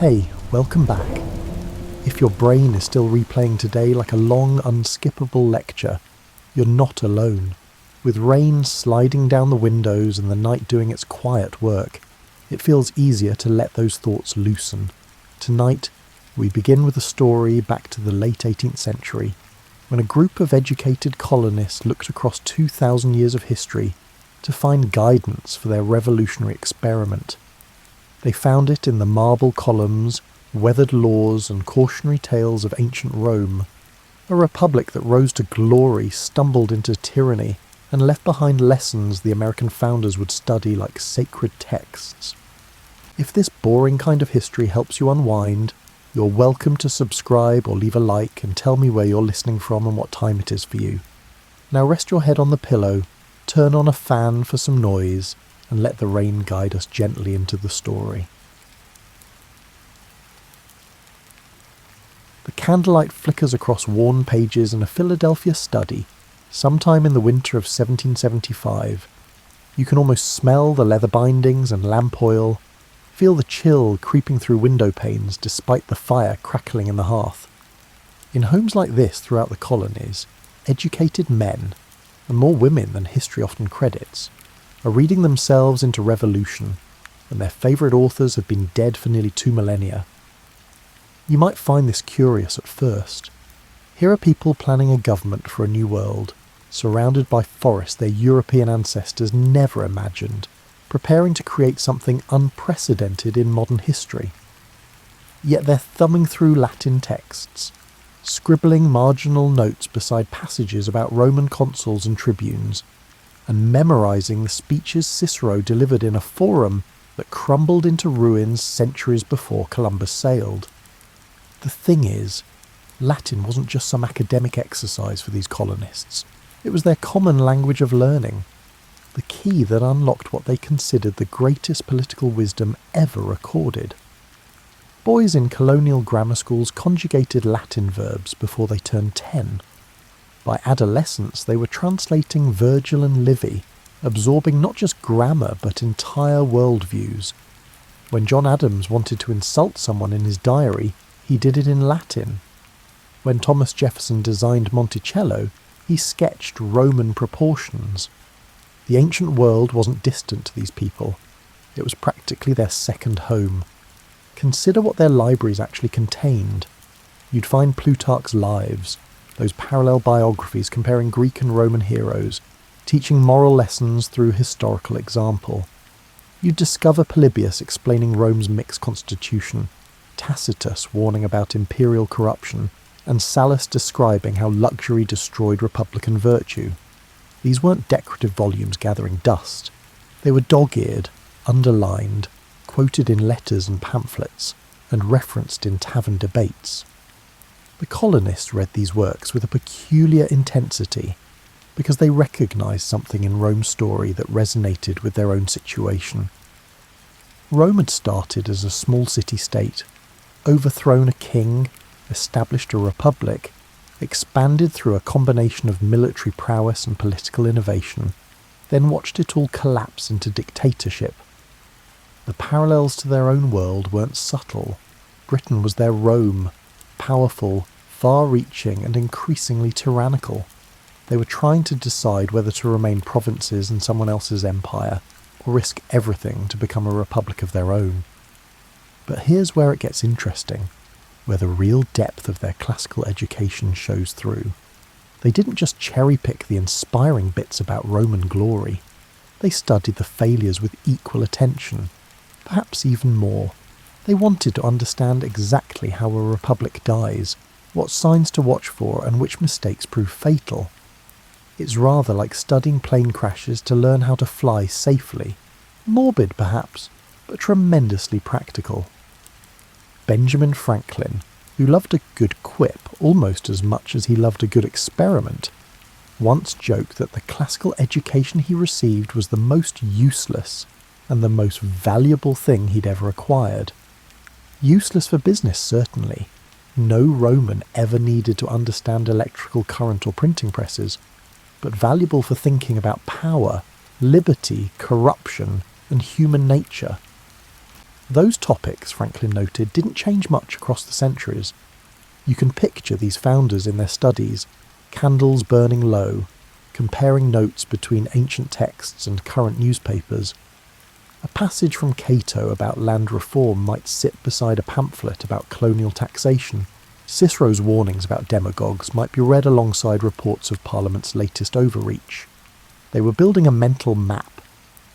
Hey, welcome back. If your brain is still replaying today like a long, unskippable lecture, you're not alone. With rain sliding down the windows and the night doing its quiet work, it feels easier to let those thoughts loosen. Tonight, we begin with a story back to the late 18th century, when a group of educated colonists looked across 2,000 years of history to find guidance for their revolutionary experiment. They found it in the marble columns, weathered laws and cautionary tales of ancient Rome. A republic that rose to glory stumbled into tyranny and left behind lessons the American founders would study like sacred texts. If this boring kind of history helps you unwind, you're welcome to subscribe or leave a like and tell me where you're listening from and what time it is for you. Now rest your head on the pillow, turn on a fan for some noise, and let the rain guide us gently into the story. The candlelight flickers across worn pages in a Philadelphia study, sometime in the winter of 1775. You can almost smell the leather bindings and lamp oil, feel the chill creeping through window panes despite the fire crackling in the hearth. In homes like this throughout the colonies, educated men, and more women than history often credits, are reading themselves into revolution, and their favourite authors have been dead for nearly 2 millennia. You might find this curious at first. Here are people planning a government for a new world, surrounded by forests their European ancestors never imagined, preparing to create something unprecedented in modern history. Yet they're thumbing through Latin texts, scribbling marginal notes beside passages about Roman consuls and tribunes, and memorising the speeches Cicero delivered in a forum that crumbled into ruins centuries before Columbus sailed. The thing is, Latin wasn't just some academic exercise for these colonists. It was their common language of learning, the key that unlocked what they considered the greatest political wisdom ever recorded. Boys in colonial grammar schools conjugated Latin verbs before they turned 10. By adolescence, they were translating Virgil and Livy, absorbing not just grammar but entire worldviews. When John Adams wanted to insult someone in his diary, he did it in Latin. When Thomas Jefferson designed Monticello, he sketched Roman proportions. The ancient world wasn't distant to these people. It was practically their second home. Consider what their libraries actually contained. You'd find Plutarch's Lives, those parallel biographies comparing Greek and Roman heroes, teaching moral lessons through historical example. You'd discover Polybius explaining Rome's mixed constitution, Tacitus warning about imperial corruption, and Sallust describing how luxury destroyed republican virtue. These weren't decorative volumes gathering dust. They were dog-eared, underlined, quoted in letters and pamphlets, and referenced in tavern debates. The colonists read these works with a peculiar intensity because they recognised something in Rome's story that resonated with their own situation. Rome had started as a small city-state, overthrown a king, established a republic, expanded through a combination of military prowess and political innovation, then watched it all collapse into dictatorship. The parallels to their own world weren't subtle. Britain was their Rome, powerful, far-reaching and increasingly tyrannical. They were trying to decide whether to remain provinces in someone else's empire or risk everything to become a republic of their own. But here's where it gets interesting, where the real depth of their classical education shows through. They didn't just cherry-pick the inspiring bits about Roman glory. They studied the failures with equal attention, perhaps even more. They wanted to understand exactly how a republic dies, what signs to watch for and which mistakes prove fatal. It's rather like studying plane crashes to learn how to fly safely. Morbid perhaps, but tremendously practical. Benjamin Franklin, who loved a good quip almost as much as he loved a good experiment, once joked that the classical education he received was the most useless and the most valuable thing he'd ever acquired. Useless for business, certainly. No Roman ever needed to understand electrical current or printing presses, but valuable for thinking about power, liberty, corruption, and human nature. Those topics, Franklin noted, didn't change much across the centuries. You can picture these founders in their studies, candles burning low, comparing notes between ancient texts and current newspapers. A passage from Cato about land reform might sit beside a pamphlet about colonial taxation. Cicero's warnings about demagogues might be read alongside reports of Parliament's latest overreach. They were building a mental map,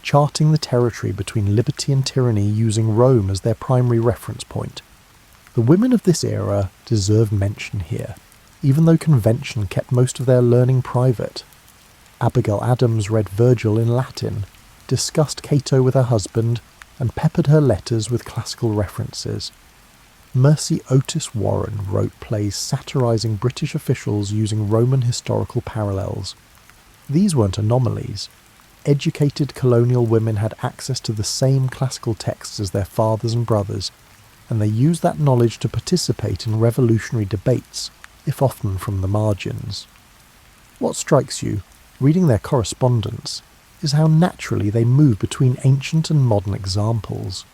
charting the territory between liberty and tyranny using Rome as their primary reference point. The women of this era deserve mention here, even though convention kept most of their learning private. Abigail Adams read Virgil in Latin, discussed Cato with her husband, and peppered her letters with classical references. Mercy Otis Warren wrote plays satirising British officials using Roman historical parallels. These weren't anomalies. Educated colonial women had access to the same classical texts as their fathers and brothers, and they used that knowledge to participate in revolutionary debates, if often from the margins. What strikes you, reading their correspondence, is how naturally they move between ancient and modern examples.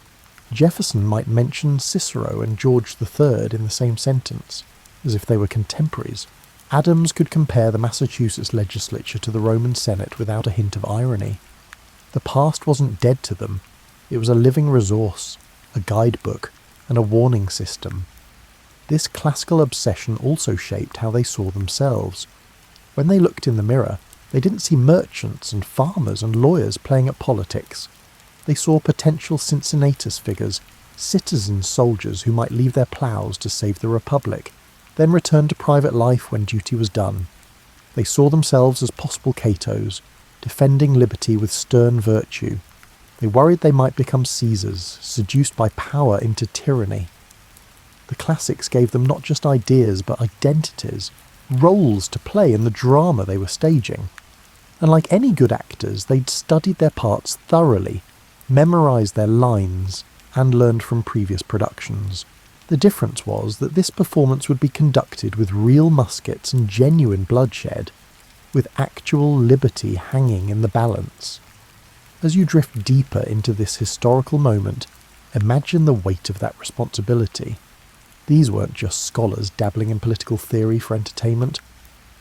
Jefferson might mention Cicero and George III in the same sentence, as if they were contemporaries. Adams could compare the Massachusetts legislature to the Roman Senate without a hint of irony. The past wasn't dead to them. It was a living resource, a guidebook, and a warning system. This classical obsession also shaped how they saw themselves. When they looked in the mirror, they didn't see merchants and farmers and lawyers playing at politics. They saw potential Cincinnatus figures, citizen soldiers who might leave their ploughs to save the Republic, then return to private life when duty was done. They saw themselves as possible Catos, defending liberty with stern virtue. They worried they might become Caesars, seduced by power into tyranny. The classics gave them not just ideas but identities, roles to play in the drama they were staging. And like any good actors, they'd studied their parts thoroughly, memorised their lines, and learned from previous productions. The difference was that this performance would be conducted with real muskets and genuine bloodshed, with actual liberty hanging in the balance. As you drift deeper into this historical moment, imagine the weight of that responsibility. These weren't just scholars dabbling in political theory for entertainment.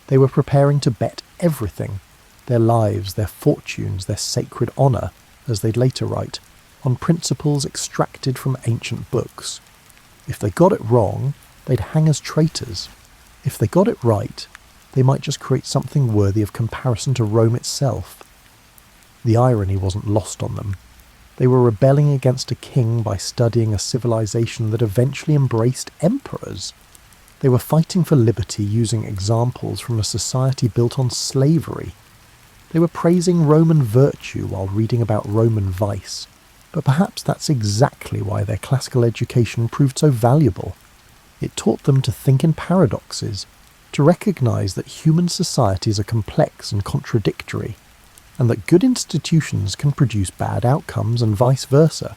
They were preparing to bet everything, their lives, their fortunes, their sacred honour, as they'd later write, on principles extracted from ancient books. If they got it wrong, they'd hang as traitors. If they got it right, they might just create something worthy of comparison to Rome itself. The irony wasn't lost on them. They were rebelling against a king by studying a civilization that eventually embraced emperors. They were fighting for liberty using examples from a society built on slavery. They were praising Roman virtue while reading about Roman vice. But perhaps that's exactly why their classical education proved so valuable. It taught them to think in paradoxes, to recognise that human societies are complex and contradictory, and that good institutions can produce bad outcomes and vice versa.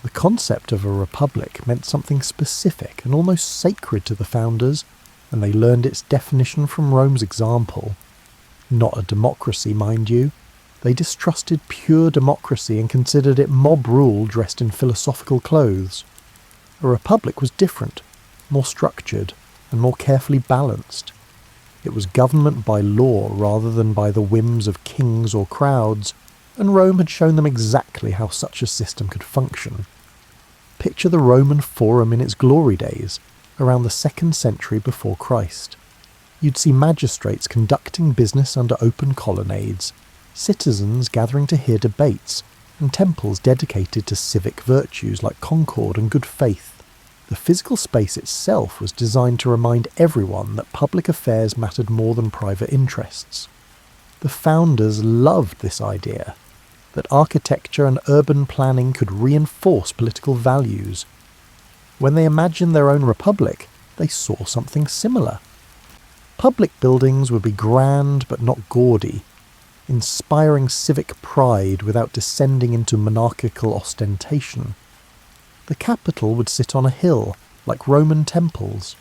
The concept of a republic meant something specific and almost sacred to the founders, and they learned its definition from Rome's example. Not a democracy, mind you. They distrusted pure democracy and considered it mob rule dressed in philosophical clothes. A republic was different, more structured, and more carefully balanced. It was government by law rather than by the whims of kings or crowds, and Rome had shown them exactly how such a system could function. Picture the Roman Forum in its glory days, around the 2nd century before Christ. You'd see magistrates conducting business under open colonnades, citizens gathering to hear debates, and temples dedicated to civic virtues like concord and good faith. The physical space itself was designed to remind everyone that public affairs mattered more than private interests. The founders loved this idea, that architecture and urban planning could reinforce political values. When they imagined their own republic, they saw something similar. Public buildings would be grand but not gaudy, inspiring civic pride without descending into monarchical ostentation. The capital would sit on a hill, like Roman temples.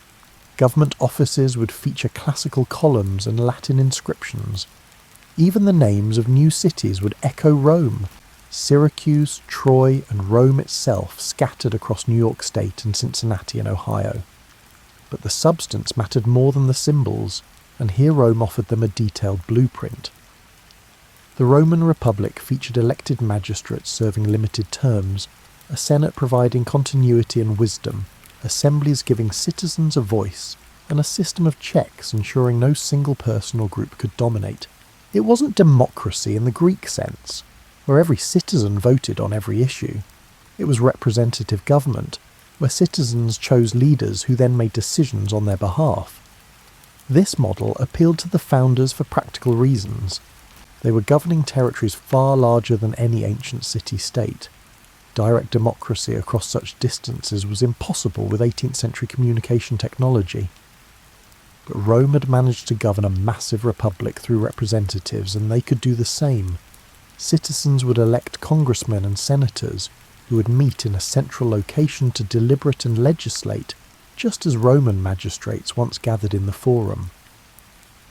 Government offices would feature classical columns and Latin inscriptions. Even the names of new cities would echo Rome. Syracuse, Troy, and Rome itself scattered across New York State and Cincinnati in Ohio. But the substance mattered more than the symbols, and here Rome offered them a detailed blueprint. The Roman Republic featured elected magistrates serving limited terms, a senate providing continuity and wisdom, assemblies giving citizens a voice, and a system of checks ensuring no single person or group could dominate. It wasn't democracy in the Greek sense, where every citizen voted on every issue. It was representative government, where citizens chose leaders who then made decisions on their behalf. This model appealed to the founders for practical reasons. They were governing territories far larger than any ancient city-state. Direct democracy across such distances was impossible with 18th century communication technology. But Rome had managed to govern a massive republic through representatives, and they could do the same. Citizens would elect congressmen and senators, who would meet in a central location to deliberate and legislate, just as Roman magistrates once gathered in the forum.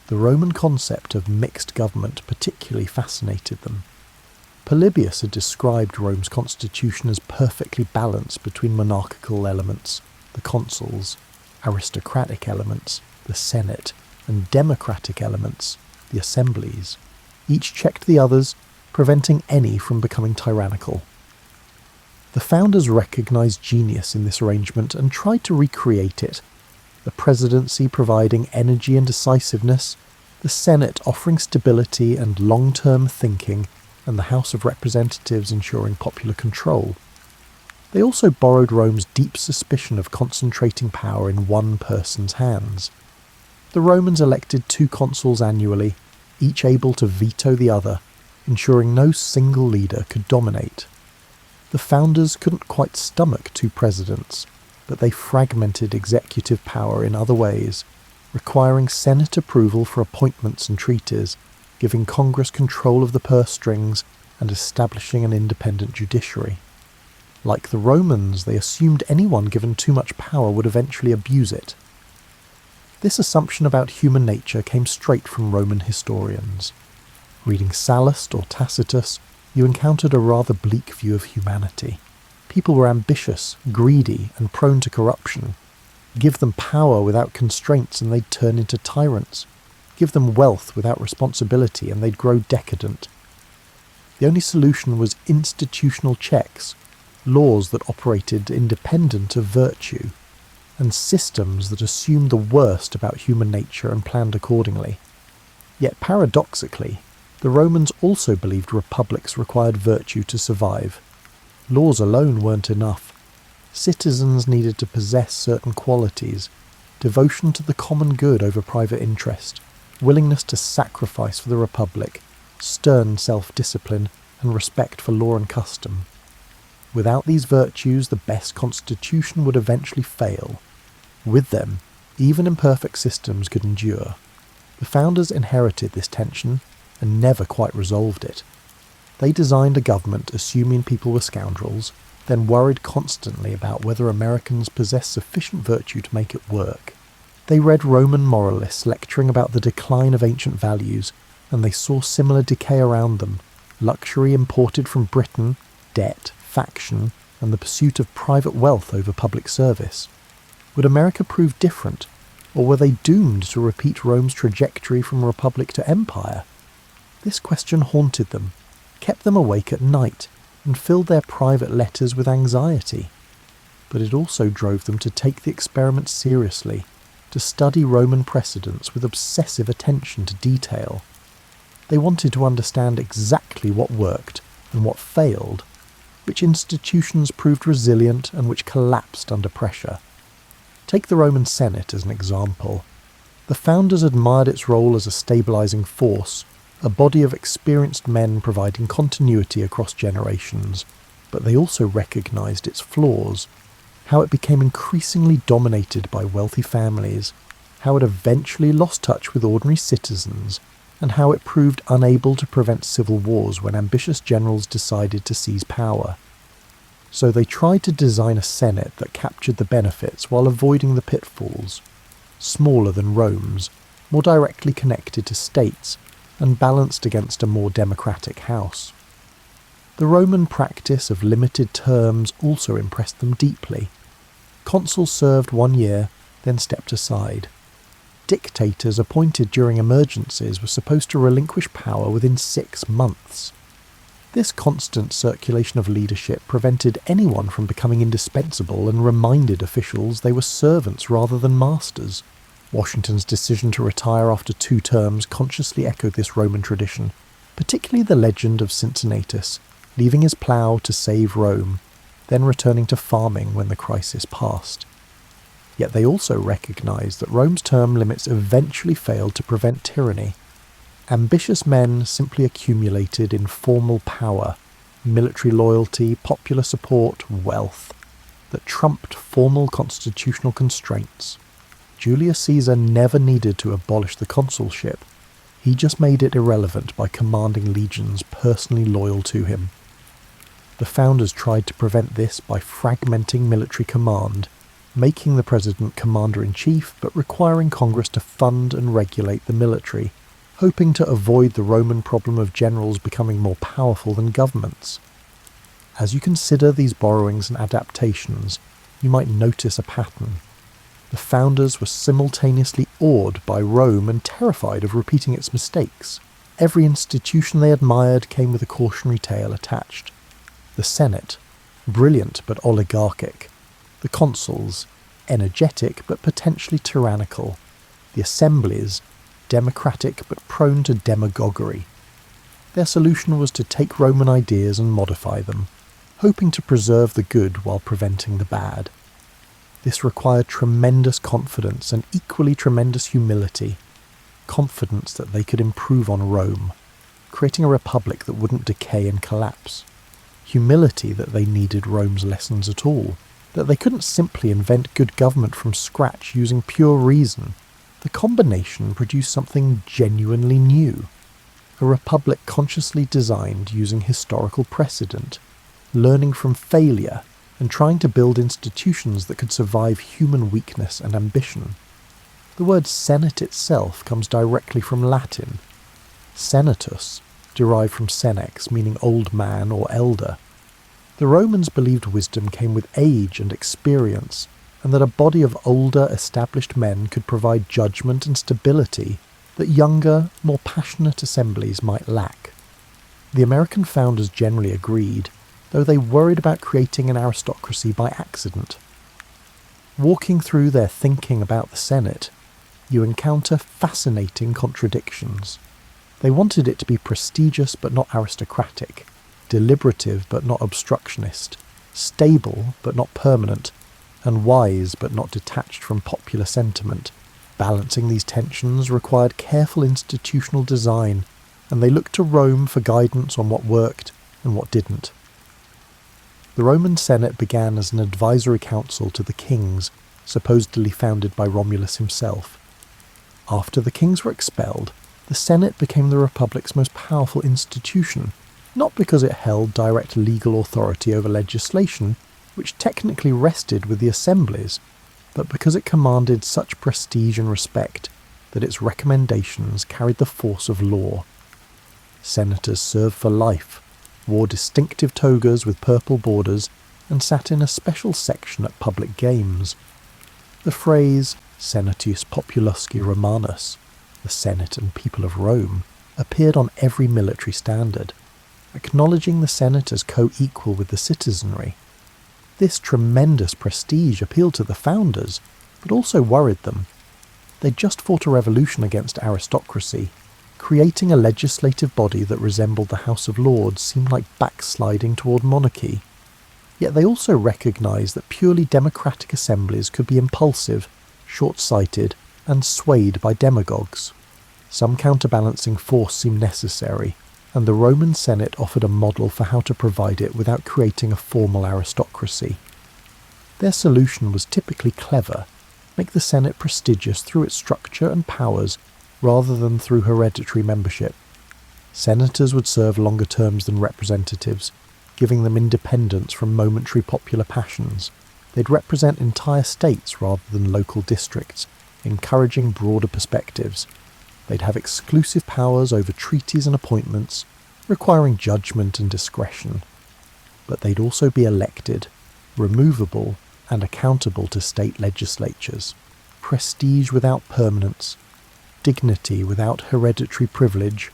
The Roman concept of mixed government particularly fascinated them. Polybius had described Rome's constitution as perfectly balanced between monarchical elements, the consuls, aristocratic elements, the Senate, and democratic elements, the assemblies. Each checked the others, preventing any from becoming tyrannical. The founders recognized genius in this arrangement and tried to recreate it, the presidency providing energy and decisiveness, the Senate offering stability and long-term thinking, and the House of Representatives ensuring popular control. They also borrowed Rome's deep suspicion of concentrating power in one person's hands. The Romans elected 2 consuls annually, each able to veto the other, ensuring no single leader could dominate. The founders couldn't quite stomach 2 presidents, but they fragmented executive power in other ways, requiring Senate approval for appointments and treaties, giving Congress control of the purse strings, and establishing an independent judiciary. Like the Romans, they assumed anyone given too much power would eventually abuse it. This assumption about human nature came straight from Roman historians. Reading Sallust or Tacitus, you encountered a rather bleak view of humanity. People were ambitious, greedy, and prone to corruption. Give them power without constraints and they'd turn into tyrants. Give them wealth without responsibility and they'd grow decadent. The only solution was institutional checks, laws that operated independent of virtue, and systems that assumed the worst about human nature and planned accordingly. Yet paradoxically, the Romans also believed republics required virtue to survive. Laws alone weren't enough. Citizens needed to possess certain qualities: devotion to the common good over private interest, willingness to sacrifice for the republic, stern self-discipline, and respect for law and custom. Without these virtues, the best constitution would eventually fail. With them, even imperfect systems could endure. The founders inherited this tension and never quite resolved it. They designed a government assuming people were scoundrels, then worried constantly about whether Americans possessed sufficient virtue to make it work. They read Roman moralists lecturing about the decline of ancient values, and they saw similar decay around them: luxury imported from Britain, debt, faction, and the pursuit of private wealth over public service. Would America prove different, or were they doomed to repeat Rome's trajectory from republic to empire? This question haunted them, kept them awake at night, and filled their private letters with anxiety. But it also drove them to take the experiment seriously, to study Roman precedents with obsessive attention to detail. They wanted to understand exactly what worked and what failed, which institutions proved resilient and which collapsed under pressure. Take the Roman Senate as an example. The founders admired its role as a stabilizing force, a body of experienced men providing continuity across generations, but they also recognized its flaws: how it became increasingly dominated by wealthy families, how it eventually lost touch with ordinary citizens, and how it proved unable to prevent civil wars when ambitious generals decided to seize power. So they tried to design a Senate that captured the benefits while avoiding the pitfalls: smaller than Rome's, more directly connected to states, and balanced against a more democratic house. The Roman practice of limited terms also impressed them deeply. Consuls served 1 year, then stepped aside. Dictators appointed during emergencies were supposed to relinquish power within 6 months. This constant circulation of leadership prevented anyone from becoming indispensable and reminded officials they were servants rather than masters. Washington's decision to retire after 2 terms consciously echoed this Roman tradition, particularly the legend of Cincinnatus, leaving his plough to save Rome, then returning to farming when the crisis passed. Yet they also recognised that Rome's term limits eventually failed to prevent tyranny. Ambitious men simply accumulated informal power, military loyalty, popular support, wealth, that trumped formal constitutional constraints. Julius Caesar never needed to abolish the consulship. He just made it irrelevant by commanding legions personally loyal to him. The founders tried to prevent this by fragmenting military command, making the president commander-in-chief but requiring Congress to fund and regulate the military, hoping to avoid the Roman problem of generals becoming more powerful than governments. As you consider these borrowings and adaptations, you might notice a pattern. The founders were simultaneously awed by Rome and terrified of repeating its mistakes. Every institution they admired came with a cautionary tale attached. The Senate, brilliant but oligarchic. The consuls, energetic but potentially tyrannical. The assemblies, democratic but prone to demagoguery. Their solution was to take Roman ideas and modify them, hoping to preserve the good while preventing the bad. This required tremendous confidence and equally tremendous humility, confidence that they could improve on Rome, creating a republic that wouldn't decay and collapse, humility that they needed Rome's lessons at all, that they couldn't simply invent good government from scratch using pure reason. The combination produced something genuinely new, a republic consciously designed using historical precedent, learning from failure, and trying to build institutions that could survive human weakness and ambition. The word Senate itself comes directly from Latin. Senatus, derived from senex, meaning old man or elder. The Romans believed wisdom came with age and experience, and that a body of older, established men could provide judgment and stability that younger, more passionate assemblies might lack. The American founders generally agreed, though they worried about creating an aristocracy by accident. Walking through their thinking about the Senate, you encounter fascinating contradictions. They wanted it to be prestigious but not aristocratic, deliberative but not obstructionist, stable but not permanent, and wise but not detached from popular sentiment. Balancing these tensions required careful institutional design, and they looked to Rome for guidance on what worked and what didn't. The Roman Senate began as an advisory council to the kings, supposedly founded by Romulus himself. After the kings were expelled, the Senate became the Republic's most powerful institution, not because it held direct legal authority over legislation, which technically rested with the assemblies, but because it commanded such prestige and respect that its recommendations carried the force of law. Senators served for life, wore distinctive togas with purple borders, and sat in a special section at public games. The phrase Senatus Populusque Romanus, the Senate and people of Rome, appeared on every military standard, acknowledging the Senate as co-equal with the citizenry. This tremendous prestige appealed to the founders, but also worried them. They'd just fought a revolution against aristocracy. Creating a legislative body that resembled the House of Lords seemed like backsliding toward monarchy. Yet they also recognised that purely democratic assemblies could be impulsive, short-sighted, and swayed by demagogues. Some counterbalancing force seemed necessary, and the Roman Senate offered a model for how to provide it without creating a formal aristocracy. Their solution was typically clever: make the Senate prestigious through its structure and powers rather than through hereditary membership. Senators would serve longer terms than representatives, giving them independence from momentary popular passions. They'd represent entire states rather than local districts, encouraging broader perspectives. They'd have exclusive powers over treaties and appointments, requiring judgment and discretion. but they'd also be elected, removable, and accountable to state legislatures. Prestige without permanence, dignity without hereditary privilege.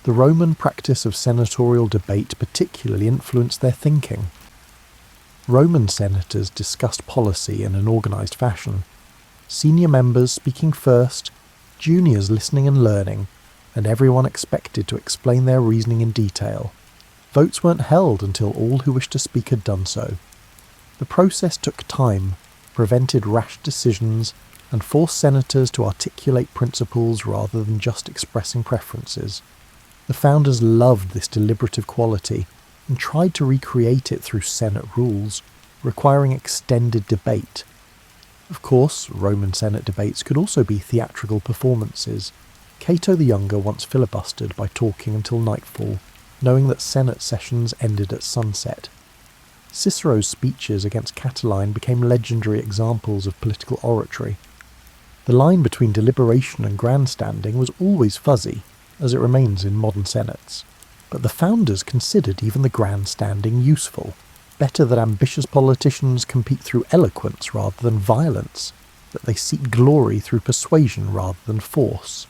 The Roman practice of senatorial debate particularly influenced their thinking. Roman senators discussed policy in an organised fashion, senior members speaking first, juniors listening and learning, and everyone expected to explain their reasoning in detail. Votes weren't held until all who wished to speak had done so. The process took time, prevented rash decisions, and forced senators to articulate principles rather than just expressing preferences. The founders loved this deliberative quality and tried to recreate it through Senate rules, requiring extended debate. Of course, Roman Senate debates could also be theatrical performances. Cato the Younger once filibustered by talking until nightfall, knowing that Senate sessions ended at sunset. Cicero's speeches against Catiline became legendary examples of political oratory. The line between deliberation and grandstanding was always fuzzy, as it remains in modern senates. But the founders considered even the grandstanding useful. Better that ambitious politicians compete through eloquence rather than violence, that they seek glory through persuasion rather than force.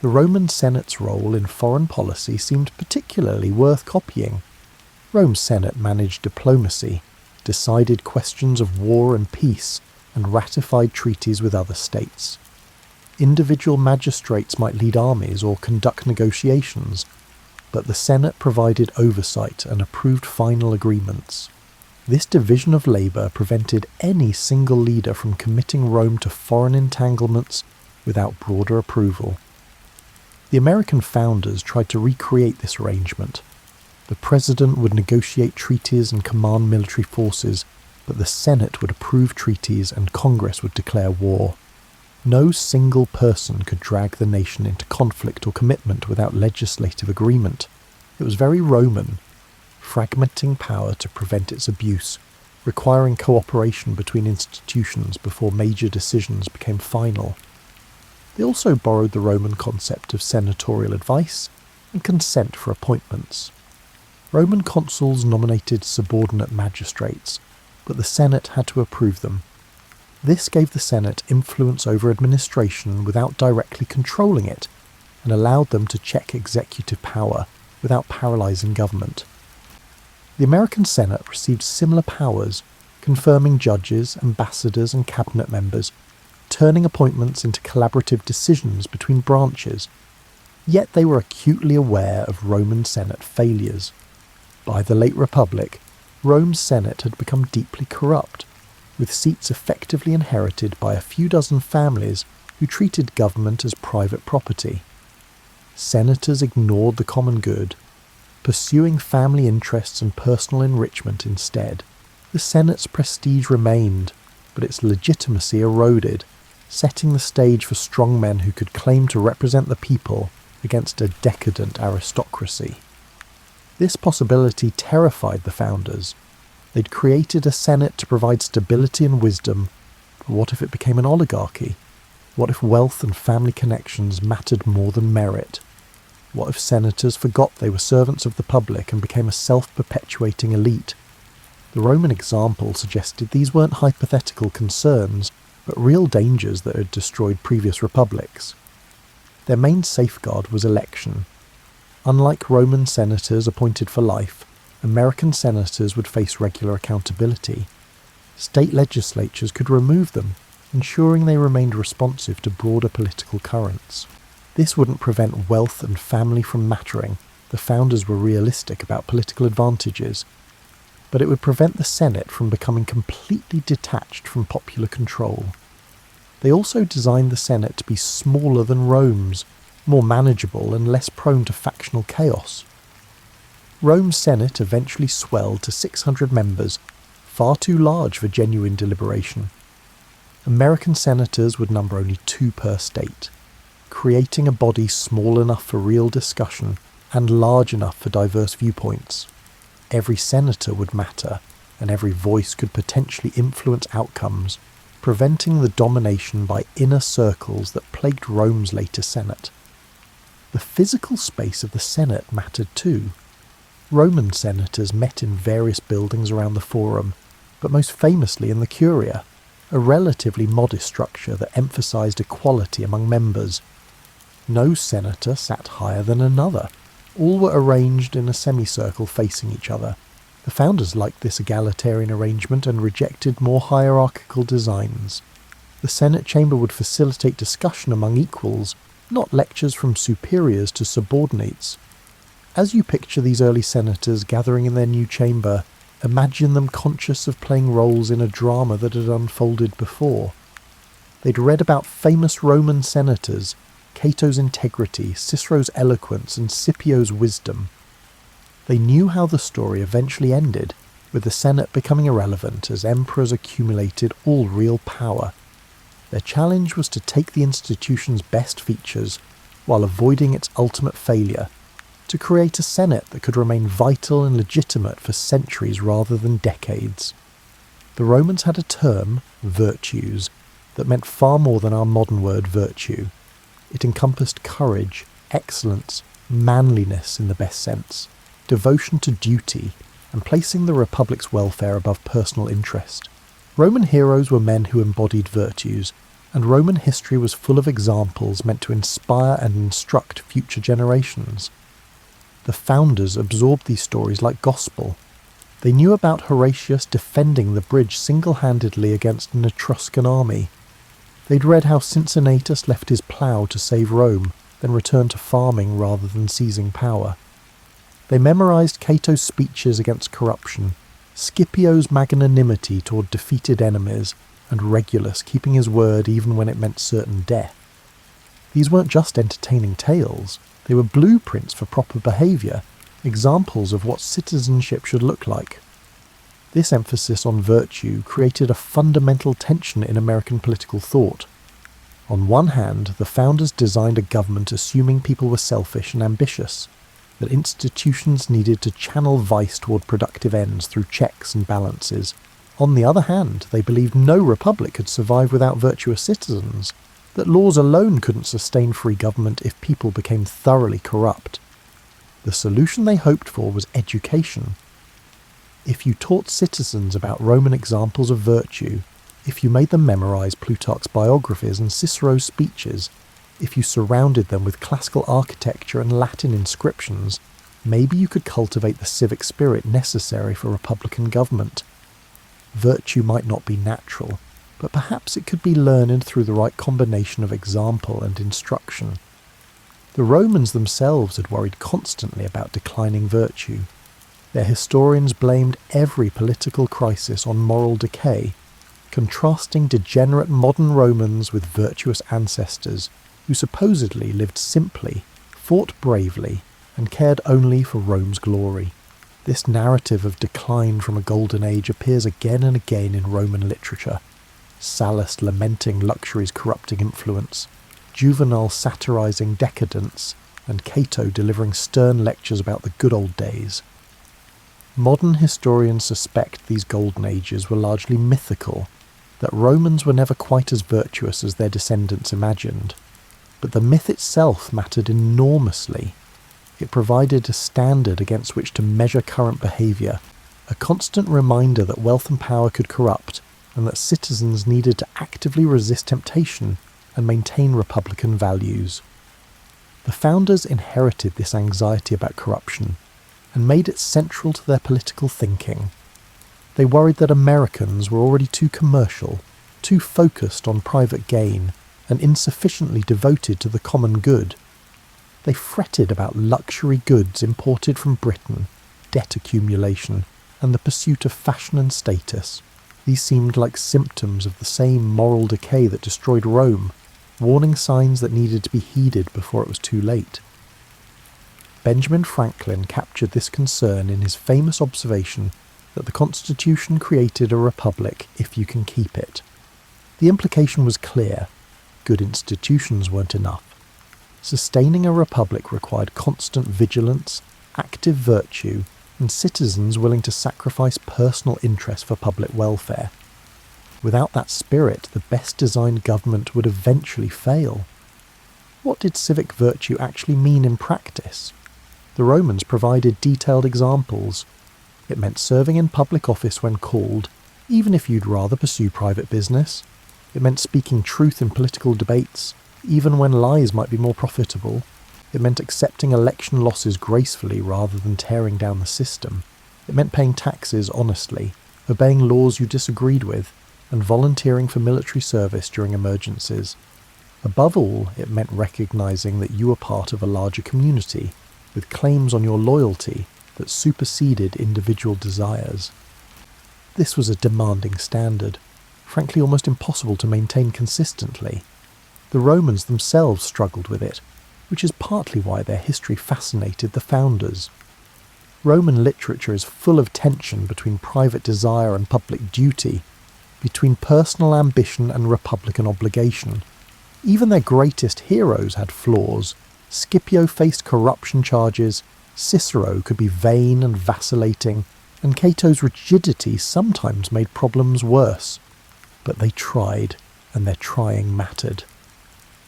The Roman Senate's role in foreign policy seemed particularly worth copying. Rome's Senate managed diplomacy, decided questions of war and peace, and ratified treaties with other states. Individual magistrates might lead armies or conduct negotiations, but the Senate provided oversight and approved final agreements. This division of labour prevented any single leader from committing Rome to foreign entanglements without broader approval. The American founders tried to recreate this arrangement. The president would negotiate treaties and command military forces, but the Senate would approve treaties and Congress would declare war. No single person could drag the nation into conflict or commitment without legislative agreement. It was very Roman, fragmenting power to prevent its abuse, requiring cooperation between institutions before major decisions became final. They also borrowed the Roman concept of senatorial advice and consent for appointments. Roman consuls nominated subordinate magistrates, but the Senate had to approve them. This gave the Senate influence over administration without directly controlling it, and allowed them to check executive power without paralysing government. The American Senate received similar powers, confirming judges, ambassadors, and cabinet members, turning appointments into collaborative decisions between branches. Yet they were acutely aware of Roman Senate failures. By the late Republic, Rome's Senate had become deeply corrupt, with seats effectively inherited by a few dozen families who treated government as private property. Senators ignored the common good, pursuing family interests and personal enrichment instead. The Senate's prestige remained, but its legitimacy eroded, setting the stage for strongmen who could claim to represent the people against a decadent aristocracy. This possibility terrified the founders. They'd created a Senate to provide stability and wisdom, but what if it became an oligarchy? What if wealth and family connections mattered more than merit? What if senators forgot they were servants of the public and became a self-perpetuating elite? The Roman example suggested these weren't hypothetical concerns, but real dangers that had destroyed previous republics. Their main safeguard was election. Unlike Roman senators appointed for life, American senators would face regular accountability. State legislatures could remove them, ensuring they remained responsive to broader political currents. This wouldn't prevent wealth and family from mattering. The founders were realistic about political advantages, but it would prevent the Senate from becoming completely detached from popular control. They also designed the Senate to be smaller than Rome's, more manageable and less prone to factional chaos. Rome's Senate eventually swelled to 600 members, far too large for genuine deliberation. American senators would number only 2 per state, creating a body small enough for real discussion and large enough for diverse viewpoints. Every senator would matter, and every voice could potentially influence outcomes, preventing the domination by inner circles that plagued Rome's later Senate. The physical space of the Senate mattered too. Roman senators met in various buildings around the Forum, but most famously in the Curia, a relatively modest structure that emphasised equality among members. No senator sat higher than another. All were arranged in a semicircle facing each other. The founders liked this egalitarian arrangement and rejected more hierarchical designs. The Senate chamber would facilitate discussion among equals, not lectures from superiors to subordinates. As you picture these early senators gathering in their new chamber, imagine them conscious of playing roles in a drama that had unfolded before. They'd read about famous Roman senators, Cato's integrity, Cicero's eloquence, and Scipio's wisdom. They knew how the story eventually ended, with the Senate becoming irrelevant as emperors accumulated all real power. Their challenge was to take the institution's best features, while avoiding its ultimate failure, to create a Senate that could remain vital and legitimate for centuries rather than decades. The Romans had a term, virtues, that meant far more than our modern word virtue. It encompassed courage, excellence, manliness in the best sense, devotion to duty, and placing the Republic's welfare above personal interest. Roman heroes were men who embodied virtues, and Roman history was full of examples meant to inspire and instruct future generations. The founders absorbed these stories like gospel. They knew about Horatius defending the bridge single-handedly against an Etruscan army. They'd read how Cincinnatus left his plough to save Rome, then returned to farming rather than seizing power. They memorized Cato's speeches against corruption, Scipio's magnanimity toward defeated enemies, and Regulus keeping his word even when it meant certain death. These weren't just entertaining tales, they were blueprints for proper behaviour, examples of what citizenship should look like. This emphasis on virtue created a fundamental tension in American political thought. On one hand, the founders designed a government assuming people were selfish and ambitious, that institutions needed to channel vice toward productive ends through checks and balances. On the other hand, they believed no republic could survive without virtuous citizens, that laws alone couldn't sustain free government if people became thoroughly corrupt. The solution they hoped for was education. If you taught citizens about Roman examples of virtue, if you made them memorize Plutarch's biographies and Cicero's speeches, if you surrounded them with classical architecture and Latin inscriptions, maybe you could cultivate the civic spirit necessary for republican government. Virtue might not be natural, but perhaps it could be learned through the right combination of example and instruction. The Romans themselves had worried constantly about declining virtue. Their historians blamed every political crisis on moral decay, contrasting degenerate modern Romans with virtuous ancestors who supposedly lived simply, fought bravely, and cared only for Rome's glory. This narrative of decline from a golden age appears again and again in Roman literature. Sallust lamenting luxury's corrupting influence, Juvenal satirizing decadence, and Cato delivering stern lectures about the good old days. Modern historians suspect these golden ages were largely mythical, that Romans were never quite as virtuous as their descendants imagined. But the myth itself mattered enormously. It provided a standard against which to measure current behaviour, a constant reminder that wealth and power could corrupt, and that citizens needed to actively resist temptation and maintain republican values. The founders inherited this anxiety about corruption, and made it central to their political thinking. They worried that Americans were already too commercial, too focused on private gain, and insufficiently devoted to the common good. They fretted about luxury goods imported from Britain, debt accumulation, and the pursuit of fashion and status. These seemed like symptoms of the same moral decay that destroyed Rome, warning signs that needed to be heeded before it was too late. Benjamin Franklin captured this concern in his famous observation that the Constitution created a republic if you can keep it. The implication was clear. Good institutions weren't enough. Sustaining a republic required constant vigilance, active virtue, and citizens willing to sacrifice personal interest for public welfare. Without that spirit, the best designed government would eventually fail. What did civic virtue actually mean in practice? The Romans provided detailed examples. It meant serving in public office when called, even if you'd rather pursue private business. It meant speaking truth in political debates, even when lies might be more profitable. It meant accepting election losses gracefully rather than tearing down the system. It meant paying taxes honestly, obeying laws you disagreed with, and volunteering for military service during emergencies. Above all, it meant recognizing that you were part of a larger community, with claims on your loyalty that superseded individual desires. This was a demanding standard, frankly almost impossible to maintain consistently. The Romans themselves struggled with it, which is partly why their history fascinated the founders. Roman literature is full of tension between private desire and public duty, between personal ambition and republican obligation. Even their greatest heroes had flaws. Scipio faced corruption charges, Cicero could be vain and vacillating, and Cato's rigidity sometimes made problems worse. But they tried, and their trying mattered.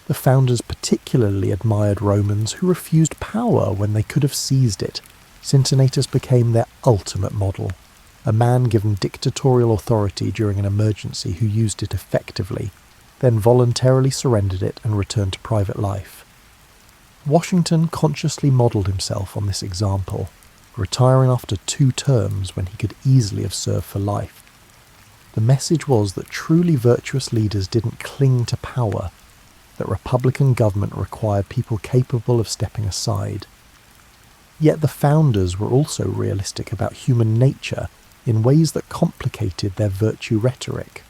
The founders particularly admired Romans who refused power when they could have seized it. Cincinnatus became their ultimate model, a man given dictatorial authority during an emergency who used it effectively, then voluntarily surrendered it and returned to private life. Washington consciously modelled himself on this example, retiring after 2 terms when he could easily have served for life. The message was that truly virtuous leaders didn't cling to power, that republican government required people capable of stepping aside. Yet the founders were also realistic about human nature in ways that complicated their virtue rhetoric.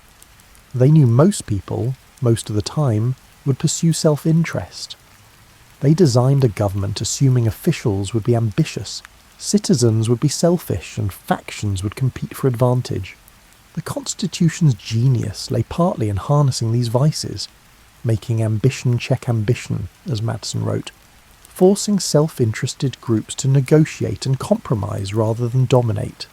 They knew most people, most of the time, would pursue self-interest. They designed a government assuming officials would be ambitious, citizens would be selfish, and factions would compete for advantage. The Constitution's genius lay partly in harnessing these vices, making ambition check ambition, as Madison wrote, forcing self-interested groups to negotiate and compromise rather than dominate.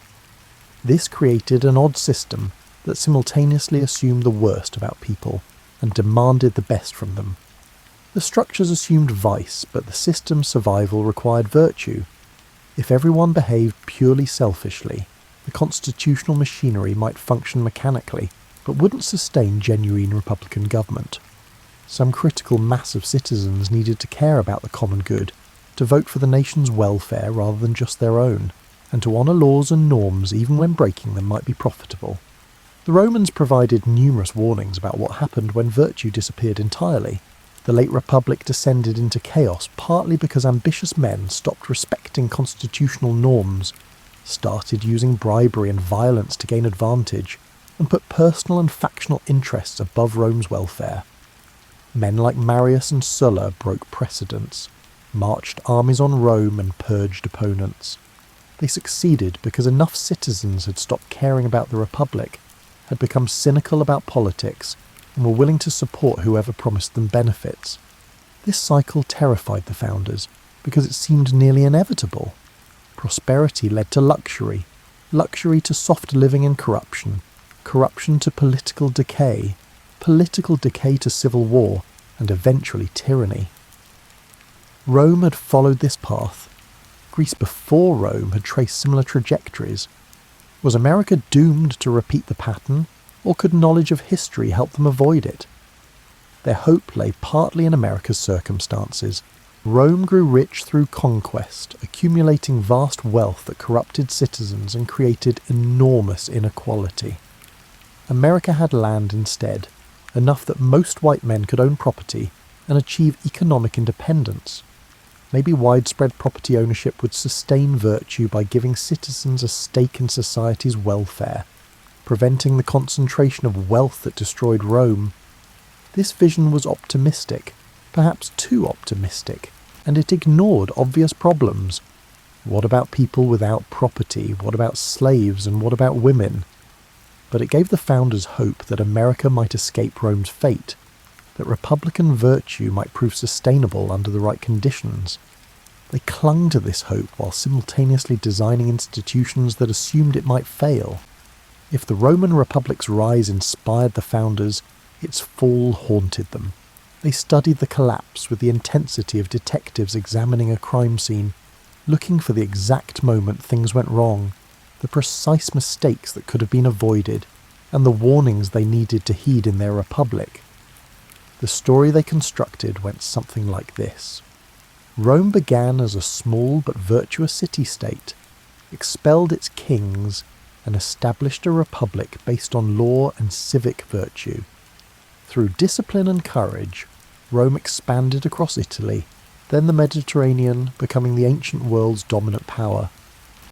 This created an odd system that simultaneously assumed the worst about people and demanded the best from them. The structures assumed vice, but the system's survival required virtue. If everyone behaved purely selfishly, the constitutional machinery might function mechanically, but wouldn't sustain genuine republican government. Some critical mass of citizens needed to care about the common good, to vote for the nation's welfare rather than just their own, and to honour laws and norms even when breaking them might be profitable. The Romans provided numerous warnings about what happened when virtue disappeared entirely. The late Republic descended into chaos partly because ambitious men stopped respecting constitutional norms, started using bribery and violence to gain advantage, and put personal and factional interests above Rome's welfare. Men like Marius and Sulla broke precedents, marched armies on Rome and purged opponents. They succeeded because enough citizens had stopped caring about the Republic, had become cynical about politics, and were willing to support whoever promised them benefits. This cycle terrified the founders because it seemed nearly inevitable. Prosperity led to luxury, luxury to soft living and corruption, corruption to political decay to civil war, and eventually tyranny. Rome had followed this path. Greece before Rome had traced similar trajectories. Was America doomed to repeat the pattern, or could knowledge of history help them avoid it? Their hope lay partly in America's circumstances. Rome grew rich through conquest, accumulating vast wealth that corrupted citizens and created enormous inequality. America had land instead, enough that most white men could own property and achieve economic independence. Maybe widespread property ownership would sustain virtue by giving citizens a stake in society's welfare, preventing the concentration of wealth that destroyed Rome. This vision was optimistic, perhaps too optimistic, and it ignored obvious problems. What about people without property? What about slaves? And what about women? But it gave the founders hope that America might escape Rome's fate, that republican virtue might prove sustainable under the right conditions. They clung to this hope while simultaneously designing institutions that assumed it might fail. If the Roman Republic's rise inspired the founders, its fall haunted them. They studied the collapse with the intensity of detectives examining a crime scene, looking for the exact moment things went wrong, the precise mistakes that could have been avoided, and the warnings they needed to heed in their republic. The story they constructed went something like this. Rome began as a small but virtuous city-state, expelled its kings, and established a republic based on law and civic virtue. Through discipline and courage, Rome expanded across Italy, then the Mediterranean, becoming the ancient world's dominant power.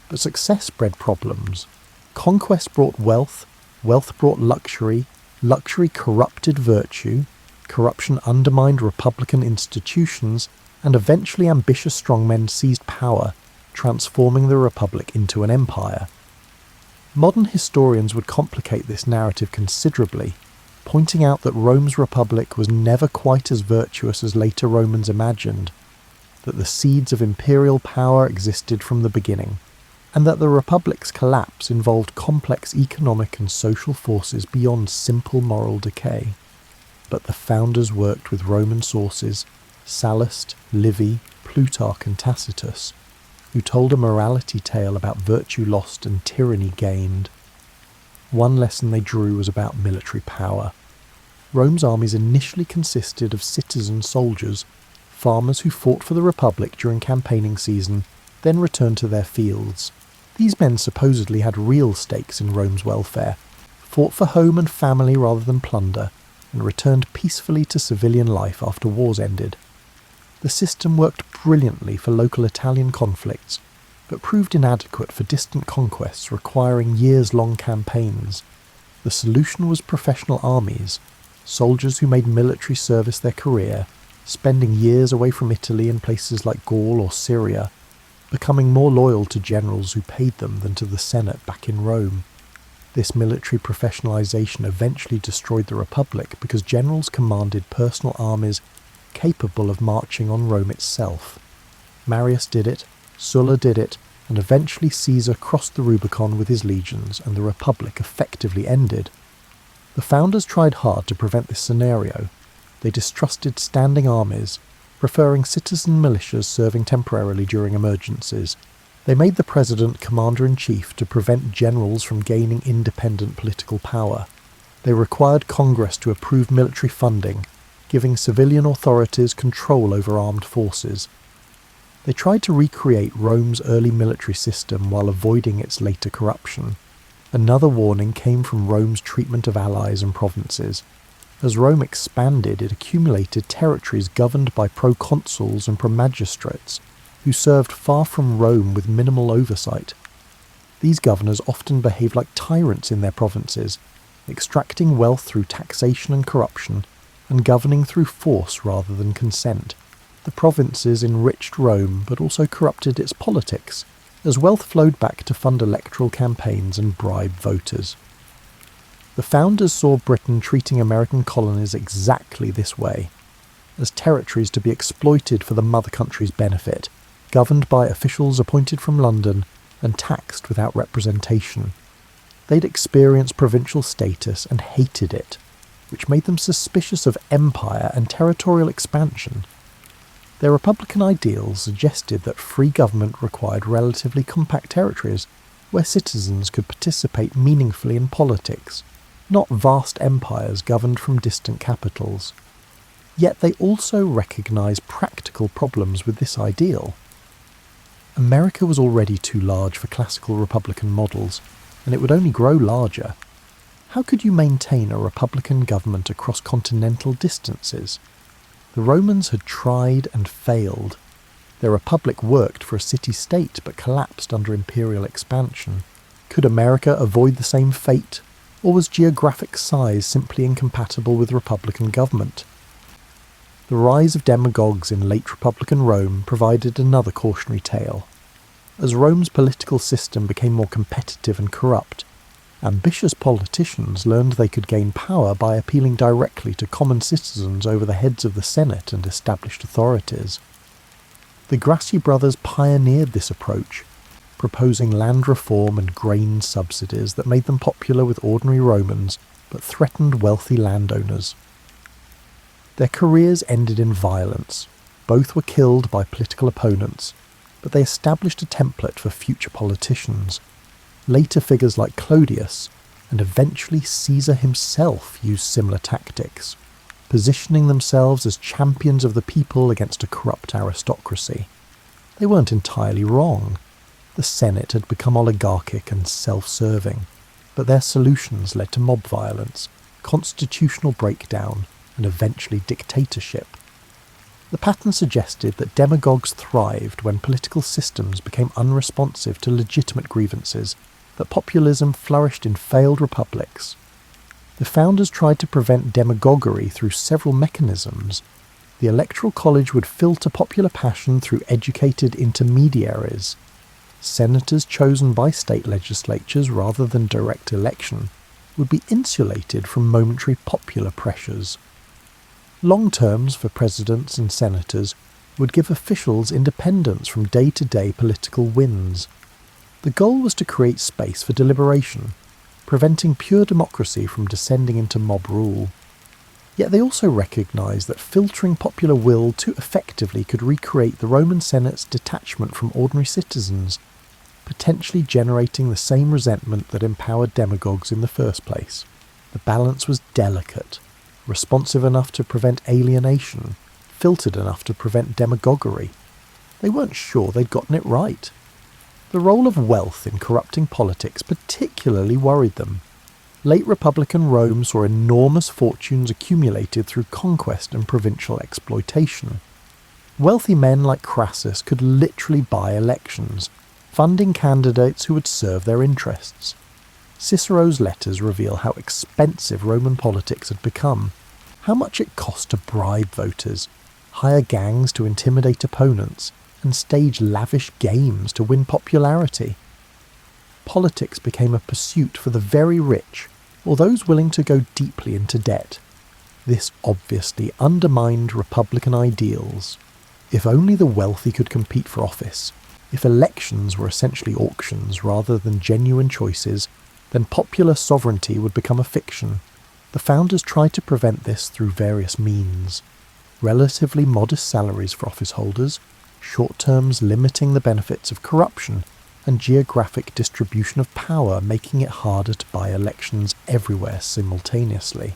But success bred problems. Conquest brought wealth, wealth brought luxury, luxury corrupted virtue, corruption undermined republican institutions, and eventually ambitious strongmen seized power, transforming the republic into an empire. Modern historians would complicate this narrative considerably, pointing out that Rome's republic was never quite as virtuous as later Romans imagined, that the seeds of imperial power existed from the beginning, and that the republic's collapse involved complex economic and social forces beyond simple moral decay. But the founders worked with Roman sources, Sallust, Livy, Plutarch and Tacitus, who told a morality tale about virtue lost and tyranny gained. One lesson they drew was about military power. Rome's armies initially consisted of citizen soldiers, farmers who fought for the Republic during campaigning season, then returned to their fields. These men supposedly had real stakes in Rome's welfare, fought for home and family rather than plunder, and returned peacefully to civilian life after wars ended. The system worked brilliantly for local Italian conflicts, but proved inadequate for distant conquests requiring years-long campaigns. The solution was professional armies, soldiers who made military service their career, spending years away from Italy in places like Gaul or Syria, becoming more loyal to generals who paid them than to the Senate back in Rome. This military professionalization eventually destroyed the Republic because generals commanded personal armies capable of marching on Rome itself. Marius did it, Sulla did it, and eventually Caesar crossed the Rubicon with his legions and the Republic effectively ended. The founders tried hard to prevent this scenario. They distrusted standing armies, preferring citizen militias serving temporarily during emergencies. They made the president commander-in-chief to prevent generals from gaining independent political power. They required Congress to approve military funding, giving civilian authorities control over armed forces. They tried to recreate Rome's early military system while avoiding its later corruption. Another warning came from Rome's treatment of allies and provinces. As Rome expanded, it accumulated territories governed by proconsuls and promagistrates, who served far from Rome with minimal oversight. These governors often behaved like tyrants in their provinces, extracting wealth through taxation and corruption, and governing through force rather than consent. The provinces enriched Rome but also corrupted its politics, as wealth flowed back to fund electoral campaigns and bribe voters. The founders saw Britain treating American colonies exactly this way, as territories to be exploited for the mother country's benefit, governed by officials appointed from London and taxed without representation. They'd experienced provincial status and hated it, which made them suspicious of empire and territorial expansion. Their republican ideals suggested that free government required relatively compact territories where citizens could participate meaningfully in politics, not vast empires governed from distant capitals. Yet they also recognized practical problems with this ideal. America was already too large for classical republican models, and it would only grow larger. How could you maintain a republican government across continental distances? The Romans had tried and failed. Their republic worked for a city-state but collapsed under imperial expansion. Could America avoid the same fate, or was geographic size simply incompatible with republican government? The rise of demagogues in late republican Rome provided another cautionary tale. As Rome's political system became more competitive and corrupt, ambitious politicians learned they could gain power by appealing directly to common citizens over the heads of the Senate and established authorities. The Grassi brothers pioneered this approach, proposing land reform and grain subsidies that made them popular with ordinary Romans but threatened wealthy landowners. Their careers ended in violence. Both were killed by political opponents. but they established a template for future politicians. Later figures like Clodius, and eventually Caesar himself, used similar tactics, positioning themselves as champions of the people against a corrupt aristocracy. They weren't entirely wrong. The Senate had become oligarchic and self-serving, but their solutions led to mob violence, constitutional breakdown, and eventually dictatorship. The pattern suggested that demagogues thrived when political systems became unresponsive to legitimate grievances, that populism flourished in failed republics. The founders tried to prevent demagoguery through several mechanisms. The Electoral College would filter popular passion through educated intermediaries. Senators chosen by state legislatures rather than direct election would be insulated from momentary popular pressures. Long terms for presidents and senators would give officials independence from day-to-day political winds. The goal was to create space for deliberation, preventing pure democracy from descending into mob rule. Yet they also recognised that filtering popular will too effectively could recreate the Roman Senate's detachment from ordinary citizens, potentially generating the same resentment that empowered demagogues in the first place. The balance was delicate, responsive enough to prevent alienation, filtered enough to prevent demagoguery. They weren't sure they'd gotten it right. The role of wealth in corrupting politics particularly worried them. Late Republican Rome saw enormous fortunes accumulated through conquest and provincial exploitation. Wealthy men like Crassus could literally buy elections, funding candidates who would serve their interests. Cicero's letters reveal how expensive Roman politics had become, how much it cost to bribe voters, hire gangs to intimidate opponents, and stage lavish games to win popularity. Politics became a pursuit for the very rich, or those willing to go deeply into debt. This obviously undermined Republican ideals. If only the wealthy could compete for office, if elections were essentially auctions rather than genuine choices, then popular sovereignty would become a fiction. The founders tried to prevent this through various means. Relatively modest salaries for office holders, short terms limiting the benefits of corruption, and geographic distribution of power, making it harder to buy elections everywhere simultaneously.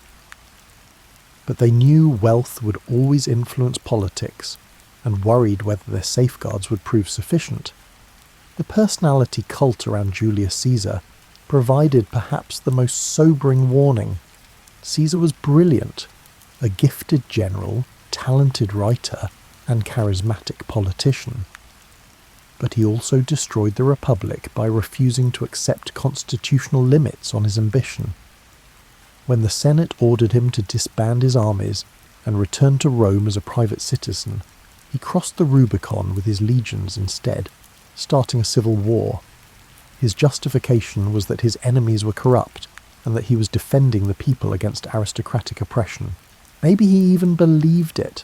But they knew wealth would always influence politics, and worried whether their safeguards would prove sufficient. The personality cult around Julius Caesar provided perhaps the most sobering warning. Caesar was brilliant, a gifted general, talented writer, and charismatic politician. But he also destroyed the Republic by refusing to accept constitutional limits on his ambition. When the Senate ordered him to disband his armies and return to Rome as a private citizen, he crossed the Rubicon with his legions instead, starting a civil war. His justification was that his enemies were corrupt and that he was defending the people against aristocratic oppression. Maybe he even believed it.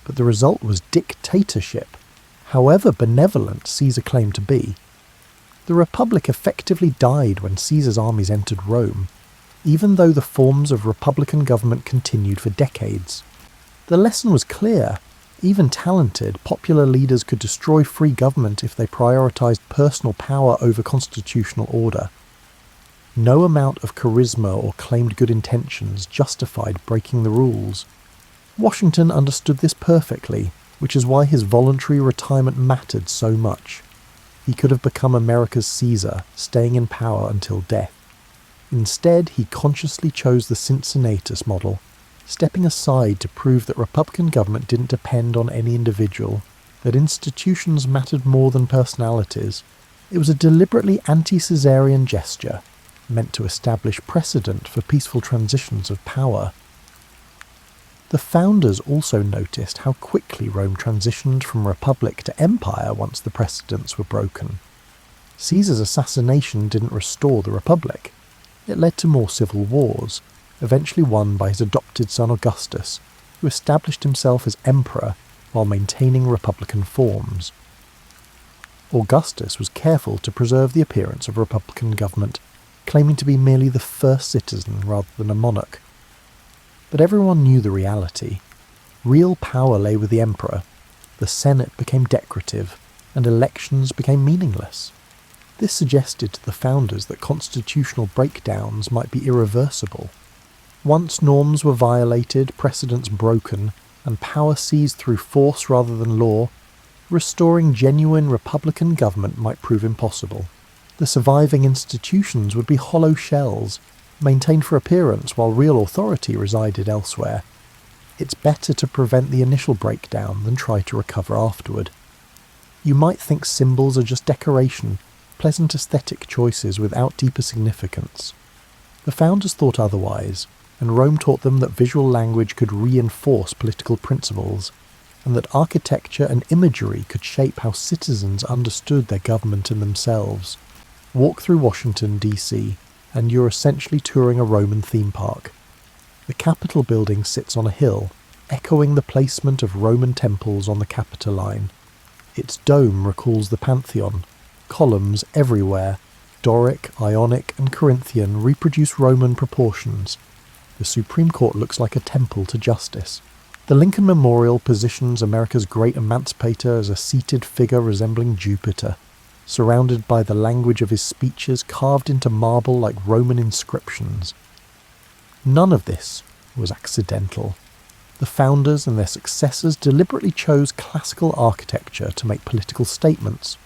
But the result was dictatorship, however benevolent Caesar claimed to be. The Republic effectively died when Caesar's armies entered Rome, even though the forms of republican government continued for decades. The lesson was clear. Even talented, popular leaders could destroy free government if they prioritized personal power over constitutional order. No amount of charisma or claimed good intentions justified breaking the rules. Washington understood this perfectly, which is why his voluntary retirement mattered so much. He could have become America's Caesar, staying in power until death. Instead, he consciously chose the Cincinnatus model, stepping aside to prove that Republican government didn't depend on any individual, that institutions mattered more than personalities. It was a deliberately anti-Caesarian gesture, meant to establish precedent for peaceful transitions of power. The founders also noticed how quickly Rome transitioned from republic to empire once the precedents were broken. Caesar's assassination didn't restore the republic. It led to more civil wars, eventually won by his adopted son Augustus, who established himself as emperor while maintaining republican forms. Augustus was careful to preserve the appearance of republican government, claiming to be merely the first citizen rather than a monarch. But everyone knew the reality. Real power lay with the emperor. The Senate became decorative, and elections became meaningless. This suggested to the founders that constitutional breakdowns might be irreversible. Once norms were violated, precedents broken, and power seized through force rather than law, restoring genuine republican government might prove impossible. The surviving institutions would be hollow shells, maintained for appearance while real authority resided elsewhere. It's better to prevent the initial breakdown than try to recover afterward. You might think symbols are just decoration, pleasant aesthetic choices without deeper significance. The founders thought otherwise, and Rome taught them that visual language could reinforce political principles, and that architecture and imagery could shape how citizens understood their government and themselves. Walk through Washington, D.C., and you're essentially touring a Roman theme park. The Capitol building sits on a hill, echoing the placement of Roman temples on the Capitoline. Its dome recalls the Pantheon. Columns everywhere, Doric, Ionic, and Corinthian, reproduce Roman proportions. The Supreme Court looks like a temple to justice. The Lincoln Memorial positions America's great emancipator as a seated figure resembling Jupiter, surrounded by the language of his speeches carved into marble like Roman inscriptions. None of this was accidental. The founders and their successors deliberately chose classical architecture to make political statements.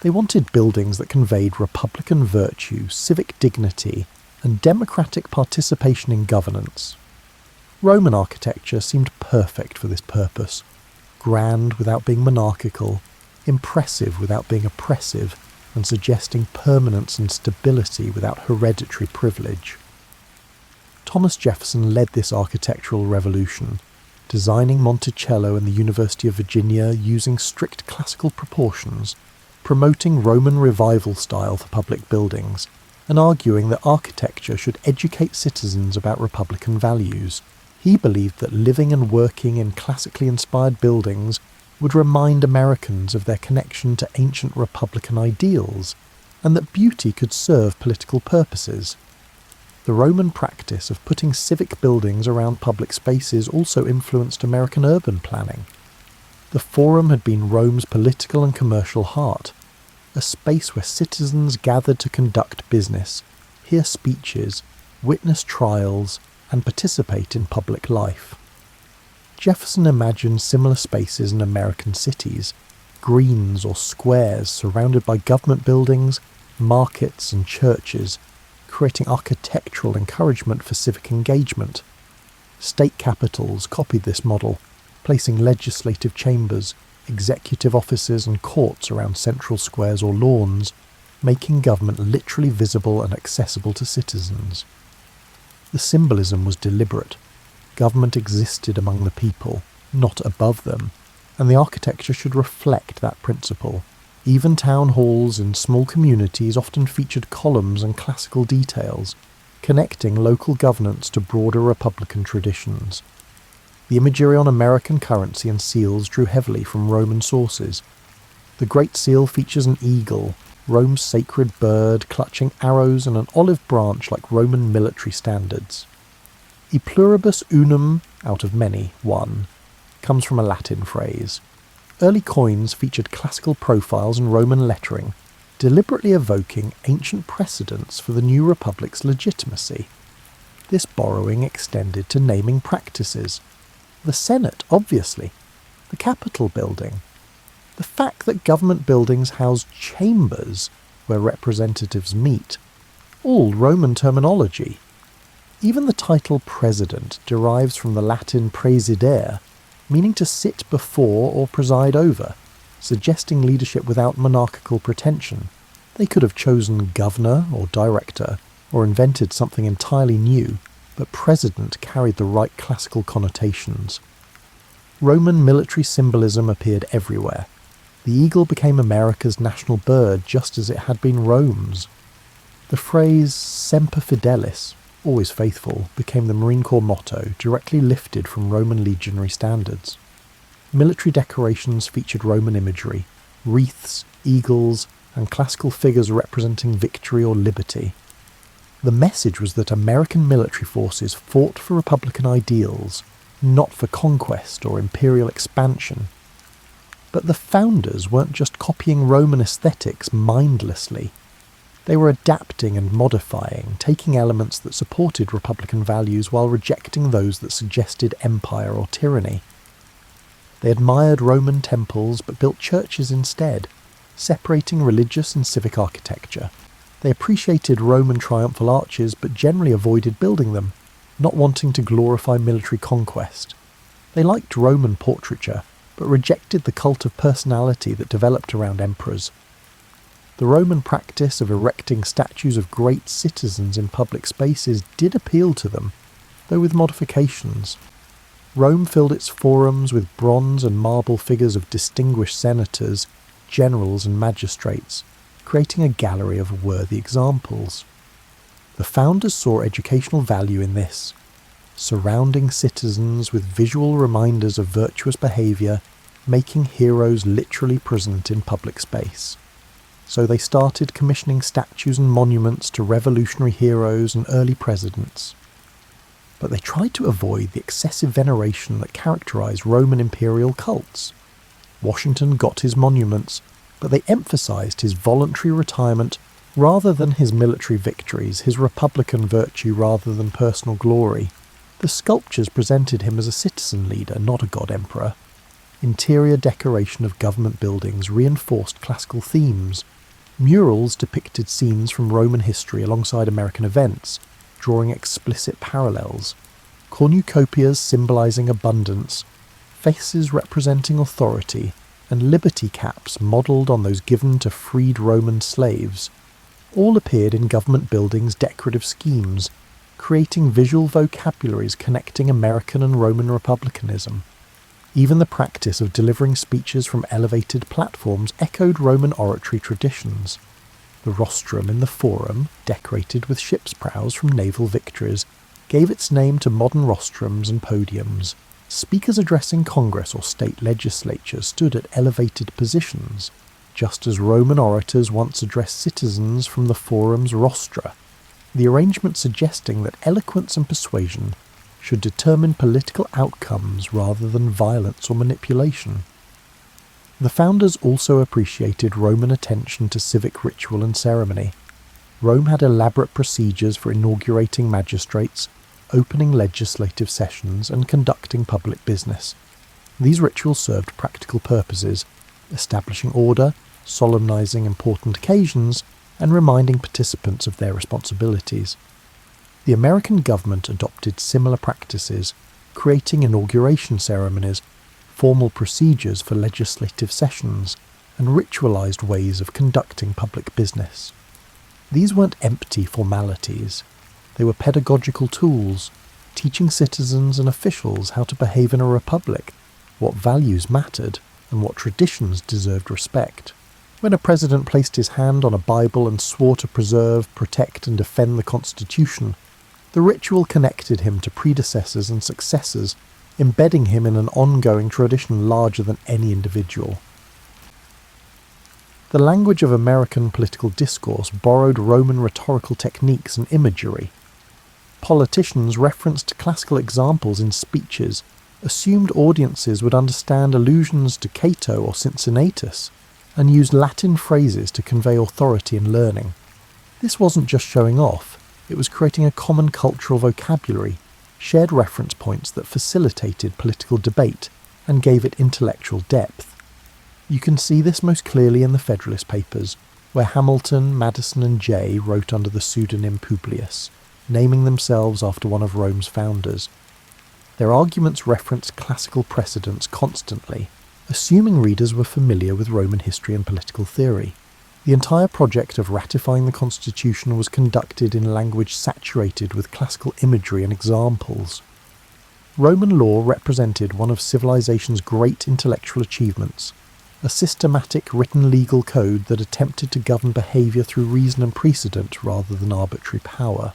They wanted buildings that conveyed republican virtue, civic dignity, and democratic participation in governance. Roman architecture seemed perfect for this purpose. Grand without being monarchical, impressive without being oppressive, and suggesting permanence and stability without hereditary privilege. Thomas Jefferson led this architectural revolution, designing Monticello and the University of Virginia using strict classical proportions, promoting Roman revival style for public buildings, and arguing that architecture should educate citizens about republican values. He believed that living and working in classically inspired buildings would remind Americans of their connection to ancient republican ideals, and that beauty could serve political purposes. The Roman practice of putting civic buildings around public spaces also influenced American urban planning. The Forum had been Rome's political and commercial heart, a space where citizens gathered to conduct business, hear speeches, witness trials, and participate in public life. Jefferson imagined similar spaces in American cities, greens or squares surrounded by government buildings, markets and churches, creating architectural encouragement for civic engagement. State capitals copied this model, placing legislative chambers, executive offices and courts around central squares or lawns, making government literally visible and accessible to citizens. The symbolism was deliberate. Government existed among the people, not above them, and the architecture should reflect that principle. Even town halls in small communities often featured columns and classical details, connecting local governance to broader republican traditions. The imagery on American currency and seals drew heavily from Roman sources. The Great Seal features an eagle, Rome's sacred bird, clutching arrows and an olive branch like Roman military standards. E pluribus unum, out of many, one, comes from a Latin phrase. Early coins featured classical profiles and Roman lettering, deliberately evoking ancient precedents for the new republic's legitimacy. This borrowing extended to naming practices. The Senate, obviously. The Capitol building. The fact that government buildings house chambers where representatives meet. All Roman terminology. Even the title president derives from the Latin praesidere, meaning to sit before or preside over, suggesting leadership without monarchical pretension. They could have chosen governor or director, or invented something entirely new, but president carried the right classical connotations. Roman military symbolism appeared everywhere. The eagle became America's national bird just as it had been Rome's. The phrase semper fidelis, always faithful, became the Marine Corps motto, directly lifted from Roman legionary standards. Military decorations featured Roman imagery, wreaths, eagles, and classical figures representing victory or liberty. The message was that American military forces fought for republican ideals, not for conquest or imperial expansion. But the founders weren't just copying Roman aesthetics mindlessly. They were adapting and modifying, taking elements that supported republican values while rejecting those that suggested empire or tyranny. They admired Roman temples but built churches instead, separating religious and civic architecture. They appreciated Roman triumphal arches but generally avoided building them, not wanting to glorify military conquest. They liked Roman portraiture, but rejected the cult of personality that developed around emperors. The Roman practice of erecting statues of great citizens in public spaces did appeal to them, though with modifications. Rome filled its forums with bronze and marble figures of distinguished senators, generals and magistrates, creating a gallery of worthy examples. The founders saw educational value in this, surrounding citizens with visual reminders of virtuous behaviour, making heroes literally present in public space. So they started commissioning statues and monuments to revolutionary heroes and early presidents. But they tried to avoid the excessive veneration that characterised Roman imperial cults. Washington got his monuments, but they emphasised his voluntary retirement rather than his military victories, his republican virtue rather than personal glory. The sculptures presented him as a citizen leader, not a god-emperor. Interior decoration of government buildings reinforced classical themes. Murals depicted scenes from Roman history alongside American events, drawing explicit parallels. Cornucopias symbolising abundance, faces representing authority, and liberty caps modelled on those given to freed Roman slaves, all appeared in government buildings' decorative schemes, creating visual vocabularies connecting American and Roman republicanism. Even the practice of delivering speeches from elevated platforms echoed Roman oratory traditions. The rostrum in the forum, decorated with ship's prows from naval victories, gave its name to modern rostrums and podiums. Speakers addressing Congress or state legislatures stood at elevated positions, just as Roman orators once addressed citizens from the forum's rostra, the arrangement suggesting that eloquence and persuasion should determine political outcomes rather than violence or manipulation. The founders also appreciated Roman attention to civic ritual and ceremony. Rome had elaborate procedures for inaugurating magistrates, opening legislative sessions, and conducting public business. These rituals served practical purposes, establishing order, solemnizing important occasions, and reminding participants of their responsibilities. The American government adopted similar practices, creating inauguration ceremonies, formal procedures for legislative sessions, and ritualized ways of conducting public business. These weren't empty formalities. They were pedagogical tools, teaching citizens and officials how to behave in a republic, what values mattered, and what traditions deserved respect. When a president placed his hand on a Bible and swore to preserve, protect, and defend the Constitution, the ritual connected him to predecessors and successors, embedding him in an ongoing tradition larger than any individual. The language of American political discourse borrowed Roman rhetorical techniques and imagery. Politicians referenced classical examples in speeches, assumed audiences would understand allusions to Cato or Cincinnatus, and used Latin phrases to convey authority and learning. This wasn't just showing off, it was creating a common cultural vocabulary, shared reference points that facilitated political debate and gave it intellectual depth. You can see this most clearly in the Federalist Papers, where Hamilton, Madison and Jay wrote under the pseudonym Publius, naming themselves after one of Rome's founders. Their arguments referenced classical precedents constantly, assuming readers were familiar with Roman history and political theory. The entire project of ratifying the Constitution was conducted in language saturated with classical imagery and examples. Roman law represented one of civilization's great intellectual achievements, a systematic written legal code that attempted to govern behaviour through reason and precedent rather than arbitrary power.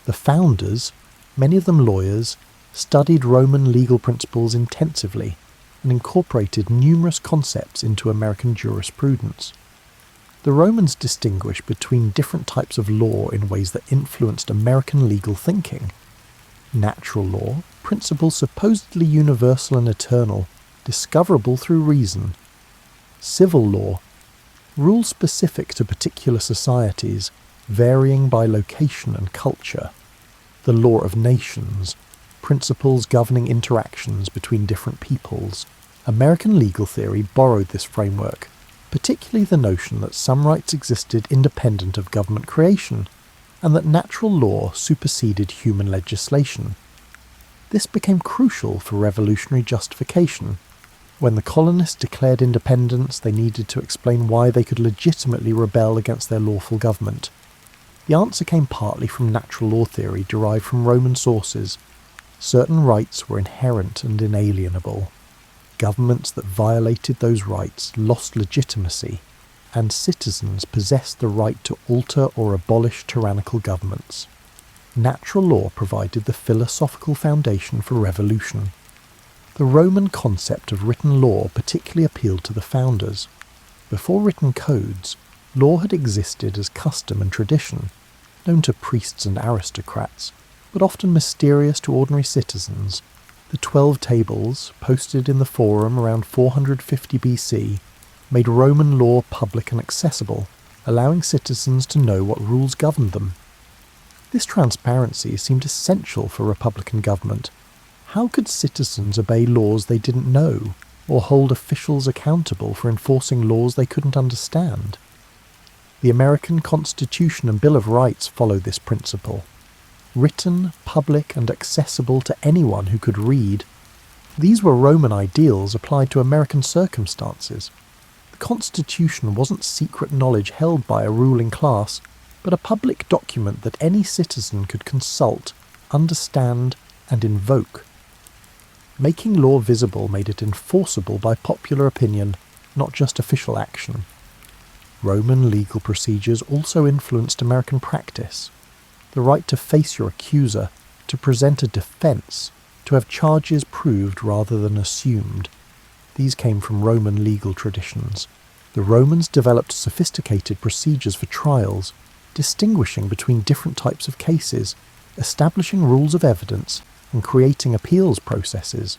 The founders, many of them lawyers, studied Roman legal principles intensively and incorporated numerous concepts into American jurisprudence. The Romans distinguished between different types of law in ways that influenced American legal thinking. Natural law, principles supposedly universal and eternal, discoverable through reason, civil law, rules specific to particular societies, varying by location and culture, the law of nations, principles governing interactions between different peoples. American legal theory borrowed this framework, particularly the notion that some rights existed independent of government creation, and that natural law superseded human legislation. This became crucial for revolutionary justification. When the colonists declared independence, they needed to explain why they could legitimately rebel against their lawful government. The answer came partly from natural law theory derived from Roman sources. Certain rights were inherent and inalienable. Governments that violated those rights lost legitimacy, and citizens possessed the right to alter or abolish tyrannical governments. Natural law provided the philosophical foundation for revolution. The Roman concept of written law particularly appealed to the founders. Before written codes, law had existed as custom and tradition, known to priests and aristocrats, but often mysterious to ordinary citizens. The 12 tables, posted in the Forum around 450 BC, made Roman law public and accessible, allowing citizens to know what rules governed them. This transparency seemed essential for republican government. How could citizens obey laws they didn't know, or hold officials accountable for enforcing laws they couldn't understand? The American Constitution and Bill of Rights follow this principle. Written, public, and accessible to anyone who could read, these were Roman ideals applied to American circumstances. The Constitution wasn't secret knowledge held by a ruling class, but a public document that any citizen could consult, understand, and invoke. Making law visible made it enforceable by popular opinion, not just official action. Roman legal procedures also influenced American practice. The right to face your accuser, to present a defense, to have charges proved rather than assumed. These came from Roman legal traditions. The Romans developed sophisticated procedures for trials, distinguishing between different types of cases, establishing rules of evidence, and creating appeals processes.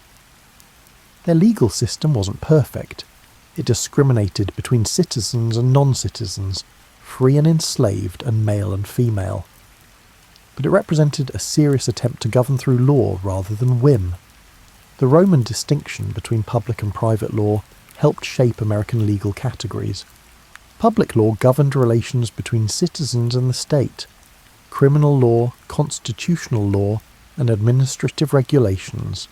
Their legal system wasn't perfect. It discriminated between citizens and non-citizens, free and enslaved, and male and female. But it represented a serious attempt to govern through law rather than whim. The Roman distinction between public and private law helped shape American legal categories. Public law governed relations between citizens and the state. Criminal law, constitutional law, and administrative regulations.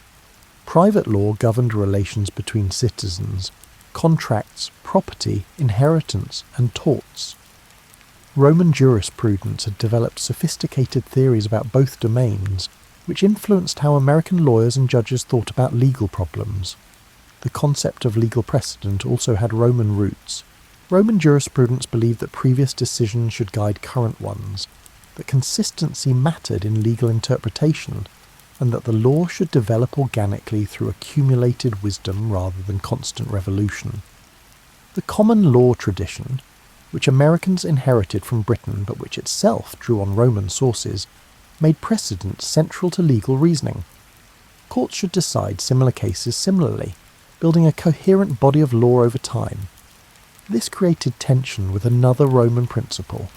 Private law governed relations between citizens, contracts, property, inheritance, and torts. Roman jurisprudence had developed sophisticated theories about both domains, which influenced how American lawyers and judges thought about legal problems. The concept of legal precedent also had Roman roots. Roman jurisprudence believed that previous decisions should guide current ones, that consistency mattered in legal interpretation, and that the law should develop organically through accumulated wisdom rather than constant revolution. The common law tradition, which Americans inherited from Britain but which itself drew on Roman sources, made precedent central to legal reasoning. Courts should decide similar cases similarly, building a coherent body of law over time. This created tension with another Roman principle,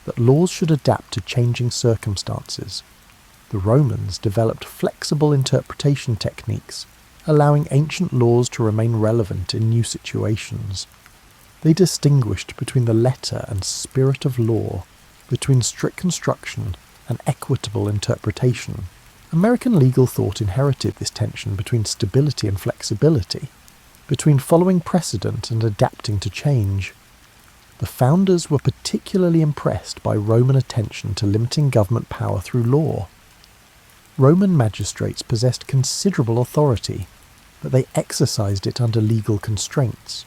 that laws should adapt to changing circumstances. The Romans developed flexible interpretation techniques, allowing ancient laws to remain relevant in new situations. They distinguished between the letter and spirit of law, between strict construction and equitable interpretation. American legal thought inherited this tension between stability and flexibility, between following precedent and adapting to change. The founders were particularly impressed by Roman attention to limiting government power through law. Roman magistrates possessed considerable authority, but they exercised it under legal constraints.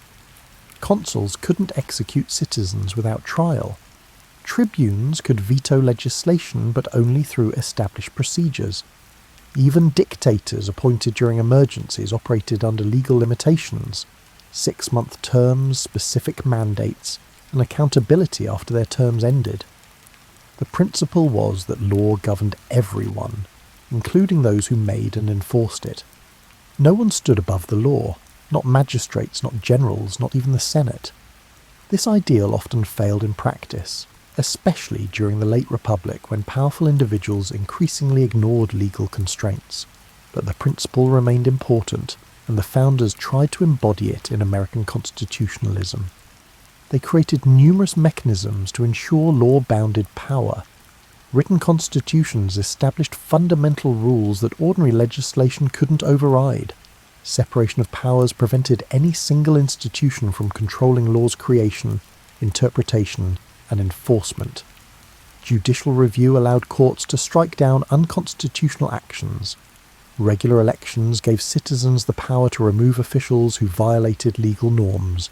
Consuls couldn't execute citizens without trial. Tribunes could veto legislation but only through established procedures. Even dictators appointed during emergencies operated under legal limitations, 6-month terms, specific mandates, and accountability after their terms ended. The principle was that law governed everyone, including those who made and enforced it. No one stood above the law. not magistrates, not generals, not even the Senate. This ideal often failed in practice, especially during the late Republic when powerful individuals increasingly ignored legal constraints. But the principle remained important, and the founders tried to embody it in American constitutionalism. They created numerous mechanisms to ensure law-bounded power. Written constitutions established fundamental rules that ordinary legislation couldn't override. Separation of powers prevented any single institution from controlling law's creation, interpretation, and enforcement. Judicial review allowed courts to strike down unconstitutional actions. Regular elections gave citizens the power to remove officials who violated legal norms.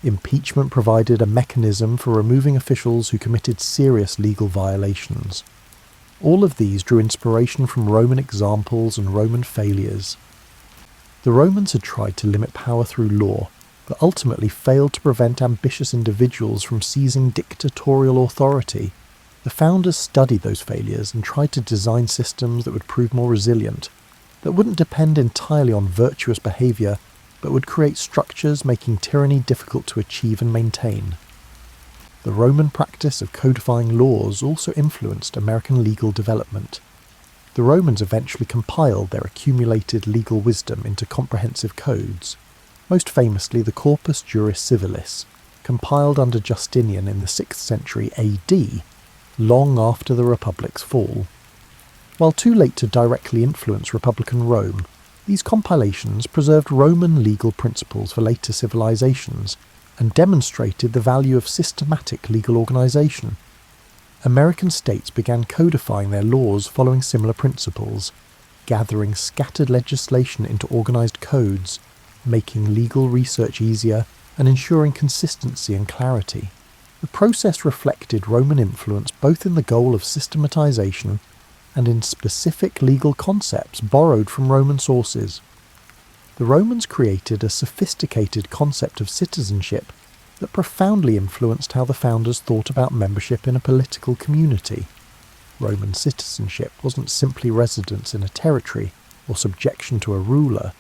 Impeachment provided a mechanism for removing officials who committed serious legal violations. All of these drew inspiration from Roman examples and Roman failures. The Romans had tried to limit power through law, but ultimately failed to prevent ambitious individuals from seizing dictatorial authority. The founders studied those failures and tried to design systems that would prove more resilient, that wouldn't depend entirely on virtuous behaviour, but would create structures making tyranny difficult to achieve and maintain. The Roman practice of codifying laws also influenced American legal development. The Romans eventually compiled their accumulated legal wisdom into comprehensive codes, most famously the Corpus Juris Civilis, compiled under Justinian in the 6th century AD, long after the Republic's fall. While too late to directly influence Republican Rome, these compilations preserved Roman legal principles for later civilizations and demonstrated the value of systematic legal organization. American states began codifying their laws following similar principles, gathering scattered legislation into organized codes, making legal research easier, and ensuring consistency and clarity. The process reflected Roman influence both in the goal of systematization and in specific legal concepts borrowed from Roman sources. The Romans created a sophisticated concept of citizenship that profoundly influenced how the founders thought about membership in a political community. Roman citizenship wasn't simply residence in a territory or subjection to a ruler.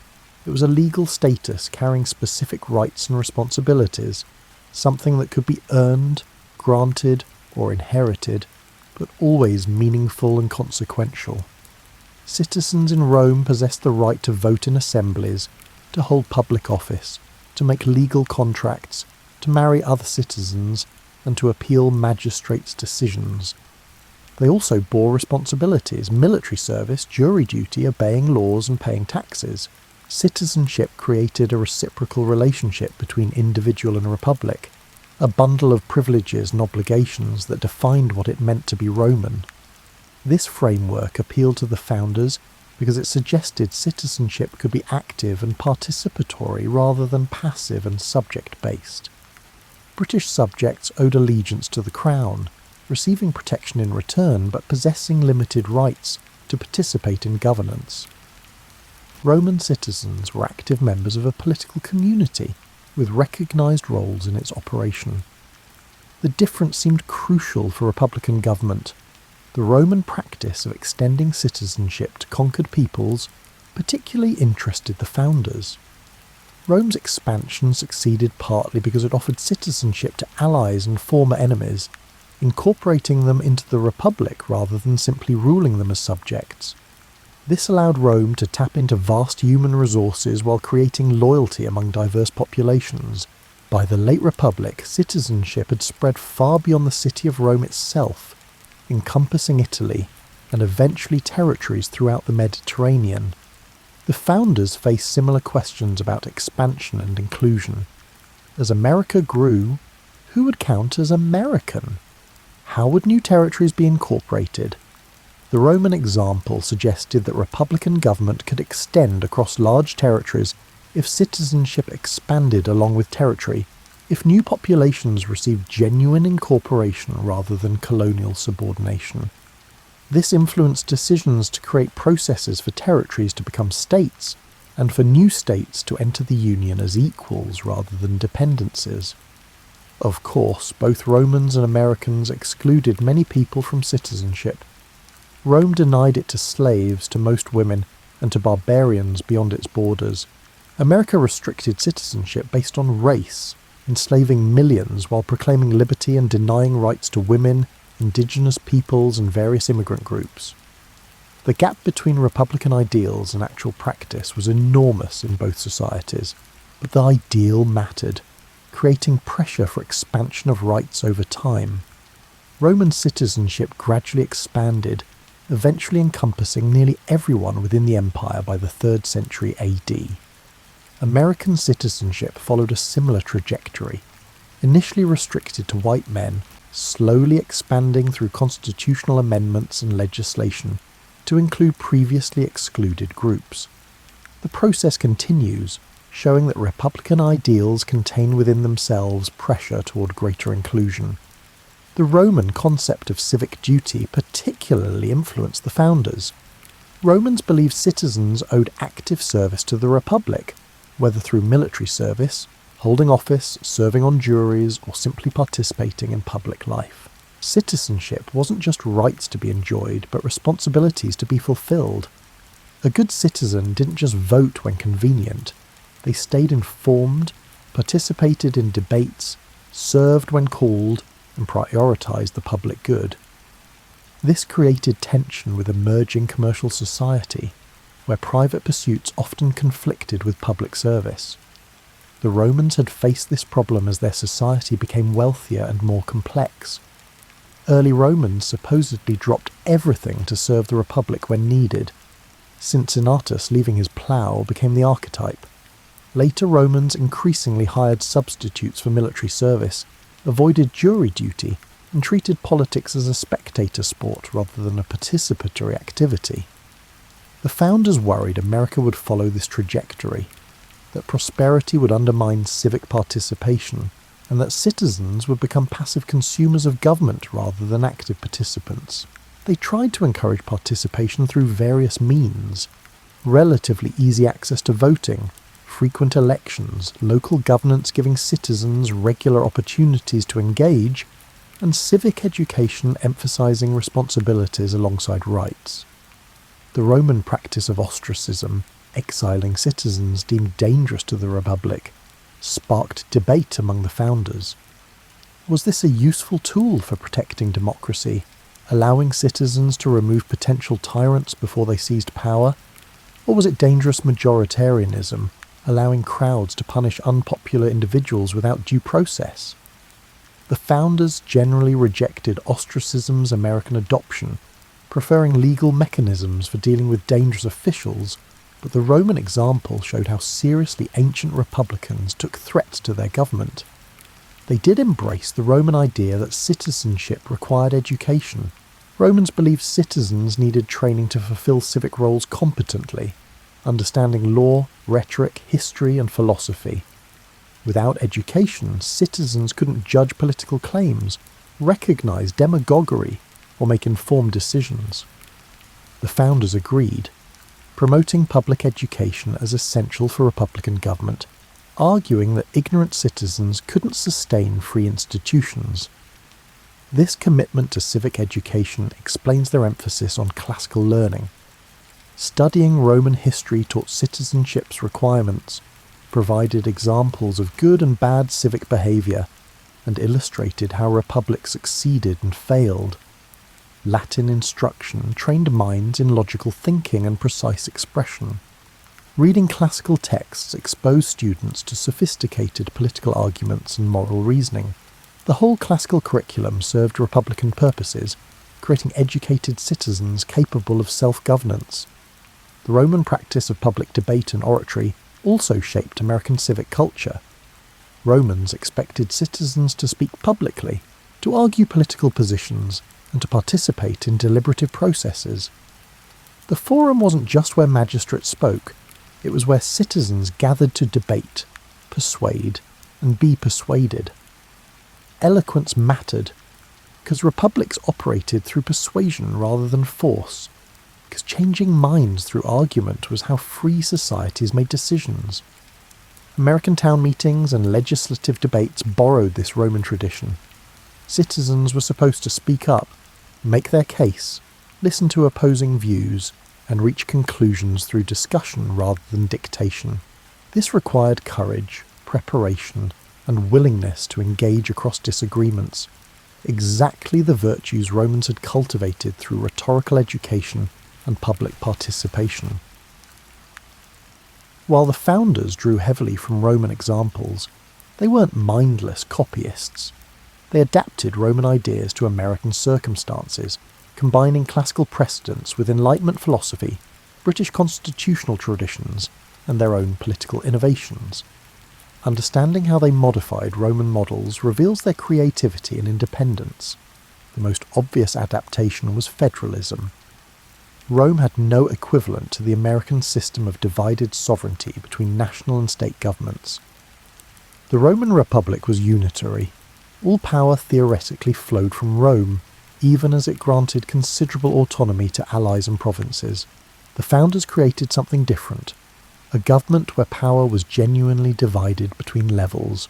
It was a legal status carrying specific rights and responsibilities, something that could be earned, granted, or inherited, but always meaningful and consequential. Citizens in Rome possessed the right to vote in assemblies, to hold public office, to make legal contracts, to marry other citizens, and to appeal magistrates' decisions. They also bore responsibilities: military service, jury duty, obeying laws, and paying taxes. Citizenship created a reciprocal relationship between individual and republic, a bundle of privileges and obligations that defined what it meant to be Roman. This framework appealed to the founders because it suggested citizenship could be active and participatory rather than passive and subject-based. British subjects owed allegiance to the crown, receiving protection in return but possessing limited rights to participate in governance. Roman citizens were active members of a political community with recognised roles in its operation. The difference seemed crucial for republican government. The Roman practice of extending citizenship to conquered peoples particularly interested the founders. Rome's expansion succeeded partly because it offered citizenship to allies and former enemies, incorporating them into the Republic rather than simply ruling them as subjects. This allowed Rome to tap into vast human resources while creating loyalty among diverse populations. By the late Republic, citizenship had spread far beyond the city of Rome itself, encompassing Italy and eventually territories throughout the Mediterranean. The founders faced similar questions about expansion and inclusion. As America grew, who would count as American? How would new territories be incorporated? The Roman example suggested that republican government could extend across large territories if citizenship expanded along with territory, if new populations received genuine incorporation rather than colonial subordination. This influenced decisions to create processes for territories to become states, and for new states to enter the Union as equals rather than dependencies. Of course, both Romans and Americans excluded many people from citizenship. Rome denied it to slaves, to most women, and to barbarians beyond its borders, America restricted citizenship based on race, enslaving millions while proclaiming liberty and denying rights to women, indigenous peoples, and various immigrant groups. The gap between Republican ideals and actual practice was enormous in both societies, but the ideal mattered, creating pressure for expansion of rights over time. Roman citizenship gradually expanded, eventually encompassing nearly everyone within the empire by the 3rd century AD. American citizenship followed a similar trajectory, initially restricted to white men, slowly expanding through constitutional amendments and legislation to include previously excluded groups. The process continues, showing that Republican ideals contain within themselves pressure toward greater inclusion. The Roman concept of civic duty particularly influenced the founders. Romans believed citizens owed active service to the Republic, whether through military service, holding office, serving on juries, or simply participating in public life. Citizenship wasn't just rights to be enjoyed, but responsibilities to be fulfilled. A good citizen didn't just vote when convenient. They stayed informed, participated in debates, served when called, and prioritised the public good. This created tension with emerging commercial society, where private pursuits often conflicted with public service. The Romans had faced this problem as their society became wealthier and more complex. Early Romans supposedly dropped everything to serve the Republic when needed. Cincinnatus leaving his plough became the archetype. Later Romans increasingly hired substitutes for military service, avoided jury duty, and treated politics as a spectator sport rather than a participatory activity. The founders worried America would follow this trajectory, that prosperity would undermine civic participation, and that citizens would become passive consumers of government rather than active participants. They tried to encourage participation through various means: relatively easy access to voting, frequent elections, local governance giving citizens regular opportunities to engage, and civic education emphasizing responsibilities alongside rights. The Roman practice of ostracism, exiling citizens deemed dangerous to the Republic, sparked debate among the founders. Was this a useful tool for protecting democracy, allowing citizens to remove potential tyrants before they seized power? Or was it dangerous majoritarianism, allowing crowds to punish unpopular individuals without due process? The founders generally rejected ostracism's American adoption, preferring legal mechanisms for dealing with dangerous officials, but the Roman example showed how seriously ancient republicans took threats to their government. They did embrace the Roman idea that citizenship required education. Romans believed citizens needed training to fulfill civic roles competently, understanding law, rhetoric, history, and philosophy. Without education, citizens couldn't judge political claims, recognize demagoguery, or make informed decisions. The founders agreed, promoting public education as essential for Republican government, arguing that ignorant citizens couldn't sustain free institutions. This commitment to civic education explains their emphasis on classical learning. Studying Roman history taught citizenship's requirements, provided examples of good and bad civic behaviour, and illustrated how republics succeeded and failed. Latin instruction trained minds in logical thinking and precise expression. Reading classical texts exposed students to sophisticated political arguments and moral reasoning. The whole classical curriculum served republican purposes, creating educated citizens capable of self-governance. The Roman practice of public debate and oratory also shaped American civic culture. Romans expected citizens to speak publicly, to argue political positions, and to participate in deliberative processes. The forum wasn't just where magistrates spoke, it was where citizens gathered to debate, persuade, and be persuaded. Eloquence mattered, because republics operated through persuasion rather than force, because changing minds through argument was how free societies made decisions. American town meetings and legislative debates borrowed this Roman tradition. Citizens were supposed to speak up, make their case, listen to opposing views, and reach conclusions through discussion rather than dictation. This required courage, preparation, and willingness to engage across disagreements, exactly the virtues Romans had cultivated through rhetorical education and public participation. While the founders drew heavily from Roman examples, they weren't mindless copyists. They adapted Roman ideas to American circumstances, combining classical precedents with Enlightenment philosophy, British constitutional traditions, and their own political innovations. Understanding how they modified Roman models reveals their creativity and independence. The most obvious adaptation was federalism. Rome had no equivalent to the American system of divided sovereignty between national and state governments. The Roman Republic was unitary. All power theoretically flowed from Rome, even as it granted considerable autonomy to allies and provinces. The founders created something different, a government where power was genuinely divided between levels,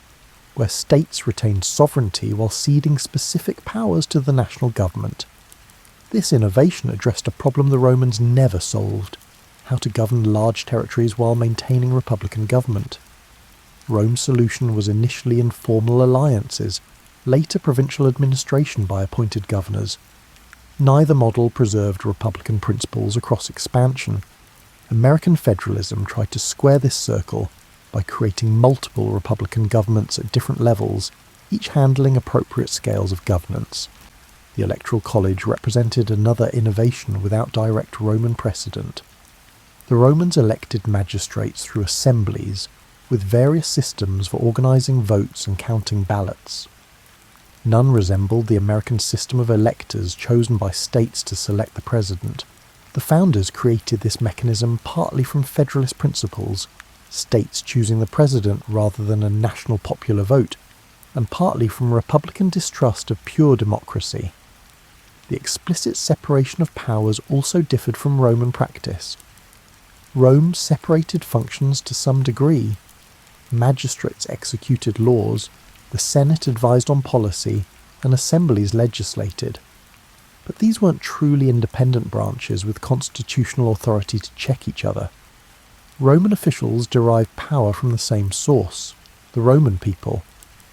where states retained sovereignty while ceding specific powers to the national government. This innovation addressed a problem the Romans never solved: how to govern large territories while maintaining republican government. Rome's solution was initially informal alliances, later provincial administration by appointed governors. Neither model preserved republican principles across expansion. American federalism tried to square this circle by creating multiple republican governments at different levels, each handling appropriate scales of governance. The Electoral College represented another innovation without direct Roman precedent. The Romans elected magistrates through assemblies, with various systems for organising votes and counting ballots. None resembled the American system of electors chosen by states to select the president. The founders created this mechanism partly from federalist principles, states choosing the president rather than a national popular vote, and partly from republican distrust of pure democracy. The explicit separation of powers also differed from Roman practice. Rome separated functions to some degree. Magistrates executed laws, the Senate advised on policy, and assemblies legislated. But these weren't truly independent branches with constitutional authority to check each other. Roman officials derived power from the same source, the Roman people,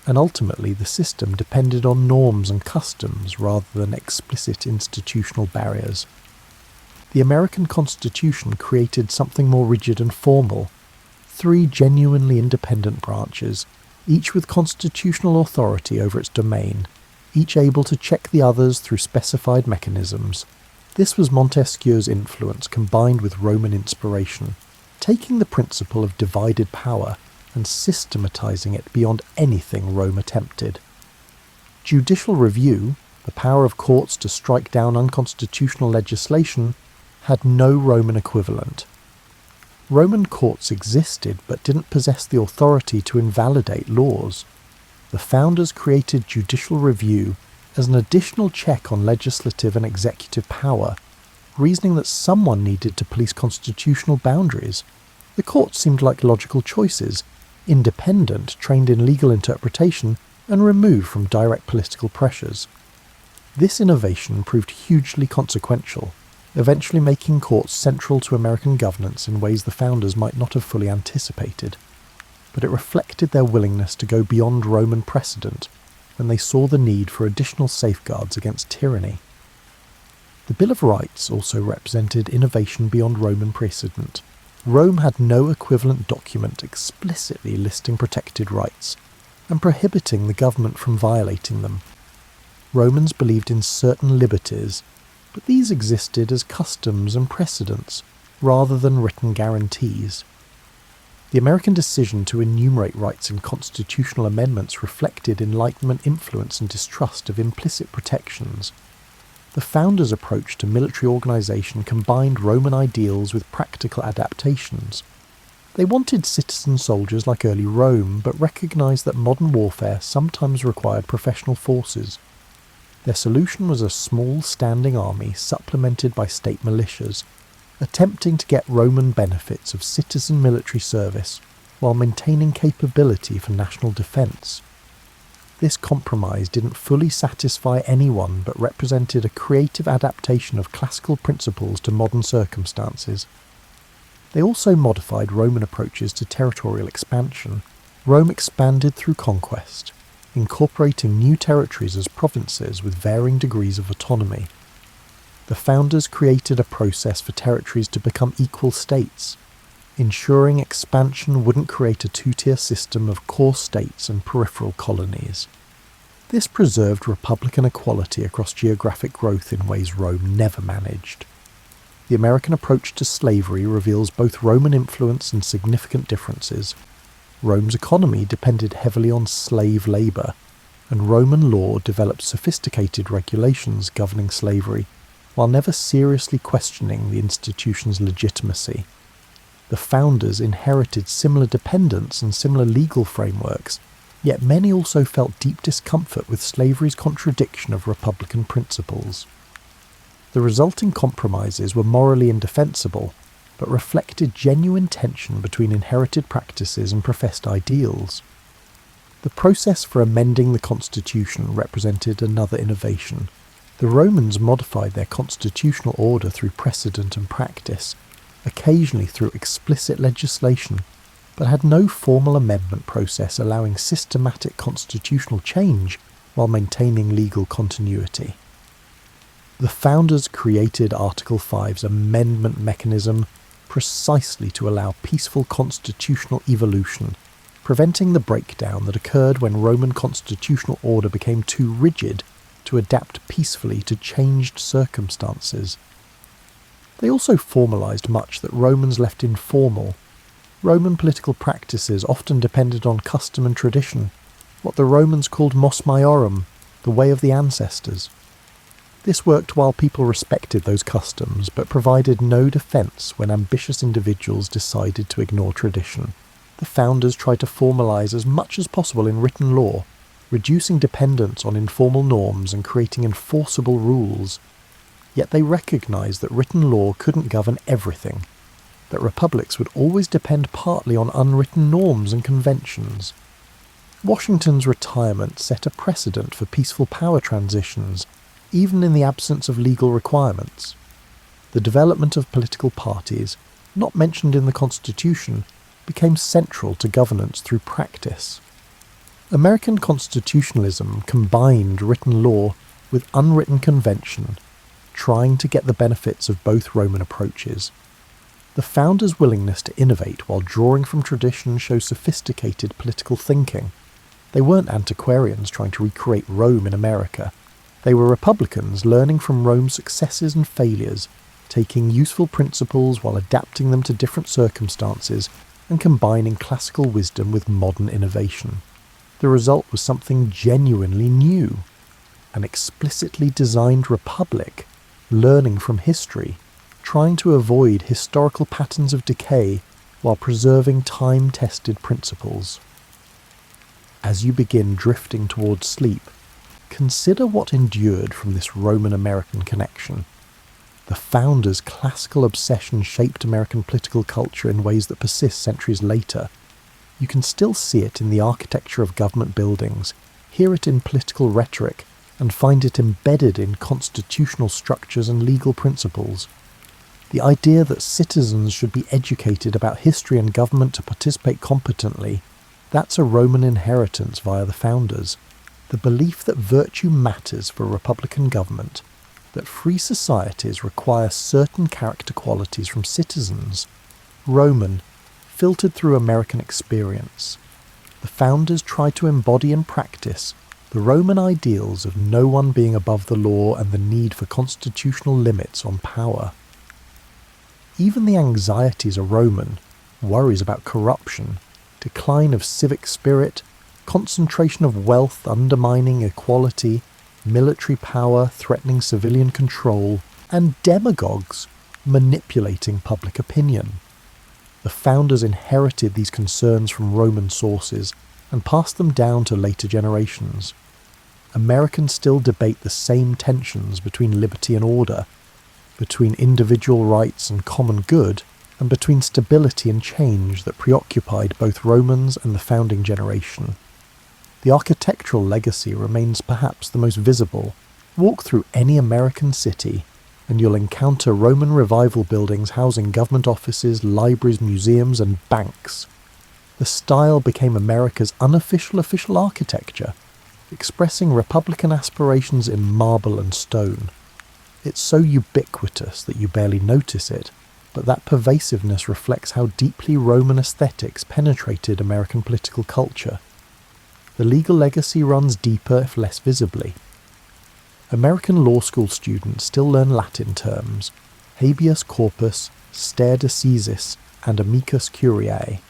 and ultimately the system depended on norms and customs rather than explicit institutional barriers. The American Constitution created something more rigid and formal: 3 genuinely independent branches, each with constitutional authority over its domain, each able to check the others through specified mechanisms. This was Montesquieu's influence combined with Roman inspiration, taking the principle of divided power and systematizing it beyond anything Rome attempted. Judicial review, the power of courts to strike down unconstitutional legislation, had no Roman equivalent. Roman courts existed but didn't possess the authority to invalidate laws. The founders created judicial review as an additional check on legislative and executive power, reasoning that someone needed to police constitutional boundaries. The courts seemed like logical choices, independent, trained in legal interpretation, and removed from direct political pressures. This innovation proved hugely consequential, eventually making courts central to American governance in ways the founders might not have fully anticipated. But it reflected their willingness to go beyond Roman precedent when they saw the need for additional safeguards against tyranny. The Bill of Rights also represented innovation beyond Roman precedent. Rome had no equivalent document explicitly listing protected rights and prohibiting the government from violating them. Romans believed in certain liberties, but these existed as customs and precedents rather than written guarantees. The American decision to enumerate rights in constitutional amendments reflected Enlightenment influence and distrust of implicit protections. The founders' approach to military organisation combined Roman ideals with practical adaptations. They wanted citizen soldiers like early Rome, but recognised that modern warfare sometimes required professional forces. Their solution was a small standing army supplemented by state militias, attempting to get Roman benefits of citizen military service while maintaining capability for national defence. This compromise didn't fully satisfy anyone but represented a creative adaptation of classical principles to modern circumstances. They also modified Roman approaches to territorial expansion. Rome expanded through conquest, incorporating new territories as provinces with varying degrees of autonomy. The founders created a process for territories to become equal states, ensuring expansion wouldn't create a two-tier system of core states and peripheral colonies. This preserved republican equality across geographic growth in ways Rome never managed. The American approach to slavery reveals both Roman influence and significant differences. Rome's economy depended heavily on slave labour, and Roman law developed sophisticated regulations governing slavery, while never seriously questioning the institution's legitimacy. The founders inherited similar dependence and similar legal frameworks, yet many also felt deep discomfort with slavery's contradiction of republican principles. The resulting compromises were morally indefensible, but reflected genuine tension between inherited practices and professed ideals. The process for amending the constitution represented another innovation. The Romans modified their constitutional order through precedent and practice, occasionally through explicit legislation, but had no formal amendment process allowing systematic constitutional change while maintaining legal continuity. The founders created Article 5's amendment mechanism precisely to allow peaceful constitutional evolution, preventing the breakdown that occurred when Roman constitutional order became too rigid to adapt peacefully to changed circumstances. They also formalised much that Romans left informal. Roman political practices often depended on custom and tradition, what the Romans called mos maiorum, the way of the ancestors. This worked while people respected those customs, but provided no defence when ambitious individuals decided to ignore tradition. The founders tried to formalise as much as possible in written law, reducing dependence on informal norms and creating enforceable rules. Yet they recognised that written law couldn't govern everything, that republics would always depend partly on unwritten norms and conventions. Washington's retirement set a precedent for peaceful power transitions, even in the absence of legal requirements. The development of political parties, not mentioned in the Constitution, became central to governance through practice. American constitutionalism combined written law with unwritten convention, trying to get the benefits of both Roman approaches. The founders' willingness to innovate while drawing from tradition shows sophisticated political thinking. They weren't antiquarians trying to recreate Rome in America. They were republicans learning from Rome's successes and failures, taking useful principles while adapting them to different circumstances and combining classical wisdom with modern innovation. The result was something genuinely new, an explicitly designed republic, learning from history, trying to avoid historical patterns of decay while preserving time-tested principles. As you begin drifting towards sleep, consider what endured from this Roman-American connection. The founders' classical obsession shaped American political culture in ways that persist centuries later. You can still see it in the architecture of government buildings, hear it in political rhetoric, and find it embedded in constitutional structures and legal principles. The idea that citizens should be educated about history and government to participate competently, that's a Roman inheritance via the founders. The belief that virtue matters for republican government, that free societies require certain character qualities from citizens, Roman, filtered through American experience. The founders tried to embody in practice the Roman ideals of no one being above the law and the need for constitutional limits on power. Even the anxieties are Roman, worries about corruption, decline of civic spirit, concentration of wealth undermining equality, military power threatening civilian control, and demagogues manipulating public opinion. The founders inherited these concerns from Roman sources and passed them down to later generations. Americans still debate the same tensions between liberty and order, between individual rights and common good, and between stability and change that preoccupied both Romans and the founding generation. The architectural legacy remains perhaps the most visible. Walk through any American city, and you'll encounter Roman revival buildings housing government offices, libraries, museums, and banks. The style became America's unofficial official architecture, expressing Republican aspirations in marble and stone. It's so ubiquitous that you barely notice it, but that pervasiveness reflects how deeply Roman aesthetics penetrated American political culture. The legal legacy runs deeper if less visibly. American law school students still learn Latin terms: habeas corpus, stare decisis, and amicus curiae.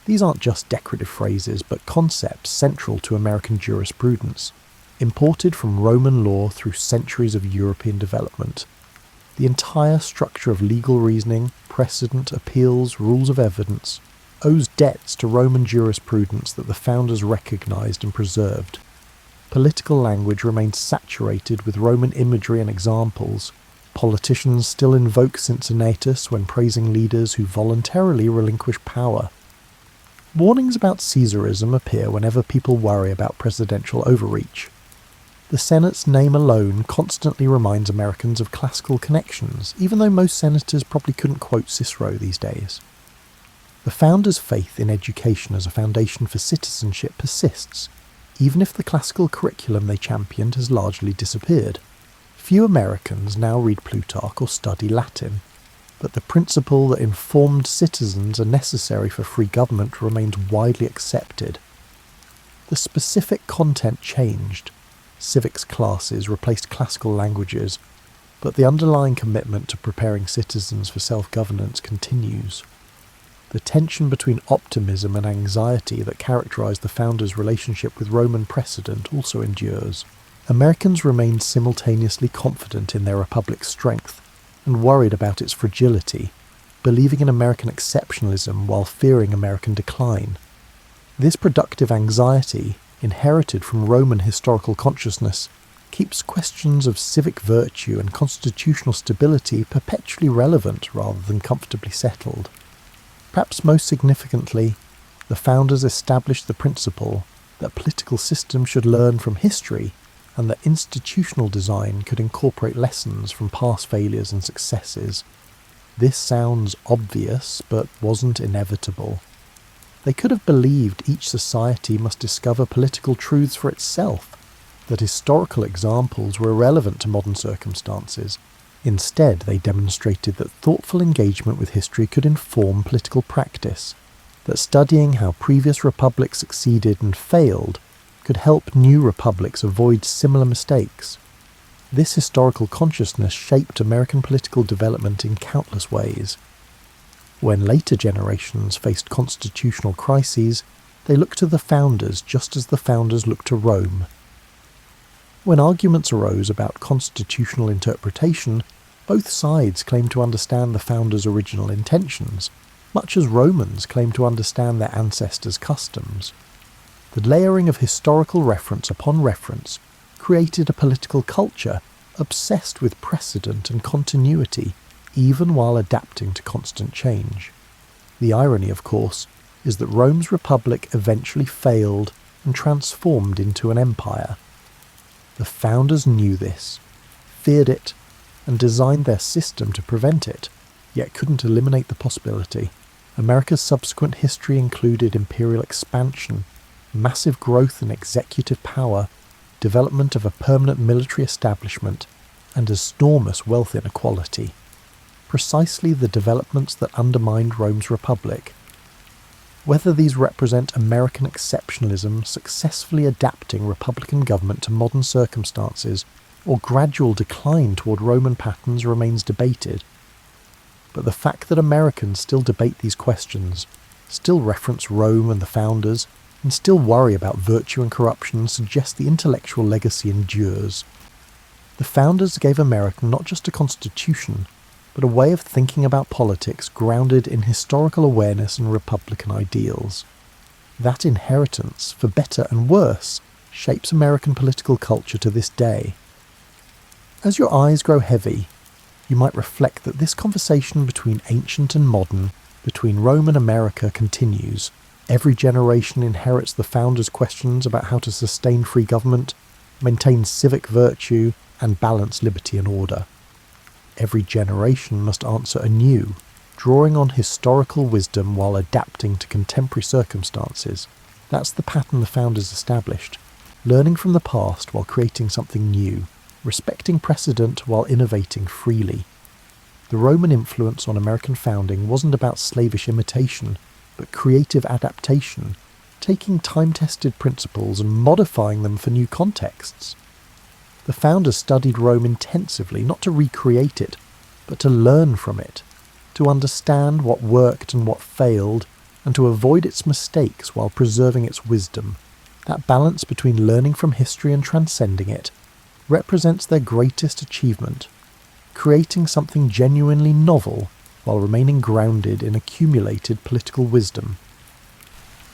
These aren't just decorative phrases, but concepts central to American jurisprudence, imported from Roman law through centuries of European development. The entire structure of legal reasoning, precedent, appeals, rules of evidence, owes debts to Roman jurisprudence that the founders recognized and preserved. Political language remains saturated with Roman imagery and examples. Politicians still invoke Cincinnatus when praising leaders who voluntarily relinquish power. Warnings about Caesarism appear whenever people worry about presidential overreach. The Senate's name alone constantly reminds Americans of classical connections, even though most senators probably couldn't quote Cicero these days. The founders' faith in education as a foundation for citizenship persists, even if the classical curriculum they championed has largely disappeared. Few Americans now read Plutarch or study Latin, but the principle that informed citizens are necessary for free government remains widely accepted. The specific content changed. Civics classes replaced classical languages, but the underlying commitment to preparing citizens for self-governance continues. The tension between optimism and anxiety that characterized the founders' relationship with Roman precedent also endures. Americans remained simultaneously confident in their republic's strength and worried about its fragility, believing in American exceptionalism while fearing American decline. This productive anxiety, inherited from Roman historical consciousness, keeps questions of civic virtue and constitutional stability perpetually relevant rather than comfortably settled. Perhaps most significantly, the founders established the principle that political systems should learn from history and that institutional design could incorporate lessons from past failures and successes. This sounds obvious, but wasn't inevitable. They could have believed each society must discover political truths for itself, that historical examples were irrelevant to modern circumstances. Instead, they demonstrated that thoughtful engagement with history could inform political practice, that studying how previous republics succeeded and failed could help new republics avoid similar mistakes. This historical consciousness shaped American political development in countless ways. When later generations faced constitutional crises, they looked to the founders just as the founders looked to Rome. When arguments arose about constitutional interpretation, both sides claimed to understand the founders' original intentions, much as Romans claimed to understand their ancestors' customs. The layering of historical reference upon reference created a political culture obsessed with precedent and continuity, even while adapting to constant change. The irony, of course, is that Rome's republic eventually failed and transformed into an empire. The founders knew this, feared it, and designed their system to prevent it, yet couldn't eliminate the possibility. America's subsequent history included imperial expansion, massive growth in executive power, development of a permanent military establishment, and enormous wealth inequality. Precisely the developments that undermined Rome's republic. Whether these represent American exceptionalism successfully adapting republican government to modern circumstances or gradual decline toward Roman patterns remains debated. But the fact that Americans still debate these questions, still reference Rome and the founders, and still worry about virtue and corruption suggests the intellectual legacy endures. The founders gave America not just a constitution, but a way of thinking about politics grounded in historical awareness and republican ideals. That inheritance, for better and worse, shapes American political culture to this day. As your eyes grow heavy, you might reflect that this conversation between ancient and modern, between Rome and America, continues. Every generation inherits the founders' questions about how to sustain free government, maintain civic virtue, and balance liberty and order. every generation must answer anew, drawing on historical wisdom while adapting to contemporary circumstances. That's the pattern the founders established, learning from the past while creating something new, respecting precedent while innovating freely. The Roman influence on American founding wasn't about slavish imitation, but creative adaptation, taking time-tested principles and modifying them for new contexts. The founders studied Rome intensively, not to recreate it, but to learn from it, to understand what worked and what failed, and to avoid its mistakes while preserving its wisdom. That balance between learning from history and transcending it represents their greatest achievement, creating something genuinely novel while remaining grounded in accumulated political wisdom.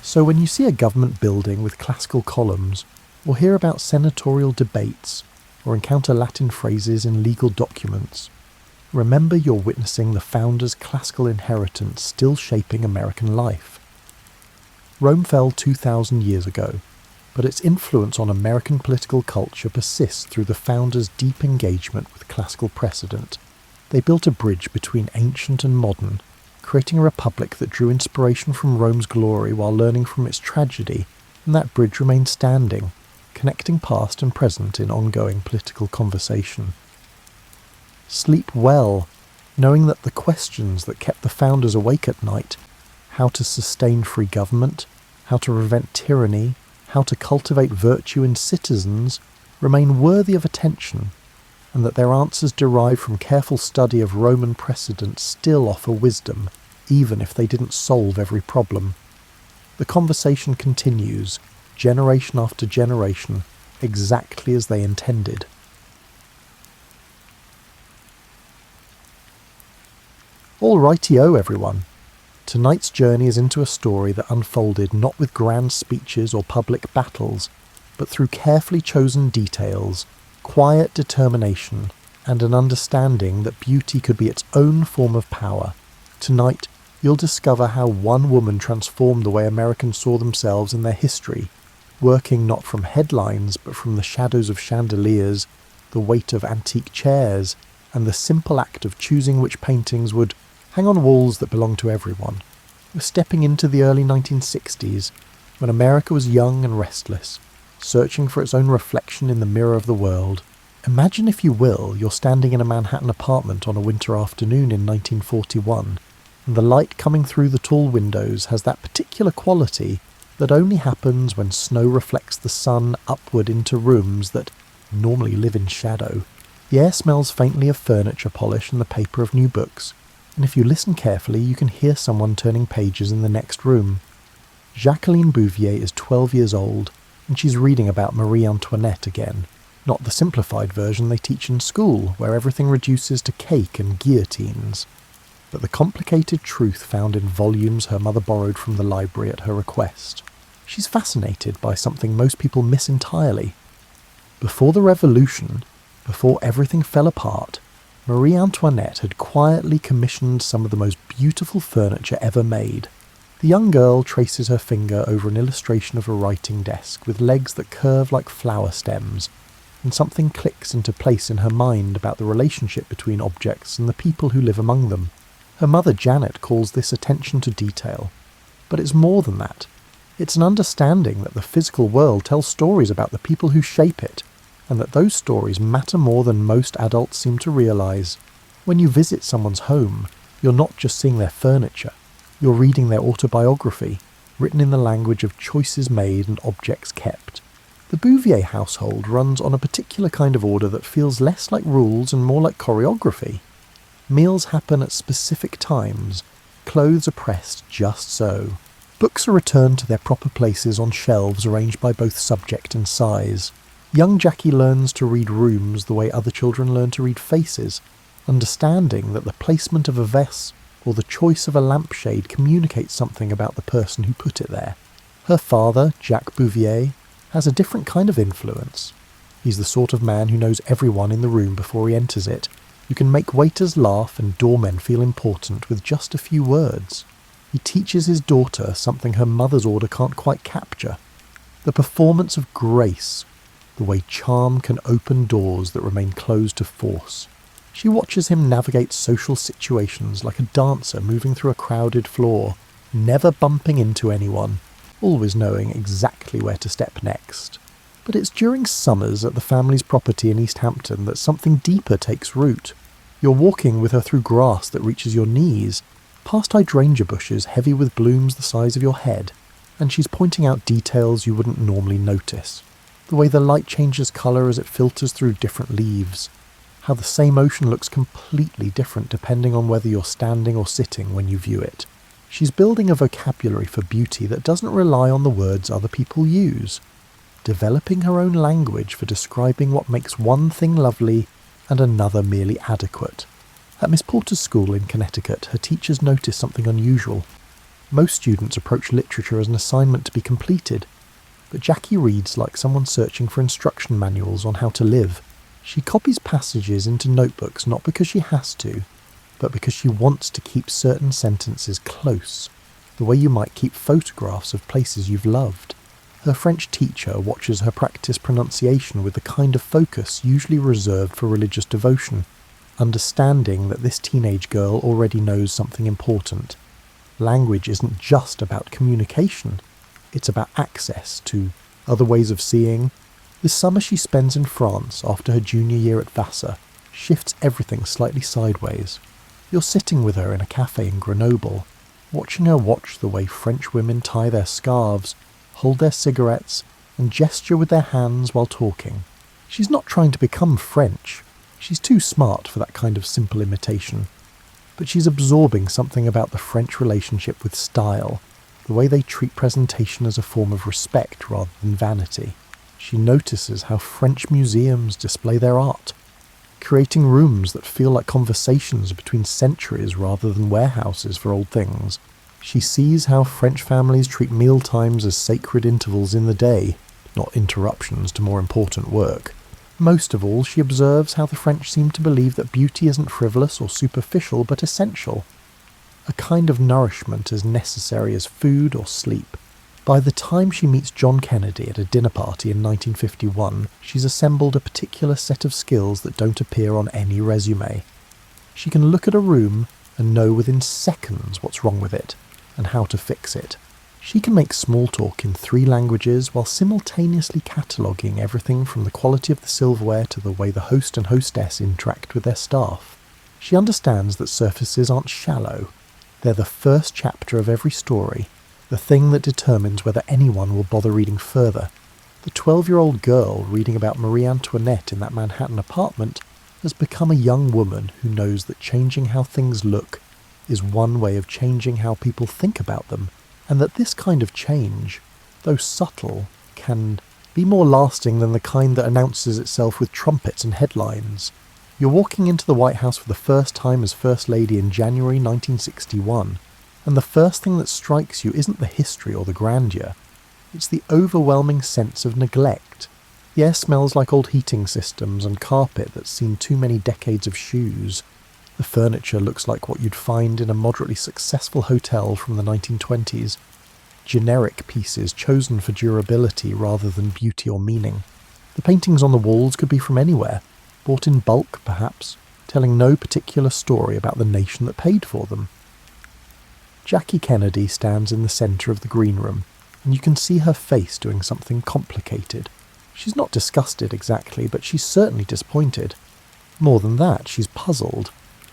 So when you see a government building with classical columns, or hear about senatorial debates, or encounter Latin phrases in legal documents, remember you're witnessing the founders' classical inheritance still shaping American life. Rome fell 2,000 years ago, but its influence on American political culture persists through the founders' deep engagement with classical precedent. They built a bridge between ancient and modern, creating a republic that drew inspiration from Rome's glory while learning from its tragedy, and that bridge remained standing, connecting past and present in ongoing political conversation. Sleep well, knowing that the questions that kept the founders awake at night, how to sustain free government, how to prevent tyranny, how to cultivate virtue in citizens, remain worthy of attention, and that their answers derived from careful study of Roman precedents still offer wisdom, even if they didn't solve every problem. The conversation continues, generation after generation, exactly as they intended. Alrighty-o, everyone. Tonight's journey is into a story that unfolded not with grand speeches or public battles, but through carefully chosen details, quiet determination, and an understanding that beauty could be its own form of power. Tonight, you'll discover how one woman transformed the way Americans saw themselves and their history, working not from headlines but from the shadows of chandeliers, the weight of antique chairs, and the simple act of choosing which paintings would hang on walls that belonged to everyone. We're stepping into the early 1960s, when America was young and restless, searching for its own reflection in the mirror of the world. Imagine, if you will, you're standing in a Manhattan apartment on a winter afternoon in 1941, and the light coming through the tall windows has that particular quality that only happens when snow reflects the sun upward into rooms that normally live in shadow. The air smells faintly of furniture polish and the paper of new books, and if you listen carefully you can hear someone turning pages in the next room. Jacqueline Bouvier is 12 years old, and she's reading about Marie Antoinette again, not the simplified version they teach in school, where everything reduces to cake and guillotines, but the complicated truth found in volumes her mother borrowed from the library at her request. She's fascinated by something most people miss entirely. Before the Revolution, before everything fell apart, Marie Antoinette had quietly commissioned some of the most beautiful furniture ever made. The young girl traces her finger over an illustration of a writing desk with legs that curve like flower stems, and something clicks into place in her mind about the relationship between objects and the people who live among them. Her mother Janet calls this attention to detail, but it's more than that. It's an understanding that the physical world tells stories about the people who shape it, and that those stories matter more than most adults seem to realise. When you visit someone's home, you're not just seeing their furniture, you're reading their autobiography, written in the language of choices made and objects kept. The Bouvier household runs on a particular kind of order that feels less like rules and more like choreography. Meals happen at specific times, clothes are pressed just so. Books are returned to their proper places on shelves arranged by both subject and size. Young Jackie learns to read rooms the way other children learn to read faces, understanding that the placement of a vase or the choice of a lampshade communicates something about the person who put it there. Her father, Jacques Bouvier, has a different kind of influence. He's the sort of man who knows everyone in the room before he enters it, who can make waiters laugh and doormen feel important with just a few words. He teaches his daughter something her mother's order can't quite capture: the performance of grace, the way charm can open doors that remain closed to force. She watches him navigate social situations like a dancer moving through a crowded floor, never bumping into anyone, always knowing exactly where to step next. But it's during summers at the family's property in East Hampton that something deeper takes root. You're walking with her through grass that reaches your knees, past hydrangea bushes heavy with blooms the size of your head, and she's pointing out details you wouldn't normally notice. The way the light changes colour as it filters through different leaves. How the same ocean looks completely different depending on whether you're standing or sitting when you view it. She's building a vocabulary for beauty that doesn't rely on the words other people use. Developing her own language for describing what makes one thing lovely and another merely adequate. At Miss Porter's school in Connecticut, her teachers noticed something unusual. Most students approach literature as an assignment to be completed, but Jackie reads like someone searching for instruction manuals on how to live. She copies passages into notebooks not because she has to, but because she wants to keep certain sentences close, the way you might keep photographs of places you've loved. Her French teacher watches her practice pronunciation with the kind of focus usually reserved for religious devotion, understanding that this teenage girl already knows something important. Language isn't just about communication, it's about access to other ways of seeing. This summer she spends in France after her junior year at Vesta shifts everything slightly sideways. You're sitting with her in a cafe in Grenoble, watching her watch the way French women tie their scarves, hold their cigarettes, and gesture with their hands while talking. She's not trying to become French. She's too smart for that kind of simple imitation. But she's absorbing something about the French relationship with style, the way they treat presentation as a form of respect rather than vanity. She notices how French museums display their art, creating rooms that feel like conversations between centuries rather than warehouses for old things. She sees how French families treat meal times as sacred intervals in the day, not interruptions to more important work. Most of all, she observes how the French seem to believe that beauty isn't frivolous or superficial but essential, a kind of nourishment as necessary as food or sleep. By the time she meets John Kennedy at a dinner party in 1951, she's assembled a particular set of skills that don't appear on any resume. She can look at a room and know within seconds what's wrong with it and how to fix it. She can make small talk in 3 languages while simultaneously cataloguing everything from the quality of the silverware to the way the host and hostess interact with their staff. She understands that surfaces aren't shallow. They're the first chapter of every story, the thing that determines whether anyone will bother reading further. The 12-year-old girl reading about Marie Antoinette in that Manhattan apartment has become a young woman who knows that changing how things look is one way of changing how people think about them, and that this kind of change, though subtle, can be more lasting than the kind that announces itself with trumpets and headlines. You're walking into the White House for the first time as First Lady in January 1961, and the first thing that strikes you isn't the history or the grandeur. It's the overwhelming sense of neglect. The air smells like old heating systems and carpet that's seen too many decades of shoes. The furniture looks like what you'd find in a moderately successful hotel from the 1920s. Generic pieces chosen for durability rather than beauty or meaning. The paintings on the walls could be from anywhere, bought in bulk perhaps, telling no particular story about the nation that paid for them. Jackie Kennedy stands in the centre of the green room, and you can see her face doing something complicated. She's not disgusted exactly, but she's certainly disappointed. More than that, she's puzzled.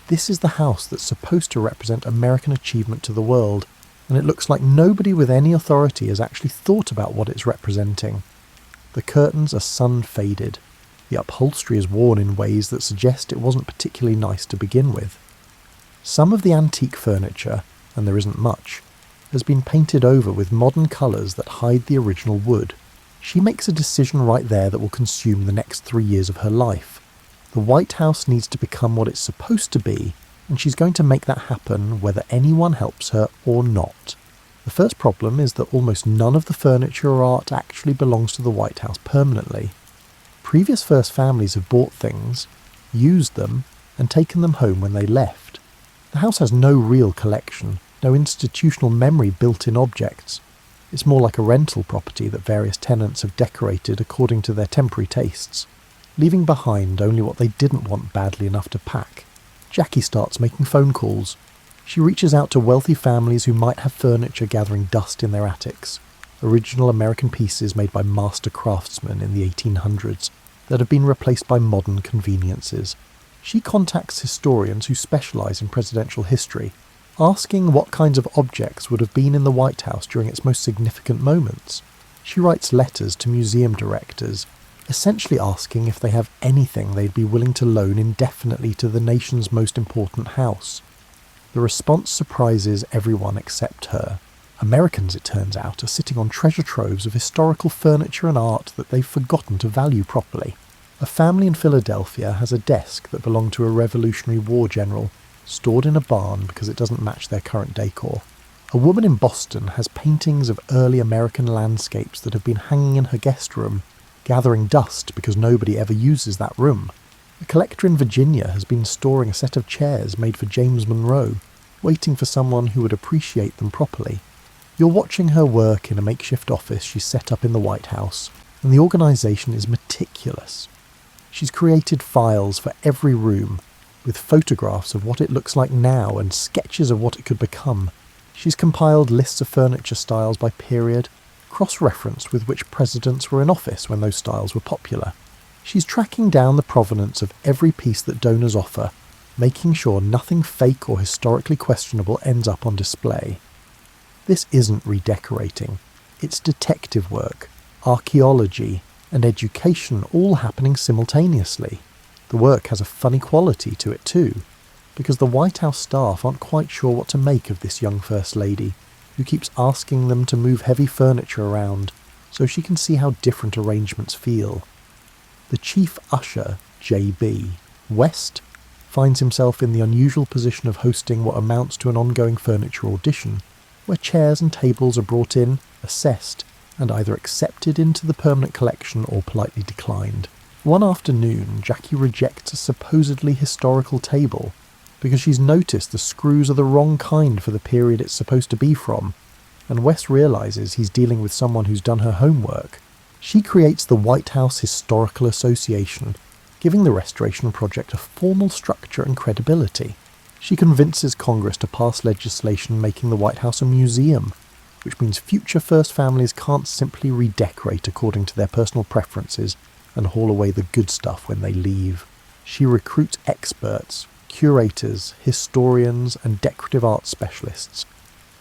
This is the house that's supposed to represent American achievement to the world, and it looks like nobody with any authority has actually thought about what it's representing. The curtains are sun-faded. The upholstery is worn in ways that suggest it wasn't particularly nice to begin with. Some of the antique furniture, and there isn't much, has been painted over with modern colours that hide the original wood. She makes a decision right there that will consume the next 3 years of her life. The White House needs to become what it's supposed to be, and she's going to make that happen whether anyone helps her or not. The first problem is that almost none of the furniture or art actually belongs to the White House permanently. Previous First Families have bought things, used them, and taken them home when they left. The house has no real collection, no institutional memory built in objects. It's more like a rental property that various tenants have decorated according to their temporary tastes. leaving behind only what they didn't want badly enough to pack. Jackie starts making phone calls. She reaches out to wealthy families who might have furniture gathering dust in their attics, original American pieces made by master craftsmen in the 1800s that have been replaced by modern conveniences. She contacts historians who specialise in presidential history, asking what kinds of objects would have been in the White House during its most significant moments. She writes letters to museum directors, essentially asking if they have anything they'd be willing to loan indefinitely to the nation's most important house. The response surprises everyone except her. Americans, it turns out, are sitting on treasure troves of historical furniture and art that they've forgotten to value properly. A family in Philadelphia has a desk that belonged to a Revolutionary War general, stored in a barn because it doesn't match their current decor. A woman in Boston has paintings of early American landscapes that have been hanging in her guest room, gathering dust because nobody ever uses that room. A collector in Virginia has been storing a set of chairs made for James Monroe, waiting for someone who would appreciate them properly. You're watching her work in a makeshift office she's set up in the White House, and the organisation is meticulous. She's created files for every room, with photographs of what it looks like now and sketches of what it could become. She's compiled lists of furniture styles by period, cross-referenced with which presidents were in office when those styles were popular. She's tracking down the provenance of every piece that donors offer, making sure nothing fake or historically questionable ends up on display. This isn't redecorating. It's detective work, archaeology, and education all happening simultaneously. The work has a funny quality to it too, because the White House staff aren't quite sure what to make of this young First Lady, who keeps asking them to move heavy furniture around so she can see how different arrangements feel. The chief usher, J.B. West, finds himself in the unusual position of hosting what amounts to an ongoing furniture audition, where chairs and tables are brought in, assessed, and either accepted into the permanent collection or politely declined. One afternoon, Jackie rejects a supposedly historical table because she's noticed the screws are the wrong kind for the period it's supposed to be from, and Wes realises he's dealing with someone who's done her homework. She creates the White House Historical Association, giving the restoration project a formal structure and credibility. She convinces Congress to pass legislation making the White House a museum, which means future First Families can't simply redecorate according to their personal preferences and haul away the good stuff when they leave. She recruits experts, curators, historians, and decorative art specialists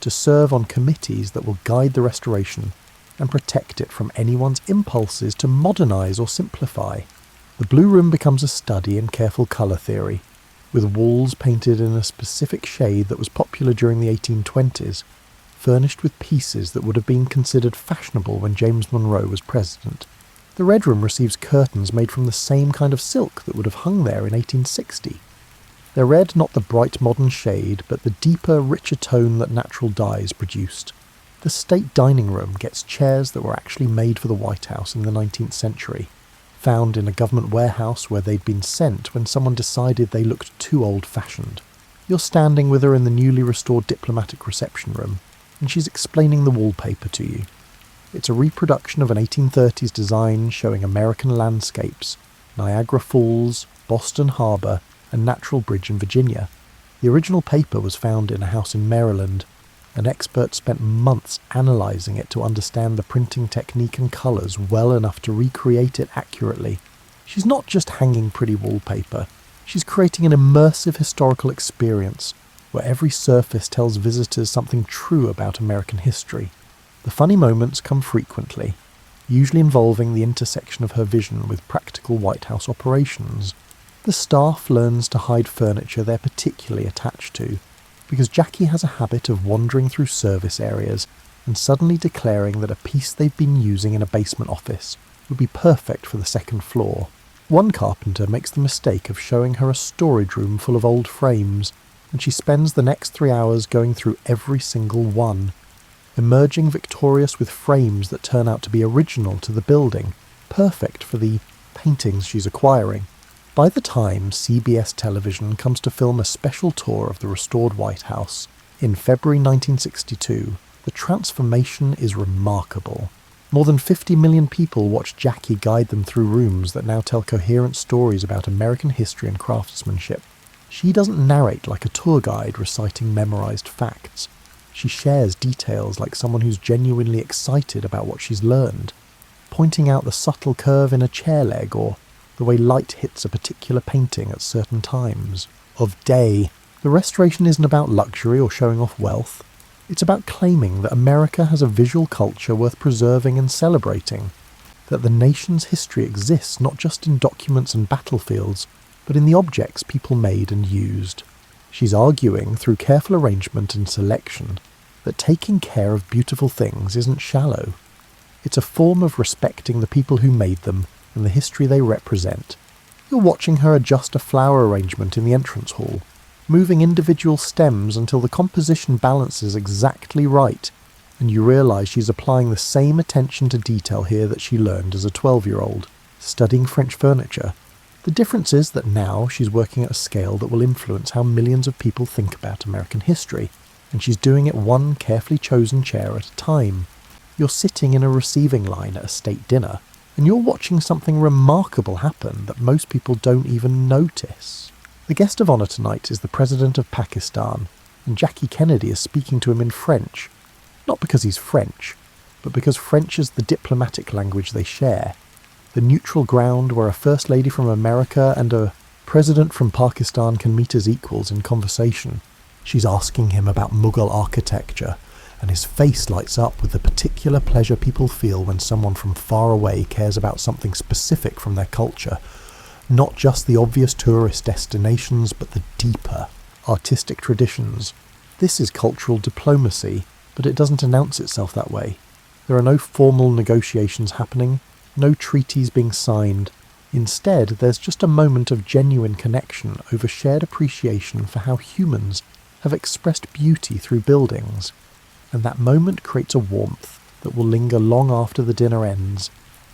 to serve on committees that will guide the restoration and protect it from anyone's impulses to modernise or simplify. The Blue Room becomes a study in careful colour theory, with walls painted in a specific shade that was popular during the 1820s, furnished with pieces that would have been considered fashionable when James Monroe was president. The Red Room receives curtains made from the same kind of silk that would have hung there in 1860. They're red not the bright modern shade, but the deeper, richer tone that natural dyes produced. The State Dining Room gets chairs that were actually made for the White House in the 19th century, found in a government warehouse where they'd been sent when someone decided they looked too old-fashioned. You're standing with her in the newly restored diplomatic reception room, and she's explaining the wallpaper to you. It's a reproduction of an 1830s design showing American landscapes, Niagara Falls, Boston Harbor, and Natural Bridge in Virginia. The original paper was found in a house in Maryland. An expert spent months analysing it to understand the printing technique and colours well enough to recreate it accurately. She's not just hanging pretty wallpaper, she's creating an immersive historical experience where every surface tells visitors something true about American history. The funny moments come frequently, usually involving the intersection of her vision with practical White House operations. The staff learns to hide furniture they're particularly attached to, because Jackie has a habit of wandering through service areas and suddenly declaring that a piece they've been using in a basement office would be perfect for the second floor. One carpenter makes the mistake of showing her a storage room full of old frames, and she spends the next 3 hours going through every single one, emerging victorious with frames that turn out to be original to the building, perfect for the paintings she's acquiring. By the time CBS television comes to film a special tour of the restored White House in February 1962, the transformation is remarkable. More than 50 million people watch Jackie guide them through rooms that now tell coherent stories about American history and craftsmanship. She doesn't narrate like a tour guide reciting memorized facts. She shares details like someone who's genuinely excited about what she's learned, pointing out the subtle curve in a chair leg or the way light hits a particular painting at certain times of day. The restoration isn't about luxury or showing off wealth. It's about claiming that America has a visual culture worth preserving and celebrating, that the nation's history exists not just in documents and battlefields, but in the objects people made and used. She's arguing, through careful arrangement and selection, that taking care of beautiful things isn't shallow. It's a form of respecting the people who made them and the history they represent. You're watching her adjust a flower arrangement in the entrance hall, moving individual stems until the composition balances exactly right, and you realise she's applying the same attention to detail here that she learned as a 12-year-old, studying French furniture. The difference is that now she's working at a scale that will influence how millions of people think about American history, and she's doing it one carefully chosen chair at a time. You're sitting in a receiving line at a state dinner, and you're watching something remarkable happen that most people don't even notice. The guest of honour tonight is the President of Pakistan, and Jackie Kennedy is speaking to him in French. Not because he's French, but because French is the diplomatic language they share, the neutral ground where a First Lady from America and a President from Pakistan can meet as equals in conversation. She's asking him about Mughal architecture, and his face lights up with the particular pleasure people feel when someone from far away cares about something specific from their culture. Not just the obvious tourist destinations, but the deeper, artistic traditions. This is cultural diplomacy, but it doesn't announce itself that way. There are no formal negotiations happening, no treaties being signed. Instead, there's just a moment of genuine connection over shared appreciation for how humans have expressed beauty through buildings, and that moment creates a warmth that will linger long after the dinner ends,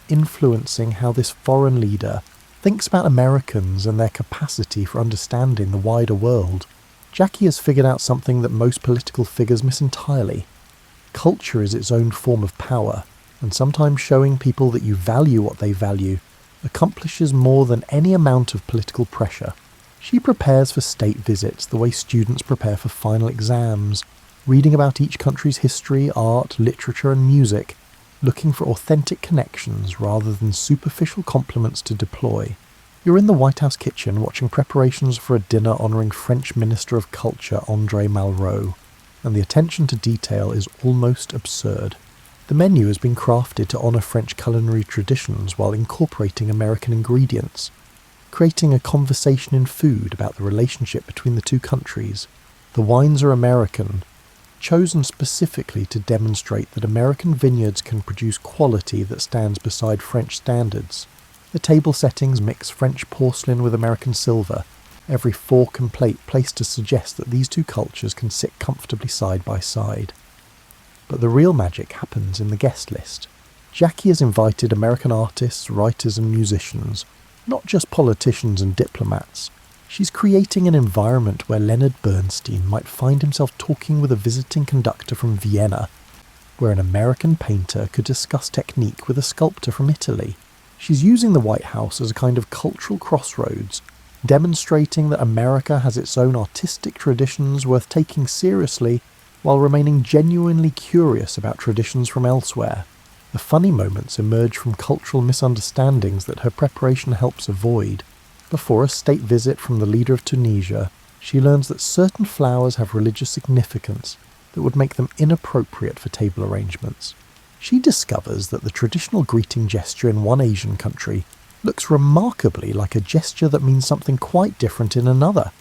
influencing how this foreign leader thinks about Americans and their capacity for understanding the wider world. Jackie has figured out something that most political figures miss entirely. Culture is its own form of power, and sometimes showing people that you value what they value accomplishes more than any amount of political pressure. She prepares for state visits the way students prepare for final exams, reading about each country's history, art, literature and music, looking for authentic connections rather than superficial compliments to deploy. You're in the White House kitchen watching preparations for a dinner honouring French Minister of Culture André Malraux, and the attention to detail is almost absurd. The menu has been crafted to honour French culinary traditions while incorporating American ingredients, creating a conversation in food about the relationship between the two countries. The wines are American, chosen specifically to demonstrate that American vineyards can produce quality that stands beside French standards. The table settings mix French porcelain with American silver, every fork and plate placed to suggest that these two cultures can sit comfortably side by side. But the real magic happens in the guest list. Jackie has invited American artists, writers and musicians, not just politicians and diplomats. She's creating an environment where Leonard Bernstein might find himself talking with a visiting conductor from Vienna, where an American painter could discuss technique with a sculptor from Italy. She's using the White House as a kind of cultural crossroads, demonstrating that America has its own artistic traditions worth taking seriously while remaining genuinely curious about traditions from elsewhere. The funny moments emerge from cultural misunderstandings that her preparation helps avoid. Before a state visit from the leader of Tunisia, she learns that certain flowers have religious significance that would make them inappropriate for table arrangements. She discovers that the traditional greeting gesture in one Asian country looks remarkably like a gesture that means something quite different in another,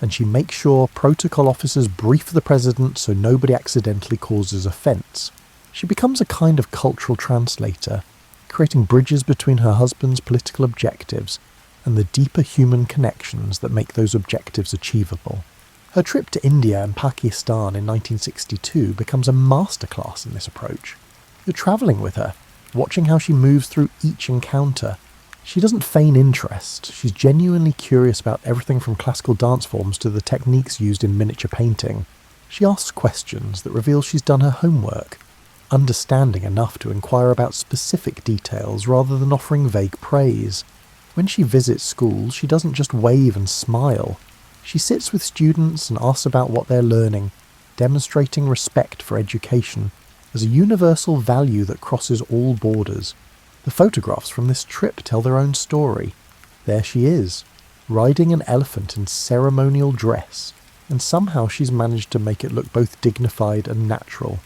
and she makes sure protocol officers brief the president so nobody accidentally causes offence. She becomes a kind of cultural translator, creating bridges between her husband's political objectives and the deeper human connections that make those objectives achievable. Her trip to India and Pakistan in 1962 becomes a masterclass in this approach. You're travelling with her, watching how she moves through each encounter. She doesn't feign interest, she's genuinely curious about everything from classical dance forms to the techniques used in miniature painting. She asks questions that reveal she's done her homework, understanding enough to inquire about specific details rather than offering vague praise. When she visits schools, she doesn't just wave and smile. She sits with students and asks about what they're learning, demonstrating respect for education as a universal value that crosses all borders. The photographs from this trip tell their own story. There she is, riding an elephant in ceremonial dress, and somehow she's managed to make it look both dignified and natural,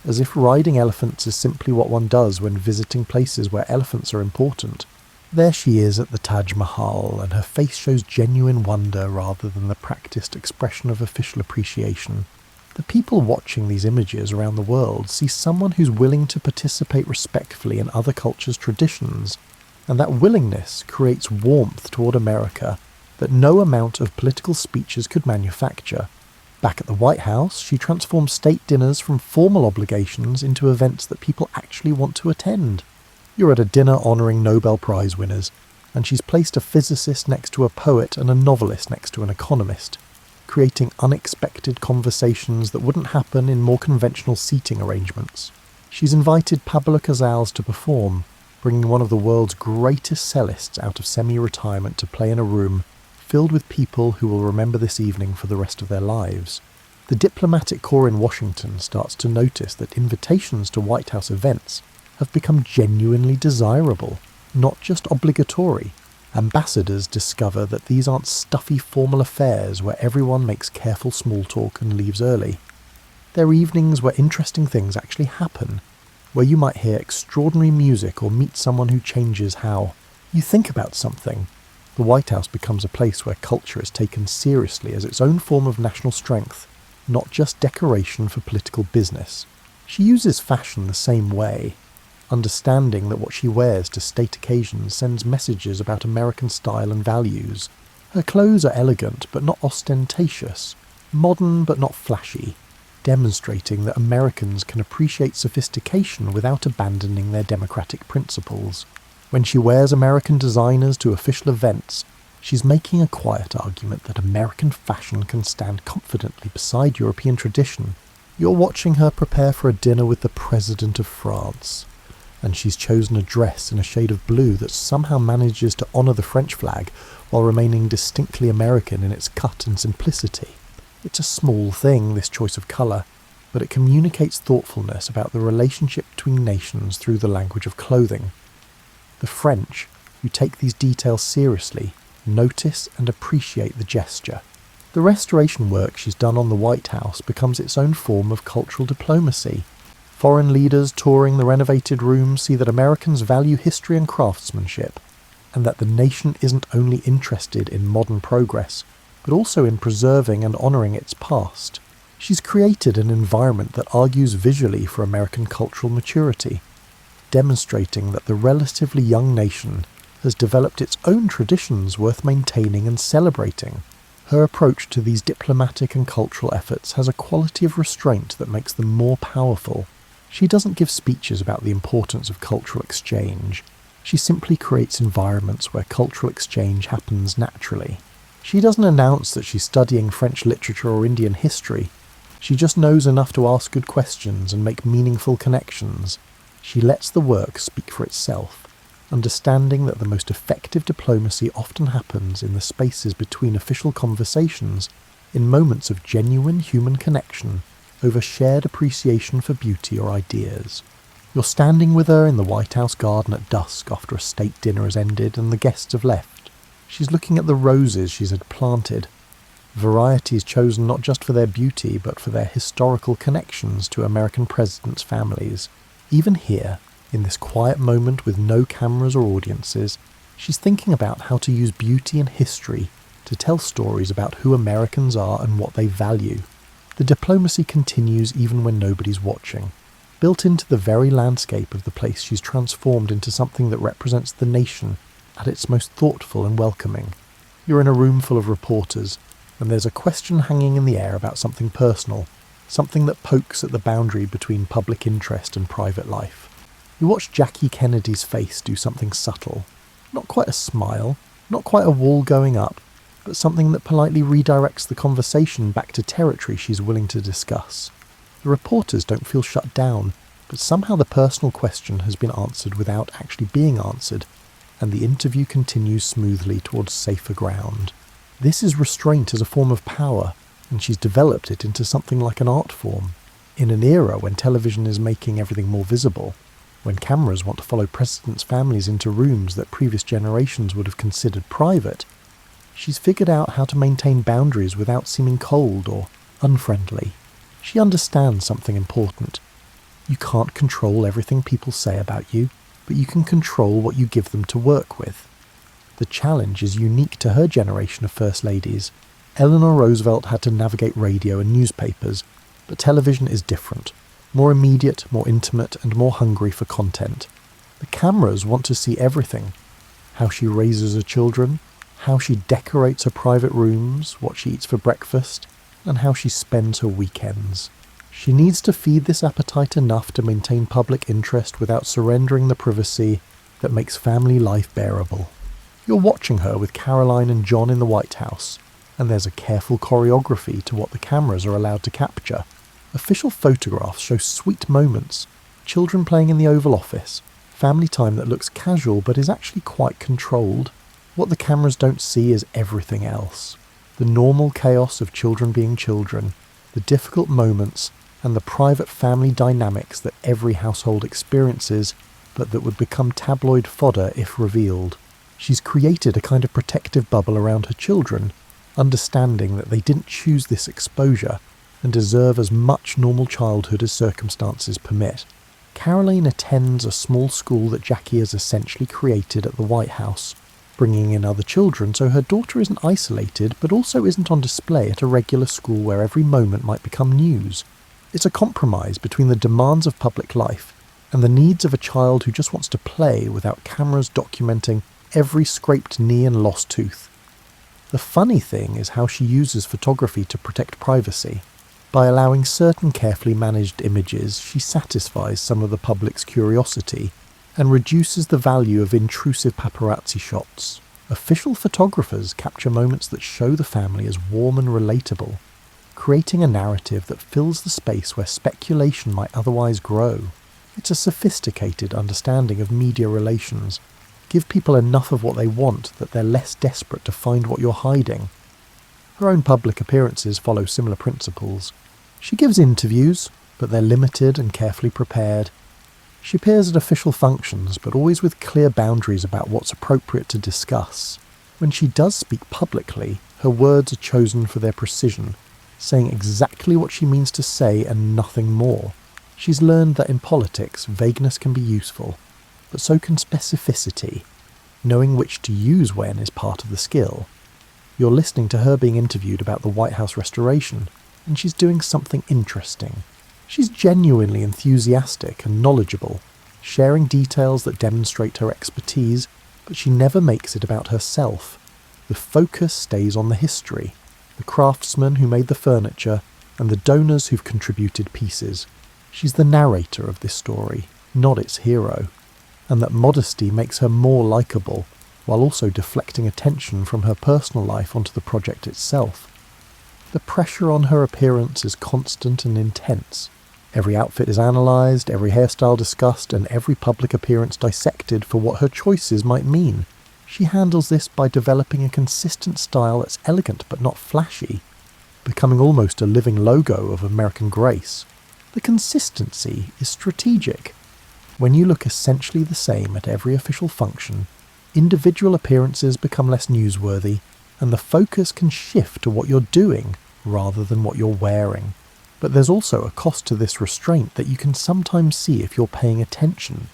as if riding elephants is simply what one does when visiting places where elephants are important. There she is at the Taj Mahal, and her face shows genuine wonder rather than the practiced expression of official appreciation. The people watching these images around the world see someone who's willing to participate respectfully in other cultures' traditions, and that willingness creates warmth toward America that no amount of political speeches could manufacture. Back at the White House, she transforms state dinners from formal obligations into events that people actually want to attend. You're at a dinner honouring Nobel Prize winners, and she's placed a physicist next to a poet and a novelist next to an economist, creating unexpected conversations that wouldn't happen in more conventional seating arrangements. She's invited Pablo Casals to perform, bringing one of the world's greatest cellists out of semi-retirement to play in a room filled with people who will remember this evening for the rest of their lives. The diplomatic corps in Washington starts to notice that invitations to White House events have become genuinely desirable, not just obligatory. Ambassadors discover that these aren't stuffy formal affairs where everyone makes careful small talk and leaves early. They're evenings where interesting things actually happen, where you might hear extraordinary music or meet someone who changes how you think about something. The White House becomes a place where culture is taken seriously as its own form of national strength, not just decoration for political business. She uses fashion the same way, understanding that what she wears to state occasions sends messages about American style and values. Her clothes are elegant but not ostentatious, modern but not flashy, demonstrating that Americans can appreciate sophistication without abandoning their democratic principles. When she wears American designers to official events, she's making a quiet argument that American fashion can stand confidently beside European tradition. You're watching her prepare for a dinner with the President of France, and she's chosen a dress in a shade of blue that somehow manages to honour the French flag while remaining distinctly American in its cut and simplicity. It's a small thing, this choice of colour, but it communicates thoughtfulness about the relationship between nations through the language of clothing. The French, who take these details seriously, notice and appreciate the gesture. The restoration work she's done on the White House becomes its own form of cultural diplomacy. Foreign leaders touring the renovated rooms see that Americans value history and craftsmanship, and that the nation isn't only interested in modern progress, but also in preserving and honouring its past. She's created an environment that argues visually for American cultural maturity, demonstrating that the relatively young nation has developed its own traditions worth maintaining and celebrating. Her approach to these diplomatic and cultural efforts has a quality of restraint that makes them more powerful. She doesn't give speeches about the importance of cultural exchange. She simply creates environments where cultural exchange happens naturally. She doesn't announce that she's studying French literature or Indian history. She just knows enough to ask good questions and make meaningful connections. She lets the work speak for itself, understanding that the most effective diplomacy often happens in the spaces between official conversations, in moments of genuine human connection over shared appreciation for beauty or ideas. You're standing with her in the White House garden at dusk after a state dinner has ended and the guests have left. She's looking at the roses she's had planted, varieties chosen not just for their beauty but for their historical connections to American presidents' families. Even here, in this quiet moment with no cameras or audiences, she's thinking about how to use beauty and history to tell stories about who Americans are and what they value. The diplomacy continues even when nobody's watching. Built into the very landscape of the place, she's transformed into something that represents the nation at its most thoughtful and welcoming. You're in a room full of reporters, and there's a question hanging in the air about something personal, something that pokes at the boundary between public interest and private life. You watch Jackie Kennedy's face do something subtle. Not quite a smile, not quite a wall going up, but something that politely redirects the conversation back to territory she's willing to discuss. The reporters don't feel shut down, but somehow the personal question has been answered without actually being answered, and the interview continues smoothly towards safer ground. This is restraint as a form of power, and she's developed it into something like an art form. In an era when television is making everything more visible, when cameras want to follow presidents' families into rooms that previous generations would have considered private, she's figured out how to maintain boundaries without seeming cold or unfriendly. She understands something important. You can't control everything people say about you, but you can control what you give them to work with. The challenge is unique to her generation of First Ladies. Eleanor Roosevelt had to navigate radio and newspapers, but television is different. More immediate, more intimate, and more hungry for content. The cameras want to see everything. How she raises her children, how she decorates her private rooms, what she eats for breakfast, and how she spends her weekends. She needs to feed this appetite enough to maintain public interest without surrendering the privacy that makes family life bearable. You're watching her with Caroline and John in the White House, and there's a careful choreography to what the cameras are allowed to capture. Official photographs show sweet moments, children playing in the Oval Office, family time that looks casual but is actually quite controlled. What the cameras don't see is everything else. The normal chaos of children being children, the difficult moments, and the private family dynamics that every household experiences, but that would become tabloid fodder if revealed. She's created a kind of protective bubble around her children, understanding that they didn't choose this exposure and deserve as much normal childhood as circumstances permit. Caroline attends a small school that Jackie has essentially created at the White House, bringing in other children so her daughter isn't isolated but also isn't on display at a regular school where every moment might become news. It's a compromise between the demands of public life and the needs of a child who just wants to play without cameras documenting every scraped knee and lost tooth. The funny thing is how she uses photography to protect privacy. By allowing certain carefully managed images, she satisfies some of the public's curiosity and reduces the value of intrusive paparazzi shots. Official photographers capture moments that show the family as warm and relatable, creating a narrative that fills the space where speculation might otherwise grow. It's a sophisticated understanding of media relations. Give people enough of what they want that they're less desperate to find what you're hiding. Her own public appearances follow similar principles. She gives interviews, but they're limited and carefully prepared. She appears at official functions, but always with clear boundaries about what's appropriate to discuss. When she does speak publicly, her words are chosen for their precision, saying exactly what she means to say and nothing more. She's learned that in politics, vagueness can be useful, but so can specificity. Knowing which to use when is part of the skill. You're listening to her being interviewed about the White House restoration, and she's doing something interesting. She's genuinely enthusiastic and knowledgeable, sharing details that demonstrate her expertise, but she never makes it about herself. The focus stays on the history, the craftsmen who made the furniture, and the donors who've contributed pieces. She's the narrator of this story, not its hero, and that modesty makes her more likeable, while also deflecting attention from her personal life onto the project itself. The pressure on her appearance is constant and intense. Every outfit is analysed, every hairstyle discussed, and every public appearance dissected for what her choices might mean. She handles this by developing a consistent style that's elegant but not flashy, becoming almost a living logo of American grace. The consistency is strategic. When you look essentially the same at every official function, individual appearances become less newsworthy, and the focus can shift to what you're doing rather than what you're wearing. But there's also a cost to this restraint that you can sometimes see if you're paying attention.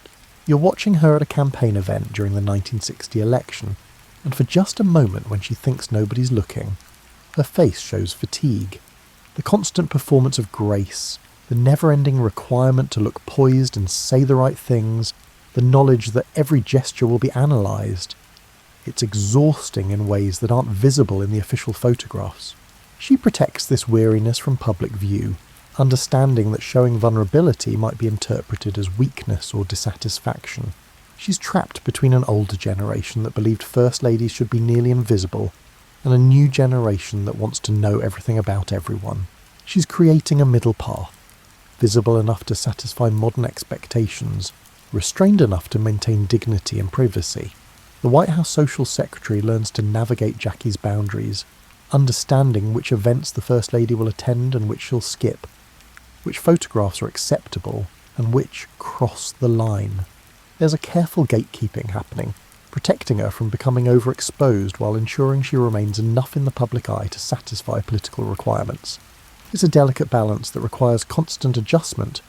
You're watching her at a campaign event during the 1960 election, and for just a moment when she thinks nobody's looking, her face shows fatigue. The constant performance of grace, the never-ending requirement to look poised and say the right things, the knowledge that every gesture will be analysed. It's exhausting in ways that aren't visible in the official photographs. She protects this weariness from public view, understanding that showing vulnerability might be interpreted as weakness or dissatisfaction. She's trapped between an older generation that believed First Ladies should be nearly invisible, and a new generation that wants to know everything about everyone. She's creating a middle path. visible enough to satisfy modern expectations, restrained enough to maintain dignity and privacy. The White House social secretary learns to navigate Jackie's boundaries, understanding which events the First Lady will attend and which she'll skip, which photographs are acceptable and which cross the line. There's a careful gatekeeping happening, protecting her from becoming overexposed while ensuring she remains enough in the public eye to satisfy political requirements. It's a delicate balance that requires constant adjustment,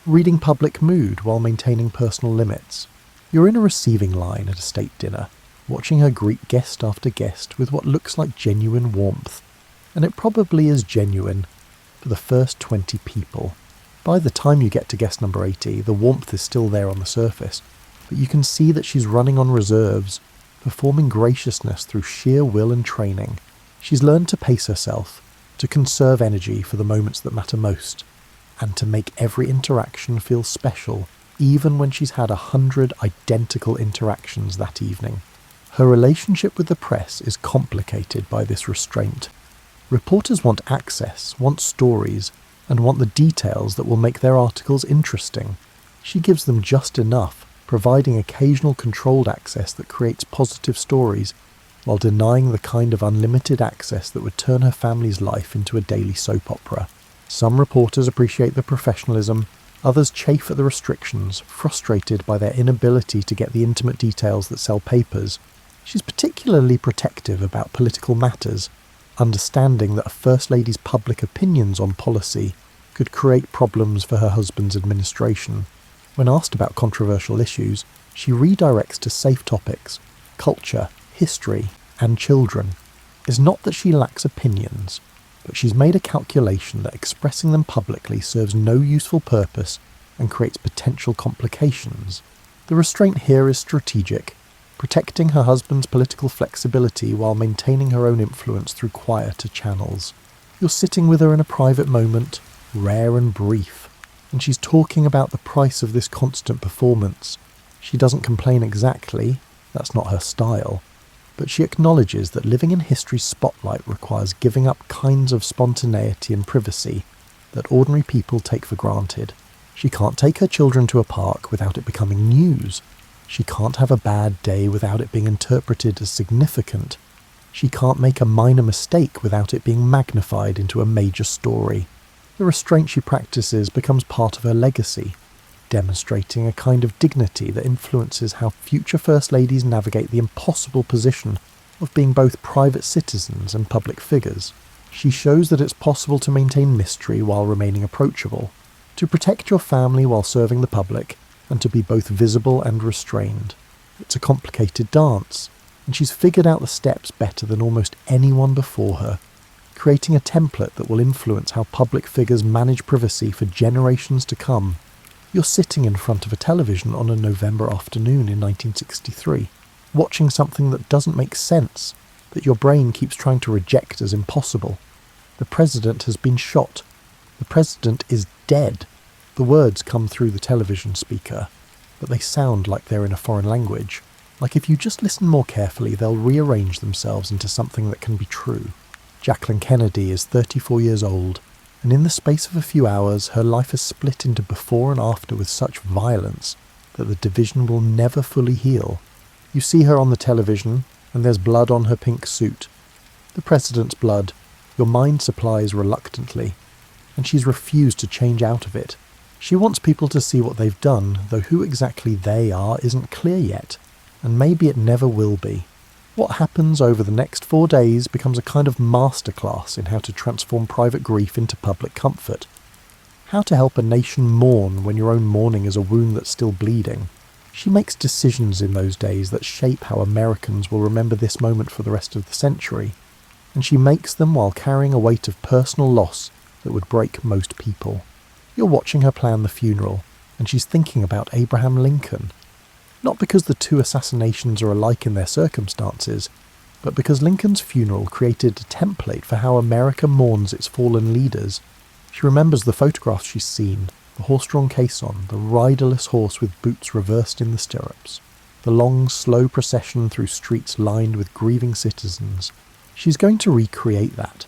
reading public mood while maintaining personal limits. You're in a receiving line at a state dinner, watching her greet guest after guest with what looks like genuine warmth. And it probably is genuine for the first 20 people. By the time you get to guest number 80, the warmth is still there on the surface, but you can see that she's running on reserves, performing graciousness through sheer will and training. She's learned to pace herself, to conserve energy for the moments that matter most, and to make every interaction feel special, even when she's had 100 identical interactions that evening. Her relationship with the press is complicated by this restraint. Reporters want access, want stories, and want the details that will make their articles interesting. She gives them just enough, providing occasional controlled access that creates positive stories, while denying the kind of unlimited access that would turn her family's life into a daily soap opera. Some reporters appreciate the professionalism, others chafe at the restrictions, frustrated by their inability to get the intimate details that sell papers. She's particularly protective about political matters, understanding that a First Lady's public opinions on policy could create problems for her husband's administration. When asked about controversial issues, she redirects to safe topics, culture, history, and children. It's not that she lacks opinions, but she's made a calculation that expressing them publicly serves no useful purpose and creates potential complications. The restraint here is strategic, protecting her husband's political flexibility while maintaining her own influence through quieter channels. You're sitting with her in a private moment, rare and brief, and she's talking about the price of this constant performance. She doesn't complain exactly, that's not her style, but she acknowledges that living in history's spotlight requires giving up kinds of spontaneity and privacy that ordinary people take for granted. She can't take her children to a park without it becoming news. She can't have a bad day without it being interpreted as significant. She can't make a minor mistake without it being magnified into a major story. The restraint she practices becomes part of her legacy, demonstrating a kind of dignity that influences how future First Ladies navigate the impossible position of being both private citizens and public figures. She shows that it's possible to maintain mystery while remaining approachable, to protect your family while serving the public, and to be both visible and restrained. It's a complicated dance, and she's figured out the steps better than almost anyone before her, creating a template that will influence how public figures manage privacy for generations to come. You're sitting in front of a television on a November afternoon in 1963, watching something that doesn't make sense, that your brain keeps trying to reject as impossible. The president has been shot. The president is dead. The words come through the television speaker, but they sound like they're in a foreign language. Like if you just listen more carefully, they'll rearrange themselves into something that can be true. Jacqueline Kennedy is 34 years old, and in the space of a few hours, her life is split into before and after with such violence that the division will never fully heal. You see her on the television, and there's blood on her pink suit. The president's blood. Your mind supplies reluctantly, and she's refused to change out of it. She wants people to see what they've done, though who exactly they are isn't clear yet, and maybe it never will be. What happens over the next 4 days becomes a kind of masterclass in how to transform private grief into public comfort. How to help a nation mourn when your own mourning is a wound that's still bleeding. She makes decisions in those days that shape how Americans will remember this moment for the rest of the century, and she makes them while carrying a weight of personal loss that would break most people. You're watching her plan the funeral, and she's thinking about Abraham Lincoln. Not because the two assassinations are alike in their circumstances, but because Lincoln's funeral created a template for how America mourns its fallen leaders. She remembers the photographs she's seen, the horse-drawn caisson, the riderless horse with boots reversed in the stirrups, the long, slow procession through streets lined with grieving citizens. She's going to recreate that,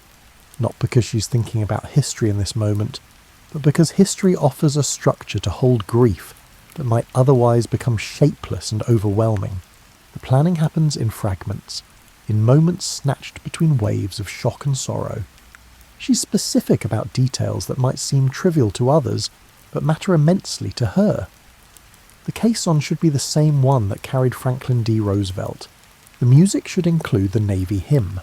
not because she's thinking about history in this moment, but because history offers a structure to hold grief that might otherwise become shapeless and overwhelming. The planning happens in fragments, in moments snatched between waves of shock and sorrow. She's specific about details that might seem trivial to others, but matter immensely to her. The caisson should be the same one that carried Franklin D. Roosevelt. The music should include the Navy hymn.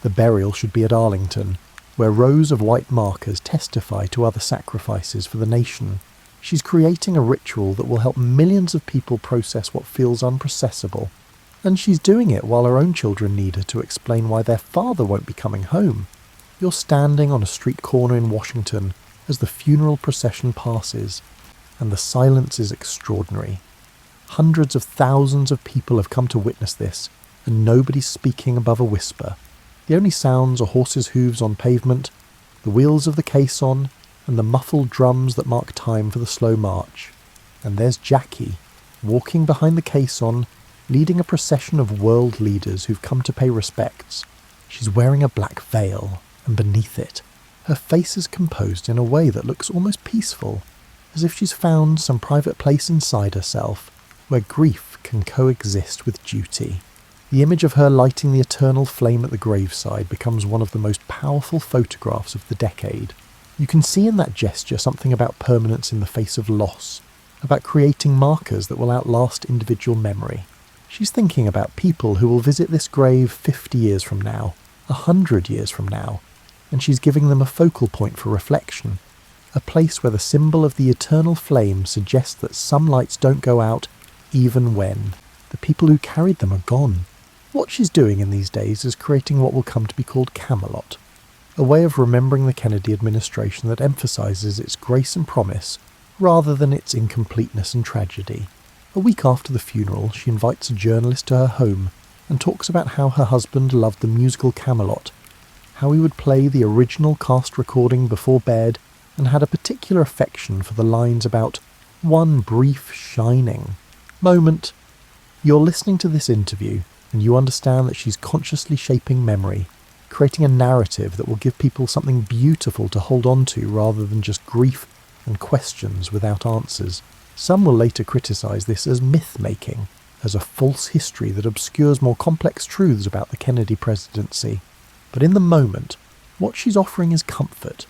The burial should be at Arlington, where rows of white markers testify to other sacrifices for the nation. She's creating a ritual that will help millions of people process what feels unprocessable. And she's doing it while her own children need her to explain why their father won't be coming home. You're standing on a street corner in Washington as the funeral procession passes, and the silence is extraordinary. Hundreds of thousands of people have come to witness this, and nobody's speaking above a whisper. The only sounds are horses' hooves on pavement, the wheels of the caisson, and the muffled drums that mark time for the slow march. And there's Jackie, walking behind the caisson, leading a procession of world leaders who've come to pay respects. She's wearing a black veil, and beneath it, her face is composed in a way that looks almost peaceful, as if she's found some private place inside herself where grief can coexist with duty. The image of her lighting the eternal flame at the graveside becomes one of the most powerful photographs of the decade. You can see in that gesture something about permanence in the face of loss, about creating markers that will outlast individual memory. She's thinking about people who will visit this grave 50 years from now, 100 years from now, and she's giving them a focal point for reflection, a place where the symbol of the eternal flame suggests that some lights don't go out even when the people who carried them are gone. What she's doing in these days is creating what will come to be called Camelot, a way of remembering the Kennedy administration that emphasises its grace and promise rather than its incompleteness and tragedy. A week after the funeral, she invites a journalist to her home and talks about how her husband loved the musical Camelot, how he would play the original cast recording before bed, and had a particular affection for the lines about one brief shining moment. You're listening to this interview, and you understand that she's consciously shaping memory, creating a narrative that will give people something beautiful to hold on to rather than just grief and questions without answers. Some will later criticise this as myth-making, as a false history that obscures more complex truths about the Kennedy presidency. But in the moment, what she's offering is comfort,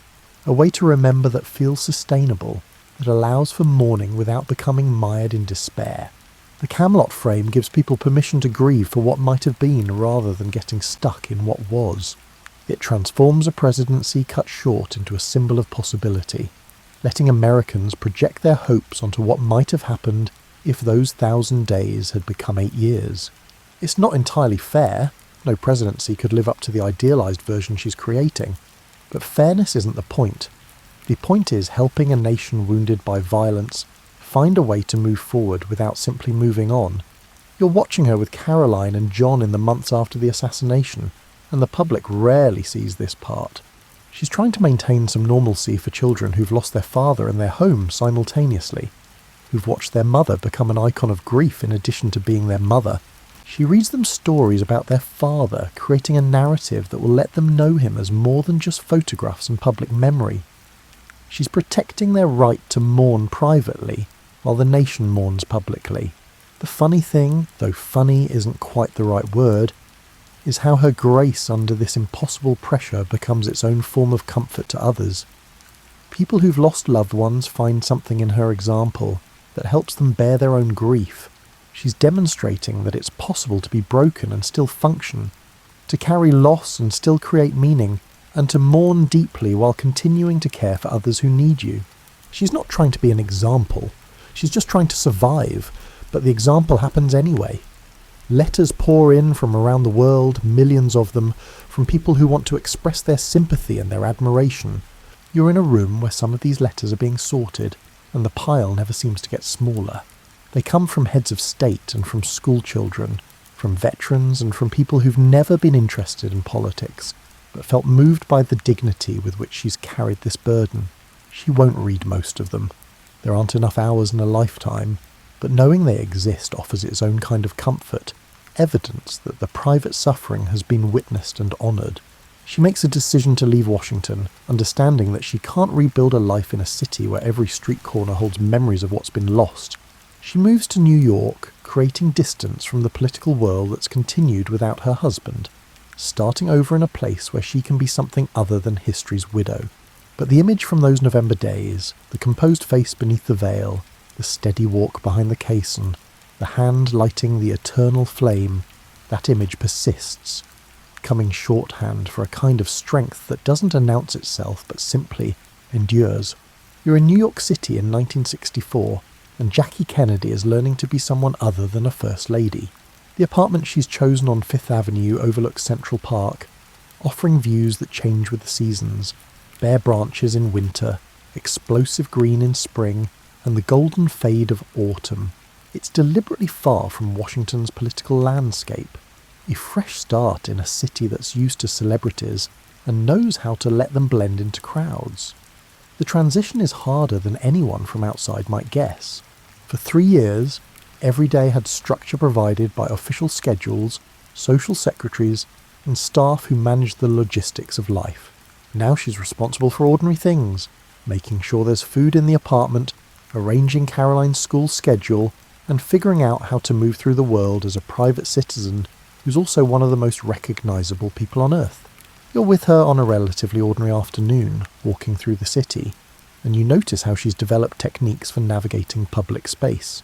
a way to remember that feels sustainable, that allows for mourning without becoming mired in despair. The Camelot frame gives people permission to grieve for what might have been rather than getting stuck in what was. It transforms a presidency cut short into a symbol of possibility, letting Americans project their hopes onto what might have happened if those 1,000 days had become 8 years. It's not entirely fair. No presidency could live up to the idealised version she's creating. But fairness isn't the point. The point is helping a nation wounded by violence find a way to move forward without simply moving on. You're watching her with Caroline and John in the months after the assassination, and the public rarely sees this part. She's trying to maintain some normalcy for children who've lost their father and their home simultaneously, who've watched their mother become an icon of grief in addition to being their mother. She reads them stories about their father, creating a narrative that will let them know him as more than just photographs and public memory. She's protecting their right to mourn privately, while the nation mourns publicly. The funny thing, though funny isn't quite the right word, is how her grace under this impossible pressure becomes its own form of comfort to others. People who've lost loved ones find something in her example that helps them bear their own grief. She's demonstrating that it's possible to be broken and still function, to carry loss and still create meaning, and to mourn deeply while continuing to care for others who need you. She's not trying to be an example. She's just trying to survive, but the example happens anyway. Letters pour in from around the world, millions of them, from people who want to express their sympathy and their admiration. You're in a room where some of these letters are being sorted, and the pile never seems to get smaller. They come from heads of state and from school children, from veterans and from people who've never been interested in politics, but felt moved by the dignity with which she's carried this burden. She won't read most of them. There aren't enough hours in a lifetime, but knowing they exist offers its own kind of comfort, evidence that the private suffering has been witnessed and honoured. She makes a decision to leave Washington, understanding that she can't rebuild a life in a city where every street corner holds memories of what's been lost. She moves to New York, creating distance from the political world that's continued without her husband, starting over in a place where she can be something other than history's widow. But the image from those November days, the composed face beneath the veil, the steady walk behind the caisson, the hand lighting the eternal flame, that image persists, becoming shorthand for a kind of strength that doesn't announce itself but simply endures. You're in New York City in 1964, and Jackie Kennedy is learning to be someone other than a First Lady. The apartment she's chosen on Fifth Avenue overlooks Central Park, offering views that change with the seasons, bare branches in winter, explosive green in spring, and the golden fade of autumn. It's deliberately far from Washington's political landscape, a fresh start in a city that's used to celebrities and knows how to let them blend into crowds. The transition is harder than anyone from outside might guess. For 3 years, every day had structure provided by official schedules, social secretaries, and staff who managed the logistics of life. Now she's responsible for ordinary things, making sure there's food in the apartment, arranging Caroline's school schedule, and figuring out how to move through the world as a private citizen who's also one of the most recognisable people on Earth. You're with her on a relatively ordinary afternoon, walking through the city, and you notice how she's developed techniques for navigating public space.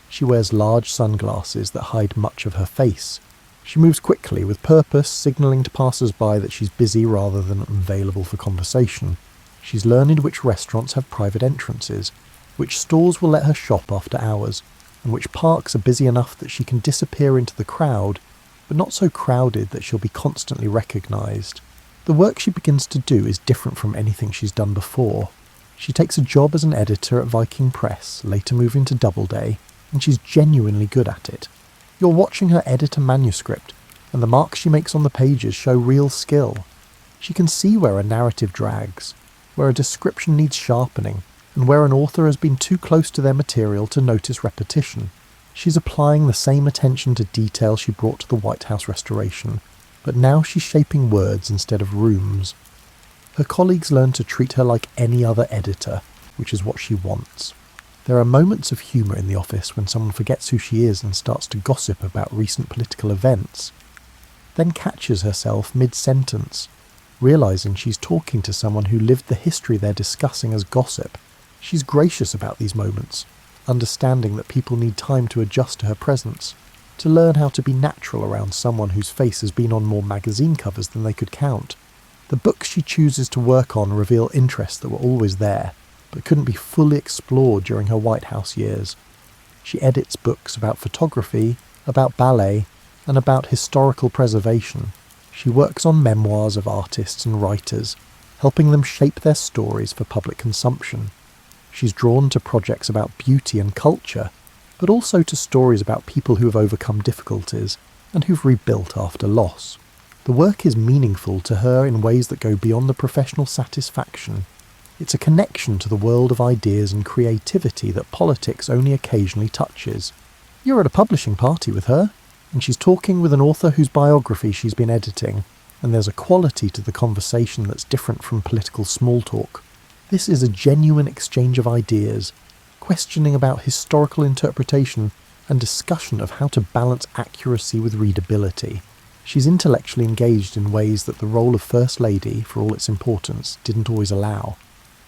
She wears large sunglasses that hide much of her face. She moves quickly, with purpose, signalling to passers-by that she's busy rather than available for conversation. She's learned which restaurants have private entrances, which stores will let her shop after hours, and which parks are busy enough that she can disappear into the crowd, but not so crowded that she'll be constantly recognised. The work she begins to do is different from anything she's done before. She takes a job as an editor at Viking Press, later moving to Doubleday, and she's genuinely good at it. You're watching her edit a manuscript, and the marks she makes on the pages show real skill. She can see where a narrative drags, where a description needs sharpening, and where an author has been too close to their material to notice repetition. She's applying the same attention to detail she brought to the White House restoration, but now she's shaping words instead of rooms. Her colleagues learn to treat her like any other editor, which is what she wants. There are moments of humour in the office when someone forgets who she is and starts to gossip about recent political events, then catches herself mid-sentence, realising she's talking to someone who lived the history they're discussing as gossip. She's gracious about these moments, understanding that people need time to adjust to her presence, to learn how to be natural around someone whose face has been on more magazine covers than they could count. The books she chooses to work on reveal interests that were always there, but couldn't be fully explored during her White House years. She edits books about photography, about ballet, and about historical preservation. She works on memoirs of artists and writers, helping them shape their stories for public consumption. She's drawn to projects about beauty and culture, but also to stories about people who have overcome difficulties and who've rebuilt after loss. The work is meaningful to her in ways that go beyond the professional satisfaction. It's a connection to the world of ideas and creativity that politics only occasionally touches. You're at a publishing party with her, and she's talking with an author whose biography she's been editing, and there's a quality to the conversation that's different from political small talk. This is a genuine exchange of ideas, questioning about historical interpretation and discussion of how to balance accuracy with readability. She's intellectually engaged in ways that the role of First Lady, for all its importance, didn't always allow.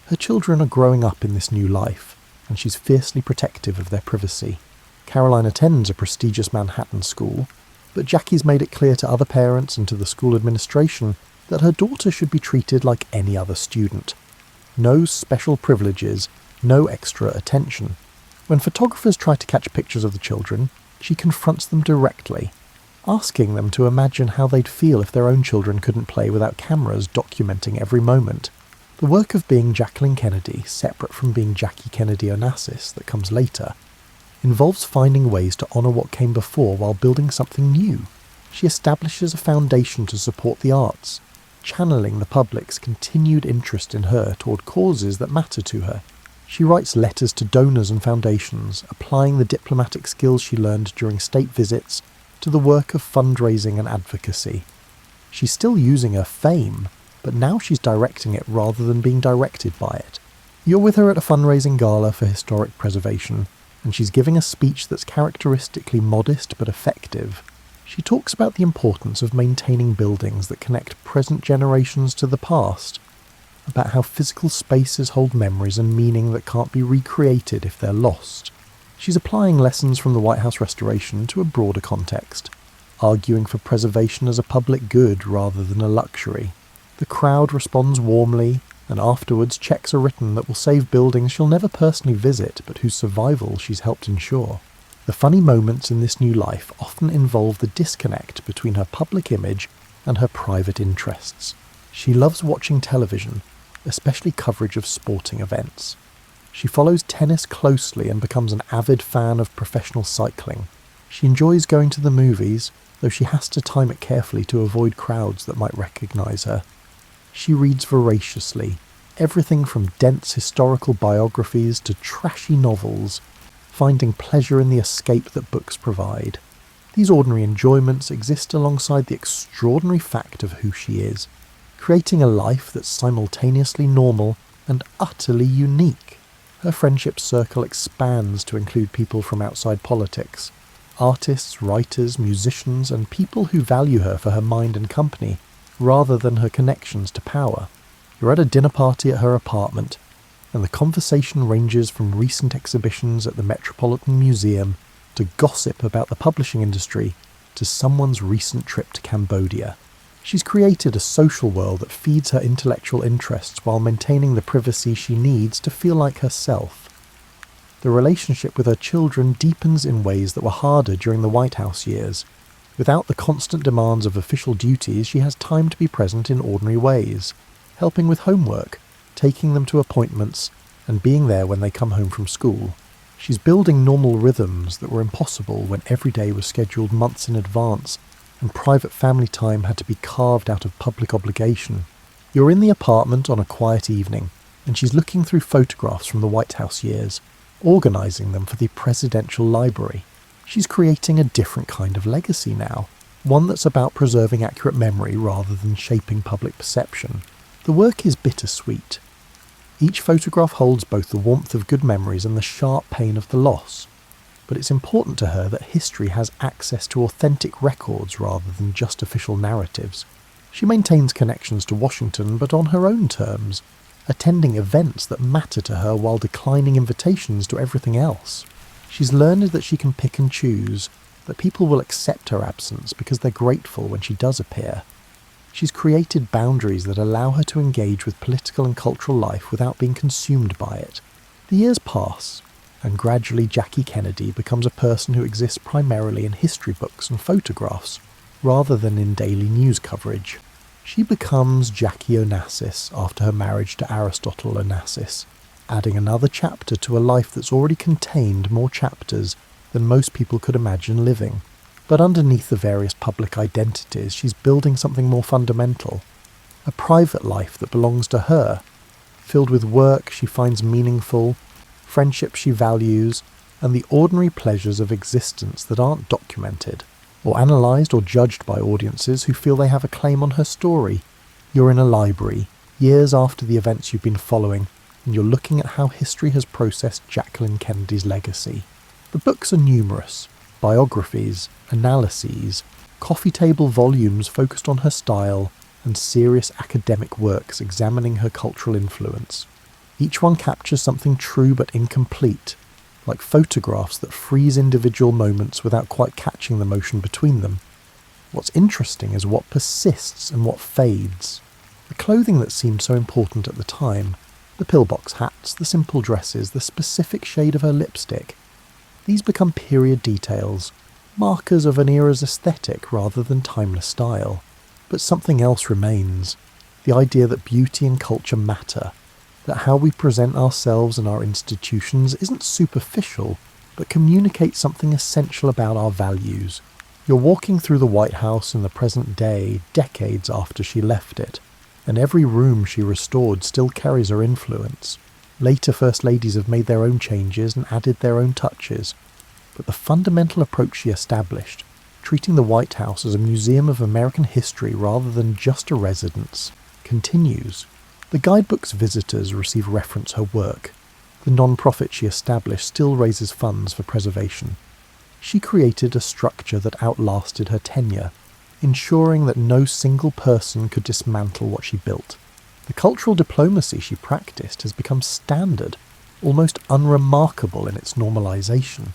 Her children are growing up in this new life, and she's fiercely protective of their privacy. Caroline attends a prestigious Manhattan school, but Jackie's made it clear to other parents and to the school administration that her daughter should be treated like any other student. No special privileges, no extra attention. When photographers try to catch pictures of the children, she confronts them directly, asking them to imagine how they'd feel if their own children couldn't play without cameras documenting every moment. The work of being Jacqueline Kennedy, separate from being Jackie Kennedy Onassis that comes later, involves finding ways to honour what came before while building something new. She establishes a foundation to support the arts, channeling the public's continued interest in her toward causes that matter to her. She writes letters to donors and foundations, applying the diplomatic skills she learned during state visits to the work of fundraising and advocacy. She's still using her fame, but now she's directing it rather than being directed by it. You're with her at a fundraising gala for historic preservation, and she's giving a speech that's characteristically modest but effective. She talks about the importance of maintaining buildings that connect present generations to the past, about how physical spaces hold memories and meaning that can't be recreated if they're lost. She's applying lessons from the White House restoration to a broader context, arguing for preservation as a public good rather than a luxury. The crowd responds warmly, and afterwards checks are written that will save buildings she'll never personally visit but whose survival she's helped ensure. The funny moments in this new life often involve the disconnect between her public image and her private interests. She loves watching television, especially coverage of sporting events. She follows tennis closely and becomes an avid fan of professional cycling. She enjoys going to the movies, though she has to time it carefully to avoid crowds that might recognise her. She reads voraciously, everything from dense historical biographies to trashy novels, finding pleasure in the escape that books provide. These ordinary enjoyments exist alongside the extraordinary fact of who she is, creating a life that's simultaneously normal and utterly unique. Her friendship circle expands to include people from outside politics, artists, writers, musicians, and people who value her for her mind and company, rather than her connections to power. You're at a dinner party at her apartment, and the conversation ranges from recent exhibitions at the Metropolitan Museum to gossip about the publishing industry to someone's recent trip to Cambodia. She's created a social world that feeds her intellectual interests while maintaining the privacy she needs to feel like herself. The relationship with her children deepens in ways that were harder during the White House years. Without the constant demands of official duties, she has time to be present in ordinary ways, helping with homework, taking them to appointments, and being there when they come home from school. She's building normal rhythms that were impossible when every day was scheduled months in advance and private family time had to be carved out of public obligation. You're in the apartment on a quiet evening, and she's looking through photographs from the White House years, organising them for the Presidential Library. She's creating a different kind of legacy now, one that's about preserving accurate memory rather than shaping public perception. The work is bittersweet. Each photograph holds both the warmth of good memories and the sharp pain of the loss, but it's important to her that history has access to authentic records rather than just official narratives. She maintains connections to Washington, but on her own terms, attending events that matter to her while declining invitations to everything else. She's learned that she can pick and choose, that people will accept her absence because they're grateful when she does appear. She's created boundaries that allow her to engage with political and cultural life without being consumed by it. The years pass, and gradually Jackie Kennedy becomes a person who exists primarily in history books and photographs, rather than in daily news coverage. She becomes Jackie Onassis after her marriage to Aristotle Onassis, adding another chapter to a life that's already contained more chapters than most people could imagine living. But underneath the various public identities, she's building something more fundamental, a private life that belongs to her, filled with work she finds meaningful, friendships she values, and the ordinary pleasures of existence that aren't documented, or analysed or judged by audiences who feel they have a claim on her story. You're in a library, years after the events you've been following, and you're looking at how history has processed Jacqueline Kennedy's legacy. The books are numerous: biographies, analyses, coffee table volumes focused on her style, and serious academic works examining her cultural influence. Each one captures something true but incomplete, like photographs that freeze individual moments without quite catching the motion between them. What's interesting is what persists and what fades. The clothing that seemed so important at the time, the pillbox hats, the simple dresses, the specific shade of her lipstick, these become period details, markers of an era's aesthetic rather than timeless style. But something else remains, the idea that beauty and culture matter, that how we present ourselves and our institutions isn't superficial, but communicates something essential about our values. You're walking through the White House in the present day, decades after she left it, and every room she restored still carries her influence. Later First Ladies have made their own changes and added their own touches, but the fundamental approach she established, treating the White House as a museum of American history rather than just a residence, continues. The guidebook's visitors receive reference her work. The non-profit she established still raises funds for preservation. She created a structure that outlasted her tenure, ensuring that no single person could dismantle what she built. The cultural diplomacy she practiced has become standard, almost unremarkable in its normalization.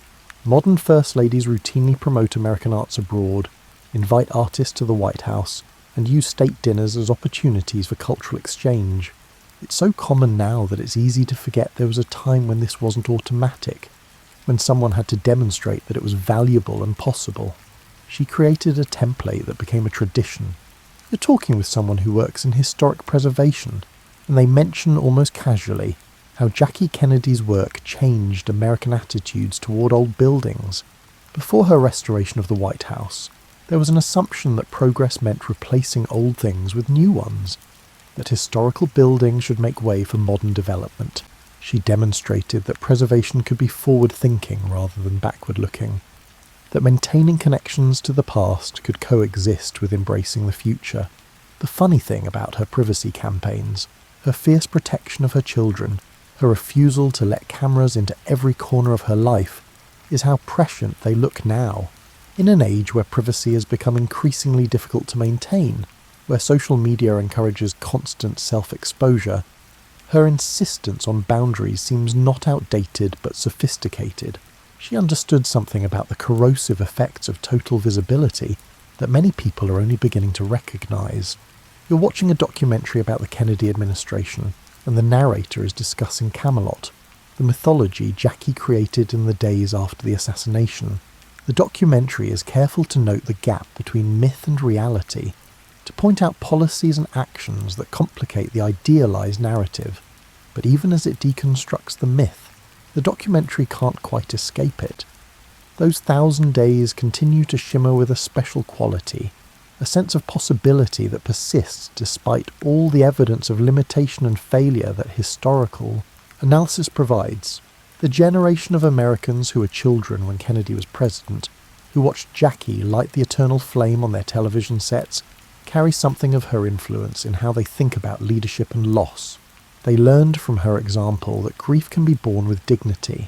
Modern First Ladies routinely promote American arts abroad, invite artists to the White House, and use state dinners as opportunities for cultural exchange. It's so common now that it's easy to forget there was a time when this wasn't automatic, when someone had to demonstrate that it was valuable and possible. She created a template that became a tradition. You're talking with someone who works in historic preservation, and they mention almost casually how Jackie Kennedy's work changed American attitudes toward old buildings. Before her restoration of the White House, there was an assumption that progress meant replacing old things with new ones, that historical buildings should make way for modern development. She demonstrated that preservation could be forward-thinking rather than backward-looking, that maintaining connections to the past could coexist with embracing the future. The funny thing about her privacy campaigns, her fierce protection of her children, her refusal to let cameras into every corner of her life, is how prescient they look now. In an age where privacy has become increasingly difficult to maintain, where social media encourages constant self-exposure, her insistence on boundaries seems not outdated but sophisticated. She understood something about the corrosive effects of total visibility that many people are only beginning to recognize. You're watching a documentary about the Kennedy administration, and the narrator is discussing Camelot, the mythology Jackie created in the days after the assassination. The documentary is careful to note the gap between myth and reality, to point out policies and actions that complicate the idealized narrative. But even as it deconstructs the myth, the documentary can't quite escape it. Those 1,000 days continue to shimmer with a special quality, a sense of possibility that persists despite all the evidence of limitation and failure that historical analysis provides. The generation of Americans who were children when Kennedy was president, who watched Jackie light the eternal flame on their television sets, carry something of her influence in how they think about leadership and loss. They learned from her example that grief can be borne with dignity,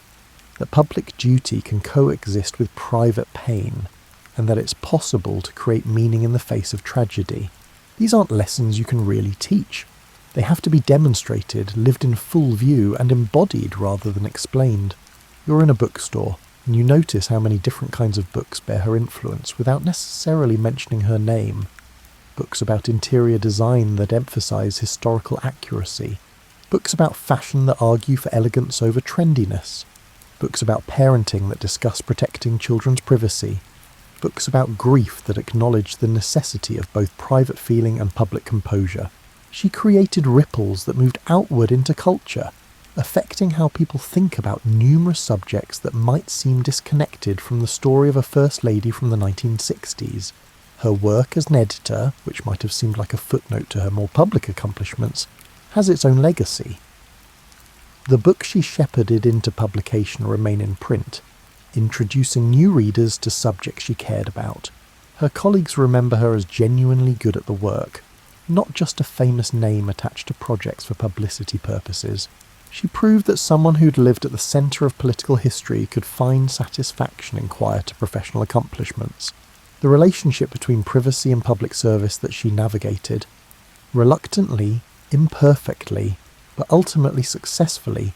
that public duty can coexist with private pain, and that it's possible to create meaning in the face of tragedy. These aren't lessons you can really teach. They have to be demonstrated, lived in full view, and embodied rather than explained. You're in a bookstore, and you notice how many different kinds of books bear her influence without necessarily mentioning her name. Books about interior design that emphasize historical accuracy. Books about fashion that argue for elegance over trendiness. Books about parenting that discuss protecting children's privacy. Books about grief that acknowledge the necessity of both private feeling and public composure. She created ripples that moved outward into culture, affecting how people think about numerous subjects that might seem disconnected from the story of a First Lady from the 1960s. Her work as an editor, which might have seemed like a footnote to her more public accomplishments, has its own legacy. The books she shepherded into publication remain in print, introducing new readers to subjects she cared about. Her colleagues remember her as genuinely good at the work, not just a famous name attached to projects for publicity purposes. She proved that someone who'd lived at the centre of political history could find satisfaction in quieter professional accomplishments. The relationship between privacy and public service that she navigated, reluctantly, imperfectly, but ultimately successfully,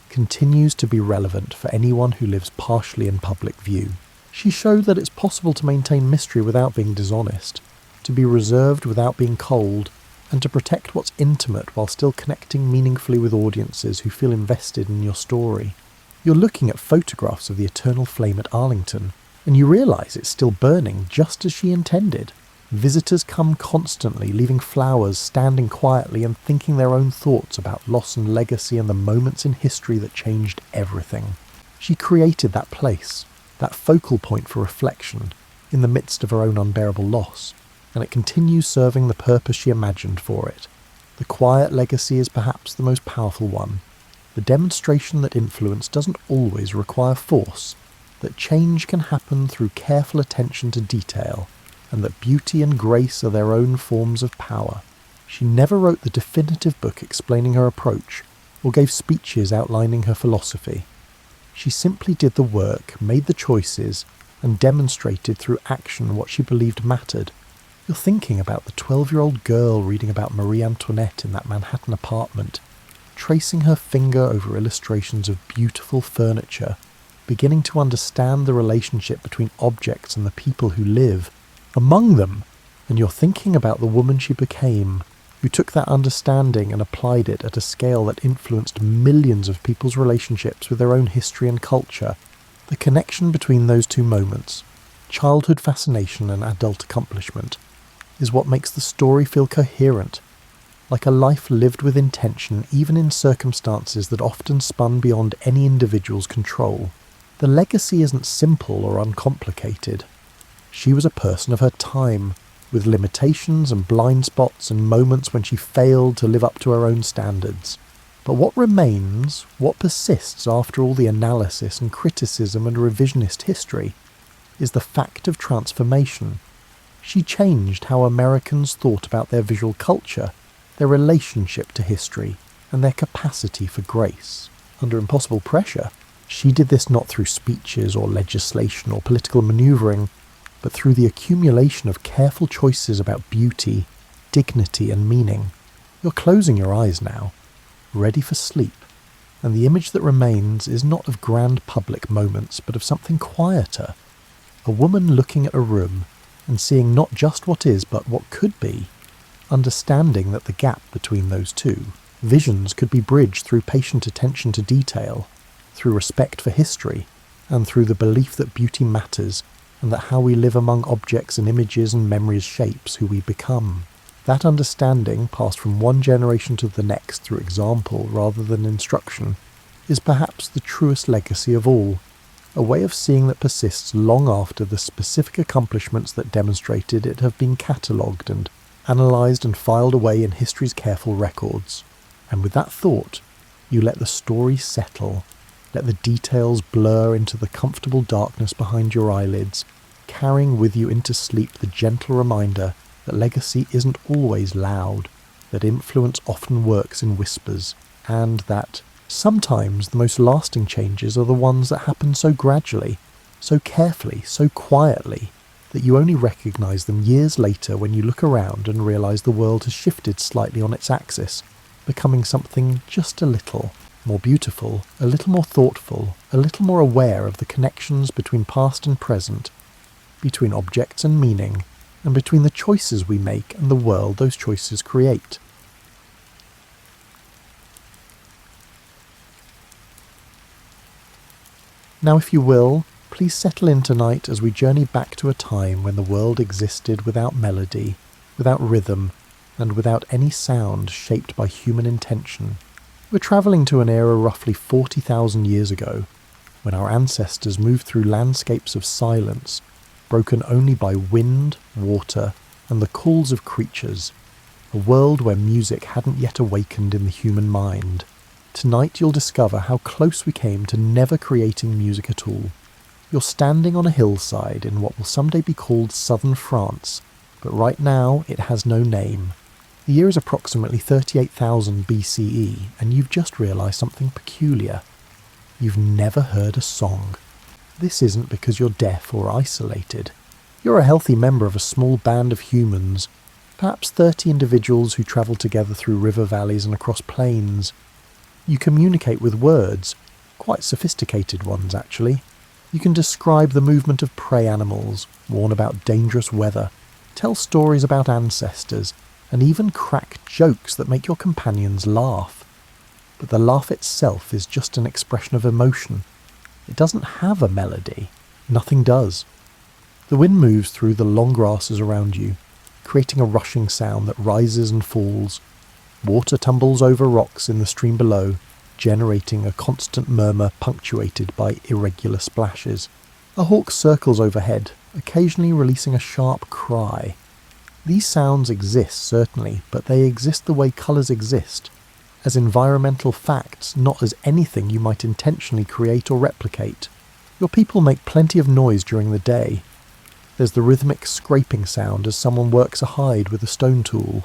continues to be relevant for anyone who lives partially in public view. She showed that it's possible to maintain mystery without being dishonest, to be reserved without being cold, and to protect what's intimate while still connecting meaningfully with audiences who feel invested in your story. You're looking at photographs of the eternal flame at Arlington, and you realise it's still burning just as she intended. Visitors come constantly, leaving flowers, standing quietly and thinking their own thoughts about loss and legacy and the moments in history that changed everything. She created that place, that focal point for reflection, in the midst of her own unbearable loss, and it continues serving the purpose she imagined for it. The quiet legacy is perhaps the most powerful one, the demonstration that influence doesn't always require force. that change can happen through careful attention to detail, and that beauty and grace are their own forms of power. She never wrote the definitive book explaining her approach, or gave speeches outlining her philosophy. She simply did the work, made the choices, and demonstrated through action what she believed mattered. You're thinking about the 12-year-old girl reading about Marie Antoinette in that Manhattan apartment, tracing her finger over illustrations of beautiful furniture, beginning to understand the relationship between objects and the people who live among them, and you're thinking about the woman she became, who took that understanding and applied it at a scale that influenced millions of people's relationships with their own history and culture. The connection between those two moments, childhood fascination and adult accomplishment, is what makes the story feel coherent, like a life lived with intention even in circumstances that often spun beyond any individual's control. The legacy isn't simple or uncomplicated. She was a person of her time, with limitations and blind spots and moments when she failed to live up to her own standards. But what remains, what persists after all the analysis and criticism and revisionist history, is the fact of transformation. She changed how Americans thought about their visual culture, their relationship to history, and their capacity for grace. Under impossible pressure, she did this not through speeches or legislation or political manoeuvring, but through the accumulation of careful choices about beauty, dignity, and meaning. You're closing your eyes now, ready for sleep, and the image that remains is not of grand public moments, but of something quieter. A woman looking at a room and seeing not just what is, but what could be, understanding that the gap between those two, visions, could be bridged through patient attention to detail, through respect for history, and through the belief that beauty matters, and that how we live among objects and images and memories shapes who we become. That understanding, passed from one generation to the next through example rather than instruction, is perhaps the truest legacy of all, a way of seeing that persists long after the specific accomplishments that demonstrated it have been catalogued and analysed and filed away in history's careful records. And with that thought, you let the story settle, let the details blur into the comfortable darkness behind your eyelids, carrying with you into sleep the gentle reminder that legacy isn't always loud, that influence often works in whispers, and that sometimes the most lasting changes are the ones that happen so gradually, so carefully, so quietly, that you only recognise them years later when you look around and realise the world has shifted slightly on its axis, becoming something just a little more beautiful, a little more thoughtful, a little more aware of the connections between past and present, between objects and meaning, and between the choices we make and the world those choices create. Now, if you will, please settle in tonight as we journey back to a time when the world existed without melody, without rhythm, and without any sound shaped by human intention. We're travelling to an era roughly 40,000 years ago, when our ancestors moved through landscapes of silence, broken only by wind, water, and the calls of creatures, a world where music hadn't yet awakened in the human mind. Tonight you'll discover how close we came to never creating music at all. You're standing on a hillside in what will someday be called southern France, but right now it has no name. The year is approximately 38,000 BCE, and you've just realised something peculiar. You've never heard a song. This isn't because you're deaf or isolated. You're a healthy member of a small band of humans, perhaps 30 individuals who travel together through river valleys and across plains. You communicate with words, quite sophisticated ones actually. You can describe the movement of prey animals, warn about dangerous weather, tell stories about ancestors, and even crack jokes that make your companions laugh. But the laugh itself is just an expression of emotion. It doesn't have a melody. Nothing does. The wind moves through the long grasses around you, creating a rushing sound that rises and falls. Water tumbles over rocks in the stream below, generating a constant murmur punctuated by irregular splashes. A hawk circles overhead, occasionally releasing a sharp cry. These sounds exist, certainly, but they exist the way colours exist, as environmental facts, not as anything you might intentionally create or replicate. Your people make plenty of noise during the day. There's the rhythmic scraping sound as someone works a hide with a stone tool,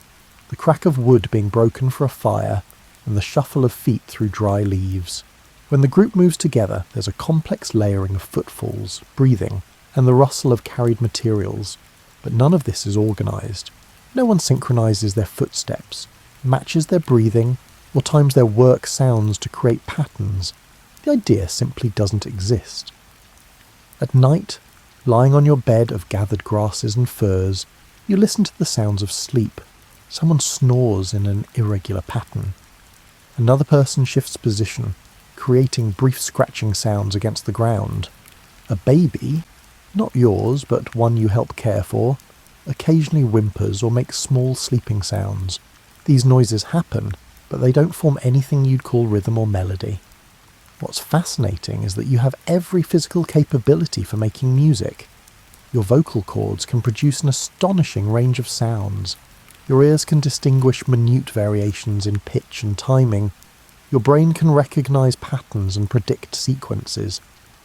the crack of wood being broken for a fire, and the shuffle of feet through dry leaves. When the group moves together, there's a complex layering of footfalls, breathing, and the rustle of carried materials, but none of this is organised. No one synchronises their footsteps, matches their breathing, or times their work sounds to create patterns. The idea simply doesn't exist. At night, lying on your bed of gathered grasses and furs, you listen to the sounds of sleep. Someone snores in an irregular pattern. Another person shifts position, creating brief scratching sounds against the ground. A baby, not yours but one you help care for, occasionally whimpers or makes small sleeping sounds. These noises happen, but they don't form anything you'd call rhythm or melody. What's fascinating is that you have every physical capability for making music. Your vocal cords can produce an astonishing range of sounds. Your ears can distinguish minute variations in pitch and timing. Your brain can recognise patterns and predict sequences.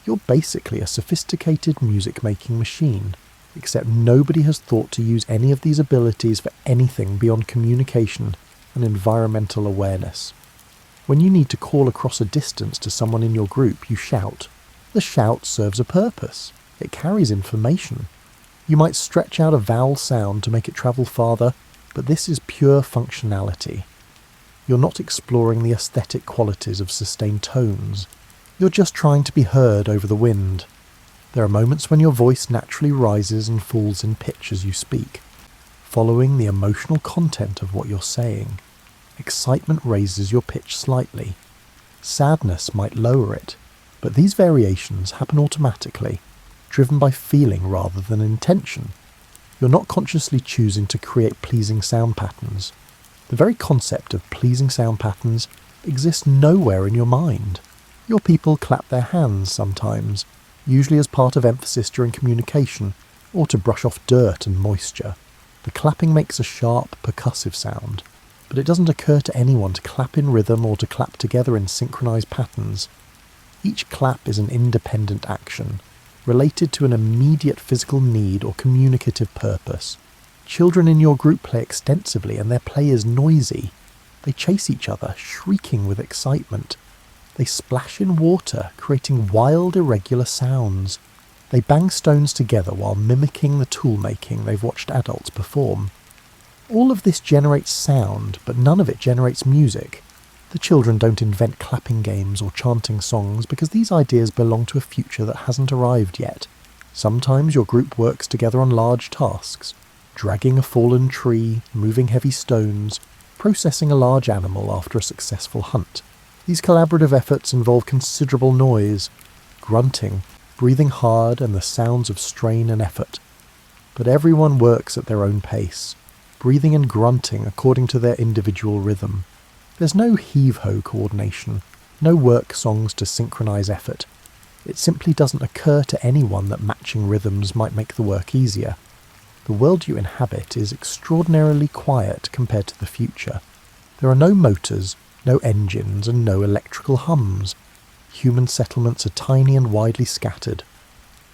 You're basically a sophisticated music-making machine, except nobody has thought to use any of these abilities for anything beyond communication and environmental awareness. When you need to call across a distance to someone in your group, you shout. The shout serves a purpose. It carries information. You might stretch out a vowel sound to make it travel farther, but this is pure functionality. You're not exploring the aesthetic qualities of sustained tones. You're just trying to be heard over the wind. There are moments when your voice naturally rises and falls in pitch as you speak, following the emotional content of what you're saying. Excitement raises your pitch slightly. Sadness might lower it, but these variations happen automatically, driven by feeling rather than intention. You're not consciously choosing to create pleasing sound patterns. The very concept of pleasing sound patterns exists nowhere in your mind. Your people clap their hands sometimes, usually as part of emphasis during communication, or to brush off dirt and moisture. The clapping makes a sharp, percussive sound, but it doesn't occur to anyone to clap in rhythm or to clap together in synchronized patterns. Each clap is an independent action, related to an immediate physical need or communicative purpose. Children in your group play extensively and their play is noisy. They chase each other, shrieking with excitement. They splash in water, creating wild, irregular sounds. They bang stones together while mimicking the tool-making they've watched adults perform. All of this generates sound, but none of it generates music. The children don't invent clapping games or chanting songs because these ideas belong to a future that hasn't arrived yet. Sometimes your group works together on large tasks, dragging a fallen tree, moving heavy stones, processing a large animal after a successful hunt. These collaborative efforts involve considerable noise, grunting, breathing hard, and the sounds of strain and effort. But everyone works at their own pace, breathing and grunting according to their individual rhythm. There's no heave-ho coordination, no work songs to synchronize effort. It simply doesn't occur to anyone that matching rhythms might make the work easier. The world you inhabit is extraordinarily quiet compared to the future. There are no motors, no engines, and no electrical hums. Human settlements are tiny and widely scattered.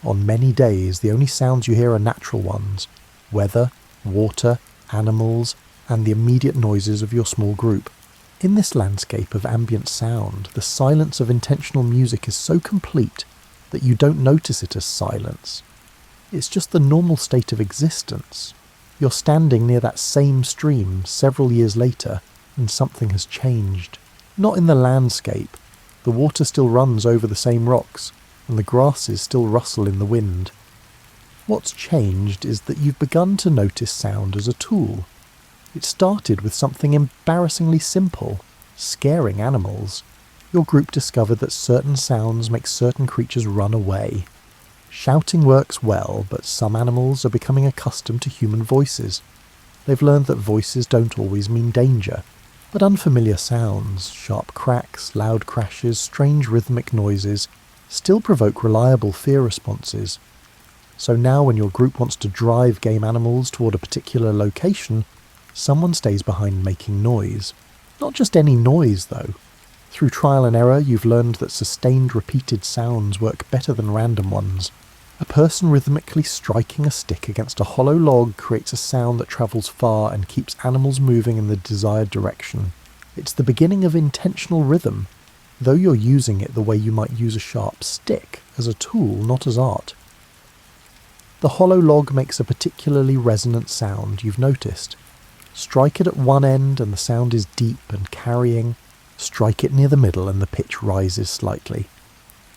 On many days, the only sounds you hear are natural ones: weather, water, animals, and the immediate noises of your small group. In this landscape of ambient sound, the silence of intentional music is so complete that you don't notice it as silence. It's just the normal state of existence. You're standing near that same stream several years later, and something has changed. Not in the landscape. The water still runs over the same rocks, and the grasses still rustle in the wind. What's changed is that you've begun to notice sound as a tool. It started with something embarrassingly simple, scaring animals. Your group discovered that certain sounds make certain creatures run away. Shouting works well, but some animals are becoming accustomed to human voices. They've learned that voices don't always mean danger, but unfamiliar sounds, sharp cracks, loud crashes, strange rhythmic noises, still provoke reliable fear responses. So now when your group wants to drive game animals toward a particular location, someone stays behind making noise. Not just any noise, though. Through trial and error, you've learned that sustained, repeated sounds work better than random ones. A person rhythmically striking a stick against a hollow log creates a sound that travels far and keeps animals moving in the desired direction. It's the beginning of intentional rhythm, though you're using it the way you might use a sharp stick, as a tool, not as art. The hollow log makes a particularly resonant sound, you've noticed. Strike it at one end and the sound is deep and carrying. Strike it near the middle and the pitch rises slightly.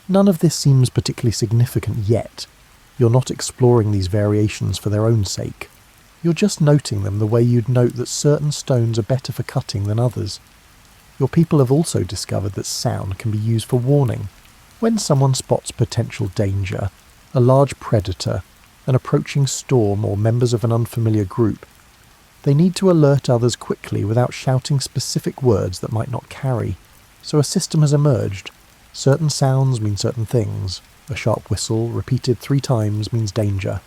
None of this seems particularly significant yet. You're not exploring these variations for their own sake. You're just noting them the way you'd note that certain stones are better for cutting than others. Your people have also discovered that sound can be used for warning. When someone spots potential danger, a large predator, an approaching storm, or members of an unfamiliar group, they need to alert others quickly without shouting specific words that might not carry. So a system has emerged. Certain sounds mean certain things. A sharp whistle, repeated 3 times, means danger.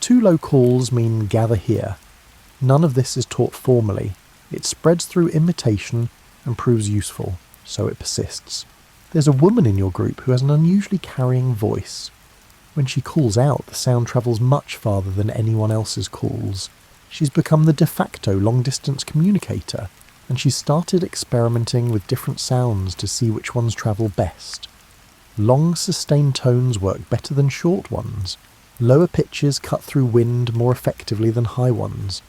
2 low calls mean gather here. None of this is taught formally. It spreads through imitation and proves useful, so it persists. There's a woman in your group who has an unusually carrying voice. When she calls out, the sound travels much farther than anyone else's calls. She's become the de facto long-distance communicator, and she's started experimenting with different sounds to see which ones travel best. Long, sustained tones work better than short ones. Lower pitches cut through wind more effectively than high ones.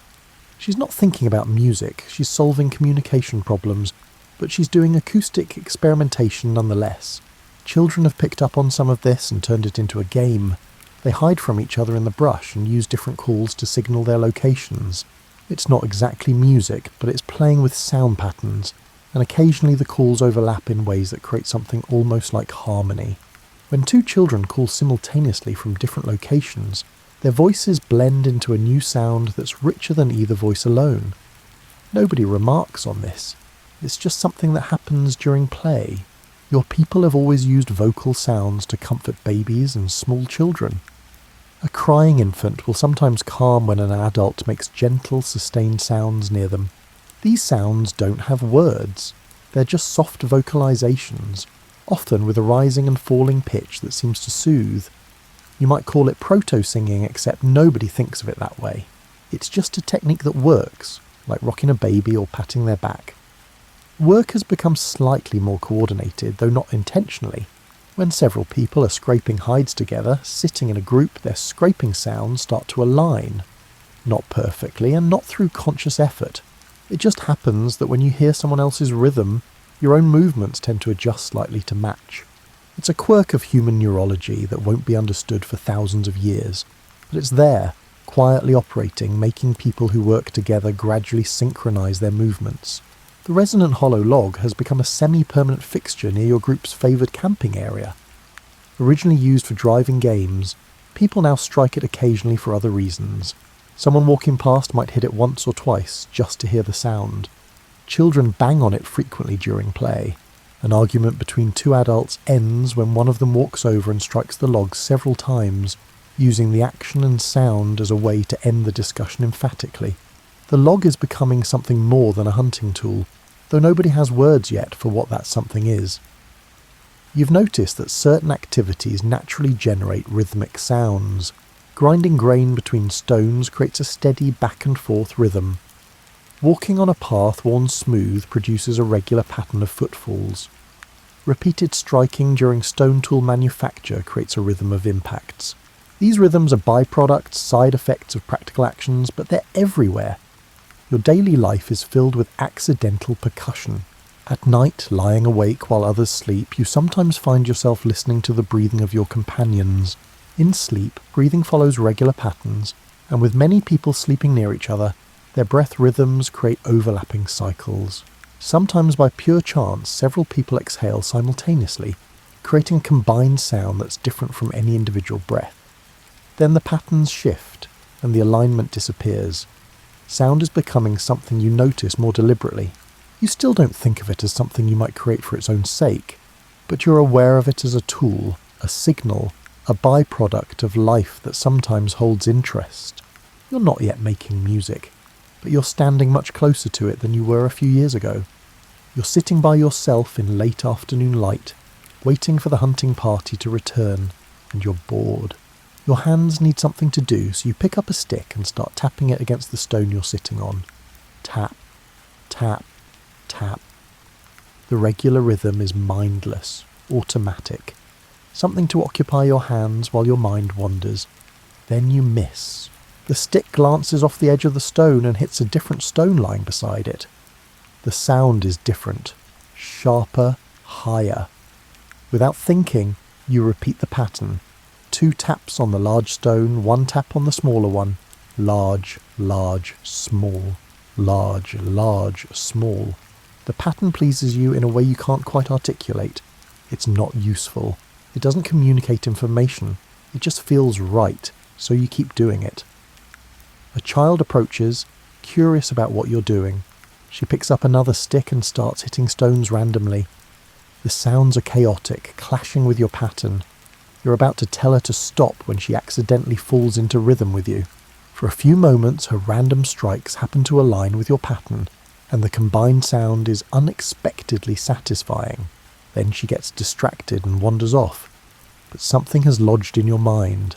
She's not thinking about music, she's solving communication problems, but she's doing acoustic experimentation nonetheless. Children have picked up on some of this and turned it into a game. They hide from each other in the brush and use different calls to signal their locations. It's not exactly music, but it's playing with sound patterns, and occasionally the calls overlap in ways that create something almost like harmony. When 2 children call simultaneously from different locations, their voices blend into a new sound that's richer than either voice alone. Nobody remarks on this. It's just something that happens during play. Your people have always used vocal sounds to comfort babies and small children. A crying infant will sometimes calm when an adult makes gentle, sustained sounds near them. These sounds don't have words. They're just soft vocalizations, often with a rising and falling pitch that seems to soothe. You might call it proto-singing, except nobody thinks of it that way. It's just a technique that works, like rocking a baby or patting their back. Work has become slightly more coordinated, though not intentionally. When several people are scraping hides together, sitting in a group, their scraping sounds start to align. Not perfectly, and not through conscious effort. It just happens that when you hear someone else's rhythm, your own movements tend to adjust slightly to match. It's a quirk of human neurology that won't be understood for thousands of years, but it's there, quietly operating, making people who work together gradually synchronize their movements. The resonant hollow log has become a semi-permanent fixture near your group's favoured camping area. Originally used for driving games, people now strike it occasionally for other reasons. Someone walking past might hit it once or twice just to hear the sound. Children bang on it frequently during play. An argument between 2 adults ends when one of them walks over and strikes the log several times, using the action and sound as a way to end the discussion emphatically. The log is becoming something more than a hunting tool, though nobody has words yet for what that something is. You've noticed that certain activities naturally generate rhythmic sounds. Grinding grain between stones creates a steady back and forth rhythm. Walking on a path worn smooth produces a regular pattern of footfalls. Repeated striking during stone tool manufacture creates a rhythm of impacts. These rhythms are byproducts, side effects of practical actions, but they're everywhere. Your daily life is filled with accidental percussion. At night, lying awake while others sleep, you sometimes find yourself listening to the breathing of your companions. In sleep, breathing follows regular patterns, and with many people sleeping near each other, their breath rhythms create overlapping cycles. Sometimes by pure chance, several people exhale simultaneously, creating a combined sound that's different from any individual breath. Then the patterns shift, and the alignment disappears. Sound is becoming something you notice more deliberately. You still don't think of it as something you might create for its own sake, but you're aware of it as a tool, a signal, a byproduct of life that sometimes holds interest. You're not yet making music, but you're standing much closer to it than you were a few years ago. You're sitting by yourself in late afternoon light, waiting for the hunting party to return, and you're bored. Your hands need something to do, so you pick up a stick and start tapping it against the stone you're sitting on. Tap, tap, tap. The regular rhythm is mindless, automatic. Something to occupy your hands while your mind wanders. Then you miss. The stick glances off the edge of the stone and hits a different stone lying beside it. The sound is different, sharper, higher. Without thinking, you repeat the pattern. 2 taps on the large stone, 1 tap on the smaller one. Large, large, small. Large, large, small. The pattern pleases you in a way you can't quite articulate. It's not useful. It doesn't communicate information. It just feels right, so you keep doing it. A child approaches, curious about what you're doing. She picks up another stick and starts hitting stones randomly. The sounds are chaotic, clashing with your pattern. You're about to tell her to stop when she accidentally falls into rhythm with you. For a few moments, her random strikes happen to align with your pattern, and the combined sound is unexpectedly satisfying. Then she gets distracted and wanders off. But something has lodged in your mind.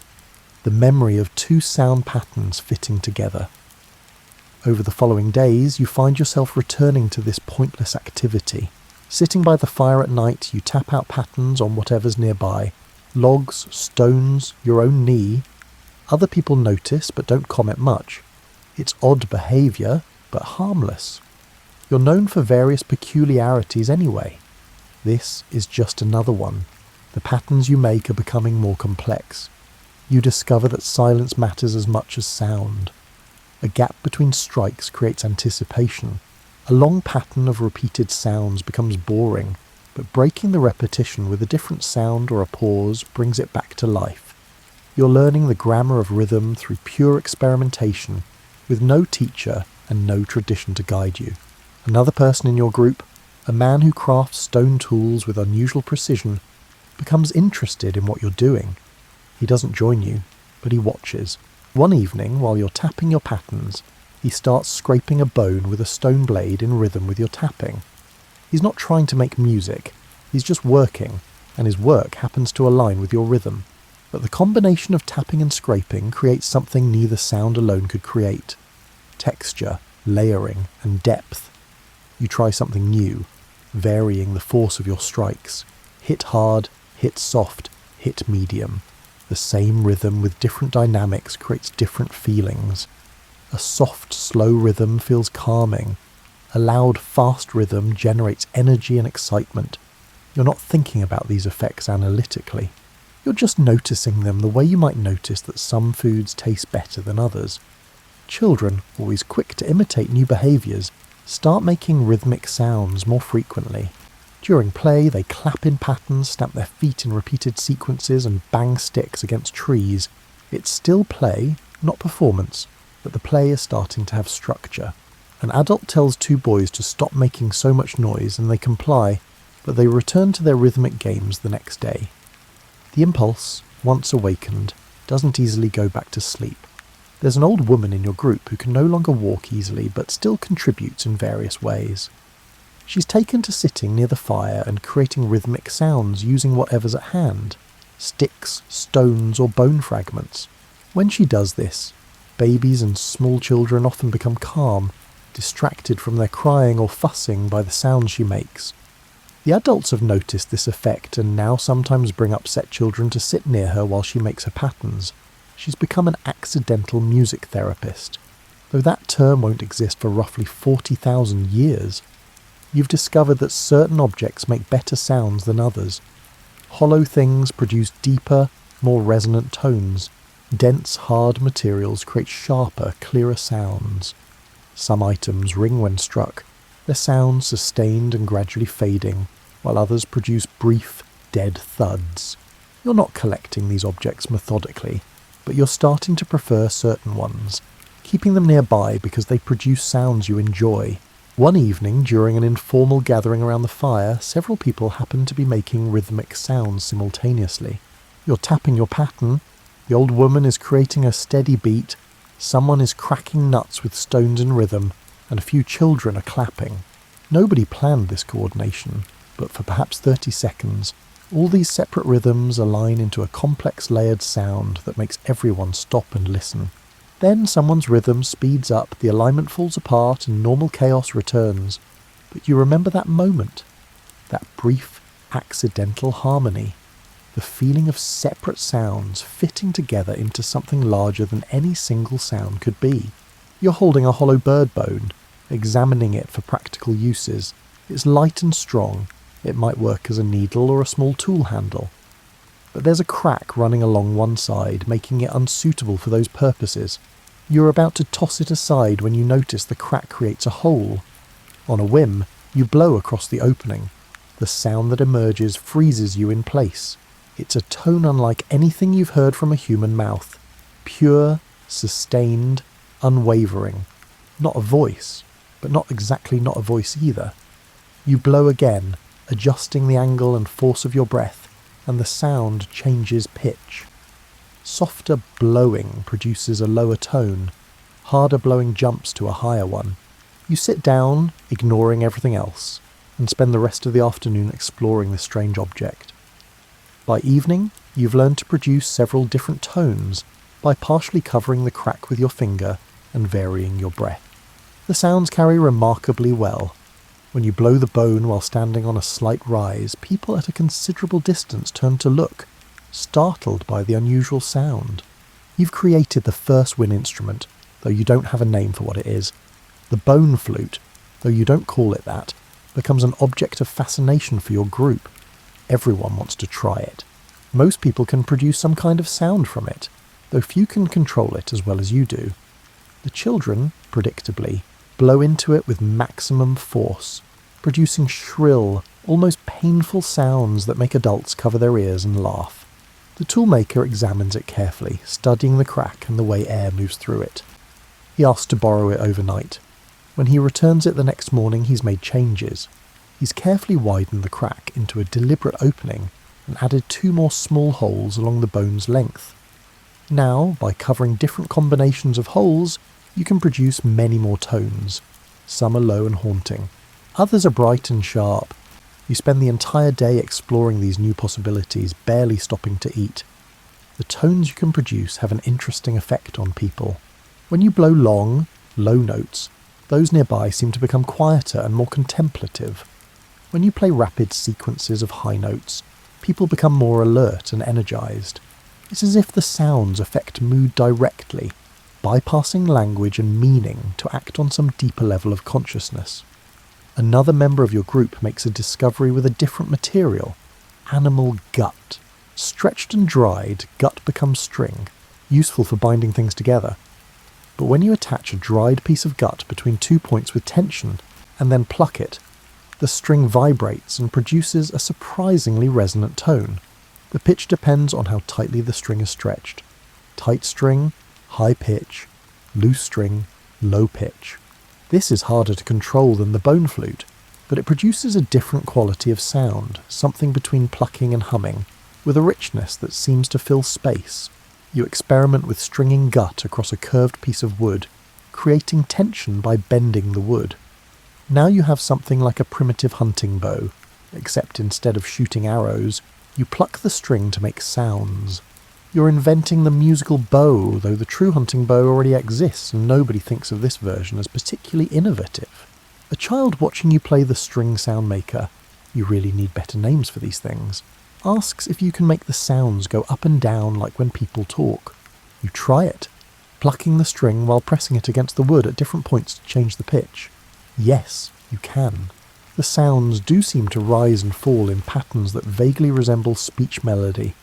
The memory of 2 sound patterns fitting together. Over the following days, you find yourself returning to this pointless activity. Sitting by the fire at night, you tap out patterns on whatever's nearby. Logs, stones, your own knee. Other people notice but don't comment much. It's odd behaviour, but harmless. You're known for various peculiarities anyway. This is just another one. The patterns you make are becoming more complex. You discover that silence matters as much as sound. A gap between strikes creates anticipation. A long pattern of repeated sounds becomes boring, but breaking the repetition with a different sound or a pause brings it back to life. You're learning the grammar of rhythm through pure experimentation, with no teacher and no tradition to guide you. Another person in your group, a man who crafts stone tools with unusual precision, becomes interested in what you're doing. He doesn't join you, but he watches. One evening, while you're tapping your patterns, he starts scraping a bone with a stone blade in rhythm with your tapping. He's not trying to make music, he's just working, and his work happens to align with your rhythm. But the combination of tapping and scraping creates something neither sound alone could create. Texture, layering, and depth. You try something new, varying the force of your strikes. Hit hard, hit soft, hit medium. The same rhythm with different dynamics creates different feelings. A soft, slow rhythm feels calming. A loud, fast rhythm generates energy and excitement. You're not thinking about these effects analytically. You're just noticing them the way you might notice that some foods taste better than others. Children, always quick to imitate new behaviours, start making rhythmic sounds more frequently. During play, they clap in patterns, stamp their feet in repeated sequences, and bang sticks against trees. It's still play, not performance, but the play is starting to have structure. An adult tells 2 boys to stop making so much noise, and they comply, but they return to their rhythmic games the next day. The impulse, once awakened, doesn't easily go back to sleep. There's an old woman in your group who can no longer walk easily, but still contributes in various ways. She's taken to sitting near the fire and creating rhythmic sounds using whatever's at hand, sticks, stones, or bone fragments. When she does this, babies and small children often become calm, distracted from their crying or fussing by the sounds she makes. The adults have noticed this effect and now sometimes bring upset children to sit near her while she makes her patterns. She's become an accidental music therapist. Though that term won't exist for roughly 40,000 years, you've discovered that certain objects make better sounds than others. Hollow things produce deeper, more resonant tones. Dense, hard materials create sharper, clearer sounds. Some items ring when struck, their sounds sustained and gradually fading, while others produce brief, dead thuds. You're not collecting these objects methodically, but you're starting to prefer certain ones, keeping them nearby because they produce sounds you enjoy. One evening, during an informal gathering around the fire, several people happened to be making rhythmic sounds simultaneously. You're tapping your pattern, the old woman is creating a steady beat, someone is cracking nuts with stones in rhythm, and a few children are clapping. Nobody planned this coordination, but for perhaps 30 seconds, all these separate rhythms align into a complex layered sound that makes everyone stop and listen. Then someone's rhythm speeds up, the alignment falls apart, and normal chaos returns. But you remember that moment, that brief, accidental harmony, the feeling of separate sounds fitting together into something larger than any single sound could be. You're holding a hollow bird bone, examining it for practical uses. It's light and strong. It might work as a needle or a small tool handle. But there's a crack running along one side, making it unsuitable for those purposes. You're about to toss it aside when you notice the crack creates a hole. On a whim, you blow across the opening. The sound that emerges freezes you in place. It's a tone unlike anything you've heard from a human mouth. Pure, sustained, unwavering. Not a voice, but not exactly not a voice either. You blow again, adjusting the angle and force of your breath, and the sound changes pitch. Softer blowing produces a lower tone. Harder blowing jumps to a higher one. You sit down, ignoring everything else, and spend the rest of the afternoon exploring this strange object. By evening, you've learned to produce several different tones by partially covering the crack with your finger and varying your breath. The sounds carry remarkably well. When you blow the bone while standing on a slight rise, people at a considerable distance turn to look, startled by the unusual sound. You've created the first wind instrument, though you don't have a name for what it is. The bone flute, though you don't call it that, becomes an object of fascination for your group. Everyone wants to try it. Most people can produce some kind of sound from it, though few can control it as well as you do. The children, predictably, blow into it with maximum force, producing shrill, almost painful sounds that make adults cover their ears and laugh. The toolmaker examines it carefully, studying the crack and the way air moves through it. He asks to borrow it overnight. When he returns it the next morning, he's made changes. He's carefully widened the crack into a deliberate opening and added 2 more small holes along the bone's length. Now, by covering different combinations of holes, you can produce many more tones. Some are low and haunting. Others are bright and sharp. You spend the entire day exploring these new possibilities, barely stopping to eat. The tones you can produce have an interesting effect on people. When you blow long, low notes, those nearby seem to become quieter and more contemplative. When you play rapid sequences of high notes, people become more alert and energized. It's as if the sounds affect mood directly, bypassing language and meaning to act on some deeper level of consciousness. Another member of your group makes a discovery with a different material, animal gut. Stretched and dried, gut becomes string, useful for binding things together. But when you attach a dried piece of gut between 2 points with tension, and then pluck it, the string vibrates and produces a surprisingly resonant tone. The pitch depends on how tightly the string is stretched. Tight string, high pitch, loose string, low pitch. This is harder to control than the bone flute, but it produces a different quality of sound, something between plucking and humming, with a richness that seems to fill space. You experiment with stringing gut across a curved piece of wood, creating tension by bending the wood. Now you have something like a primitive hunting bow, except instead of shooting arrows, you pluck the string to make sounds. You're inventing the musical bow, though the true hunting bow already exists and nobody thinks of this version as particularly innovative. A child watching you play the string sound maker, you really need better names for these things, asks if you can make the sounds go up and down like when people talk. You try it, plucking the string while pressing it against the wood at different points to change the pitch. Yes, you can. The sounds do seem to rise and fall in patterns that vaguely resemble speech melody,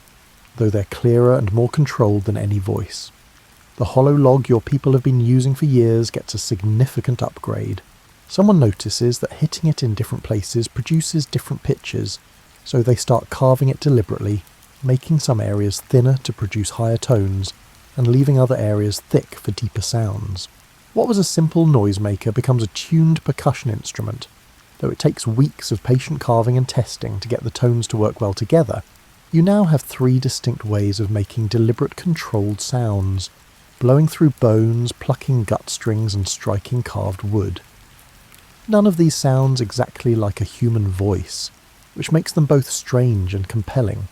though they're clearer and more controlled than any voice. The hollow log your people have been using for years gets a significant upgrade. Someone notices that hitting it in different places produces different pitches, so they start carving it deliberately, making some areas thinner to produce higher tones, and leaving other areas thick for deeper sounds. What was a simple noisemaker becomes a tuned percussion instrument. Though it takes weeks of patient carving and testing to get the tones to work well together, you now have 3 distinct ways of making deliberate controlled sounds, blowing through bones, plucking gut strings and striking carved wood. None of these sounds exactly like a human voice, which makes them both strange and compelling.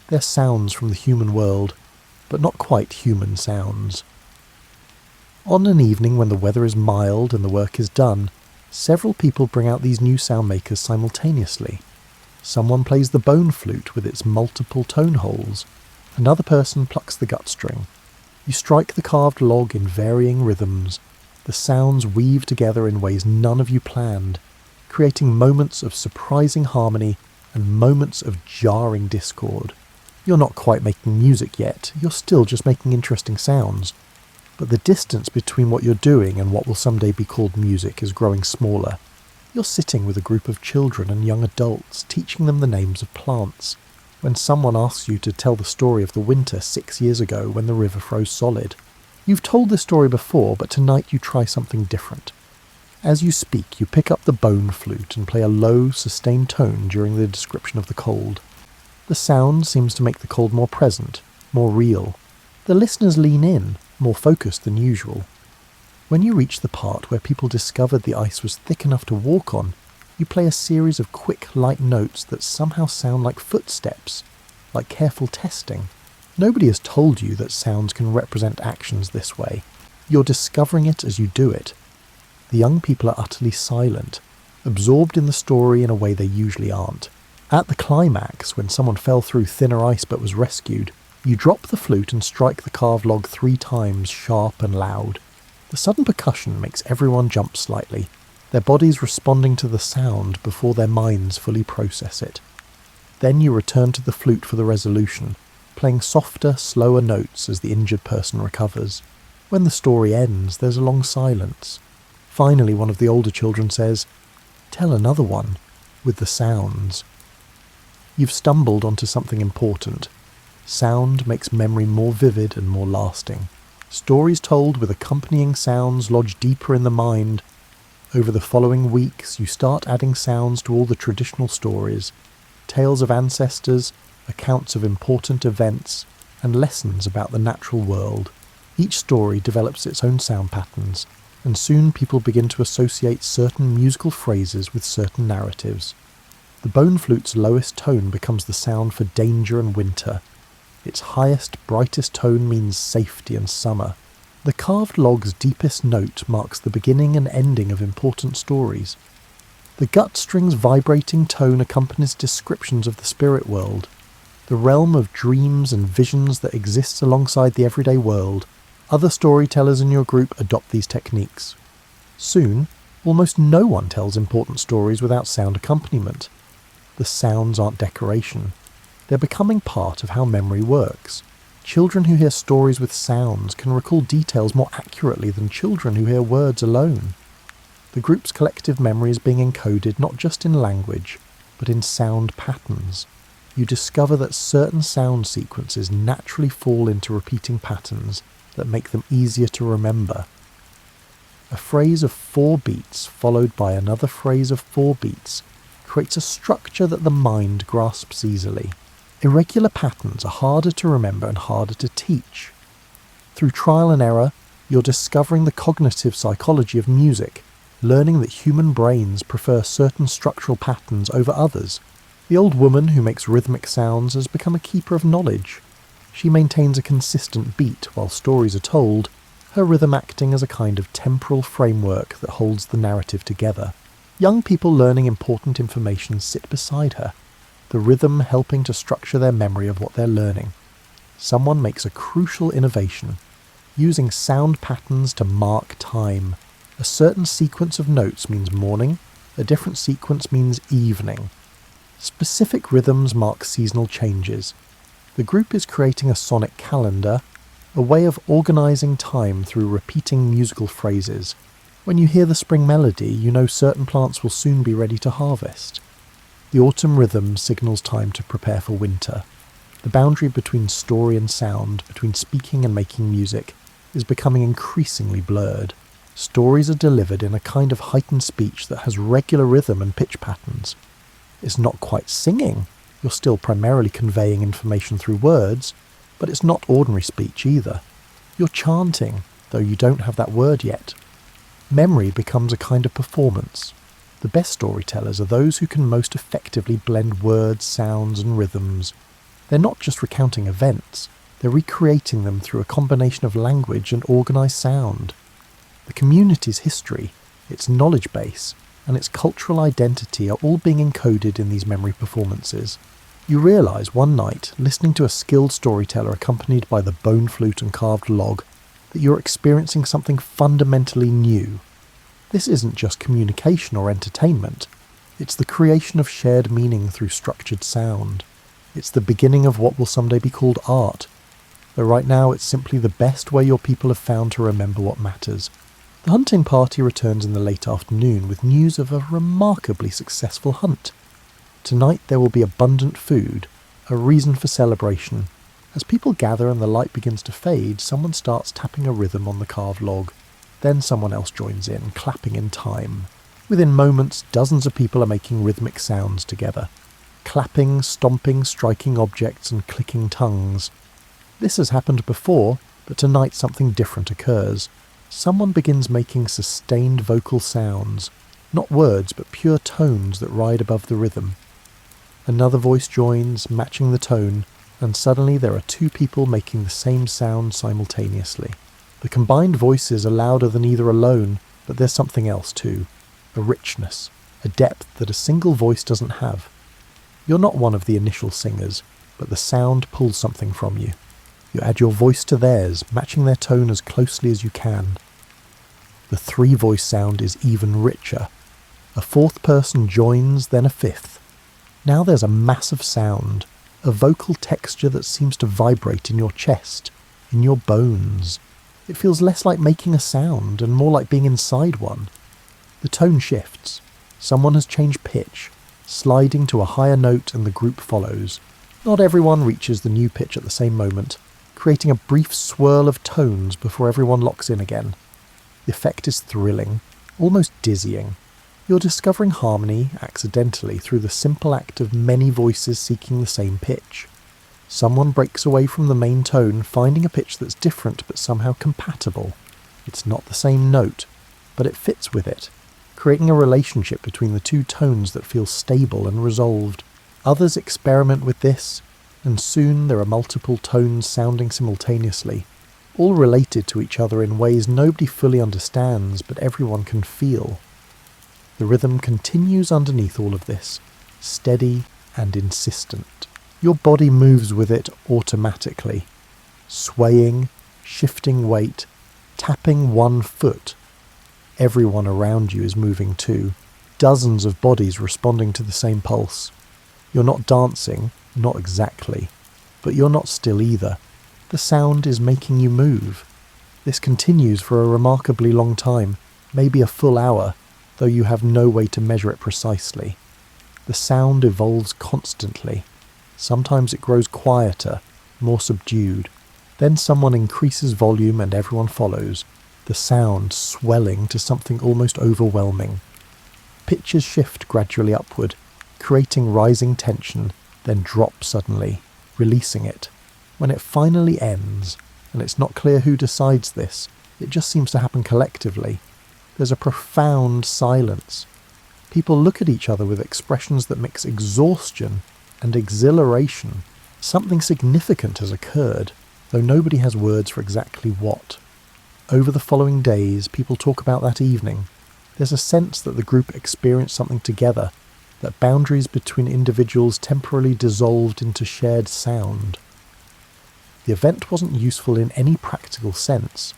They're sounds from the human world, but not quite human sounds. On an evening when the weather is mild and the work is done, several people bring out these new sound makers simultaneously. Someone plays the bone flute with its multiple tone holes. Another person plucks the gut string. You strike the carved log in varying rhythms. The sounds weave together in ways none of you planned, creating moments of surprising harmony and moments of jarring discord. You're not quite making music yet, you're still just making interesting sounds. But the distance between what you're doing and what will someday be called music is growing smaller. You're sitting with a group of children and young adults, teaching them the names of plants, when someone asks you to tell the story of the winter 6 years ago when the river froze solid. You've told this story before, but tonight you try something different. As you speak, you pick up the bone flute and play a low, sustained tone during the description of the cold. The sound seems to make the cold more present, more real. The listeners lean in, more focused than usual. When you reach the part where people discovered the ice was thick enough to walk on, you play a series of quick, light notes that somehow sound like footsteps, like careful testing. Nobody has told you that sounds can represent actions this way. You're discovering it as you do it. The young people are utterly silent, absorbed in the story in a way they usually aren't. At the climax, when someone fell through thinner ice but was rescued, you drop the flute and strike the carved log 3 times, sharp and loud. The sudden percussion makes everyone jump slightly, their bodies responding to the sound before their minds fully process it. Then you return to the flute for the resolution, playing softer, slower notes as the injured person recovers. When the story ends, there's a long silence. Finally, one of the older children says, "Tell another one," with the sounds. You've stumbled onto something important. Sound makes memory more vivid and more lasting. Stories told with accompanying sounds lodge deeper in the mind. Over the following weeks, you start adding sounds to all the traditional stories, tales of ancestors, accounts of important events, and lessons about the natural world. Each story develops its own sound patterns, and soon people begin to associate certain musical phrases with certain narratives. The bone flute's lowest tone becomes the sound for danger and winter. Its highest, brightest tone means safety and summer. The carved log's deepest note marks the beginning and ending of important stories. The gut string's vibrating tone accompanies descriptions of the spirit world, the realm of dreams and visions that exists alongside the everyday world. Other storytellers in your group adopt these techniques. Soon, almost no one tells important stories without sound accompaniment. The sounds aren't decoration. They're becoming part of how memory works. Children who hear stories with sounds can recall details more accurately than children who hear words alone. The group's collective memory is being encoded not just in language, but in sound patterns. You discover that certain sound sequences naturally fall into repeating patterns that make them easier to remember. A phrase of 4 beats followed by another phrase of 4 beats creates a structure that the mind grasps easily. Irregular patterns are harder to remember and harder to teach. Through trial and error, you're discovering the cognitive psychology of music, learning that human brains prefer certain structural patterns over others. The old woman who makes rhythmic sounds has become a keeper of knowledge. She maintains a consistent beat while stories are told, her rhythm acting as a kind of temporal framework that holds the narrative together. Young people learning important information sit beside her, the rhythm helping to structure their memory of what they're learning. Someone makes a crucial innovation, using sound patterns to mark time. A certain sequence of notes means morning, a different sequence means evening. Specific rhythms mark seasonal changes. The group is creating a sonic calendar, a way of organising time through repeating musical phrases. When you hear the spring melody, you know certain plants will soon be ready to harvest. The autumn rhythm signals time to prepare for winter. The boundary between story and sound, between speaking and making music, is becoming increasingly blurred. Stories are delivered in a kind of heightened speech that has regular rhythm and pitch patterns. It's not quite singing. You're still primarily conveying information through words, but it's not ordinary speech either. You're chanting, though you don't have that word yet. Memory becomes a kind of performance. The best storytellers are those who can most effectively blend words, sounds, and rhythms. They're not just recounting events, they're recreating them through a combination of language and organised sound. The community's history, its knowledge base, and its cultural identity are all being encoded in these memory performances. You realise one night, listening to a skilled storyteller accompanied by the bone flute and carved log, that you're experiencing something fundamentally new. This isn't just communication or entertainment, it's the creation of shared meaning through structured sound. It's the beginning of what will someday be called art, though right now it's simply the best way your people have found to remember what matters. The hunting party returns in the late afternoon with news of a remarkably successful hunt. Tonight there will be abundant food, a reason for celebration. As people gather and the light begins to fade, someone starts tapping a rhythm on the carved log. Then someone else joins in, clapping in time. Within moments, dozens of people are making rhythmic sounds together. Clapping, stomping, striking objects and clicking tongues. This has happened before, but tonight something different occurs. Someone begins making sustained vocal sounds, not words but pure tones that ride above the rhythm. Another voice joins, matching the tone, and suddenly there are two people making the same sound simultaneously. The combined voices are louder than either alone, but there's something else too. A richness, a depth that a single voice doesn't have. You're not one of the initial singers, but the sound pulls something from you. You add your voice to theirs, matching their tone as closely as you can. The three-voice sound is even richer. A fourth person joins, then a fifth. Now there's a massive sound, a vocal texture that seems to vibrate in your chest, in your bones. It feels less like making a sound and more like being inside one. The tone shifts. Someone has changed pitch, sliding to a higher note, and the group follows. Not everyone reaches the new pitch at the same moment, creating a brief swirl of tones before everyone locks in again. The effect is thrilling, almost dizzying. You're discovering harmony accidentally through the simple act of many voices seeking the same pitch. Someone breaks away from the main tone, finding a pitch that's different but somehow compatible. It's not the same note, but it fits with it, creating a relationship between the two tones that feels stable and resolved. Others experiment with this, and soon there are multiple tones sounding simultaneously, all related to each other in ways nobody fully understands but everyone can feel. The rhythm continues underneath all of this, steady and insistent. Your body moves with it automatically, swaying, shifting weight, tapping one foot. Everyone around you is moving too, dozens of bodies responding to the same pulse. You're not dancing, not exactly, but you're not still either. The sound is making you move. This continues for a remarkably long time, maybe a full hour, though you have no way to measure it precisely. The sound evolves constantly. Sometimes it grows quieter, more subdued. Then someone increases volume and everyone follows, the sound swelling to something almost overwhelming. Pitches shift gradually upward, creating rising tension, then drop suddenly, releasing it. When it finally ends, and it's not clear who decides this, it just seems to happen collectively, there's a profound silence. People look at each other with expressions that mix exhaustion and exhilaration. Something significant has occurred, though nobody has words for exactly what. Over the following days, people talk about that evening. There's a sense that the group experienced something together, that boundaries between individuals temporarily dissolved into shared sound. The event wasn't useful in any practical sense.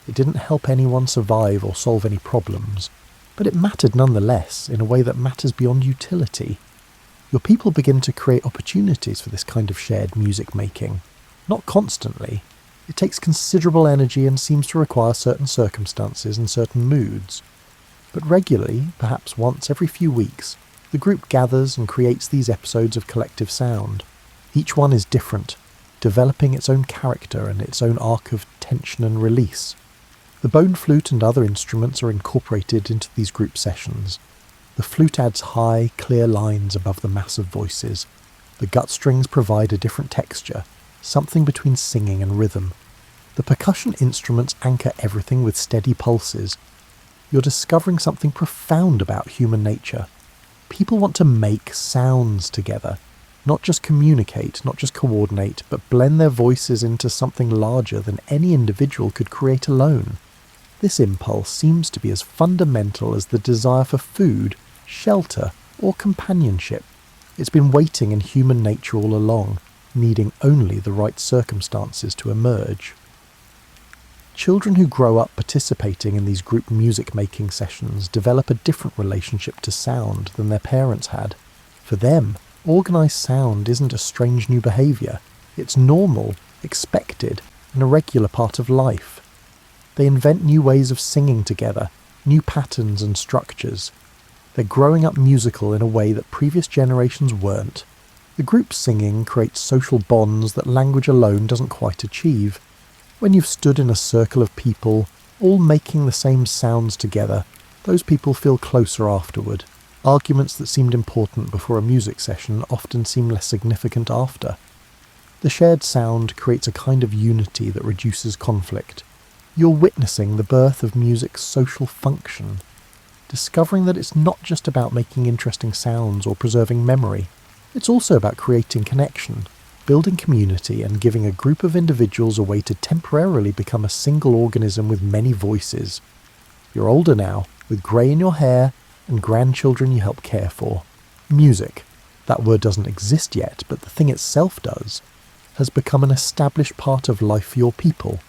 It didn't help anyone survive or solve any problems, but it mattered nonetheless in a way that matters beyond utility. Your people begin to create opportunities for this kind of shared music making. Not constantly. It takes considerable energy and seems to require certain circumstances and certain moods. But regularly, perhaps once every few weeks, the group gathers and creates these episodes of collective sound. Each one is different, developing its own character and its own arc of tension and release. The bone flute and other instruments are incorporated into these group sessions. The flute adds high, clear lines above the mass of voices. The gut strings provide a different texture, something between singing and rhythm. The percussion instruments anchor everything with steady pulses. you're discovering something profound about human nature. People want to make sounds together, not just communicate, not just coordinate, but blend their voices into something larger than any individual could create alone. This impulse seems to be as fundamental as the desire for food, shelter, or companionship. It's been waiting in human nature all along, needing only the right circumstances to emerge. Children who grow up participating in these group music-making sessions develop a different relationship to sound than their parents had. For them, organised sound isn't a strange new behaviour. It's normal, expected, and a regular part of life. They invent new ways of singing together, new patterns and structures. They're growing up musical in a way that previous generations weren't. The group singing creates social bonds that language alone doesn't quite achieve. When you've stood in a circle of people, all making the same sounds together, those people feel closer afterward. Arguments that seemed important before a music session often seem less significant after. The shared sound creates a kind of unity that reduces conflict. You're witnessing the birth of music's social function, discovering that it's not just about making interesting sounds or preserving memory. It's also about creating connection, building community, and giving a group of individuals a way to temporarily become a single organism with many voices. You're older now, with grey in your hair and grandchildren you help care for. Music, that word doesn't exist yet, but the thing itself does, has become an established part of life for your people.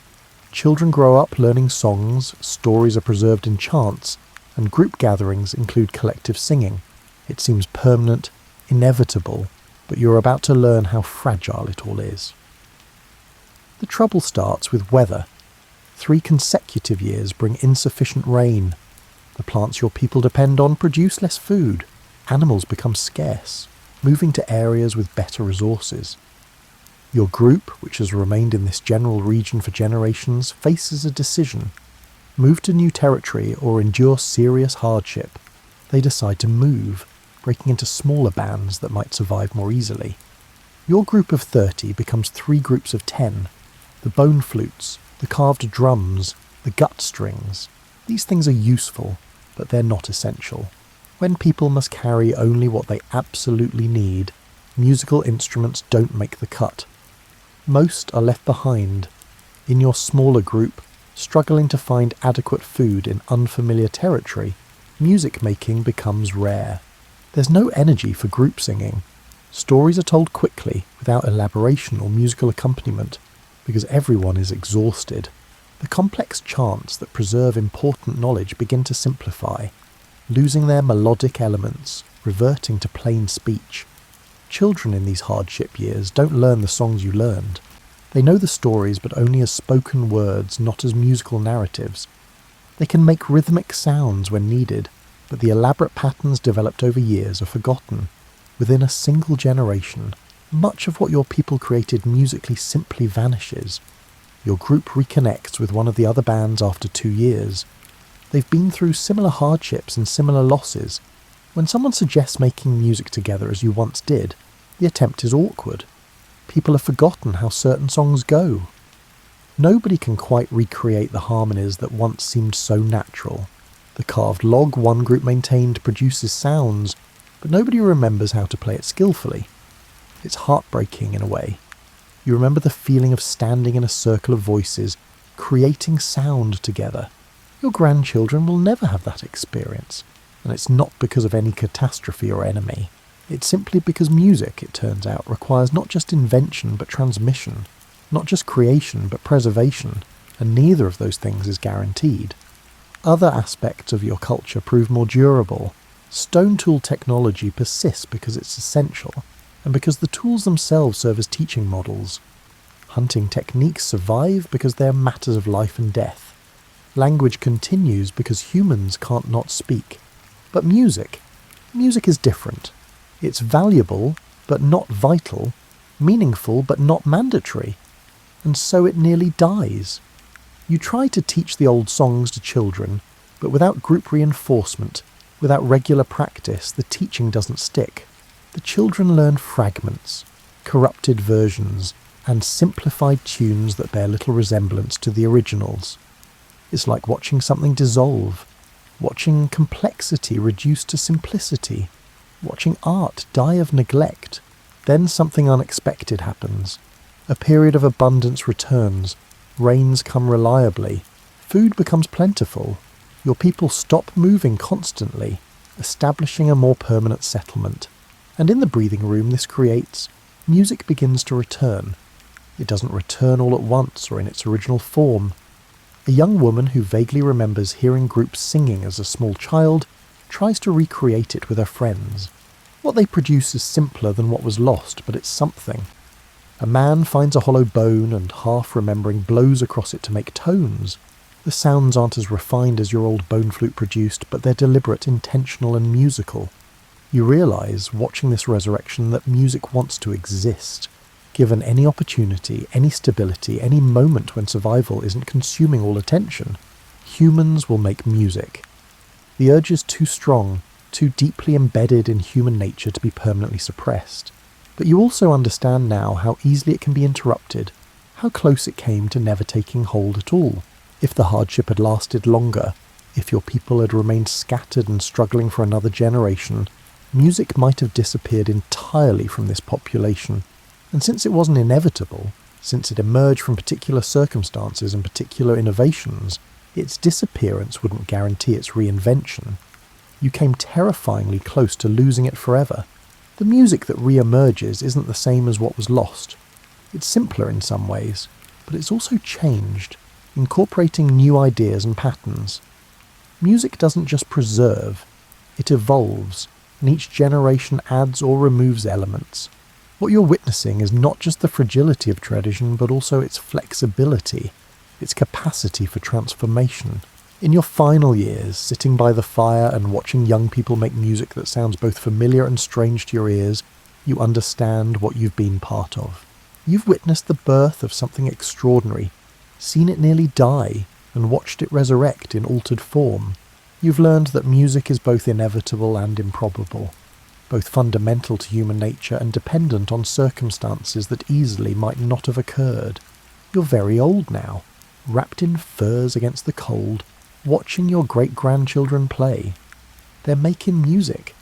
Children grow up learning songs, stories are preserved in chants, and group gatherings include collective singing. It seems permanent, inevitable, but you're about to learn how fragile it all is. The trouble starts with weather. 3 consecutive years bring insufficient rain. The plants your people depend on produce less food. Animals become scarce, moving to areas with better resources. Your group, which has remained in this general region for generations, faces a decision. Move to new territory or endure serious hardship. They decide to move, breaking into smaller bands that might survive more easily. Your group of 30 becomes 3 groups of 10. The bone flutes, the carved drums, the gut strings. These things are useful, but they're not essential. When people must carry only what they absolutely need, musical instruments don't make the cut. Most are left behind. In your smaller group, struggling to find adequate food in unfamiliar territory, music making becomes rare. There's no energy for group singing. Stories are told quickly, without elaboration or musical accompaniment, because everyone is exhausted. The complex chants that preserve important knowledge begin to simplify, losing their melodic elements, reverting to plain speech. Children in these hardship years don't learn the songs you learned. They know the stories but only as spoken words, not as musical narratives. They can make rhythmic sounds when needed, but the elaborate patterns developed over years are forgotten. Within a single generation, much of what your people created musically simply vanishes. Your group reconnects with one of the other bands after 2 years. They've been through similar hardships and similar losses. When someone suggests making music together as you once did, the attempt is awkward. People have forgotten how certain songs go. Nobody can quite recreate the harmonies that once seemed so natural. The carved log one group maintained produces sounds, but nobody remembers how to play it skillfully. It's heartbreaking in a way. You remember the feeling of standing in a circle of voices, creating sound together. Your grandchildren will never have that experience, and it's not because of any catastrophe or enemy. It's simply because music, it turns out, requires not just invention but transmission, not just creation but preservation, and neither of those things is guaranteed. Other aspects of your culture prove more durable. Stone tool technology persists because it's essential, and because the tools themselves serve as teaching models. Hunting techniques survive because they are matters of life and death. Language continues because humans can't not speak. But music is different. It's valuable, but not vital, meaningful, but not mandatory. And so it nearly dies. You try to teach the old songs to children, but without group reinforcement, without regular practice, the teaching doesn't stick. The children learn fragments, corrupted versions, and simplified tunes that bear little resemblance to the originals. It's like watching something dissolve. watching complexity reduced to simplicity, watching art die of neglect. Then something unexpected happens. A period of abundance returns, rains come reliably, food becomes plentiful, your people stop moving constantly, establishing a more permanent settlement. And in the breathing room this creates, music begins to return. It doesn't return all at once or in its original form. A young woman who vaguely remembers hearing groups singing as a small child tries to recreate it with her friends. What they produce is simpler than what was lost, but it's something. A man finds a hollow bone and, half remembering, blows across it to make tones. The sounds aren't as refined as your old bone flute produced, but they're deliberate, intentional and musical. You realise, watching this resurrection, that music wants to exist. Given any opportunity, any stability, any moment when survival isn't consuming all attention, humans will make music. The urge is too strong, too deeply embedded in human nature to be permanently suppressed. But you also understand now how easily it can be interrupted, how close it came to never taking hold at all. If the hardship had lasted longer, if your people had remained scattered and struggling for another generation, music might have disappeared entirely from this population. And since it wasn't inevitable, since it emerged from particular circumstances and particular innovations, its disappearance wouldn't guarantee its reinvention. You came terrifyingly close to losing it forever. The music that re-emerges isn't the same as what was lost. It's simpler in some ways, but it's also changed, incorporating new ideas and patterns. Music doesn't just preserve, it evolves, and each generation adds or removes elements. What you're witnessing is not just the fragility of tradition, but also its flexibility, its capacity for transformation. In your final years, sitting by the fire and watching young people make music that sounds both familiar and strange to your ears, you understand what you've been part of. You've witnessed the birth of something extraordinary, seen it nearly die, and watched it resurrect in altered form. You've learned that music is both inevitable and improbable, both fundamental to human nature and dependent on circumstances that easily might not have occurred. You're very old now, wrapped in furs against the cold, watching your great-grandchildren play. They're making music.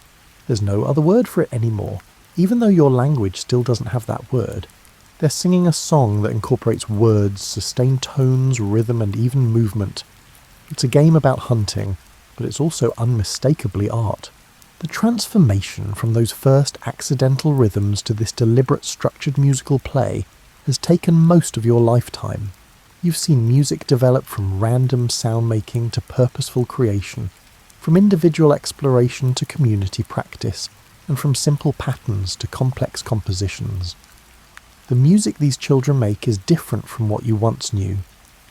There's no other word for it anymore, even though your language still doesn't have that word. They're singing a song that incorporates words, sustained tones, rhythm, and even movement. It's a game about hunting, but it's also unmistakably art. The transformation from those first accidental rhythms to this deliberate structured musical play has taken most of your lifetime. You've seen music develop from random sound making to purposeful creation, from individual exploration to community practice, and from simple patterns to complex compositions. The music these children make is different from what you once knew.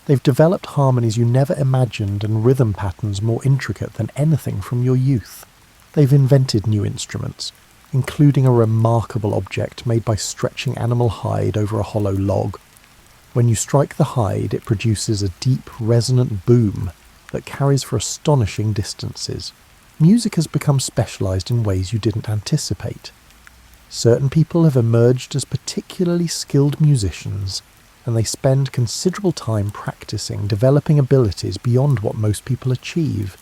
They've developed harmonies you never imagined and rhythm patterns more intricate than anything from your youth. They've invented new instruments, including a remarkable object made by stretching animal hide over a hollow log. When you strike the hide, it produces a deep, resonant boom that carries for astonishing distances. Music has become specialised in ways you didn't anticipate. Certain people have emerged as particularly skilled musicians, and they spend considerable time practicing, developing abilities beyond what most people achieve.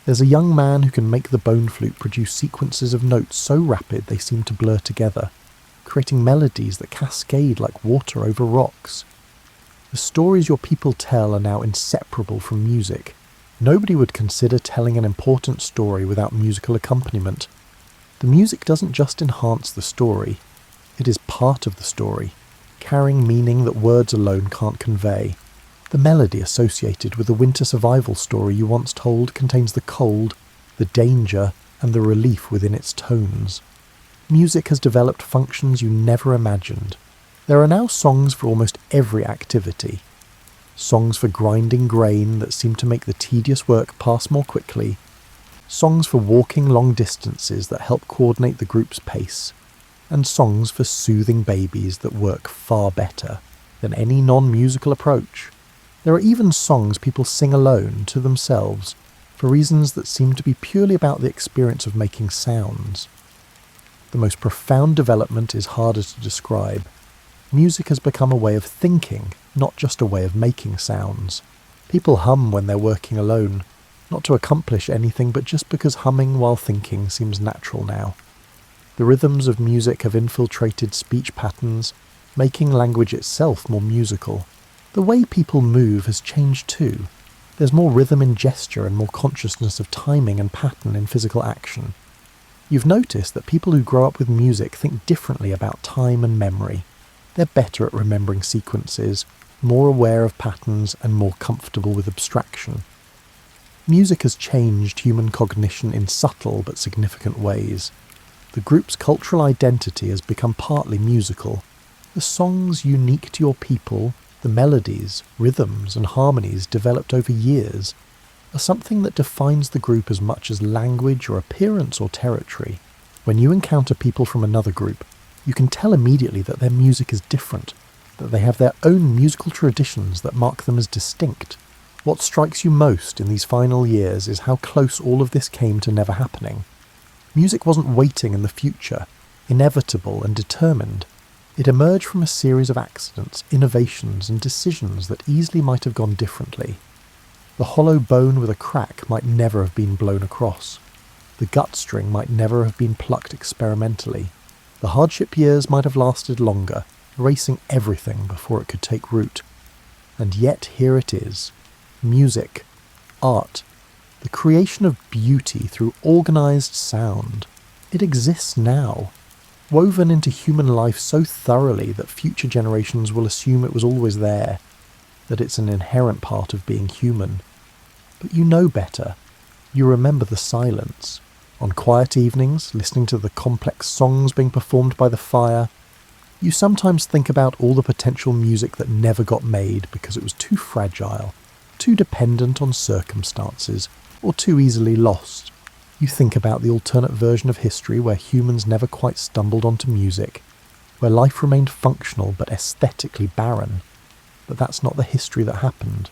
There's a young man who can make the bone flute produce sequences of notes so rapid they seem to blur together, creating melodies that cascade like water over rocks. The stories your people tell are now inseparable from music. Nobody would consider telling an important story without musical accompaniment. The music doesn't just enhance the story, it is part of the story, carrying meaning that words alone can't convey. The melody associated with the winter survival story you once told contains the cold, the danger, and the relief within its tones. Music has developed functions you never imagined. There are now songs for almost every activity. Songs for grinding grain that seem to make the tedious work pass more quickly. Songs for walking long distances that help coordinate the group's pace. And songs for soothing babies that work far better than any non-musical approach. There are even songs people sing alone, to themselves, for reasons that seem to be purely about the experience of making sounds. The most profound development is harder to describe. Music has become a way of thinking, not just a way of making sounds. People hum when they're working alone. not to accomplish anything, but just because humming while thinking seems natural now. The rhythms of music have infiltrated speech patterns, making language itself more musical. The way people move has changed too. There's more rhythm in gesture and more consciousness of timing and pattern in physical action. You've noticed that people who grow up with music think differently about time and memory. They're better at remembering sequences, more aware of patterns, and more comfortable with abstraction. Music has changed human cognition in subtle but significant ways. The group's cultural identity has become partly musical. The songs unique to your people, the melodies, rhythms, and harmonies developed over years, are something that defines the group as much as language or appearance or territory. When you encounter people from another group, you can tell immediately that their music is different, that they have their own musical traditions that mark them as distinct. What strikes you most in these final years is how close all of this came to never happening. Music wasn't waiting in the future, inevitable and determined. It emerged from a series of accidents, innovations, and decisions that easily might have gone differently. The hollow bone with a crack might never have been blown across. The gut string might never have been plucked experimentally. The hardship years might have lasted longer, erasing everything before it could take root. And yet here it is. Music, art, the creation of beauty through organised sound. It exists now, woven into human life so thoroughly that future generations will assume it was always there, that it's an inherent part of being human. But you know better. You remember the silence. On quiet evenings, listening to the complex songs being performed by the fire, you sometimes think about all the potential music that never got made because it was too fragile, too dependent on circumstances, or too easily lost. You think about the alternate version of history where humans never quite stumbled onto music, where life remained functional but aesthetically barren. But that's not the history that happened.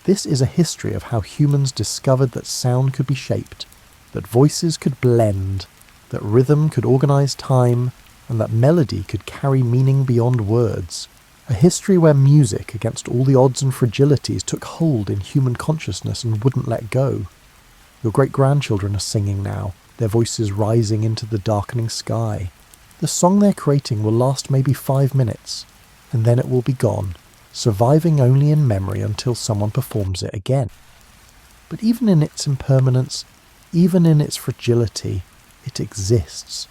This is a history of how humans discovered that sound could be shaped, that voices could blend, that rhythm could organise time, and that melody could carry meaning beyond words. A history where music, against all the odds and fragilities, took hold in human consciousness and wouldn't let go. Your great-grandchildren are singing now, their voices rising into the darkening sky. The song they're creating will last maybe 5 minutes, and then it will be gone, surviving only in memory until someone performs it again. But even in its impermanence, even in its fragility, it exists.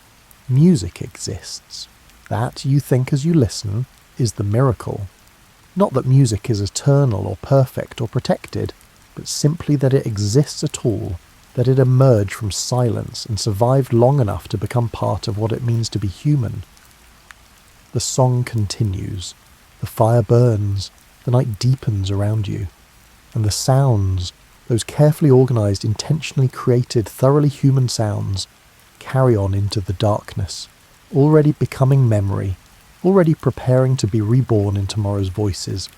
Music exists. That, you think as you listen, is the miracle. Not that music is eternal or perfect or protected, but simply that it exists at all, that it emerged from silence and survived long enough to become part of what it means to be human. The song continues. The fire burns, the night deepens around you, and the sounds, those carefully organised, intentionally created, thoroughly human sounds, carry on into the darkness, already becoming memory, already preparing to be reborn in tomorrow's voices.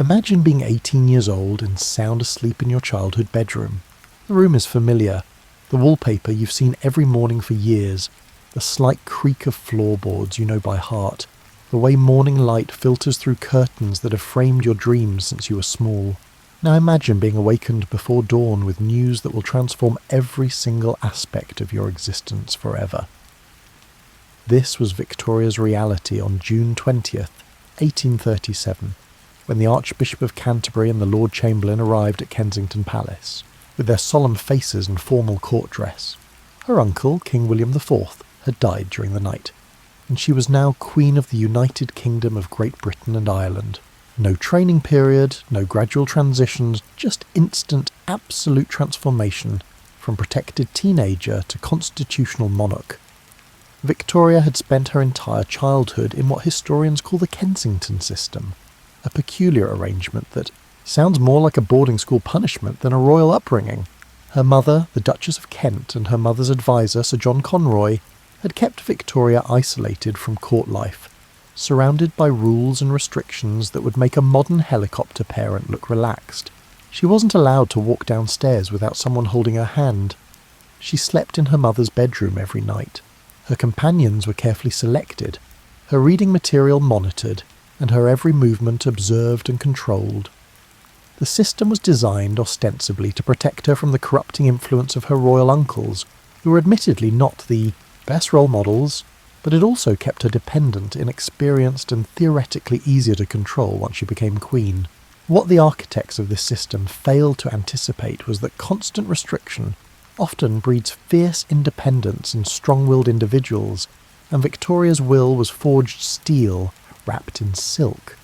Imagine being 18 years old and sound asleep in your childhood bedroom. The room is familiar. The wallpaper you've seen every morning for years, the slight creak of floorboards you know by heart, the way morning light filters through curtains that have framed your dreams since you were small. Now imagine being awakened before dawn with news that will transform every single aspect of your existence forever. This was Victoria's reality on June 20th, 1837, when the Archbishop of Canterbury and the Lord Chamberlain arrived at Kensington Palace, with their solemn faces and formal court dress. Her uncle, King William IV, had died during the night, and she was now Queen of the United Kingdom of Great Britain and Ireland. No training period, no gradual transitions, just instant, absolute transformation from protected teenager to constitutional monarch. Victoria had spent her entire childhood in what historians call the Kensington system, a peculiar arrangement that sounds more like a boarding school punishment than a royal upbringing. Her mother, the Duchess of Kent, and her mother's advisor, Sir John Conroy, had kept Victoria isolated from court life, surrounded by rules and restrictions that would make a modern helicopter parent look relaxed. She wasn't allowed to walk downstairs without someone holding her hand. She slept in her mother's bedroom every night. Her companions were carefully selected. her reading material monitored, and her every movement observed and controlled. The system was designed ostensibly to protect her from the corrupting influence of her royal uncles, who were admittedly not the best role models, but it also kept her dependent, inexperienced, and theoretically easier to control once she became queen. What the architects of this system failed to anticipate was that constant restriction often breeds fierce independence in strong-willed individuals, and Victoria's will was forged steel, wrapped in silk.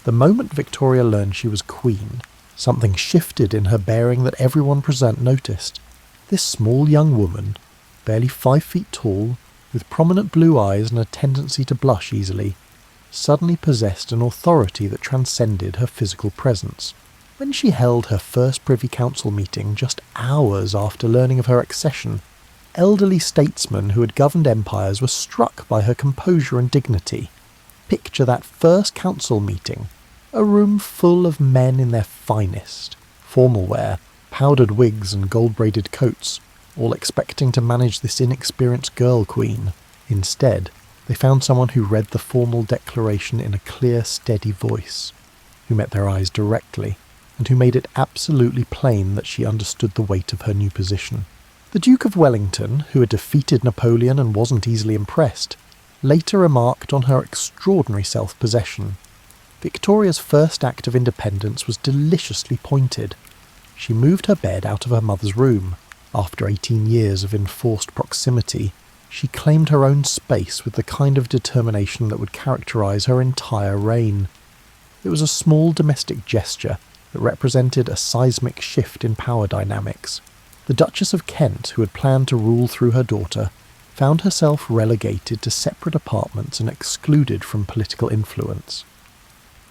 The moment Victoria learned she was queen, something shifted in her bearing that everyone present noticed. This small young woman, barely 5 feet tall, with prominent blue eyes and a tendency to blush easily, suddenly possessed an authority that transcended her physical presence. When she held her first Privy Council meeting just hours after learning of her accession, elderly statesmen who had governed empires were struck by her composure and dignity. Picture that first council meeting, a room full of men in their finest, formal wear, powdered wigs and gold-braided coats, all expecting to manage this inexperienced girl queen. Instead, they found someone who read the formal declaration in a clear, steady voice, who met their eyes directly, and who made it absolutely plain that she understood the weight of her new position. The Duke of Wellington, who had defeated Napoleon and wasn't easily impressed, later remarked on her extraordinary self-possession. Victoria's first act of independence was deliciously pointed. She moved her bed out of her mother's room. After 18 years of enforced proximity, she claimed her own space with the kind of determination that would characterize her entire reign. It was a small domestic gesture that represented a seismic shift in power dynamics. The Duchess of Kent, who had planned to rule through her daughter, found herself relegated to separate apartments and excluded from political influence.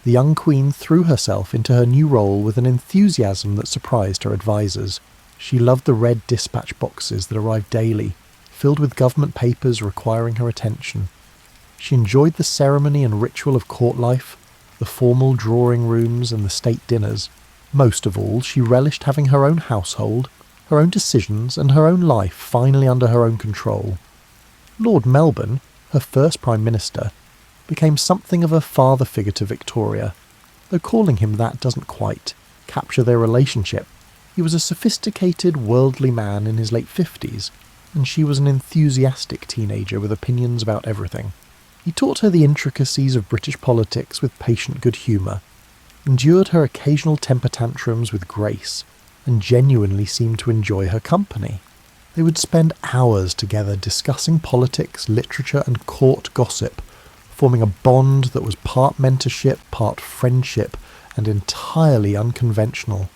The young queen threw herself into her new role with an enthusiasm that surprised her advisors. She loved the red dispatch boxes that arrived daily, filled with government papers requiring her attention. She enjoyed the ceremony and ritual of court life, the formal drawing rooms and the state dinners. Most of all, she relished having her own household, her own decisions, and her own life finally under her own control. Lord Melbourne, her first Prime Minister, became something of a father figure to Victoria, though calling him that doesn't quite capture their relationship. He was a sophisticated, worldly man in his late 50s, and she was an enthusiastic teenager with opinions about everything. He taught her the intricacies of British politics with patient good humour, endured her occasional temper tantrums with grace, and genuinely seemed to enjoy her company. They would spend hours together discussing politics, literature, and court gossip, forming a bond that was part mentorship, part friendship, and entirely unconventional.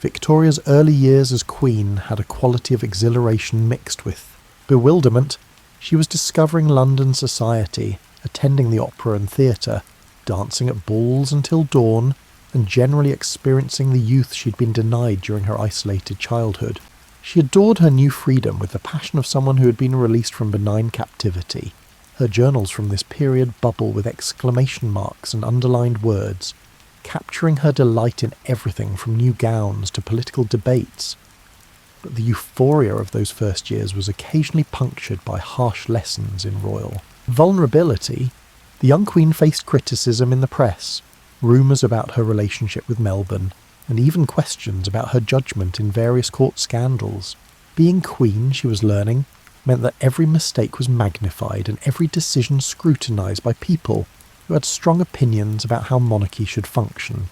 Victoria's early years as queen had a quality of exhilaration mixed with bewilderment. She was discovering London society, attending the opera and theatre, dancing at balls until dawn, and generally experiencing the youth she'd been denied during her isolated childhood. She adored her new freedom with the passion of someone who had been released from benign captivity. Her journals from this period bubble with exclamation marks and underlined words, capturing her delight in everything from new gowns to political debates. But the euphoria of those first years was occasionally punctured by harsh lessons in royal vulnerability. The young queen faced criticism in the press, rumours about her relationship with Melbourne, and even questions about her judgment in various court scandals. Being queen, she was learning, meant that every mistake was magnified and every decision scrutinised by people who had strong opinions about how monarchy should function.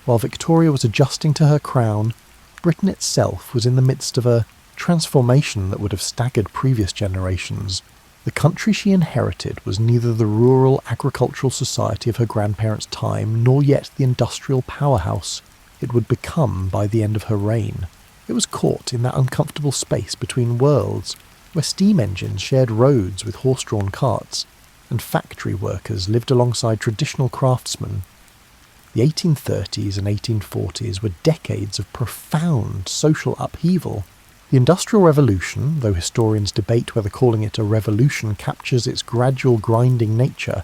While Victoria was adjusting to her crown, Britain itself was in the midst of a transformation that would have staggered previous generations. The country she inherited was neither the rural agricultural society of her grandparents' time, nor yet the industrial powerhouse it would become by the end of her reign. It was caught in that uncomfortable space between worlds, where steam engines shared roads with horse-drawn carts, and factory workers lived alongside traditional craftsmen. The 1830s and 1840s were decades of profound social upheaval. The Industrial Revolution, though historians debate whether calling it a revolution captures its gradual grinding nature,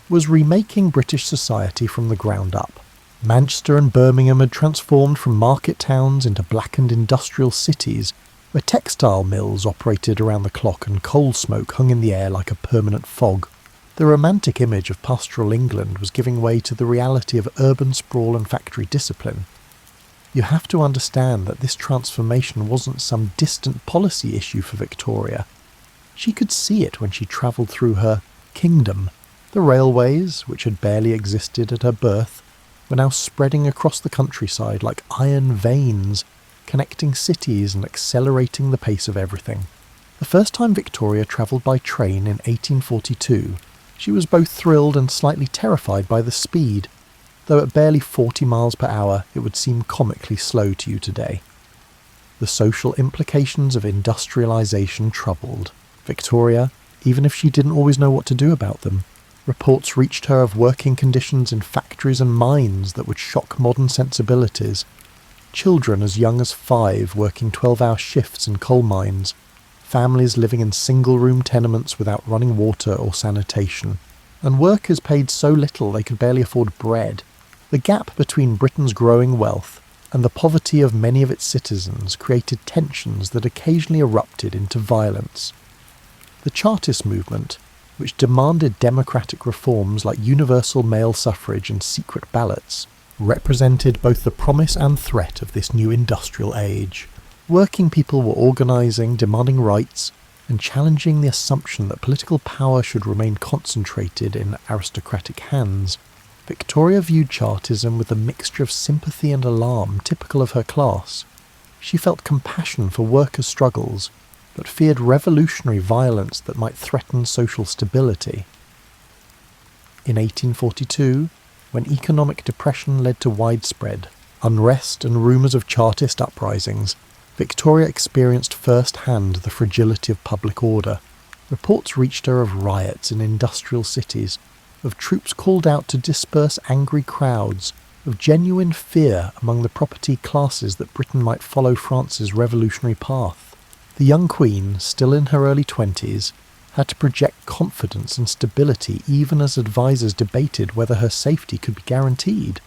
was remaking British society from the ground up. Manchester and Birmingham had transformed from market towns into blackened industrial cities, where textile mills operated around the clock and coal smoke hung in the air like a permanent fog. The romantic image of pastoral England was giving way to the reality of urban sprawl and factory discipline. You have to understand that this transformation wasn't some distant policy issue for Victoria. She could see it when she travelled through her kingdom. The railways, which had barely existed at her birth, were now spreading across the countryside like iron veins, connecting cities and accelerating the pace of everything. The first time Victoria travelled by train in 1842, she was both thrilled and slightly terrified by the speed, though at barely 40 miles per hour it would seem comically slow to you today. The social implications of industrialisation troubled Victoria, even if she didn't always know what to do about them. Reports reached her of working conditions in factories and mines that would shock modern sensibilities. Children as young as 5 working 12-hour shifts in coal mines. Families living in single-room tenements without running water or sanitation. And workers paid so little they could barely afford bread. The gap between Britain's growing wealth and the poverty of many of its citizens created tensions that occasionally erupted into violence. The Chartist movement, which demanded democratic reforms like universal male suffrage and secret ballots, represented both the promise and threat of this new industrial age. Working people were organising, demanding rights, and challenging the assumption that political power should remain concentrated in aristocratic hands. Victoria viewed Chartism with a mixture of sympathy and alarm typical of her class. She felt compassion for workers' struggles, but feared revolutionary violence that might threaten social stability. In 1842, when economic depression led to widespread unrest and rumours of Chartist uprisings, Victoria experienced first-hand the fragility of public order. Reports reached her of riots in industrial cities, of troops called out to disperse angry crowds, of genuine fear among the property classes that Britain might follow France's revolutionary path. The young queen, still in her early 20s, had to project confidence and stability even as advisers debated whether her safety could be guaranteed.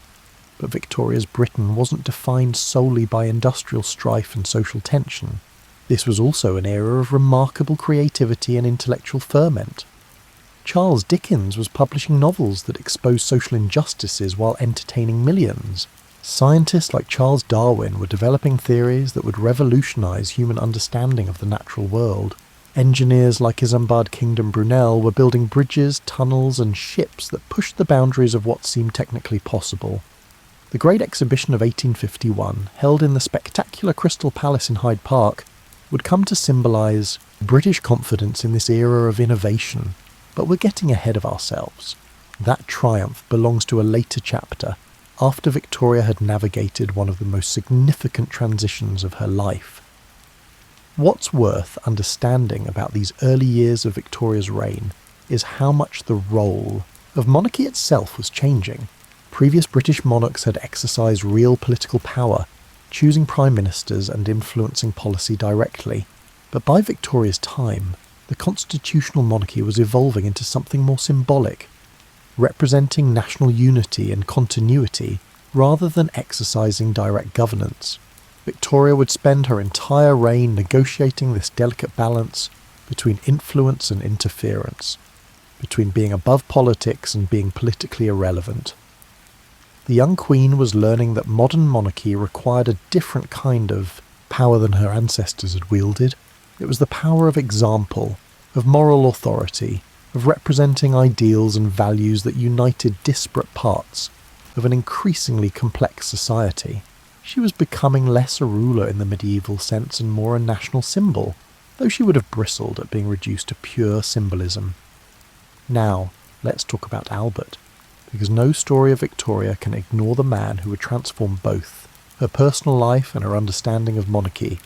But Victoria's Britain wasn't defined solely by industrial strife and social tension. This was also an era of remarkable creativity and intellectual ferment. Charles Dickens was publishing novels that exposed social injustices while entertaining millions. Scientists like Charles Darwin were developing theories that would revolutionise human understanding of the natural world. Engineers like Isambard Kingdom Brunel were building bridges, tunnels and ships that pushed the boundaries of what seemed technically possible. The Great Exhibition of 1851, held in the spectacular Crystal Palace in Hyde Park, would come to symbolise British confidence in this era of innovation. But we're getting ahead of ourselves. That triumph belongs to a later chapter, after Victoria had navigated one of the most significant transitions of her life. What's worth understanding about these early years of Victoria's reign is how much the role of monarchy itself was changing. Previous British monarchs had exercised real political power, choosing prime ministers and influencing policy directly. But by Victoria's time, the constitutional monarchy was evolving into something more symbolic, representing national unity and continuity rather than exercising direct governance. Victoria would spend her entire reign negotiating this delicate balance between influence and interference, between being above politics and being politically irrelevant. The young queen was learning that modern monarchy required a different kind of power than her ancestors had wielded. It was the power of example, of moral authority, of representing ideals and values that united disparate parts of an increasingly complex society. She was becoming less a ruler in the medieval sense and more a national symbol, though she would have bristled at being reduced to pure symbolism. Now, let's talk about Albert, because no story of Victoria can ignore the man who would transform both her personal life and her understanding of monarchy.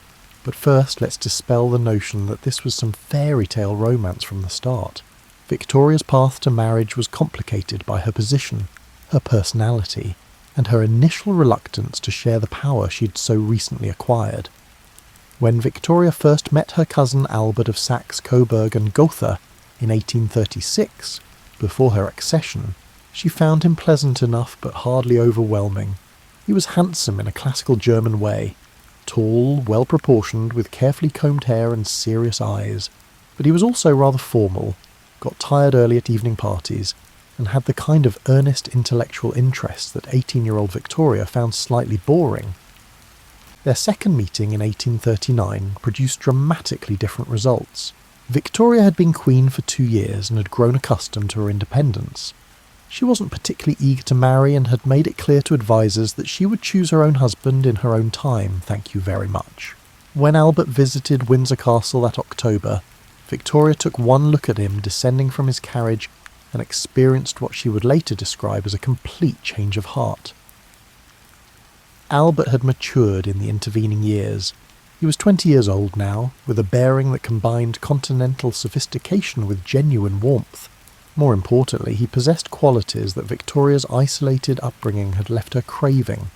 But first, let's dispel the notion that this was some fairy tale romance from the start. Victoria's path to marriage was complicated by her position, her personality, and her initial reluctance to share the power she'd so recently acquired. When Victoria first met her cousin Albert of Saxe, Coburg and Gotha in 1836, before her accession, she found him pleasant enough but hardly overwhelming. He was handsome in a classical German way, tall, well-proportioned, with carefully combed hair and serious eyes, but he was also rather formal, got tired early at evening parties, and had the kind of earnest intellectual interest that 18-year-old Victoria found slightly boring. Their second meeting in 1839 produced dramatically different results. Victoria had been queen for 2 years and had grown accustomed to her independence. She wasn't particularly eager to marry and had made it clear to advisers that she would choose her own husband in her own time, thank you very much. When Albert visited Windsor Castle that October, Victoria took one look at him descending from his carriage and experienced what she would later describe as a complete change of heart. Albert had matured in the intervening years. He was 20 years old now, with a bearing that combined continental sophistication with genuine warmth. More importantly, he possessed qualities that Victoria's isolated upbringing had left her craving: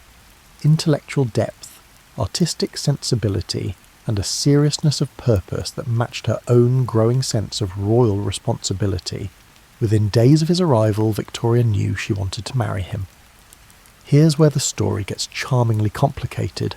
intellectual depth, artistic sensibility, and a seriousness of purpose that matched her own growing sense of royal responsibility. Within days of his arrival, Victoria knew she wanted to marry him. Here's where the story gets charmingly complicated.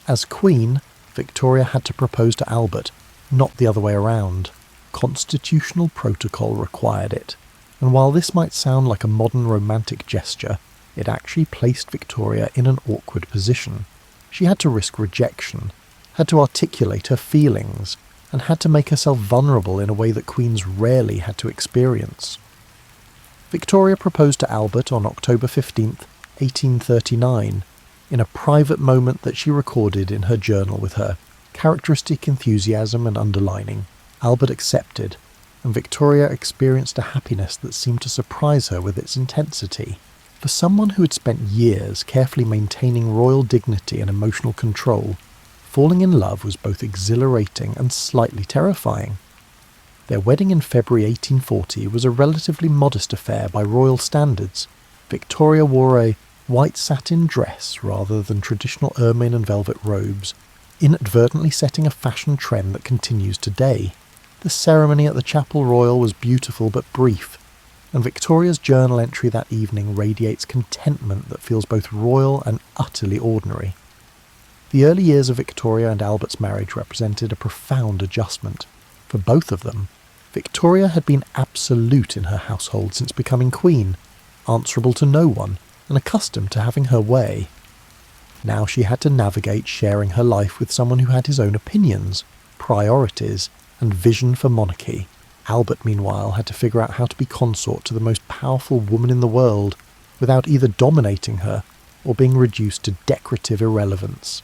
As queen, Victoria had to propose to Albert, not the other way around. Constitutional protocol required it, and while this might sound like a modern romantic gesture, it actually placed Victoria in an awkward position. She had to risk rejection, had to articulate her feelings, and had to make herself vulnerable in a way that queens rarely had to experience. Victoria proposed to Albert on October 15th, 1839, in a private moment that she recorded in her journal with her characteristic enthusiasm and underlining. Albert accepted, and Victoria experienced a happiness that seemed to surprise her with its intensity. For someone who had spent years carefully maintaining royal dignity and emotional control, falling in love was both exhilarating and slightly terrifying. Their wedding in February 1840 was a relatively modest affair by royal standards. Victoria wore a white satin dress rather than traditional ermine and velvet robes, inadvertently setting a fashion trend that continues today. The ceremony at the Chapel Royal was beautiful but brief, and Victoria's journal entry that evening radiates contentment that feels both royal and utterly ordinary. The early years of Victoria and Albert's marriage represented a profound adjustment. For both of them, Victoria had been absolute in her household since becoming queen, answerable to no one, and accustomed to having her way. Now she had to navigate sharing her life with someone who had his own opinions, priorities, and vision for monarchy. Albert, meanwhile, had to figure out how to be consort to the most powerful woman in the world without either dominating her or being reduced to decorative irrelevance.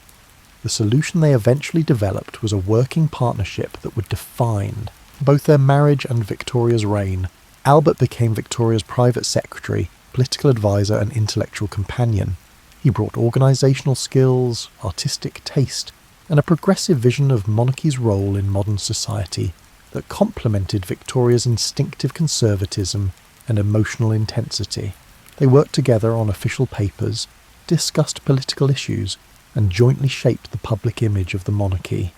The solution they eventually developed was a working partnership that would define both their marriage and Victoria's reign. Albert became Victoria's private secretary, political advisor, and intellectual companion. He brought organisational skills, artistic taste, and a progressive vision of monarchy's role in modern society that complemented Victoria's instinctive conservatism and emotional intensity. They worked together on official papers, discussed political issues, and jointly shaped the public image of the monarchy.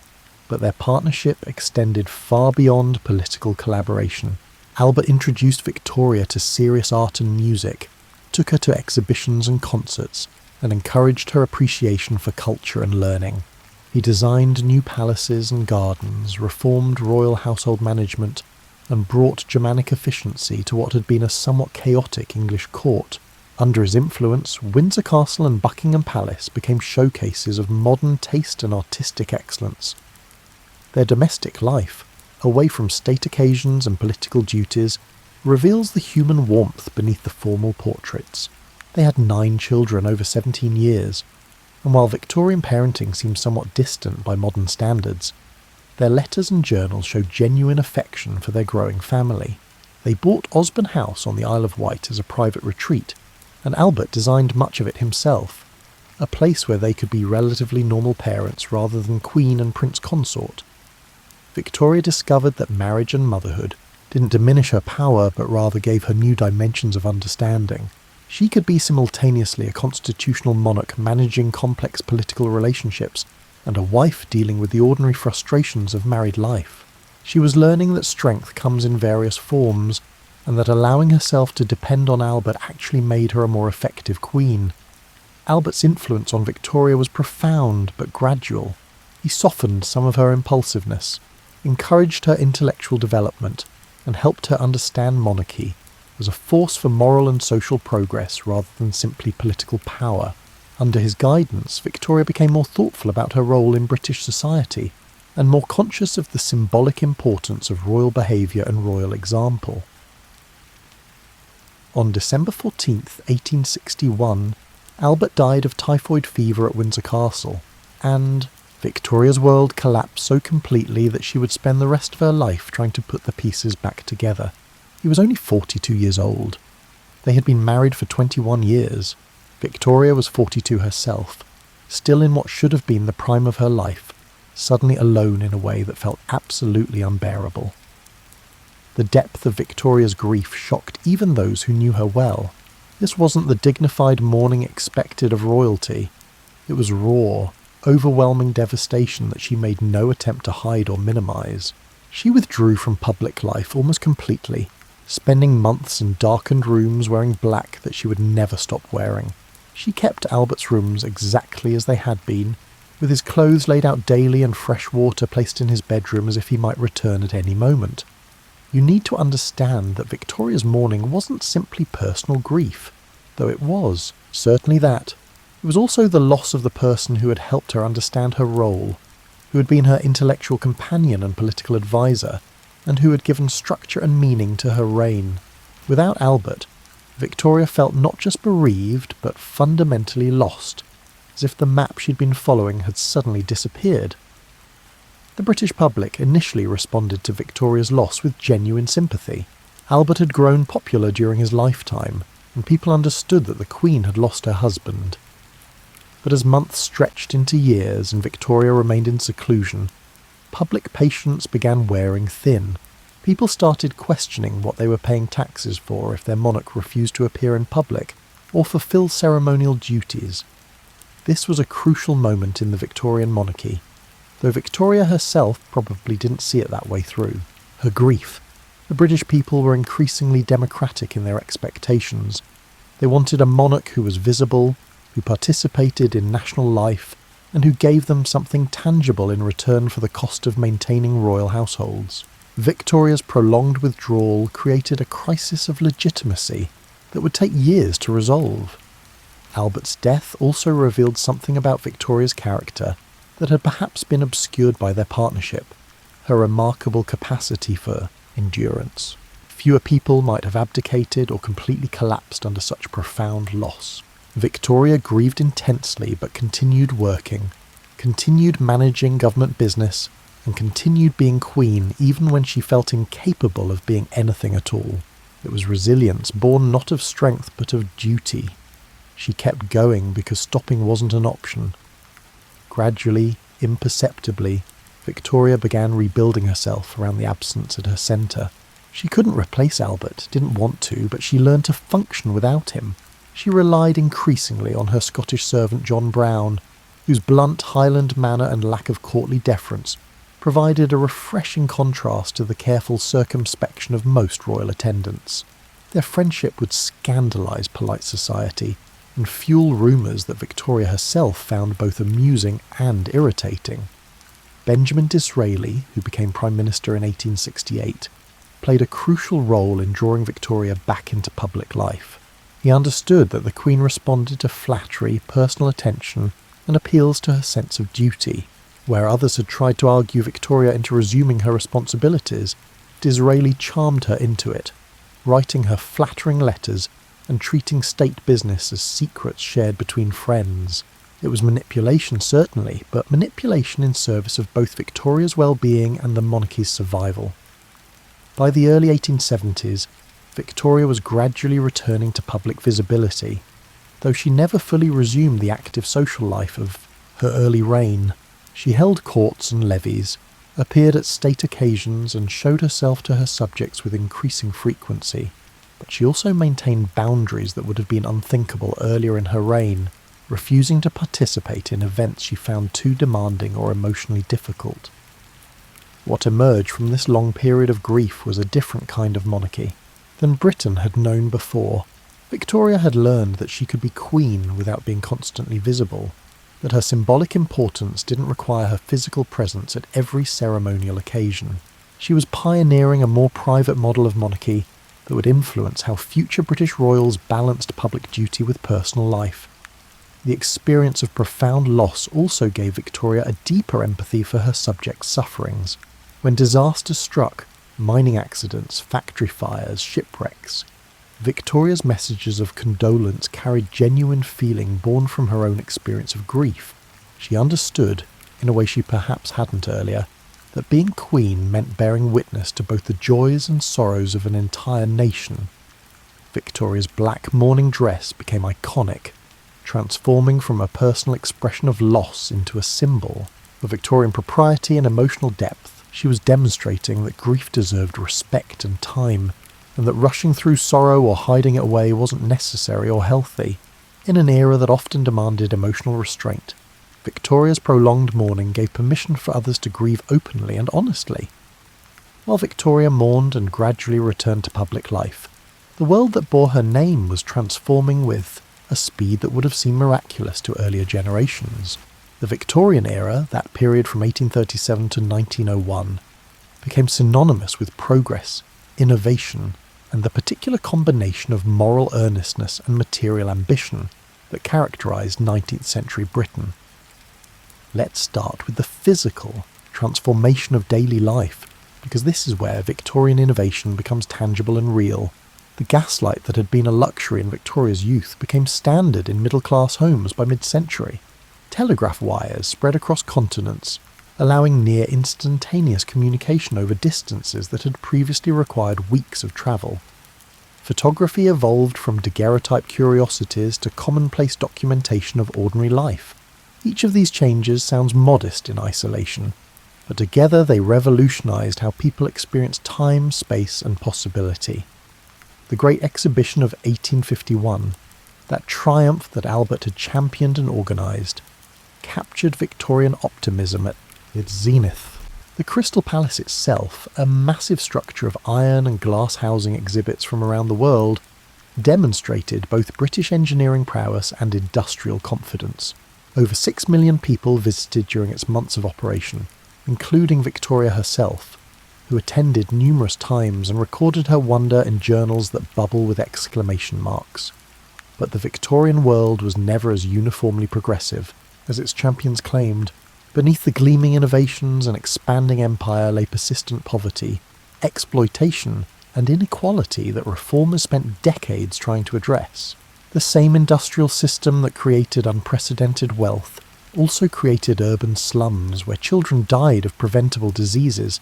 But their partnership extended far beyond political collaboration. Albert introduced Victoria to serious art and music, took her to exhibitions and concerts, and encouraged her appreciation for culture and learning. He designed new palaces and gardens, reformed royal household management, and brought Germanic efficiency to what had been a somewhat chaotic English court. Under his influence, Windsor Castle and Buckingham Palace became showcases of modern taste and artistic excellence. Their domestic life, away from state occasions and political duties, reveals the human warmth beneath the formal portraits. They had 9 children over 17 years, and while Victorian parenting seems somewhat distant by modern standards, their letters and journals show genuine affection for their growing family. They bought Osborne House on the Isle of Wight as a private retreat, and Albert designed much of it himself, a place where they could be relatively normal parents rather than queen and prince consort. Victoria discovered that marriage and motherhood didn't diminish her power but rather gave her new dimensions of understanding. She could be simultaneously a constitutional monarch managing complex political relationships and a wife dealing with the ordinary frustrations of married life. She was learning that strength comes in various forms, and that allowing herself to depend on Albert actually made her a more effective queen. Albert's influence on Victoria was profound but gradual. He softened some of her impulsiveness, encouraged her intellectual development, and helped her understand monarchy as a force for moral and social progress rather than simply political power. Under his guidance, Victoria became more thoughtful about her role in British society and more conscious of the symbolic importance of royal behaviour and royal example. On December 14th, 1861, Albert died of typhoid fever at Windsor Castle, and Victoria's world collapsed so completely that she would spend the rest of her life trying to put the pieces back together. He was only 42 years old. They had been married for 21 years. Victoria was 42 herself, still in what should have been the prime of her life, suddenly alone in a way that felt absolutely unbearable. The depth of Victoria's grief shocked even those who knew her well. This wasn't the dignified mourning expected of royalty. It was raw, overwhelming devastation that she made no attempt to hide or minimise. She withdrew from public life almost completely, spending months in darkened rooms wearing black that she would never stop wearing. She kept Albert's rooms exactly as they had been, with his clothes laid out daily and fresh water placed in his bedroom as if he might return at any moment. You need to understand that Victoria's mourning wasn't simply personal grief, though it was, certainly that. It was also the loss of the person who had helped her understand her role, who had been her intellectual companion and political advisor, and who had given structure and meaning to her reign. Without Albert, Victoria felt not just bereaved, but fundamentally lost, as if the map she'd been following had suddenly disappeared. The British public initially responded to Victoria's loss with genuine sympathy. Albert had grown popular during his lifetime, and people understood that the Queen had lost her husband. But as months stretched into years and Victoria remained in seclusion, public patience began wearing thin. People started questioning what they were paying taxes for if their monarch refused to appear in public or fulfill ceremonial duties. This was a crucial moment in the Victorian monarchy, though Victoria herself probably didn't see it that way through. Her grief. The British people were increasingly democratic in their expectations. They wanted a monarch who was visible, who participated in national life, and who gave them something tangible in return for the cost of maintaining royal households. Victoria's prolonged withdrawal created a crisis of legitimacy that would take years to resolve. Albert's death also revealed something about Victoria's character that had perhaps been obscured by their partnership, her remarkable capacity for endurance. Fewer people might have abdicated or completely collapsed under such profound loss. Victoria grieved intensely but continued working, continued managing government business, and continued being queen even when she felt incapable of being anything at all. It was resilience born not of strength but of duty. She kept going because stopping wasn't an option. Gradually, imperceptibly, Victoria began rebuilding herself around the absence at her centre. She couldn't replace Albert, didn't want to, but she learned to function without him. She relied increasingly on her Scottish servant John Brown, whose blunt Highland manner and lack of courtly deference provided a refreshing contrast to the careful circumspection of most royal attendants. Their friendship would scandalise polite society and fuel rumours that Victoria herself found both amusing and irritating. Benjamin Disraeli, who became Prime Minister in 1868, played a crucial role in drawing Victoria back into public life. He understood that the Queen responded to flattery, personal attention, and appeals to her sense of duty. Where others had tried to argue Victoria into resuming her responsibilities, Disraeli charmed her into it, writing her flattering letters and treating state business as secrets shared between friends. It was manipulation, certainly, but manipulation in service of both Victoria's well-being and the monarchy's survival. By the early 1870s, Victoria was gradually returning to public visibility, though she never fully resumed the active social life of her early reign. She held courts and levees, appeared at state occasions, and showed herself to her subjects with increasing frequency. But she also maintained boundaries that would have been unthinkable earlier in her reign, refusing to participate in events she found too demanding or emotionally difficult. What emerged from this long period of grief was a different kind of monarchy than Britain had known before. Victoria had learned that she could be queen without being constantly visible, that her symbolic importance didn't require her physical presence at every ceremonial occasion. She was pioneering a more private model of monarchy that would influence how future British royals balanced public duty with personal life. The experience of profound loss also gave Victoria a deeper empathy for her subjects' sufferings. When disasters struck, mining accidents, factory fires, shipwrecks, Victoria's messages of condolence carried genuine feeling born from her own experience of grief. She understood, in a way she perhaps hadn't earlier, that being queen meant bearing witness to both the joys and sorrows of an entire nation. Victoria's black mourning dress became iconic, transforming from a personal expression of loss into a symbol of Victorian propriety and emotional depth. She was demonstrating that grief deserved respect and time, and that rushing through sorrow or hiding it away wasn't necessary or healthy. In an era that often demanded emotional restraint, Victoria's prolonged mourning gave permission for others to grieve openly and honestly. While Victoria mourned and gradually returned to public life, the world that bore her name was transforming with a speed that would have seemed miraculous to earlier generations. The Victorian era, that period from 1837 to 1901, became synonymous with progress, innovation, and the particular combination of moral earnestness and material ambition that characterised 19th century Britain. Let's start with the physical transformation of daily life, because this is where Victorian innovation becomes tangible and real. The gaslight that had been a luxury in Victoria's youth became standard in middle-class homes by mid-century. Telegraph wires spread across continents, allowing near instantaneous communication over distances that had previously required weeks of travel. Photography evolved from daguerreotype curiosities to commonplace documentation of ordinary life. Each of these changes sounds modest in isolation, but together they revolutionized how people experience time, space, and possibility. The Great Exhibition of 1851, that triumph that Albert had championed and organised, captured Victorian optimism at its zenith. The Crystal Palace itself, a massive structure of iron and glass housing exhibits from around the world, demonstrated both British engineering prowess and industrial confidence. Over 6 million people visited during its months of operation, including Victoria herself, who attended numerous times and recorded her wonder in journals that bubble with exclamation marks. But the Victorian world was never as uniformly progressive as its champions claimed. Beneath the gleaming innovations and expanding empire lay persistent poverty, exploitation, and inequality that reformers spent decades trying to address. The same industrial system that created unprecedented wealth also created urban slums where children died of preventable diseases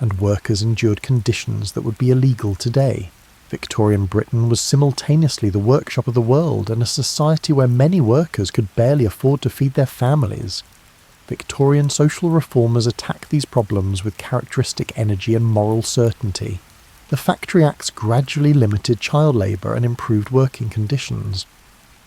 and workers endured conditions that would be illegal today. Victorian Britain was simultaneously the workshop of the world and a society where many workers could barely afford to feed their families. Victorian social reformers attacked these problems with characteristic energy and moral certainty. The Factory Acts gradually limited child labour and improved working conditions.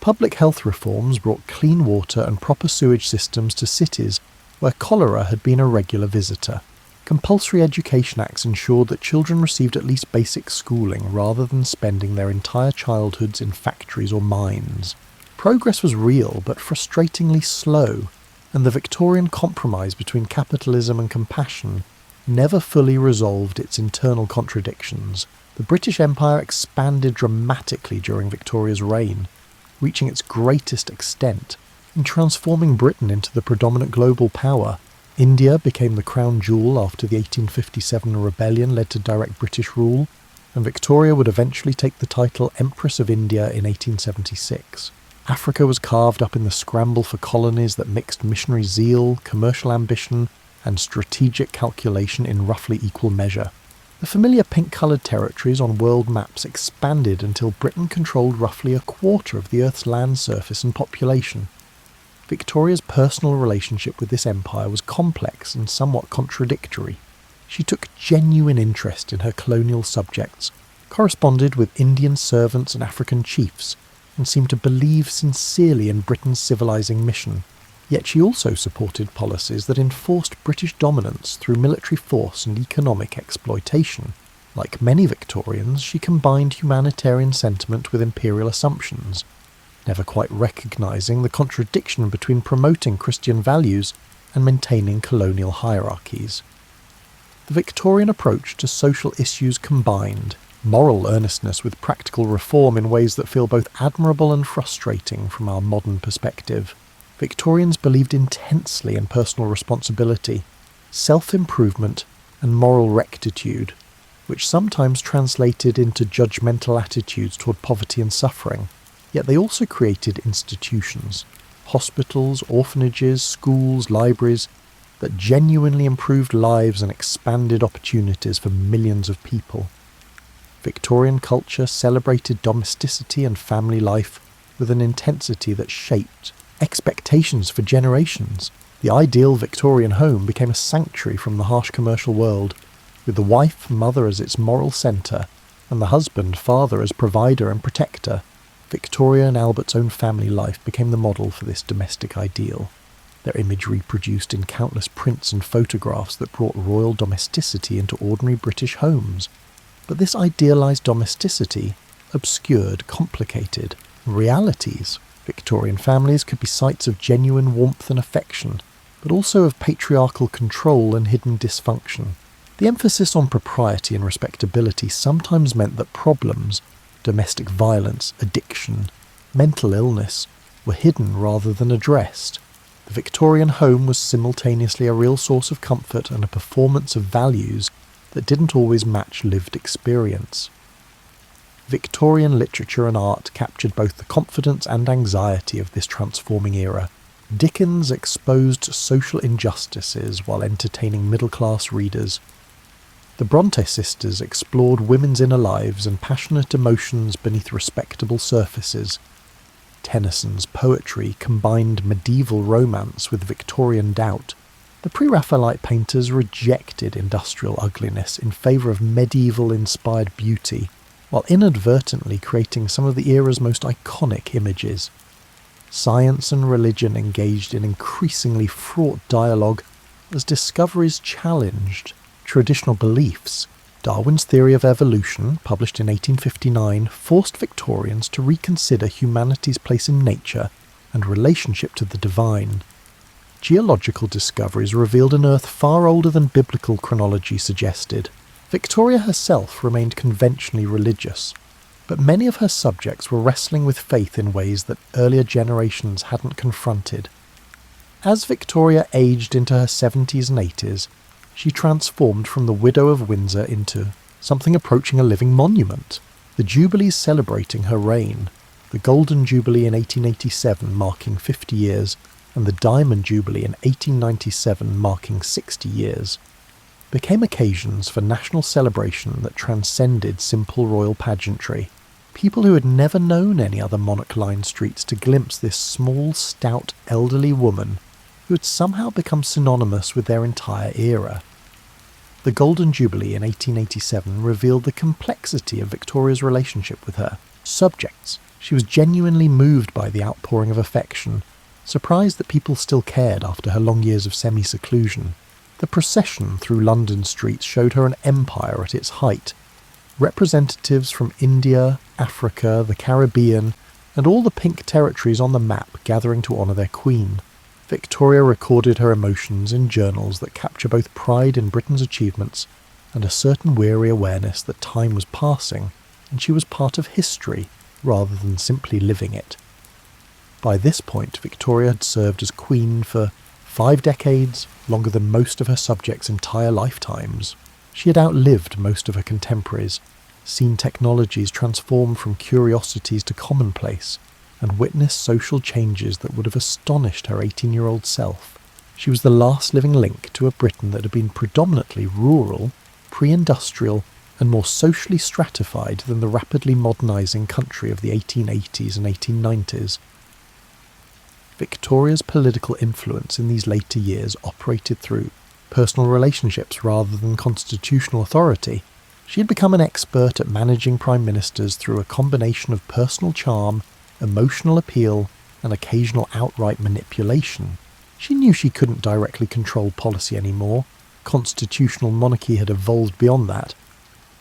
Public health reforms brought clean water and proper sewage systems to cities where cholera had been a regular visitor. Compulsory Education Acts ensured that children received at least basic schooling rather than spending their entire childhoods in factories or mines. Progress was real but frustratingly slow, and the Victorian compromise between capitalism and compassion never fully resolved its internal contradictions. The British Empire expanded dramatically during Victoria's reign, reaching its greatest extent and transforming Britain into the predominant global power. India became the crown jewel after the 1857 rebellion led to direct British rule, and Victoria would eventually take the title Empress of India in 1876. Africa was carved up in the scramble for colonies that mixed missionary zeal, commercial ambition, and strategic calculation in roughly equal measure. The familiar pink-coloured territories on world maps expanded until Britain controlled roughly a quarter of the Earth's land surface and population. Victoria's personal relationship with this empire was complex and somewhat contradictory. She took genuine interest in her colonial subjects, corresponded with Indian servants and African chiefs, and seemed to believe sincerely in Britain's civilizing mission. Yet she also supported policies that enforced British dominance through military force and economic exploitation. Like many Victorians, she combined humanitarian sentiment with imperial assumptions, never quite recognising the contradiction between promoting Christian values and maintaining colonial hierarchies. The Victorian approach to social issues combined moral earnestness with practical reform in ways that feel both admirable and frustrating from our modern perspective. Victorians believed intensely in personal responsibility, self-improvement, and moral rectitude, which sometimes translated into judgmental attitudes toward poverty and suffering. Yet they also created institutions, hospitals, orphanages, schools, libraries, that genuinely improved lives and expanded opportunities for millions of people. Victorian culture celebrated domesticity and family life with an intensity that shaped expectations for generations. The ideal Victorian home became a sanctuary from the harsh commercial world, with the wife, mother as its moral centre, and the husband, father as provider and protector. Victoria and Albert's own family life became the model for this domestic ideal, their image reproduced in countless prints and photographs that brought royal domesticity into ordinary British homes. But this idealised domesticity obscured, complicated realities. Victorian families could be sites of genuine warmth and affection, but also of patriarchal control and hidden dysfunction. The emphasis on propriety and respectability sometimes meant that problems, domestic violence, addiction, mental illness, were hidden rather than addressed. The Victorian home was simultaneously a real source of comfort and a performance of values that didn't always match lived experience. Victorian literature and art captured both the confidence and anxiety of this transforming era. Dickens exposed social injustices while entertaining middle-class readers. The Bronte sisters explored women's inner lives and passionate emotions beneath respectable surfaces. Tennyson's poetry combined medieval romance with Victorian doubt. The pre-Raphaelite painters rejected industrial ugliness in favour of medieval-inspired beauty, while inadvertently creating some of the era's most iconic images. Science and religion engaged in increasingly fraught dialogue as discoveries challenged traditional beliefs. Darwin's theory of evolution, published in 1859, forced Victorians to reconsider humanity's place in nature and relationship to the divine. Geological discoveries revealed an Earth far older than biblical chronology suggested. Victoria herself remained conventionally religious, but many of her subjects were wrestling with faith in ways that earlier generations hadn't confronted. As Victoria aged into her 70s and 80s, she transformed from the widow of Windsor into something approaching a living monument. The Jubilees celebrating her reign, the Golden Jubilee in 1887 marking 50 years, and the Diamond Jubilee in 1897 marking 60 years, became occasions for national celebration that transcended simple royal pageantry. People who had never known any other monarch-lined streets to glimpse this small, stout, elderly woman who had somehow become synonymous with their entire era. The Golden Jubilee in 1887 revealed the complexity of Victoria's relationship with her subjects. She was genuinely moved by the outpouring of affection, surprised that people still cared after her long years of semi-seclusion. The procession through London streets showed her an empire at its height. Representatives from India, Africa, the Caribbean, and all the pink territories on the map gathering to honour their queen. Victoria recorded her emotions in journals that capture both pride in Britain's achievements and a certain weary awareness that time was passing and she was part of history rather than simply living it. By this point, Victoria had served as queen for 5 decades, longer than most of her subjects' entire lifetimes. She had outlived most of her contemporaries, seen technologies transform from curiosities to commonplace, and witnessed social changes that would have astonished her 18-year-old self. She was the last living link to a Britain that had been predominantly rural, pre-industrial, and more socially stratified than the rapidly modernising country of the 1880s and 1890s. Victoria's political influence in these later years operated through personal relationships rather than constitutional authority. She had become an expert at managing prime ministers through a combination of personal charm, emotional appeal, and occasional outright manipulation. She knew she couldn't directly control policy anymore. Constitutional monarchy had evolved beyond that.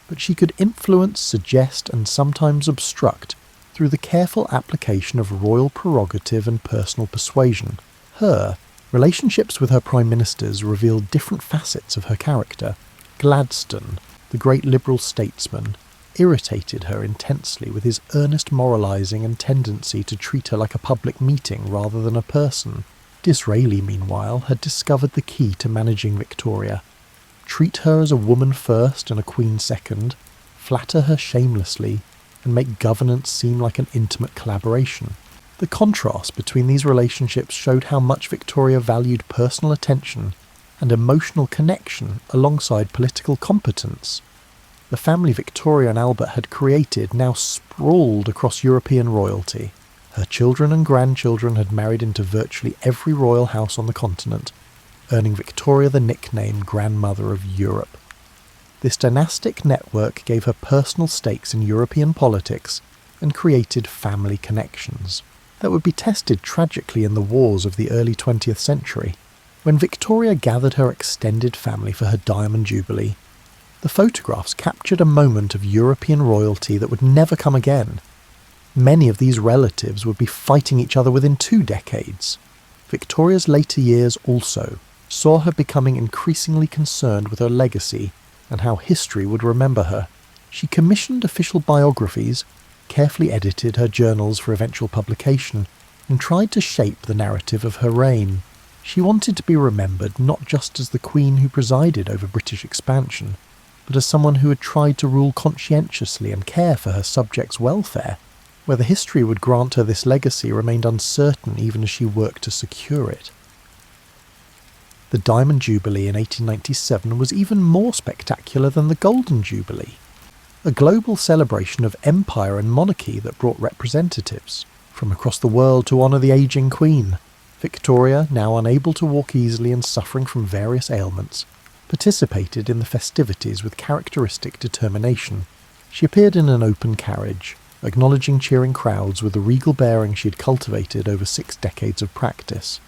but she could influence, suggest, and sometimes obstruct through the careful application of royal prerogative and personal persuasion. Her relationships with her prime ministers revealed different facets of her character. Gladstone, the great liberal statesman, irritated her intensely with his earnest moralising and tendency to treat her like a public meeting rather than a person. Disraeli, meanwhile, had discovered the key to managing Victoria. Treat her as a woman first and a queen second, flatter her shamelessly, and make governance seem like an intimate collaboration. The contrast between these relationships showed how much Victoria valued personal attention and emotional connection alongside political competence. The family Victoria and Albert had created now sprawled across European royalty. Her children and grandchildren had married into virtually every royal house on the continent, earning Victoria the nickname Grandmother of Europe. This dynastic network gave her personal stakes in European politics and created family connections that would be tested tragically in the wars of the early 20th century. When Victoria gathered her extended family for her Diamond Jubilee, the photographs captured a moment of European royalty that would never come again. Many of these relatives would be fighting each other within 2 decades. Victoria's later years also saw her becoming increasingly concerned with her legacy and how history would remember her. She commissioned official biographies, carefully edited her journals for eventual publication, and tried to shape the narrative of her reign. She wanted to be remembered not just as the queen who presided over British expansion, but as someone who had tried to rule conscientiously and care for her subjects' welfare. Whether history would grant her this legacy remained uncertain even as she worked to secure it. The Diamond Jubilee in 1897 was even more spectacular than the Golden Jubilee, a global celebration of empire and monarchy that brought representatives from across the world to honour the ageing queen. Victoria, now unable to walk easily and suffering from various ailments, participated in the festivities with characteristic determination. She appeared in an open carriage, acknowledging cheering crowds with the regal bearing she had cultivated over 6 decades of practice.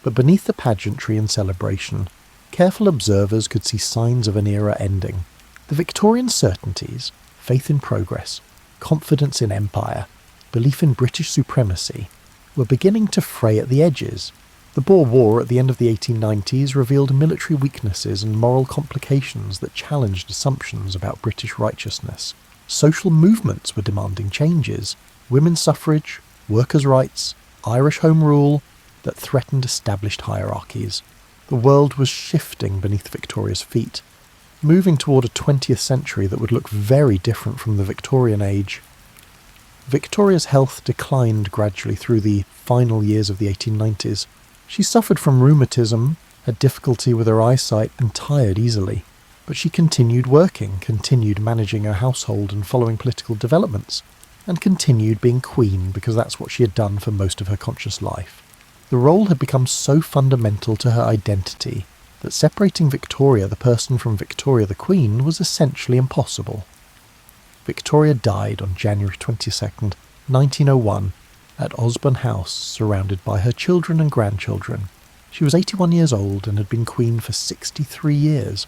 But beneath the pageantry and celebration, careful observers could see signs of an era ending. The Victorian certainties, faith in progress, confidence in empire, belief in British supremacy, were beginning to fray at the edges. The Boer War at the end of the 1890s revealed military weaknesses and moral complications that challenged assumptions about British righteousness. Social movements were demanding changes: women's suffrage, workers' rights, Irish Home Rule, that threatened established hierarchies. The world was shifting beneath Victoria's feet, moving toward a 20th century that would look very different from the Victorian age. Victoria's health declined gradually through the final years of the 1890s. She suffered from rheumatism, had difficulty with her eyesight, and tired easily. But she continued working, continued managing her household and following political developments, and continued being queen because that's what she had done for most of her conscious life. The role had become so fundamental to her identity that separating Victoria the person from Victoria the Queen was essentially impossible. Victoria died on January 22nd, 1901, at Osborne House, surrounded by her children and grandchildren. She was 81 years old and had been queen for 63 years,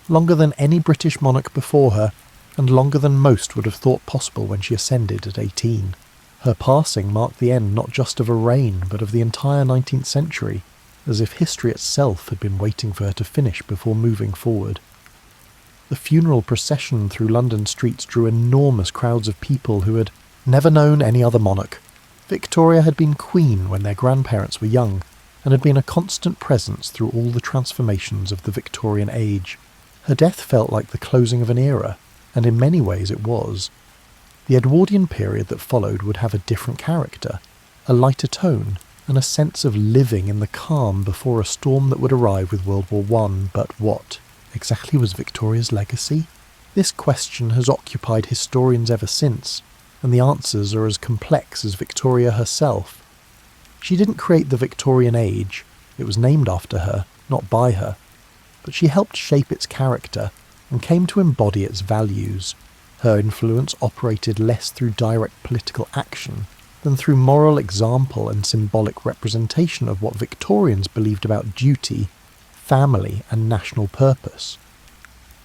longer than any British monarch before her, and longer than most would have thought possible when she ascended at 18. Her passing marked the end not just of a reign, but of the entire 19th century, as if history itself had been waiting for her to finish before moving forward. The funeral procession through London streets drew enormous crowds of people who had never known any other monarch. Victoria had been queen when their grandparents were young, and had been a constant presence through all the transformations of the Victorian age. Her death felt like the closing of an era, and in many ways it was. The Edwardian period that followed would have a different character, a lighter tone, and a sense of living in the calm before a storm that would arrive with World War I. But what exactly was Victoria's legacy? This question has occupied historians ever since, and the answers are as complex as Victoria herself. She didn't create the Victorian age, it was named after her, not by her, but she helped shape its character and came to embody its values. Her influence operated less through direct political action than through moral example and symbolic representation of what Victorians believed about duty, family, and national purpose.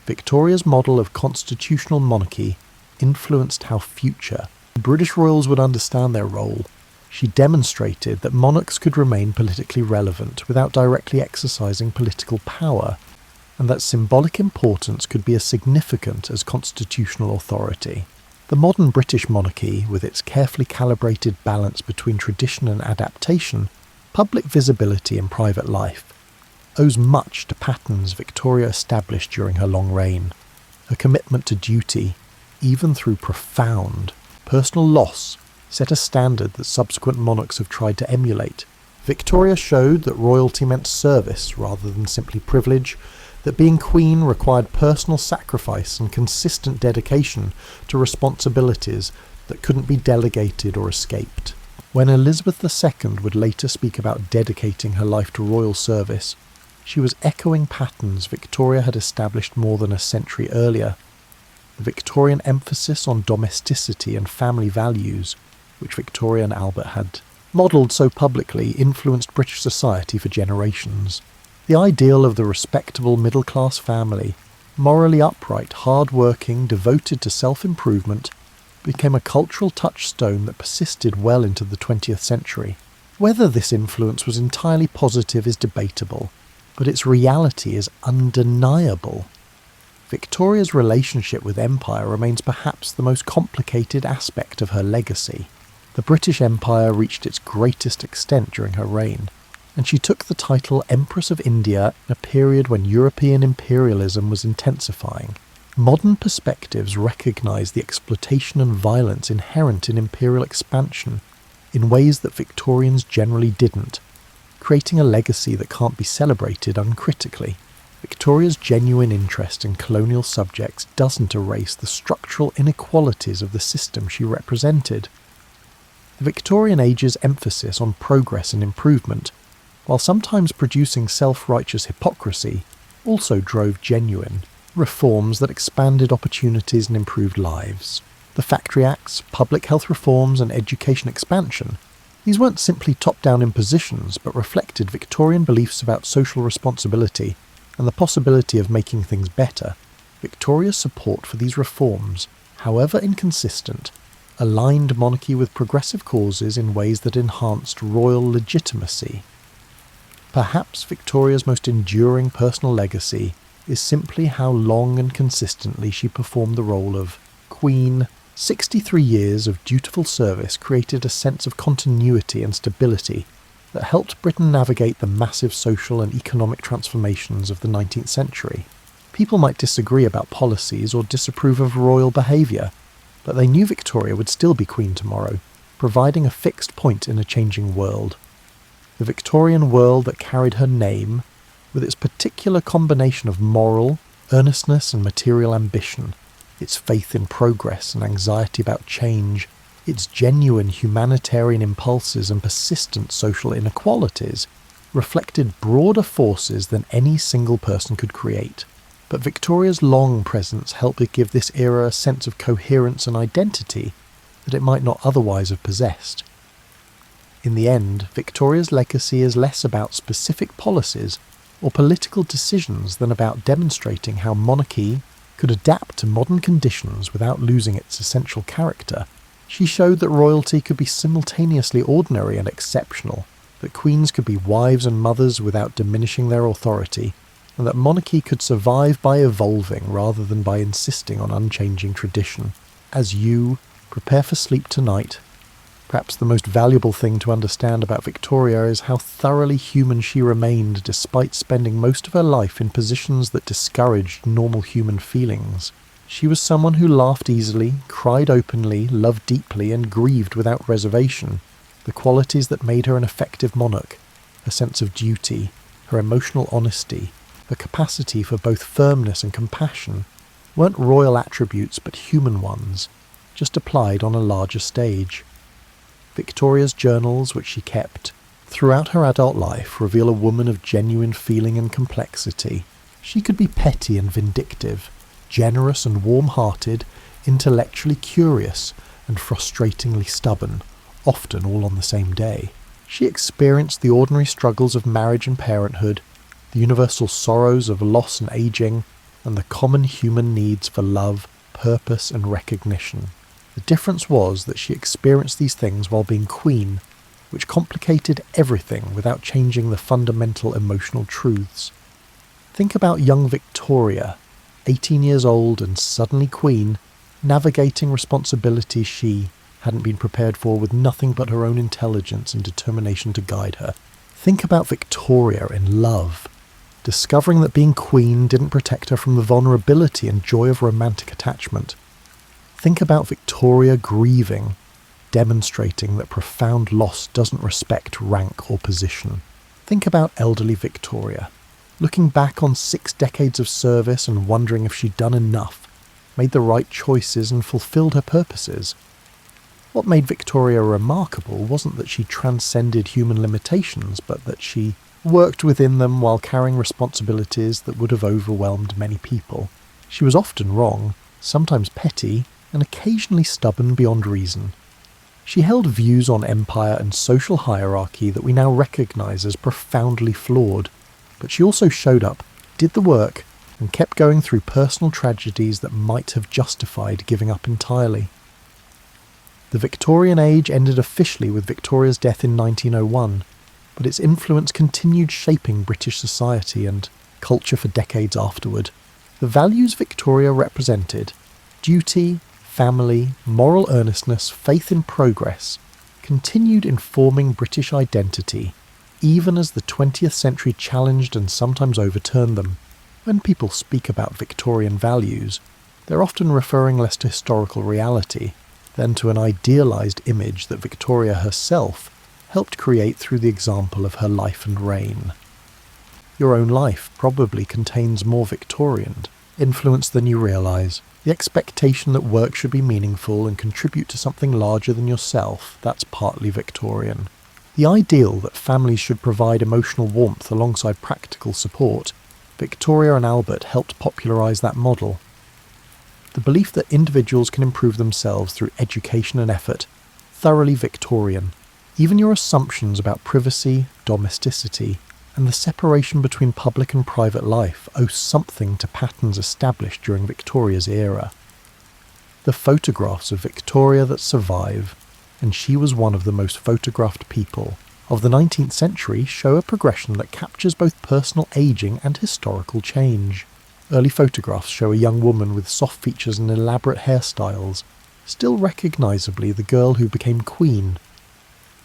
Victoria's model of constitutional monarchy influenced how future British royals would understand their role. She demonstrated that monarchs could remain politically relevant without directly exercising political power, and that symbolic importance could be as significant as constitutional authority. The modern British monarchy, with its carefully calibrated balance between tradition and adaptation, public visibility and private life, owes much to patterns Victoria established during her long reign. Her commitment to duty, even through profound personal loss, set a standard that subsequent monarchs have tried to emulate. Victoria showed that royalty meant service rather than simply privilege, that being queen required personal sacrifice and consistent dedication to responsibilities that couldn't be delegated or escaped. When Elizabeth II would later speak about dedicating her life to royal service, she was echoing patterns Victoria had established more than a century earlier. The Victorian emphasis on domesticity and family values, which Victoria and Albert had modelled so publicly, influenced British society for generations. The ideal of the respectable middle-class family, morally upright, hard-working, devoted to self-improvement, became a cultural touchstone that persisted well into the 20th century. Whether this influence was entirely positive is debatable, but its reality is undeniable. Victoria's relationship with empire remains perhaps the most complicated aspect of her legacy. The British Empire reached its greatest extent during her reign, and she took the title Empress of India in a period when European imperialism was intensifying. Modern perspectives recognise the exploitation and violence inherent in imperial expansion in ways that Victorians generally didn't, creating a legacy that can't be celebrated uncritically. Victoria's genuine interest in colonial subjects doesn't erase the structural inequalities of the system she represented. The Victorian age's emphasis on progress and improvement, while sometimes producing self-righteous hypocrisy, also drove genuine reforms that expanded opportunities and improved lives. The Factory Acts, public health reforms and education expansion, these weren't simply top-down impositions but reflected Victorian beliefs about social responsibility and the possibility of making things better. Victoria's support for these reforms, however inconsistent, aligned monarchy with progressive causes in ways that enhanced royal legitimacy. Perhaps Victoria's most enduring personal legacy is simply how long and consistently she performed the role of Queen. 63 years of dutiful service created a sense of continuity and stability that helped Britain navigate the massive social and economic transformations of the 19th century. People might disagree about policies or disapprove of royal behaviour, but they knew Victoria would still be Queen tomorrow, providing a fixed point in a changing world. The Victorian world that carried her name, with its particular combination of moral, earnestness and material ambition, its faith in progress and anxiety about change, its genuine humanitarian impulses and persistent social inequalities, reflected broader forces than any single person could create. But Victoria's long presence helped it give this era a sense of coherence and identity that it might not otherwise have possessed. In the end, Victoria's legacy is less about specific policies or political decisions than about demonstrating how monarchy could adapt to modern conditions without losing its essential character. She showed that royalty could be simultaneously ordinary and exceptional, that queens could be wives and mothers without diminishing their authority, and that monarchy could survive by evolving rather than by insisting on unchanging tradition. As you prepare for sleep tonight, perhaps the most valuable thing to understand about Victoria is how thoroughly human she remained despite spending most of her life in positions that discouraged normal human feelings. She was someone who laughed easily, cried openly, loved deeply, and grieved without reservation. The qualities that made her an effective monarch, her sense of duty, her emotional honesty, her capacity for both firmness and compassion, weren't royal attributes but human ones, just applied on a larger stage. Victoria's journals, which she kept throughout her adult life, reveal a woman of genuine feeling and complexity. She could be petty and vindictive, generous and warm-hearted, intellectually curious and frustratingly stubborn, often all on the same day. She experienced the ordinary struggles of marriage and parenthood, the universal sorrows of loss and aging, and the common human needs for love, purpose and recognition. The difference was that she experienced these things while being queen, which complicated everything without changing the fundamental emotional truths. Think about young Victoria, 18 years old and suddenly queen, navigating responsibilities she hadn't been prepared for with nothing but her own intelligence and determination to guide her. Think about Victoria in love, discovering that being queen didn't protect her from the vulnerability and joy of romantic attachment. Think about Victoria grieving, demonstrating that profound loss doesn't respect rank or position. Think about elderly Victoria, looking back on 6 decades of service and wondering if she'd done enough, made the right choices and fulfilled her purposes. What made Victoria remarkable wasn't that she transcended human limitations, but that she worked within them while carrying responsibilities that would have overwhelmed many people. She was often wrong, sometimes petty, and occasionally stubborn beyond reason. She held views on empire and social hierarchy that we now recognise as profoundly flawed, but she also showed up, did the work, and kept going through personal tragedies that might have justified giving up entirely. The Victorian age ended officially with Victoria's death in 1901, but its influence continued shaping British society and culture for decades afterward. The values Victoria represented, duty, family, moral earnestness, faith in progress, continued informing British identity, even as the 20th century challenged and sometimes overturned them. When people speak about Victorian values, they're often referring less to historical reality than to an idealised image that Victoria herself helped create through the example of her life and reign. Your own life probably contains more Victorian influence than you realise. The expectation that work should be meaningful and contribute to something larger than yourself, that's partly Victorian. The ideal that families should provide emotional warmth alongside practical support, Victoria and Albert helped popularise that model. The belief that individuals can improve themselves through education and effort, thoroughly Victorian. Even your assumptions about privacy, domesticity, and the separation between public and private life owe something to patterns established during Victoria's era. The photographs of Victoria that survive, and she was one of the most photographed people of the 19th century, show a progression that captures both personal aging and historical change. Early photographs show a young woman with soft features and elaborate hairstyles, still recognisably the girl who became queen.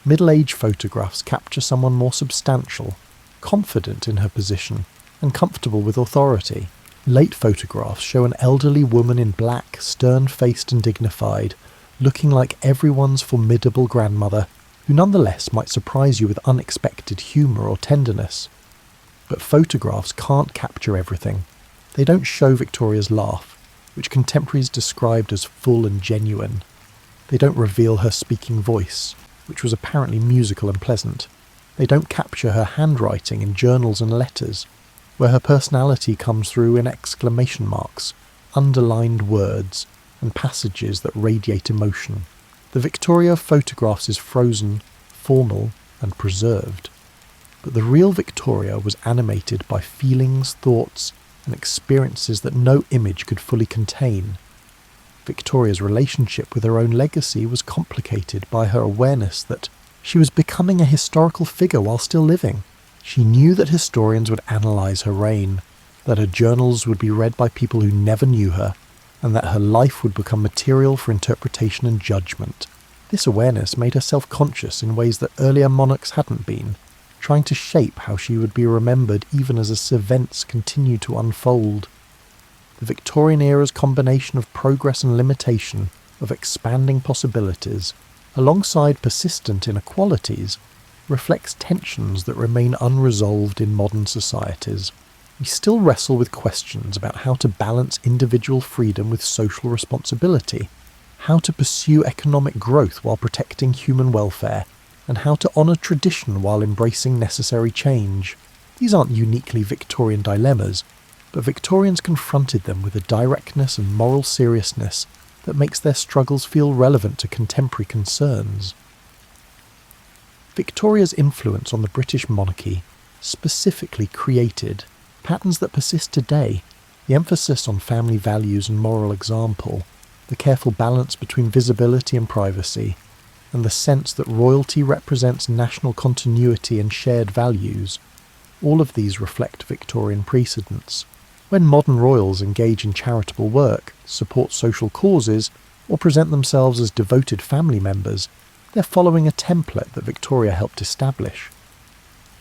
Middle-age photographs capture someone more substantial, confident in her position, and comfortable with authority. Late photographs show an elderly woman in black, stern-faced and dignified, looking like everyone's formidable grandmother, who nonetheless might surprise you with unexpected humour or tenderness. But photographs can't capture everything. They don't show Victoria's laugh, which contemporaries described as full and genuine. They don't reveal her speaking voice, which was apparently musical and pleasant. They don't capture her handwriting in journals and letters, where her personality comes through in exclamation marks, underlined words, and passages that radiate emotion. The Victoria of photographs is frozen, formal, and preserved. But the real Victoria was animated by feelings, thoughts, and experiences that no image could fully contain. Victoria's relationship with her own legacy was complicated by her awareness that she was becoming a historical figure while still living. She knew that historians would analyse her reign, that her journals would be read by people who never knew her, and that her life would become material for interpretation and judgment. This awareness made her self-conscious in ways that earlier monarchs hadn't been, trying to shape how she would be remembered even as events continued to unfold. The Victorian era's combination of progress and limitation, of expanding possibilities, alongside persistent inequalities, reflects tensions that remain unresolved in modern societies. We still wrestle with questions about how to balance individual freedom with social responsibility, how to pursue economic growth while protecting human welfare, and how to honour tradition while embracing necessary change. These aren't uniquely Victorian dilemmas, but Victorians confronted them with a directness and moral seriousness that makes their struggles feel relevant to contemporary concerns. Victoria's influence on the British monarchy specifically created patterns that persist today, The emphasis on family values and moral example, the careful balance between visibility and privacy, and the sense that royalty represents national continuity and shared values, all of these reflect Victorian precedents. When modern royals engage in charitable work, support social causes, or present themselves as devoted family members, they're following a template that Victoria helped establish.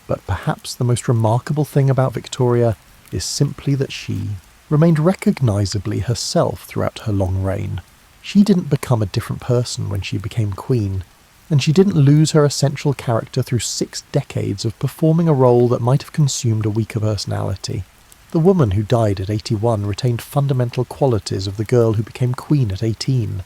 But perhaps the most remarkable thing about Victoria is simply that she remained recognisably herself throughout her long reign. She didn't become a different person when she became queen, and she didn't lose her essential character through 6 decades of performing a role that might have consumed a weaker personality. The woman who died at 81 retained fundamental qualities of the girl who became queen at 18.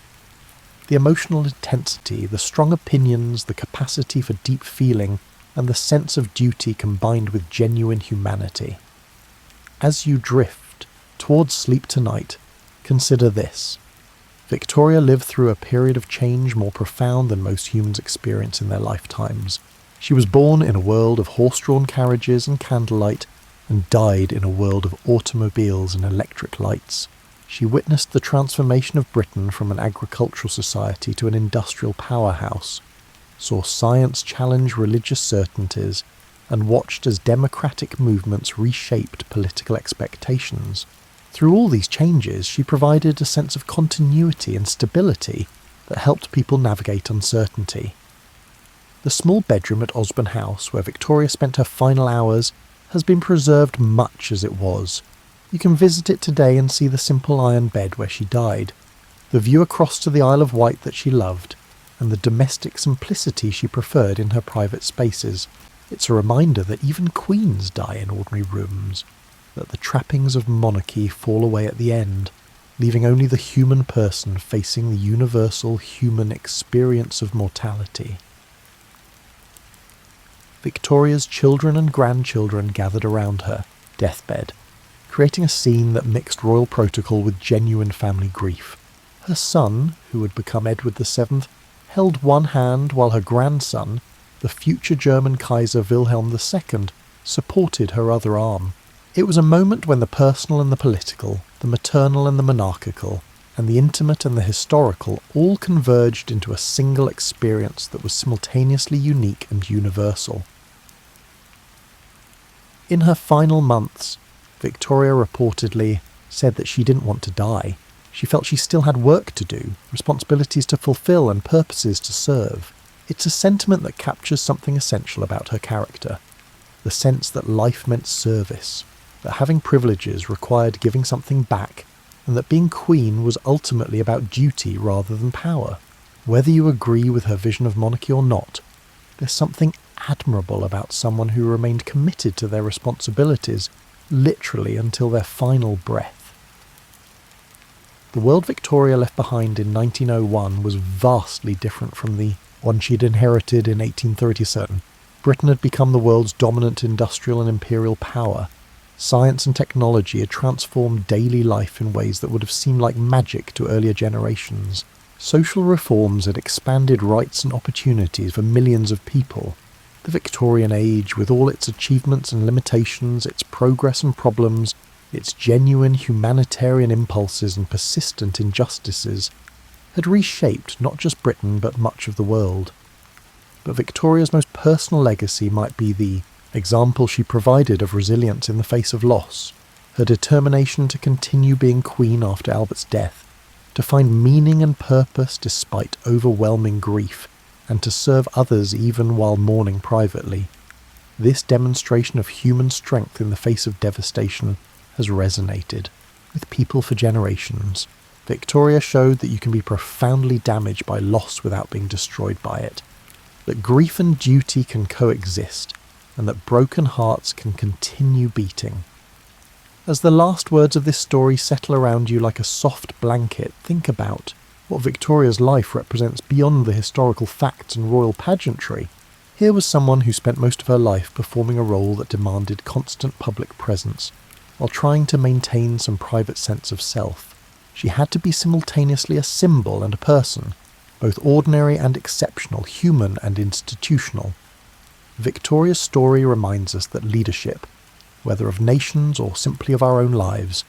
The emotional intensity, the strong opinions, the capacity for deep feeling, and the sense of duty combined with genuine humanity. As you drift towards sleep tonight, consider this. Victoria lived through a period of change more profound than most humans experience in their lifetimes. She was born in a world of horse-drawn carriages and candlelight, and died in a world of automobiles and electric lights. She witnessed the transformation of Britain from an agricultural society to an industrial powerhouse, saw science challenge religious certainties, and watched as democratic movements reshaped political expectations. Through all these changes, she provided a sense of continuity and stability that helped people navigate uncertainty. The small bedroom at Osborne House, where Victoria spent her final hours, has been preserved much as it was. You can visit it today and see the simple iron bed where she died, the view across to the Isle of Wight that she loved, and the domestic simplicity she preferred in her private spaces. It's a reminder that even queens die in ordinary rooms, that the trappings of monarchy fall away at the end, leaving only the human person facing the universal human experience of mortality. Victoria's children and grandchildren gathered around her deathbed, creating a scene that mixed royal protocol with genuine family grief. Her son, who would become Edward VII, held one hand while her grandson, the future German Kaiser Wilhelm II, supported her other arm. It was a moment when the personal and the political, the maternal and the monarchical, and the intimate and the historical all converged into a single experience that was simultaneously unique and universal. In her final months, Victoria reportedly said that she didn't want to die. She felt she still had work to do, responsibilities to fulfill and purposes to serve. It's a sentiment that captures something essential about her character. The sense that life meant service, that having privileges required giving something back, and that being queen was ultimately about duty rather than power. Whether you agree with her vision of monarchy or not, there's something admirable about someone who remained committed to their responsibilities, literally until their final breath. The world Victoria left behind in 1901 was vastly different from the one she'd inherited in 1837. Britain had become the world's dominant industrial and imperial power. Science and technology had transformed daily life in ways that would have seemed like magic to earlier generations. Social reforms had expanded rights and opportunities for millions of people. The Victorian age, with all its achievements and limitations, its progress and problems, its genuine humanitarian impulses and persistent injustices, had reshaped not just Britain but much of the world. But Victoria's most personal legacy might be the example she provided of resilience in the face of loss, her determination to continue being queen after Albert's death, to find meaning and purpose despite overwhelming grief, and to serve others even while mourning privately. This demonstration of human strength in the face of devastation has resonated with people for generations. Victoria showed that you can be profoundly damaged by loss without being destroyed by it, that grief and duty can coexist, and that broken hearts can continue beating. As the last words of this story settle around you like a soft blanket, think about what Victoria's life represents beyond the historical facts and royal pageantry. Here was someone who spent most of her life performing a role that demanded constant public presence, while trying to maintain some private sense of self. She had to be simultaneously a symbol and a person, both ordinary and exceptional, human and institutional. Victoria's story reminds us that leadership, whether of nations or simply of our own lives,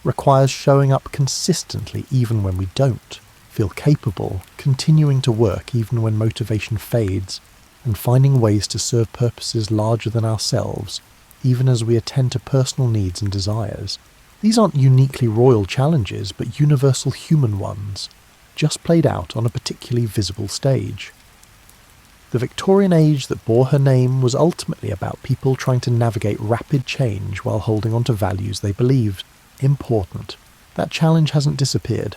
requires showing up consistently even when we don't, feel capable, continuing to work even when motivation fades, and finding ways to serve purposes larger than ourselves, even as we attend to personal needs and desires. These aren't uniquely royal challenges, but universal human ones, just played out on a particularly visible stage. The Victorian age that bore her name was ultimately about people trying to navigate rapid change while holding on to values they believed important. That challenge hasn't disappeared.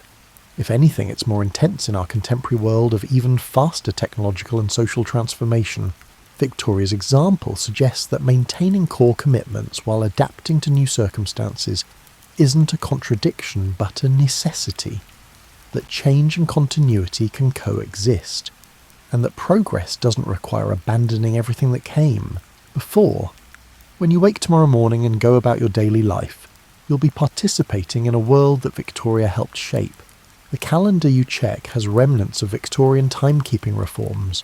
If anything, it's more intense in our contemporary world of even faster technological and social transformation. Victoria's example suggests that maintaining core commitments while adapting to new circumstances isn't a contradiction but a necessity, that change and continuity can coexist, and that progress doesn't require abandoning everything that came before. When you wake tomorrow morning and go about your daily life, you'll be participating in a world that Victoria helped shape. The calendar you check has remnants of Victorian timekeeping reforms.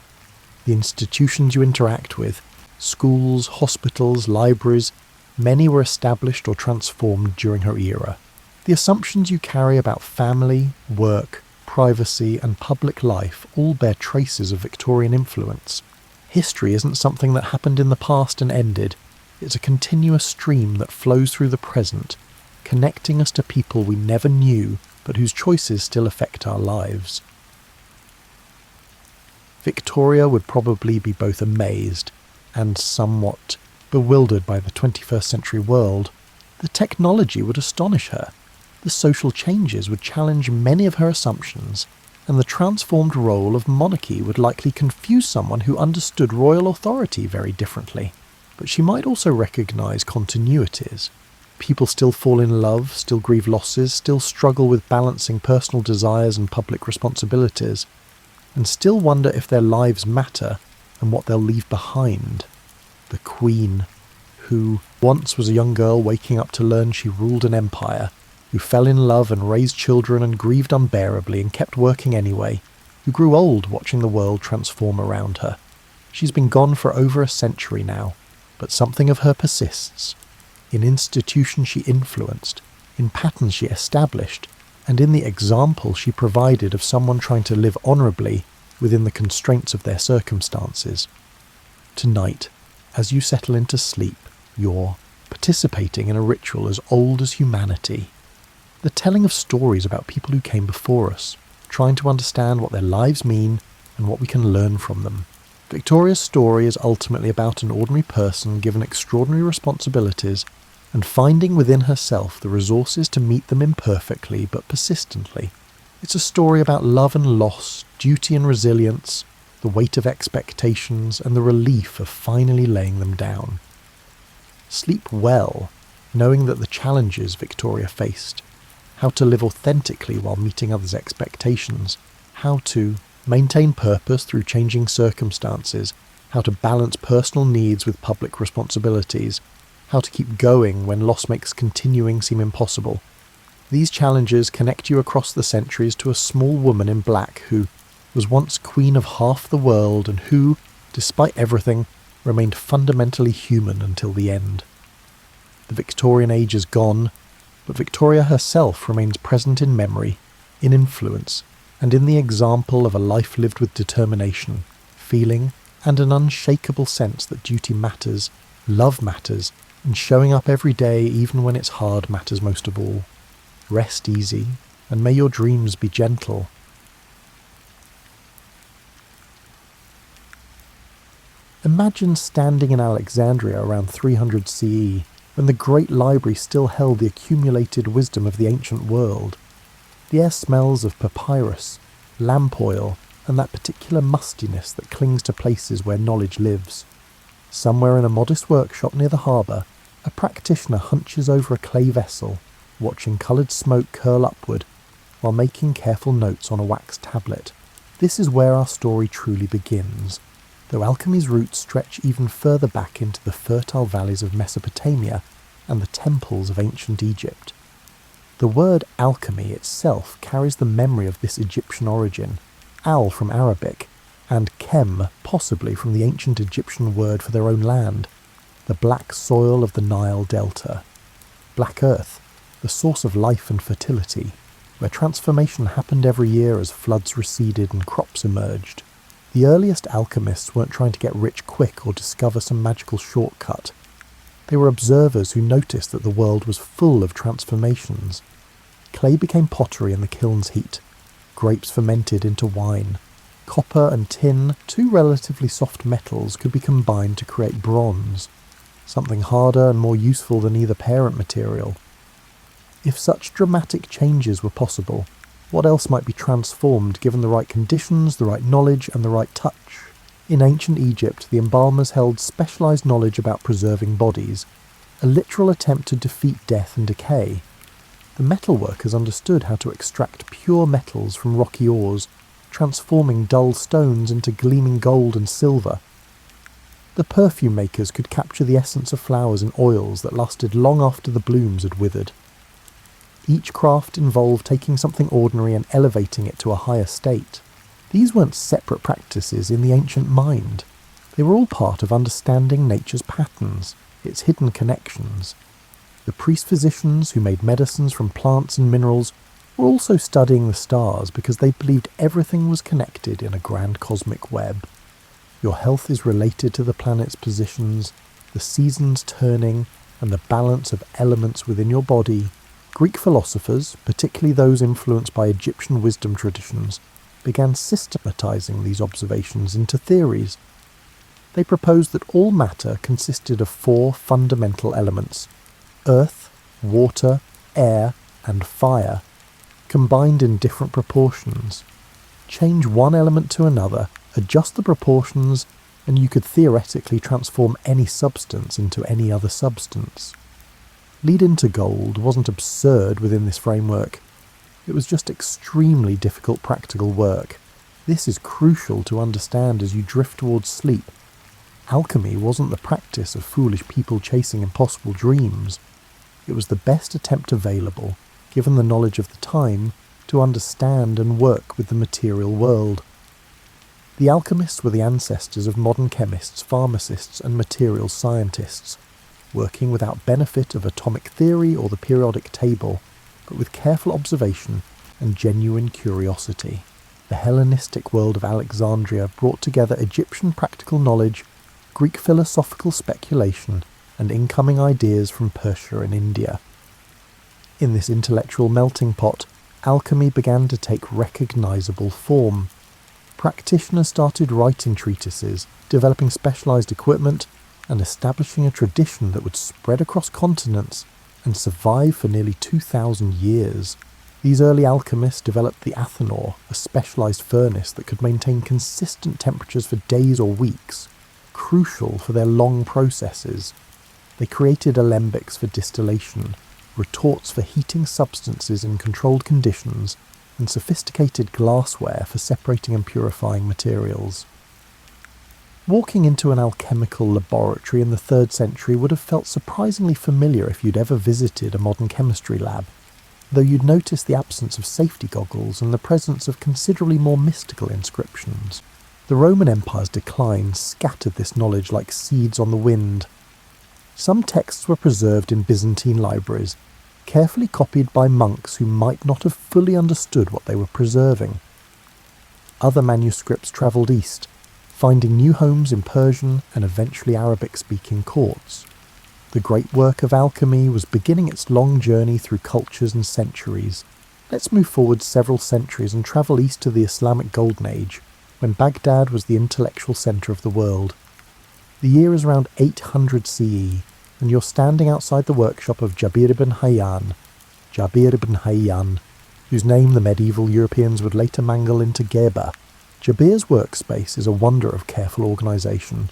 The institutions you interact with, schools, hospitals, libraries, many were established or transformed during her era. The assumptions you carry about family, work, privacy, and public life all bear traces of Victorian influence. History isn't something that happened in the past and ended. It's a continuous stream that flows through the present, connecting us to people we never knew but whose choices still affect our lives. Victoria would probably be both amazed and somewhat bewildered by the 21st century world. The technology would astonish her. The social changes would challenge many of her assumptions, and the transformed role of monarchy would likely confuse someone who understood royal authority very differently. But she might also recognise continuities. People still fall in love, still grieve losses, still struggle with balancing personal desires and public responsibilities, and still wonder if their lives matter and what they'll leave behind. The Queen, who once was a young girl waking up to learn she ruled an empire, who fell in love and raised children and grieved unbearably and kept working anyway, who grew old watching the world transform around her. She's been gone for over a century now, but something of her persists. In institutions she influenced, in patterns she established, and in the example she provided of someone trying to live honourably within the constraints of their circumstances. Tonight, as you settle into sleep, you're participating in a ritual as old as humanity. The telling of stories about people who came before us, trying to understand what their lives mean and what we can learn from them. Victoria's story is ultimately about an ordinary person given extraordinary responsibilities and finding within herself the resources to meet them imperfectly but persistently. It's a story about love and loss, duty and resilience, the weight of expectations, and the relief of finally laying them down. Sleep well, knowing that the challenges Victoria faced, how to live authentically while meeting others' expectations, how to maintain purpose through changing circumstances, how to balance personal needs with public responsibilities, how to keep going when loss makes continuing seem impossible. These challenges connect you across the centuries to a small woman in black who was once queen of half the world and who, despite everything, remained fundamentally human until the end. The Victorian age is gone, but Victoria herself remains present in memory, in influence, and in the example of a life lived with determination, feeling, and an unshakable sense that duty matters, love matters, and showing up every day even when it's hard matters most of all. Rest easy, and may your dreams be gentle. Imagine standing in Alexandria around 300 CE, when the great library still held the accumulated wisdom of the ancient world. The air smells of papyrus, lamp oil, and that particular mustiness that clings to places where knowledge lives. Somewhere in a modest workshop near the harbour, a practitioner hunches over a clay vessel, watching coloured smoke curl upward, while making careful notes on a wax tablet. This is where our story truly begins, though alchemy's roots stretch even further back into the fertile valleys of Mesopotamia and the temples of ancient Egypt. The word alchemy itself carries the memory of this Egyptian origin, al from Arabic, and chem possibly from the ancient Egyptian word for their own land, the black soil of the Nile Delta. Black earth, the source of life and fertility, where transformation happened every year as floods receded and crops emerged. The earliest alchemists weren't trying to get rich quick or discover some magical shortcut. They were observers who noticed that the world was full of transformations. Clay became pottery in the kiln's heat. Grapes fermented into wine. Copper and tin, two relatively soft metals, could be combined to create bronze, something harder and more useful than either parent material. If such dramatic changes were possible, what else might be transformed given the right conditions, the right knowledge, and the right touch? In ancient Egypt, the embalmers held specialised knowledge about preserving bodies, a literal attempt to defeat death and decay. The metalworkers understood how to extract pure metals from rocky ores, transforming dull stones into gleaming gold and silver. The perfume makers could capture the essence of flowers in oils that lasted long after the blooms had withered. Each craft involved taking something ordinary and elevating it to a higher state. These weren't separate practices in the ancient mind. They were all part of understanding nature's patterns, its hidden connections. The priest-physicians who made medicines from plants and minerals were also studying the stars because they believed everything was connected in a grand cosmic web. Your health is related to the planet's positions, the seasons turning, and the balance of elements within your body. Greek philosophers, particularly those influenced by Egyptian wisdom traditions, began systematizing these observations into theories. They proposed that all matter consisted of 4 fundamental elements: earth, water, air, and fire, combined in different proportions. Change one element to another, adjust the proportions, and you could theoretically transform any substance into any other substance. Lead into gold wasn't absurd within this framework. It was just extremely difficult practical work. This is crucial to understand as you drift towards sleep. Alchemy wasn't the practice of foolish people chasing impossible dreams. It was the best attempt available, given the knowledge of the time, to understand and work with the material world. The alchemists were the ancestors of modern chemists, pharmacists, and materials scientists, working without benefit of atomic theory or the periodic table, but with careful observation and genuine curiosity. The Hellenistic world of Alexandria brought together Egyptian practical knowledge, Greek philosophical speculation, and incoming ideas from Persia and India. In this intellectual melting pot, alchemy began to take recognizable form. Practitioners started writing treatises, developing specialized equipment, and establishing a tradition that would spread across continents and survive for nearly 2,000 years. These early alchemists developed the athanor, a specialized furnace that could maintain consistent temperatures for days or weeks, crucial for their long processes. They created alembics for distillation, retorts for heating substances in controlled conditions, and sophisticated glassware for separating and purifying materials. Walking into an alchemical laboratory in the 3rd century would have felt surprisingly familiar if you'd ever visited a modern chemistry lab, though you'd notice the absence of safety goggles and the presence of considerably more mystical inscriptions. The Roman Empire's decline scattered this knowledge like seeds on the wind. Some texts were preserved in Byzantine libraries, carefully copied by monks who might not have fully understood what they were preserving. Other manuscripts travelled east, finding new homes in Persian and eventually Arabic-speaking courts. The great work of alchemy was beginning its long journey through cultures and centuries. Let's move forward several centuries and travel east to the Islamic Golden Age, when Baghdad was the intellectual centre of the world. The year is around 800 CE, and you're standing outside the workshop of Jabir ibn Hayyan, whose name the medieval Europeans would later mangle into Geber. Jabir's workspace is a wonder of careful organisation.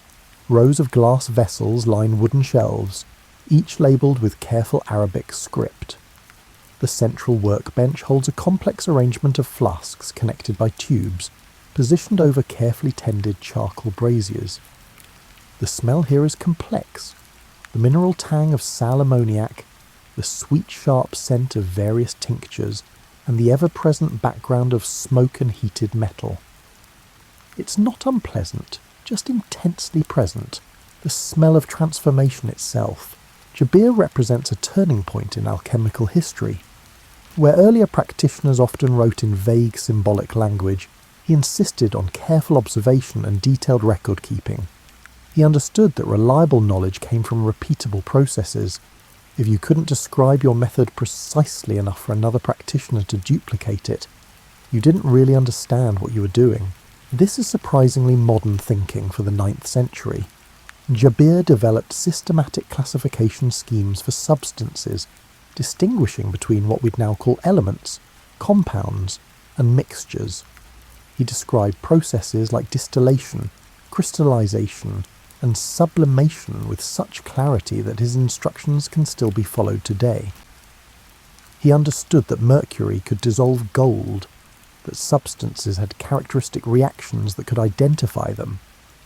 Rows of glass vessels line wooden shelves, each labelled with careful Arabic script. The central workbench holds a complex arrangement of flasks connected by tubes, positioned over carefully tended charcoal braziers. The smell here is complex. The mineral tang of sal ammoniac, the sweet sharp scent of various tinctures, and the ever-present background of smoke and heated metal. It's not unpleasant, just intensely present, the smell of transformation itself, Jabir represents a turning point in alchemical history. Where earlier practitioners often wrote in vague symbolic language, he insisted on careful observation and detailed record keeping. He understood that reliable knowledge came from repeatable processes. If you couldn't describe your method precisely enough for another practitioner to duplicate it, you didn't really understand what you were doing. This is surprisingly modern thinking for the 9th century. Jabir developed systematic classification schemes for substances, distinguishing between what we'd now call elements, compounds, and mixtures. He described processes like distillation, crystallization, and sublimation with such clarity that his instructions can still be followed today. He understood that mercury could dissolve gold, that substances had characteristic reactions that could identify them,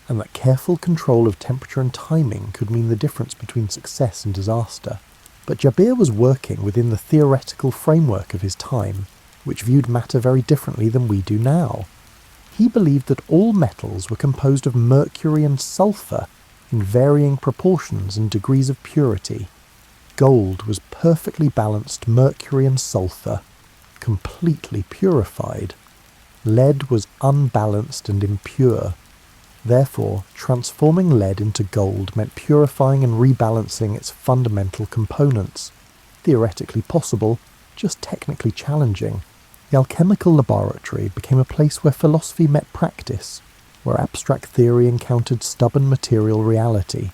and that careful control of temperature and timing could mean the difference between success and disaster. But Jabir was working within the theoretical framework of his time, which viewed matter very differently than we do now. He believed that all metals were composed of mercury and sulfur in varying proportions and degrees of purity. Gold was perfectly balanced mercury and sulfur, completely purified. Lead was unbalanced and impure. Therefore, transforming lead into gold meant purifying and rebalancing its fundamental components. Theoretically possible, just technically challenging. The alchemical laboratory became a place where philosophy met practice, where abstract theory encountered stubborn material reality.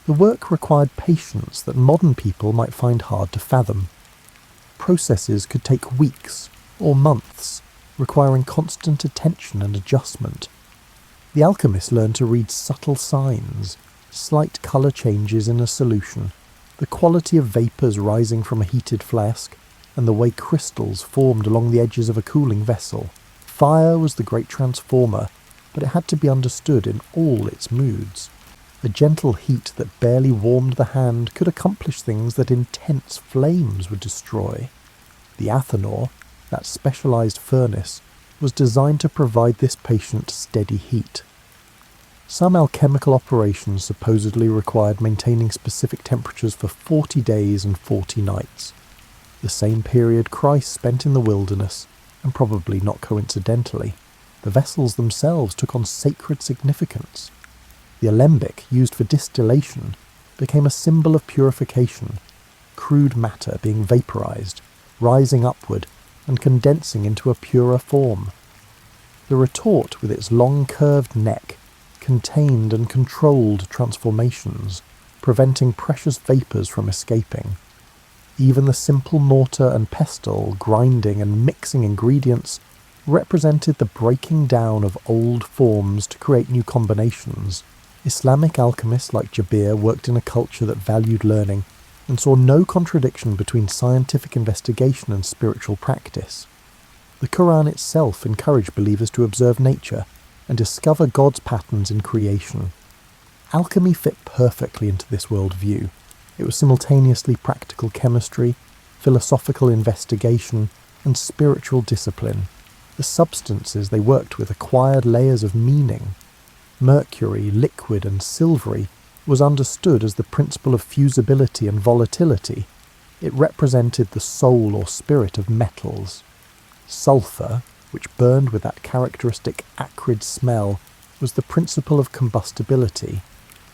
The work required patience that modern people might find hard to fathom. Processes could take weeks or months, requiring constant attention and adjustment. The alchemist learned to read subtle signs, slight colour changes in a solution, the quality of vapours rising from a heated flask, and the way crystals formed along the edges of a cooling vessel. Fire was the great transformer, but it had to be understood in all its moods. A gentle heat that barely warmed the hand could accomplish things that intense flames would destroy. The athanor, that specialised furnace, was designed to provide this patient steady heat. Some alchemical operations supposedly required maintaining specific temperatures for 40 days and 40 nights. The same period Christ spent in the wilderness, and probably not coincidentally. The vessels themselves took on sacred significance. The alembic, used for distillation, became a symbol of purification, crude matter being vaporized, rising upward, and condensing into a purer form. The retort, with its long curved neck, contained and controlled transformations, preventing precious vapours from escaping. Even the simple mortar and pestle, grinding and mixing ingredients, represented the breaking down of old forms to create new combinations. Islamic alchemists like Jabir worked in a culture that valued learning and saw no contradiction between scientific investigation and spiritual practice. The Quran itself encouraged believers to observe nature and discover God's patterns in creation. Alchemy fit perfectly into this worldview. It was simultaneously practical chemistry, philosophical investigation, and spiritual discipline. The substances they worked with acquired layers of meaning. Mercury, liquid and silvery, was understood as the principle of fusibility and volatility. It represented the soul or spirit of metals. Sulfur, which burned with that characteristic acrid smell, was the principle of combustibility.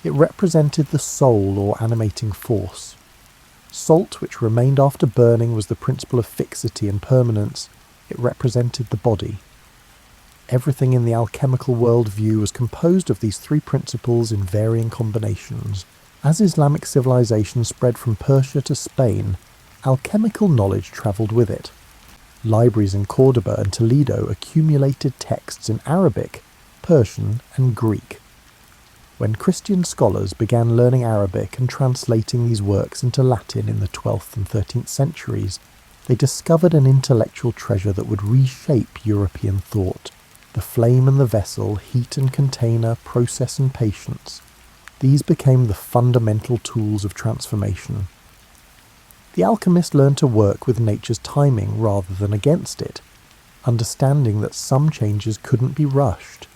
It represented the soul or animating force. Salt, which remained after burning, was the principle of fixity and permanence. It represented the body. Everything in the alchemical worldview was composed of these three principles in varying combinations. As Islamic civilization spread from Persia to Spain, alchemical knowledge travelled with it. Libraries in Cordoba and Toledo accumulated texts in Arabic, Persian, and Greek. When Christian scholars began learning Arabic and translating these works into Latin in the 12th and 13th centuries, they discovered an intellectual treasure that would reshape European thought. The flame and the vessel, heat and container, process and patience. These became the fundamental tools of transformation. The alchemist learned to work with nature's timing rather than against it, understanding that some changes couldn't be rushed.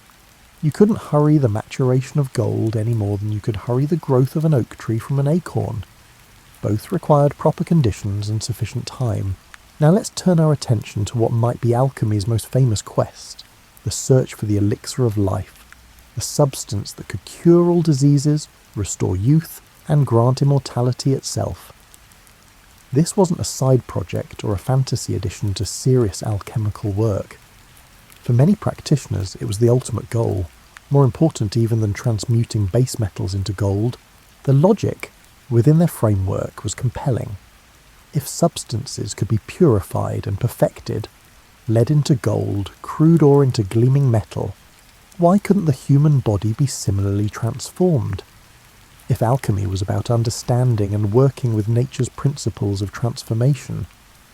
You couldn't hurry the maturation of gold any more than you could hurry the growth of an oak tree from an acorn. Both required proper conditions and sufficient time. Now let's turn our attention to what might be alchemy's most famous quest, the search for the elixir of life, the substance that could cure all diseases, restore youth, and grant immortality itself. This wasn't a side project or a fantasy addition to serious alchemical work. For many practitioners, it was the ultimate goal, more important even than transmuting base metals into gold. The logic within their framework was compelling. If substances could be purified and perfected, lead into gold, crude ore into gleaming metal, why couldn't the human body be similarly transformed? If alchemy was about understanding and working with nature's principles of transformation,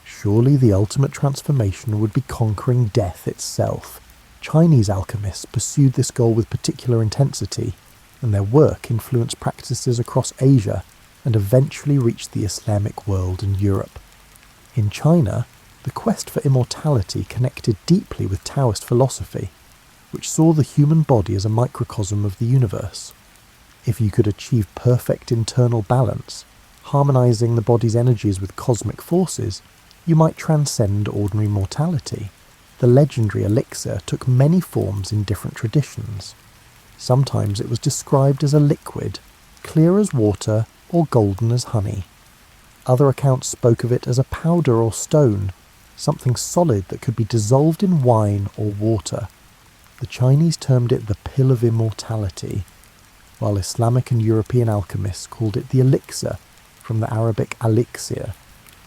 surely the ultimate transformation would be conquering death itself. Chinese alchemists pursued this goal with particular intensity, and their work influenced practices across Asia and eventually reached the Islamic world and Europe. In China, the quest for immortality connected deeply with Taoist philosophy, which saw the human body as a microcosm of the universe. If you could achieve perfect internal balance, harmonizing the body's energies with cosmic forces, you might transcend ordinary mortality. The legendary elixir took many forms in different traditions. Sometimes it was described as a liquid, clear as water or golden as honey. Other accounts spoke of it as a powder or stone, something solid that could be dissolved in wine or water. The Chinese termed it the pill of immortality, while Islamic and European alchemists called it the elixir, from the Arabic elixir,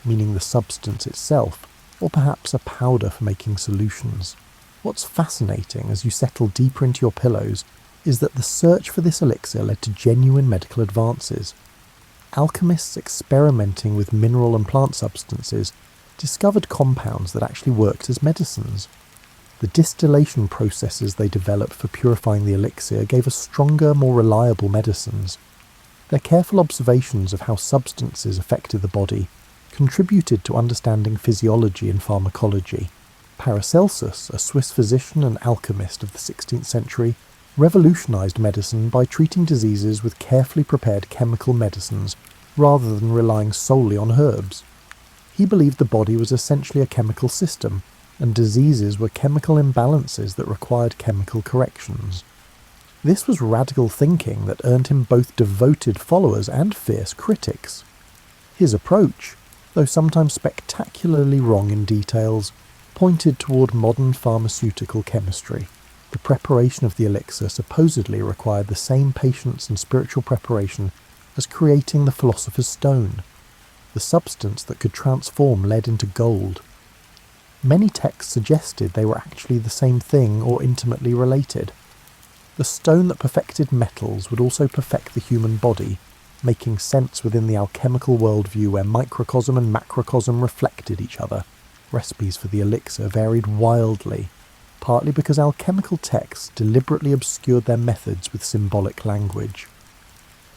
meaning the substance itself, or perhaps a powder for making solutions. What's fascinating as you settle deeper into your pillows is that the search for this elixir led to genuine medical advances. Alchemists experimenting with mineral and plant substances discovered compounds that actually worked as medicines. The distillation processes they developed for purifying the elixir gave us stronger, more reliable medicines. Their careful observations of how substances affected the body contributed to understanding physiology and pharmacology. Paracelsus, a Swiss physician and alchemist of the 16th century, revolutionized medicine by treating diseases with carefully prepared chemical medicines rather than relying solely on herbs. He believed the body was essentially a chemical system, and diseases were chemical imbalances that required chemical corrections. This was radical thinking that earned him both devoted followers and fierce critics. His approach, though sometimes spectacularly wrong in details, pointed toward modern pharmaceutical chemistry. The preparation of the elixir supposedly required the same patience and spiritual preparation as creating the philosopher's stone, the substance that could transform lead into gold. Many texts suggested they were actually the same thing or intimately related. The stone that perfected metals would also perfect the human body, making sense within the alchemical worldview where microcosm and macrocosm reflected each other. Recipes for the elixir varied wildly, partly because alchemical texts deliberately obscured their methods with symbolic language.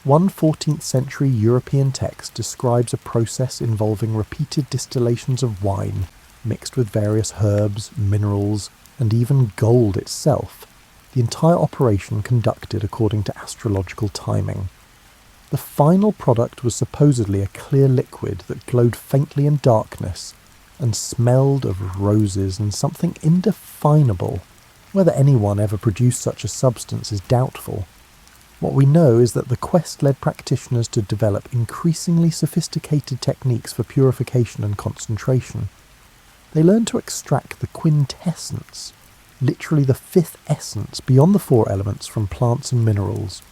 One 14th century European text describes a process involving repeated distillations of wine, mixed with various herbs, minerals, and even gold itself, the entire operation conducted according to astrological timing. The final product was supposedly a clear liquid that glowed faintly in darkness and smelled of roses and something indefinable. Whether anyone ever produced such a substance is doubtful. What we know is that the quest led practitioners to develop increasingly sophisticated techniques for purification and concentration. They learned to extract the quintessence, literally the fifth essence beyond the four elements from plants and minerals.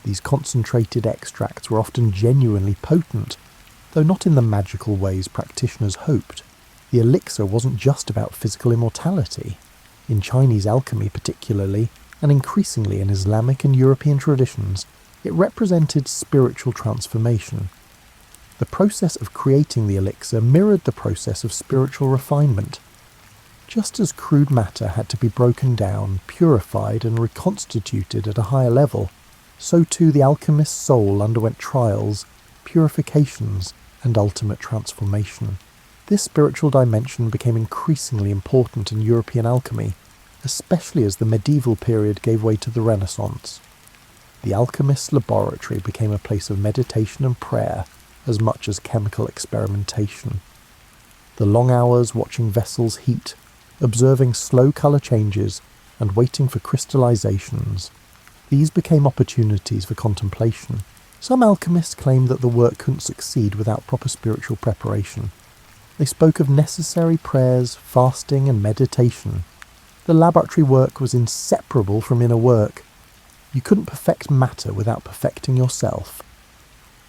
These concentrated extracts were often genuinely potent, though not in the magical ways practitioners hoped. The elixir wasn't just about physical immortality. In Chinese alchemy particularly, and increasingly in Islamic and European traditions, it represented spiritual transformation. The process of creating the elixir mirrored the process of spiritual refinement. Just as crude matter had to be broken down, purified, and reconstituted at a higher level, so too the alchemist's soul underwent trials, purifications, and ultimate transformation. This spiritual dimension became increasingly important in European alchemy, especially as the medieval period gave way to the Renaissance. The alchemist's laboratory became a place of meditation and prayer, as much as chemical experimentation. The long hours watching vessels heat, observing slow colour changes, and waiting for crystallizations, these became opportunities for contemplation. Some alchemists claimed that the work couldn't succeed without proper spiritual preparation. They spoke of necessary prayers, fasting, and meditation. The laboratory work was inseparable from inner work. You couldn't perfect matter without perfecting yourself.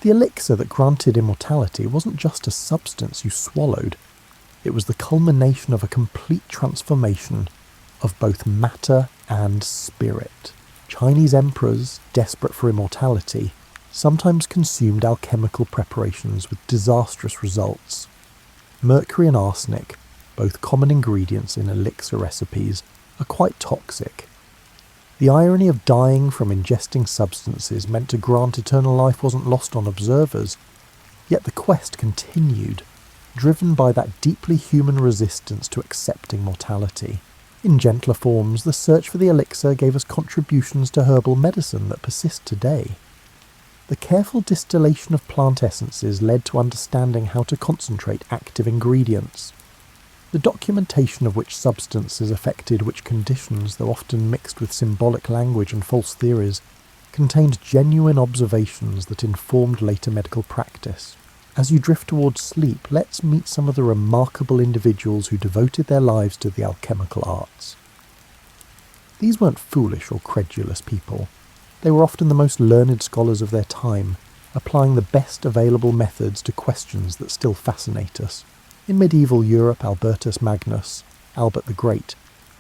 The elixir that granted immortality wasn't just a substance you swallowed. It was the culmination of a complete transformation of both matter and spirit. Chinese emperors, desperate for immortality, sometimes consumed alchemical preparations with disastrous results. Mercury and arsenic, both common ingredients in elixir recipes, are quite toxic. The irony of dying from ingesting substances meant to grant eternal life wasn't lost on observers, yet the quest continued, driven by that deeply human resistance to accepting mortality. In gentler forms, the search for the elixir gave us contributions to herbal medicine that persist today. The careful distillation of plant essences led to understanding how to concentrate active ingredients. The documentation of which substances affected which conditions, though often mixed with symbolic language and false theories, contained genuine observations that informed later medical practice. As you drift towards sleep, let's meet some of the remarkable individuals who devoted their lives to the alchemical arts. These weren't foolish or credulous people. They were often the most learned scholars of their time, applying the best available methods to questions that still fascinate us. In medieval Europe, Albertus Magnus, Albert the Great,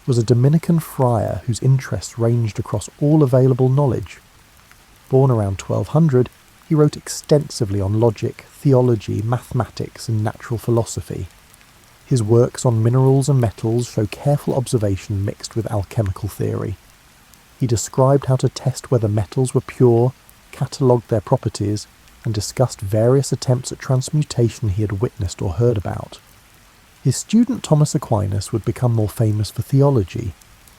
was a Dominican friar whose interests ranged across all available knowledge. Born around 1200, he wrote extensively on logic, theology, mathematics, and natural philosophy. His works on minerals and metals show careful observation mixed with alchemical theory. He described how to test whether metals were pure, catalogued their properties, and discussed various attempts at transmutation he had witnessed or heard about. His student Thomas Aquinas would become more famous for theology,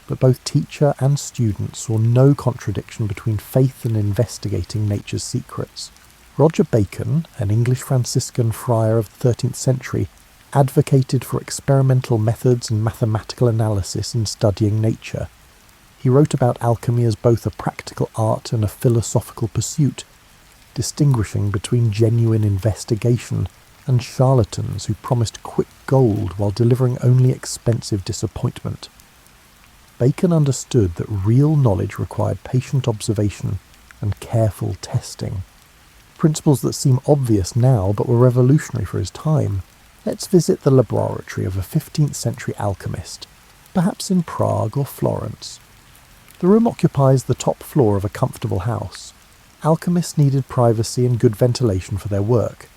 but both teacher and student saw no contradiction between faith and investigating nature's secrets. Roger Bacon, an English Franciscan friar of the 13th century, advocated for experimental methods and mathematical analysis in studying nature. He wrote about alchemy as both a practical art and a philosophical pursuit, distinguishing between genuine investigation and charlatans who promised quick gold while delivering only expensive disappointment. Bacon understood that real knowledge required patient observation and careful testing. Principles that seem obvious now but were revolutionary for his time. Let's visit the laboratory of a 15th century alchemist, perhaps in Prague or Florence. The room occupies the top floor of a comfortable house. Alchemists needed privacy and good ventilation for their work.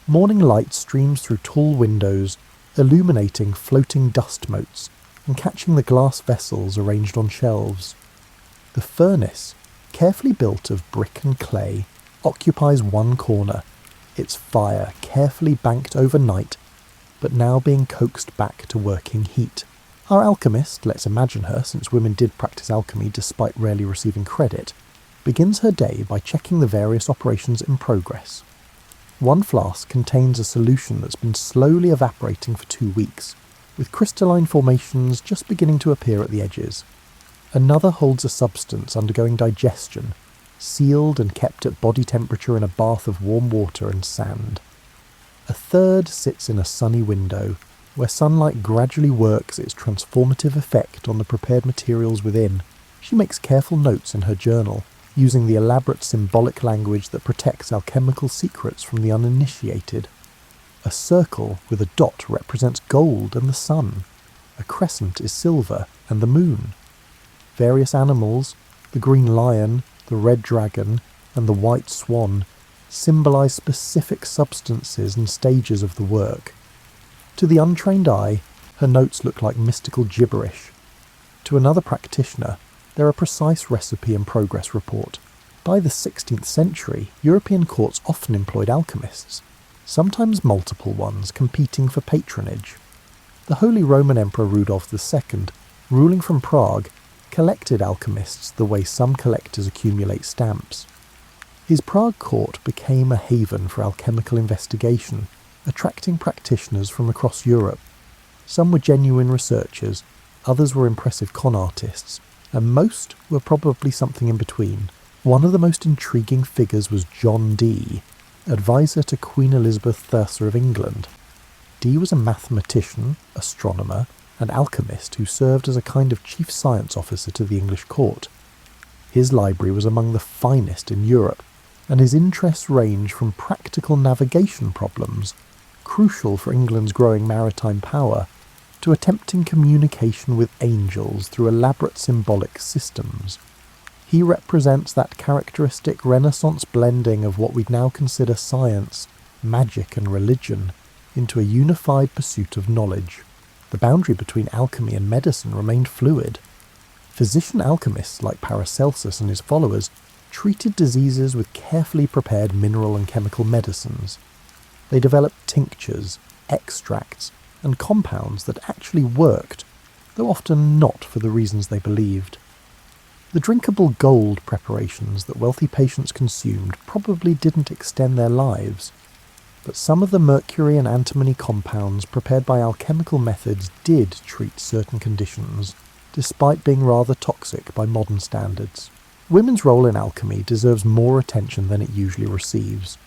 Morning light streams through tall windows, illuminating floating dust motes and catching the glass vessels arranged on shelves. The furnace, carefully built of brick and clay, occupies one corner, its fire carefully banked overnight, but now being coaxed back to working heat. Our alchemist, let's imagine her, since women did practice alchemy despite rarely receiving credit, begins her day by checking the various operations in progress. One flask contains a solution that's been slowly evaporating for 2 weeks, with crystalline formations just beginning to appear at the edges. Another holds a substance undergoing digestion, sealed and kept at body temperature in a bath of warm water and sand. A third sits in a sunny window, where sunlight gradually works its transformative effect on the prepared materials within. She makes careful notes in her journal, using the elaborate symbolic language that protects alchemical secrets from the uninitiated. A circle with a dot represents gold and the sun. A crescent is silver and the moon. Various animals, the green lion, the red dragon, and the white swan, symbolize specific substances and stages of the work. To the untrained eye, her notes look like mystical gibberish. To another practitioner, they're a precise recipe and progress report. By the 16th century, European courts often employed alchemists, sometimes multiple ones competing for patronage. The Holy Roman Emperor Rudolf II, ruling from Prague, collected alchemists the way some collectors accumulate stamps. His Prague court became a haven for alchemical investigation, attracting practitioners from across Europe. Some were genuine researchers, others were impressive con artists, and most were probably something in between. One of the most intriguing figures was John Dee, advisor to Queen Elizabeth Thurcer of England. Dee was a mathematician, astronomer, and alchemist who served as a kind of chief science officer to the English court. His library was among the finest in Europe, and his interests range from practical navigation problems, crucial for England's growing maritime power, to attempting communication with angels through elaborate symbolic systems. He represents that characteristic Renaissance blending of what we'd now consider science, magic and religion into a unified pursuit of knowledge. The boundary between alchemy and medicine remained fluid. Physician alchemists like Paracelsus and his followers treated diseases with carefully prepared mineral and chemical medicines. They developed tinctures, extracts, and compounds that actually worked, though often not for the reasons they believed. The drinkable gold preparations that wealthy patients consumed probably didn't extend their lives, but some of the mercury and antimony compounds prepared by alchemical methods did treat certain conditions, despite being rather toxic by modern standards. Women's role in alchemy deserves more attention than it usually receives.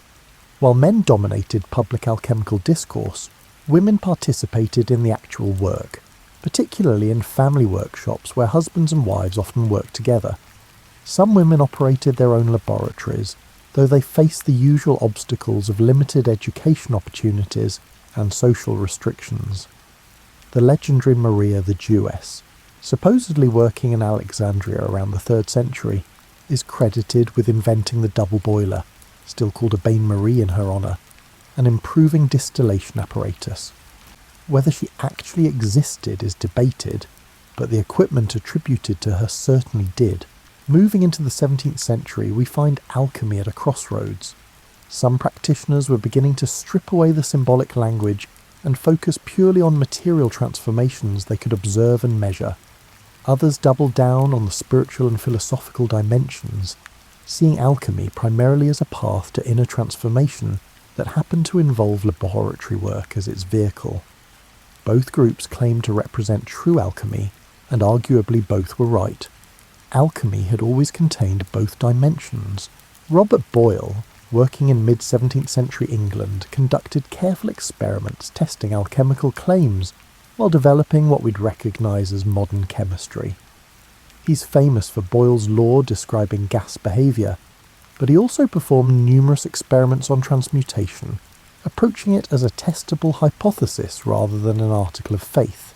While men dominated public alchemical discourse, women participated in the actual work, particularly in family workshops where husbands and wives often worked together. Some women operated their own laboratories, though they faced the usual obstacles of limited education opportunities and social restrictions. The legendary Maria the Jewess, supposedly working in Alexandria around the 3rd century, is credited with inventing the double boiler, still called a bain-marie in her honour, an improving distillation apparatus. Whether she actually existed is debated, but the equipment attributed to her certainly did. Moving into the 17th century, we find alchemy at a crossroads. Some practitioners were beginning to strip away the symbolic language and focus purely on material transformations they could observe and measure. Others doubled down on the spiritual and philosophical dimensions, seeing alchemy primarily as a path to inner transformation that happened to involve laboratory work as its vehicle. Both groups claimed to represent true alchemy, and arguably both were right. Alchemy had always contained both dimensions. Robert Boyle, working in mid-17th century England, conducted careful experiments testing alchemical claims while developing what we'd recognise as modern chemistry. He's famous for Boyle's law describing gas behaviour, but he also performed numerous experiments on transmutation, approaching it as a testable hypothesis rather than an article of faith.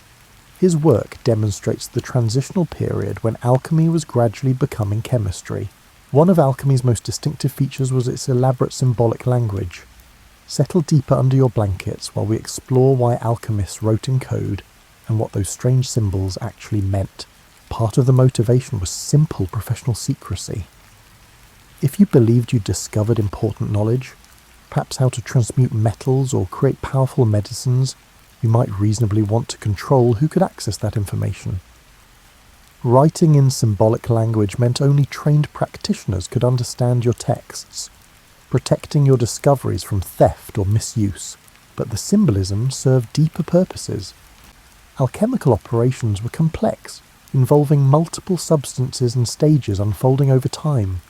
His work demonstrates the transitional period when alchemy was gradually becoming chemistry. One of alchemy's most distinctive features was its elaborate symbolic language. Settle deeper under your blankets while we explore why alchemists wrote in code and what those strange symbols actually meant. Part of the motivation was simple professional secrecy. If you believed you'd discovered important knowledge, perhaps how to transmute metals or create powerful medicines, you might reasonably want to control who could access that information. Writing in symbolic language meant only trained practitioners could understand your texts, protecting your discoveries from theft or misuse, but the symbolism served deeper purposes. Alchemical operations were complex, involving multiple substances and stages unfolding over time.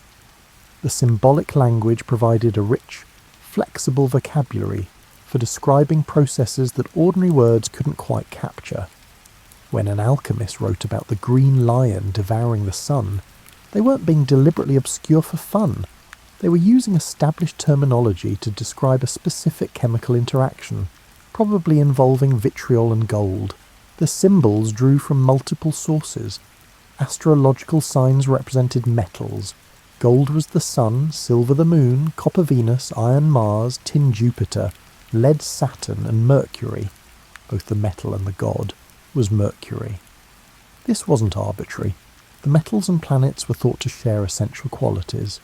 The symbolic language provided a rich, flexible vocabulary for describing processes that ordinary words couldn't quite capture. When an alchemist wrote about the green lion devouring the sun, they weren't being deliberately obscure for fun. They were using established terminology to describe a specific chemical interaction, probably involving vitriol and gold. The symbols drew from multiple sources. Astrological signs represented metals. Gold was the sun, silver the moon, copper Venus, iron Mars, tin Jupiter, lead Saturn, and Mercury, both the metal and the god, was Mercury. This wasn't arbitrary. The metals and planets were thought to share essential qualities.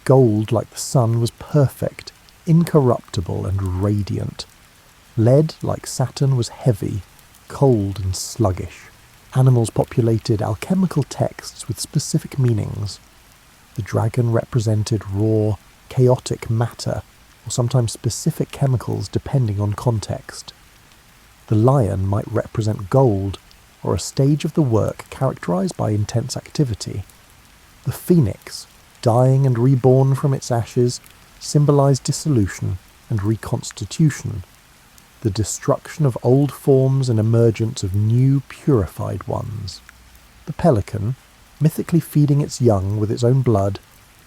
Gold, like the sun, was perfect, incorruptible and radiant. Lead, like Saturn, was heavy, cold and sluggish. Animals populated alchemical texts with specific meanings. The dragon represented raw, chaotic matter, or sometimes specific chemicals depending on context. The lion might represent gold, or a stage of the work characterized by intense activity. The phoenix, dying and reborn from its ashes, symbolized dissolution and reconstitution, the destruction of old forms and emergence of new, purified ones. The pelican, mythically feeding its young with its own blood,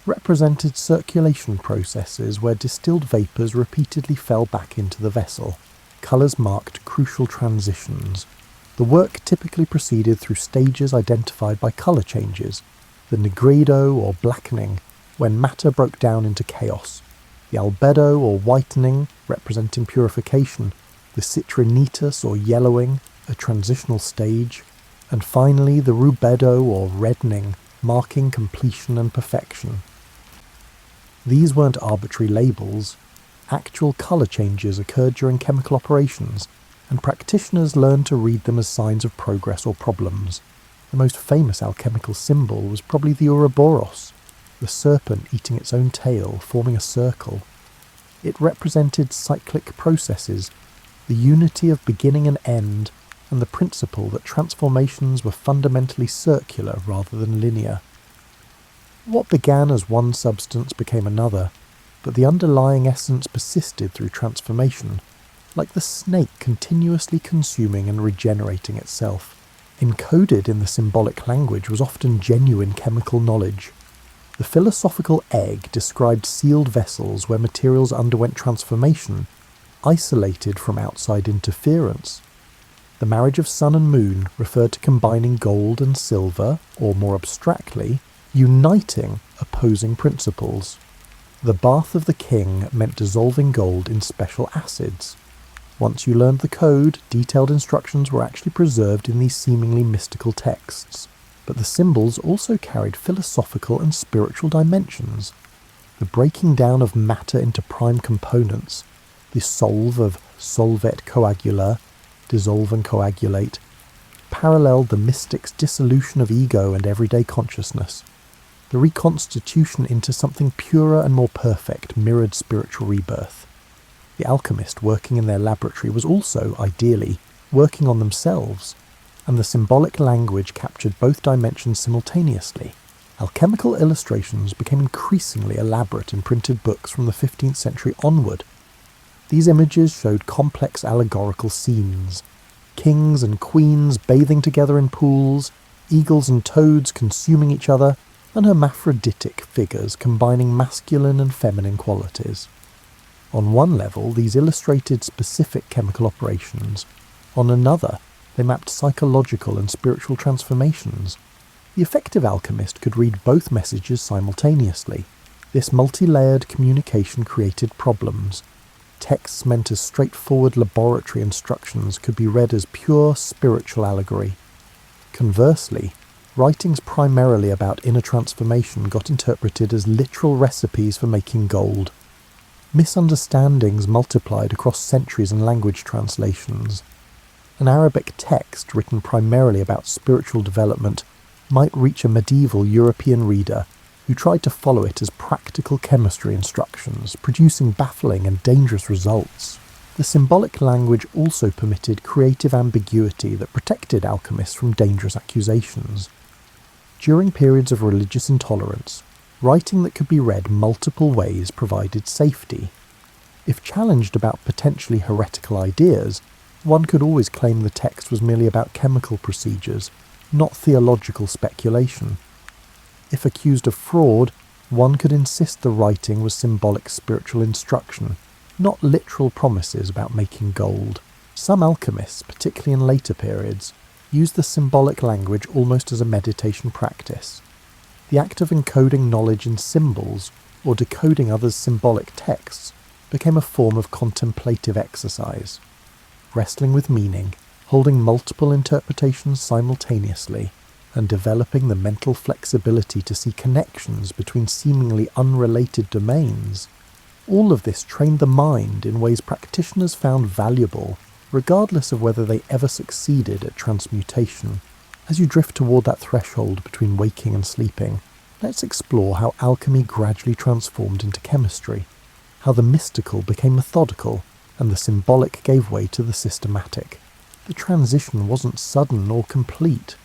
represented circulation processes where distilled vapours repeatedly fell back into the vessel. Colours marked crucial transitions. The work typically proceeded through stages identified by colour changes, the nigredo or blackening, when matter broke down into chaos, the albedo or whitening, representing purification, the citrinitas or yellowing, a transitional stage, and finally the rubedo or reddening, marking completion and perfection. These weren't arbitrary labels. Actual colour changes occurred during chemical operations, and practitioners learned to read them as signs of progress or problems. The most famous alchemical symbol was probably the Ouroboros, the serpent eating its own tail, forming a circle. It represented cyclic processes, the unity of beginning and end, and the principle that transformations were fundamentally circular rather than linear. What began as one substance became another, but the underlying essence persisted through transformation, like the snake continuously consuming and regenerating itself. Encoded in the symbolic language was often genuine chemical knowledge. The philosophical egg described sealed vessels where materials underwent transformation, isolated from outside interference. The marriage of sun and moon referred to combining gold and silver, or more abstractly, uniting opposing principles. The bath of the king meant dissolving gold in special acids. Once you learned the code, detailed instructions were actually preserved in these seemingly mystical texts. But the symbols also carried philosophical and spiritual dimensions. The breaking down of matter into prime components, the solve of solvet coagula, dissolve and coagulate, paralleled the mystic's dissolution of ego and everyday consciousness. The reconstitution into something purer and more perfect mirrored spiritual rebirth. The alchemist working in their laboratory was also, ideally, working on themselves, and the symbolic language captured both dimensions simultaneously. Alchemical illustrations became increasingly elaborate in printed books from the 15th century onward. These images showed complex allegorical scenes, kings and queens bathing together in pools, eagles and toads consuming each other, and hermaphroditic figures combining masculine and feminine qualities. On one level, these illustrated specific chemical operations. On another, they mapped psychological and spiritual transformations. The effective alchemist could read both messages simultaneously. This multi-layered communication created problems. Texts meant as straightforward laboratory instructions could be read as pure spiritual allegory. Conversely, writings primarily about inner transformation got interpreted as literal recipes for making gold. Misunderstandings multiplied across centuries and language translations. An Arabic text written primarily about spiritual development might reach a medieval European reader who tried to follow it as practical chemistry instructions, producing baffling and dangerous results. The symbolic language also permitted creative ambiguity that protected alchemists from dangerous accusations. During periods of religious intolerance, writing that could be read multiple ways provided safety. If challenged about potentially heretical ideas, one could always claim the text was merely about chemical procedures, not theological speculation. If accused of fraud, one could insist the writing was symbolic spiritual instruction, not literal promises about making gold. Some alchemists, particularly in later periods, used the symbolic language almost as a meditation practice. The act of encoding knowledge in symbols, or decoding others' symbolic texts, became a form of contemplative exercise. Wrestling with meaning, holding multiple interpretations simultaneously, and developing the mental flexibility to see connections between seemingly unrelated domains. All of this trained the mind in ways practitioners found valuable, regardless of whether they ever succeeded at transmutation. As you drift toward that threshold between waking and sleeping, let's explore how alchemy gradually transformed into chemistry, how the mystical became methodical, and the symbolic gave way to the systematic. The transition wasn't sudden or complete.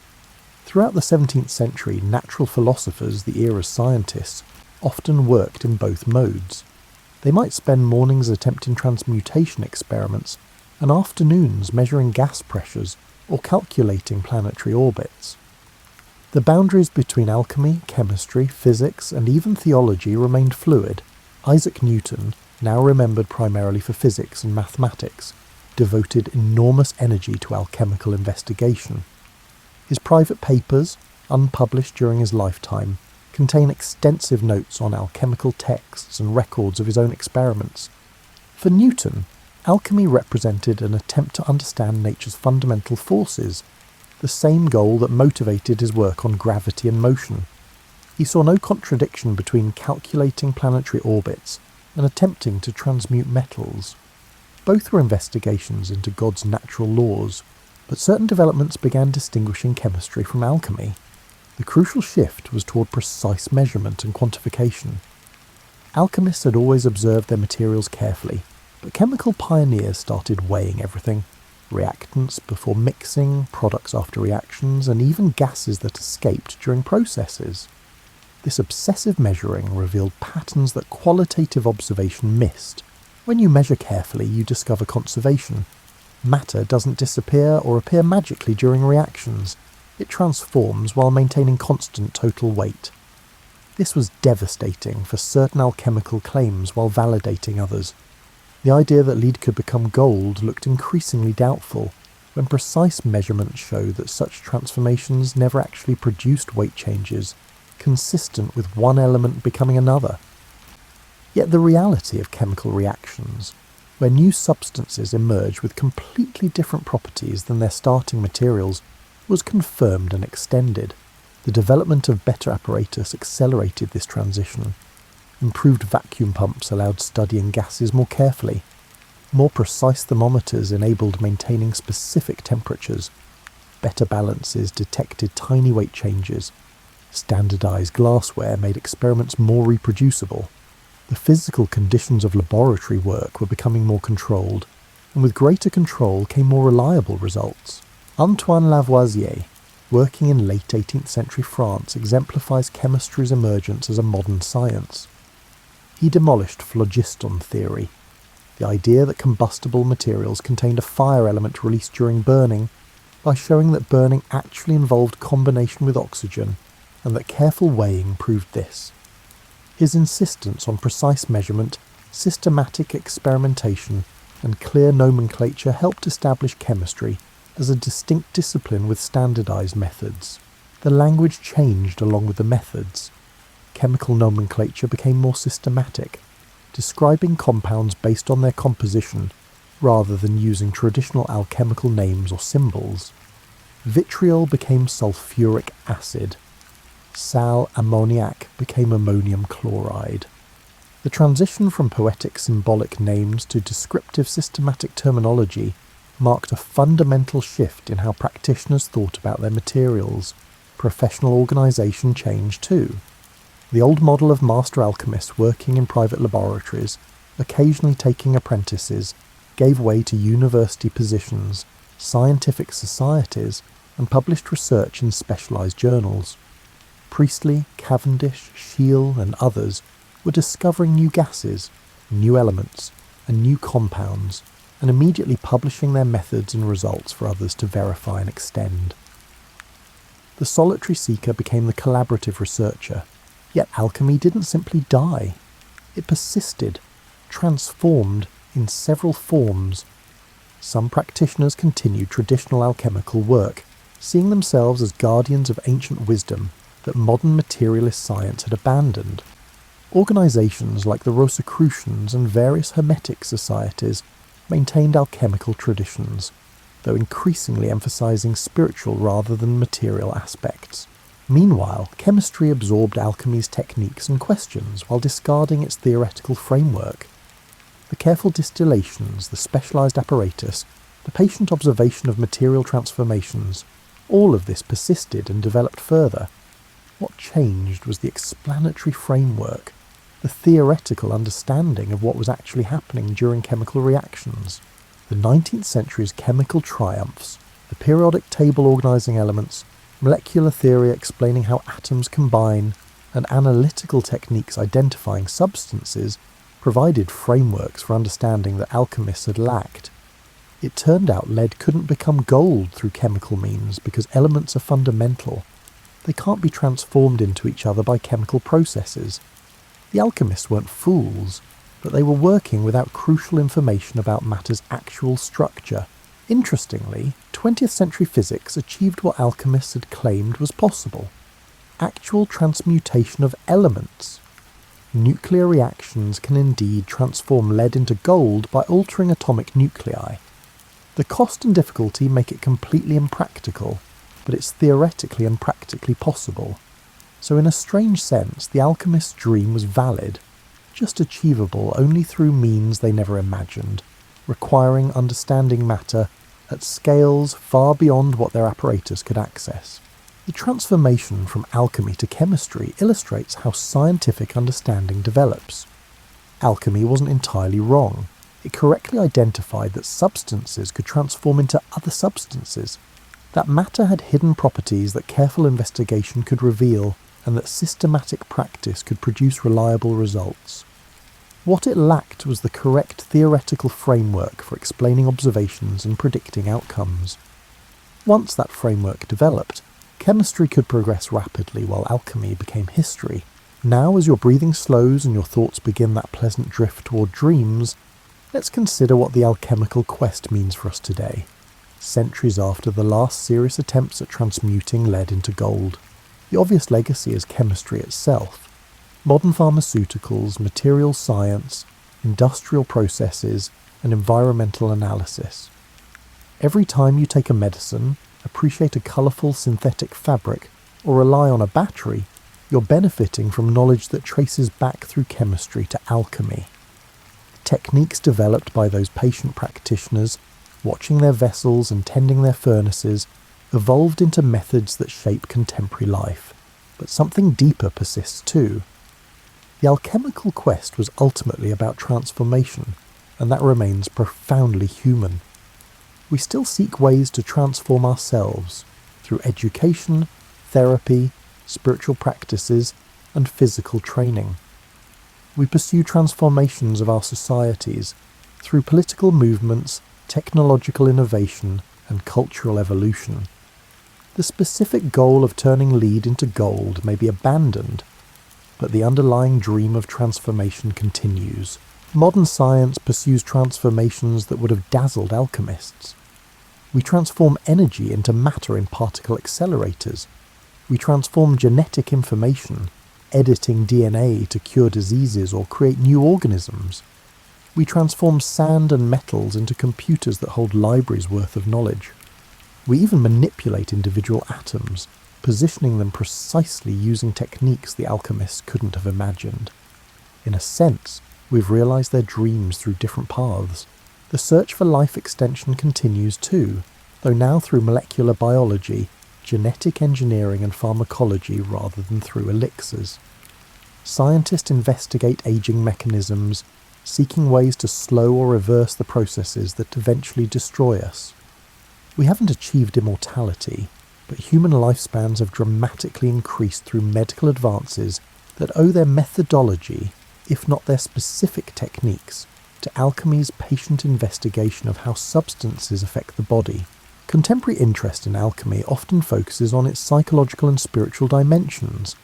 Throughout the 17th century, natural philosophers, the era's scientists, often worked in both modes. They might spend mornings attempting transmutation experiments and afternoons measuring gas pressures or calculating planetary orbits. The boundaries between alchemy, chemistry, physics, and even theology remained fluid. Isaac Newton, now remembered primarily for physics and mathematics, devoted enormous energy to alchemical investigation. His private papers, unpublished during his lifetime, contain extensive notes on alchemical texts and records of his own experiments. For Newton, alchemy represented an attempt to understand nature's fundamental forces, the same goal that motivated his work on gravity and motion. He saw no contradiction between calculating planetary orbits and attempting to transmute metals. Both were investigations into God's natural laws, but certain developments began distinguishing chemistry from alchemy. The crucial shift was toward precise measurement and quantification. Alchemists had always observed their materials carefully, but chemical pioneers started weighing everything: reactants before mixing, products after reactions, and even gases that escaped during processes. This obsessive measuring revealed patterns that qualitative observation missed. When you measure carefully, you discover conservation. Matter doesn't disappear or appear magically during reactions. It transforms while maintaining constant total weight. This was devastating for certain alchemical claims while validating others. The idea that lead could become gold looked increasingly doubtful, when precise measurements show that such transformations never actually produced weight changes, consistent with one element becoming another. Yet the reality of chemical reactions, where new substances emerge with completely different properties than their starting materials, was confirmed and extended. The development of better apparatus accelerated this transition. Improved vacuum pumps allowed studying gases more carefully. More precise thermometers enabled maintaining specific temperatures. Better balances detected tiny weight changes. Standardized glassware made experiments more reproducible. The physical conditions of laboratory work were becoming more controlled, and with greater control came more reliable results. Antoine Lavoisier, working in late 18th century France, exemplifies chemistry's emergence as a modern science. He demolished phlogiston theory, the idea that combustible materials contained a fire element released during burning, by showing that burning actually involved combination with oxygen, and that careful weighing proved this. His insistence on precise measurement, systematic experimentation, and clear nomenclature helped establish chemistry as a distinct discipline with standardized methods. The language changed along with the methods. Chemical nomenclature became more systematic, describing compounds based on their composition rather than using traditional alchemical names or symbols. Vitriol became sulfuric acid. Sal ammoniac became ammonium chloride. The transition from poetic symbolic names to descriptive systematic terminology marked a fundamental shift in how practitioners thought about their materials. Professional organisation changed too. The old model of master alchemists working in private laboratories, occasionally taking apprentices, gave way to university positions, scientific societies, and published research in specialised journals. Priestley, Cavendish, Scheele, and others were discovering new gases, new elements, and new compounds, and immediately publishing their methods and results for others to verify and extend. The solitary seeker became the collaborative researcher, yet alchemy didn't simply die. It persisted, transformed in several forms. Some practitioners continued traditional alchemical work, seeing themselves as guardians of ancient wisdom that modern materialist science had abandoned. Organisations like the Rosicrucians and various Hermetic societies maintained alchemical traditions, though increasingly emphasising spiritual rather than material aspects. Meanwhile, chemistry absorbed alchemy's techniques and questions while discarding its theoretical framework. The careful distillations, the specialised apparatus, the patient observation of material transformations, all of this persisted and developed further. What changed was the explanatory framework, the theoretical understanding of what was actually happening during chemical reactions. The 19th century's chemical triumphs, the periodic table organising elements, molecular theory explaining how atoms combine, and analytical techniques identifying substances provided frameworks for understanding that alchemists had lacked. It turned out lead couldn't become gold through chemical means because elements are fundamental. They can't be transformed into each other by chemical processes. The alchemists weren't fools, but they were working without crucial information about matter's actual structure. Interestingly, 20th century physics achieved what alchemists had claimed was possible: actual transmutation of elements. Nuclear reactions can indeed transform lead into gold by altering atomic nuclei. The cost and difficulty make it completely impractical, but it's theoretically and practically possible. So in a strange sense, the alchemist's dream was valid, just achievable only through means they never imagined, requiring understanding matter at scales far beyond what their apparatus could access. The transformation from alchemy to chemistry illustrates how scientific understanding develops. Alchemy wasn't entirely wrong. It correctly identified that substances could transform into other substances, that matter had hidden properties that careful investigation could reveal, and that systematic practice could produce reliable results. What it lacked was the correct theoretical framework for explaining observations and predicting outcomes. Once that framework developed, chemistry could progress rapidly while alchemy became history. Now, as your breathing slows and your thoughts begin that pleasant drift toward dreams, let's consider what the alchemical quest means for us today, centuries after the last serious attempts at transmuting lead into gold. The obvious legacy is chemistry itself. Modern pharmaceuticals, material science, industrial processes, and environmental analysis. Every time you take a medicine, appreciate a colourful synthetic fabric, or rely on a battery, you're benefiting from knowledge that traces back through chemistry to alchemy. Techniques developed by those patient practitioners, watching their vessels and tending their furnaces, evolved into methods that shape contemporary life. But something deeper persists too. The alchemical quest was ultimately about transformation, and that remains profoundly human. We still seek ways to transform ourselves through education, therapy, spiritual practices, and physical training. We pursue transformations of our societies through political movements, technological innovation, and cultural evolution. The specific goal of turning lead into gold may be abandoned, but the underlying dream of transformation continues. Modern science pursues transformations that would have dazzled alchemists. We transform energy into matter in particle accelerators. We transform genetic information, editing DNA to cure diseases or create new organisms. We transform sand and metals into computers that hold libraries worth of knowledge. We even manipulate individual atoms, positioning them precisely using techniques the alchemists couldn't have imagined. In a sense, we've realized their dreams through different paths. The search for life extension continues too, though now through molecular biology, genetic engineering and pharmacology rather than through elixirs. Scientists investigate aging mechanisms, seeking ways to slow or reverse the processes that eventually destroy us. We haven't achieved immortality, but human lifespans have dramatically increased through medical advances that owe their methodology, if not their specific techniques, to alchemy's patient investigation of how substances affect the body. Contemporary interest in alchemy often focuses on its psychological and spiritual dimensions.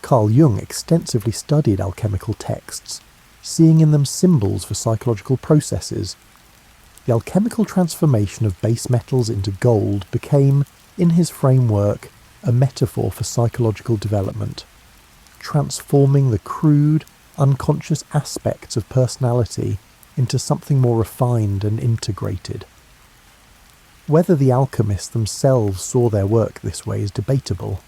Carl Jung extensively studied alchemical texts, seeing in them symbols for psychological processes. The alchemical transformation of base metals into gold became, in his framework, a metaphor for psychological development, transforming the crude, unconscious aspects of personality into something more refined and integrated. Whether the alchemists themselves saw their work this way is debatable,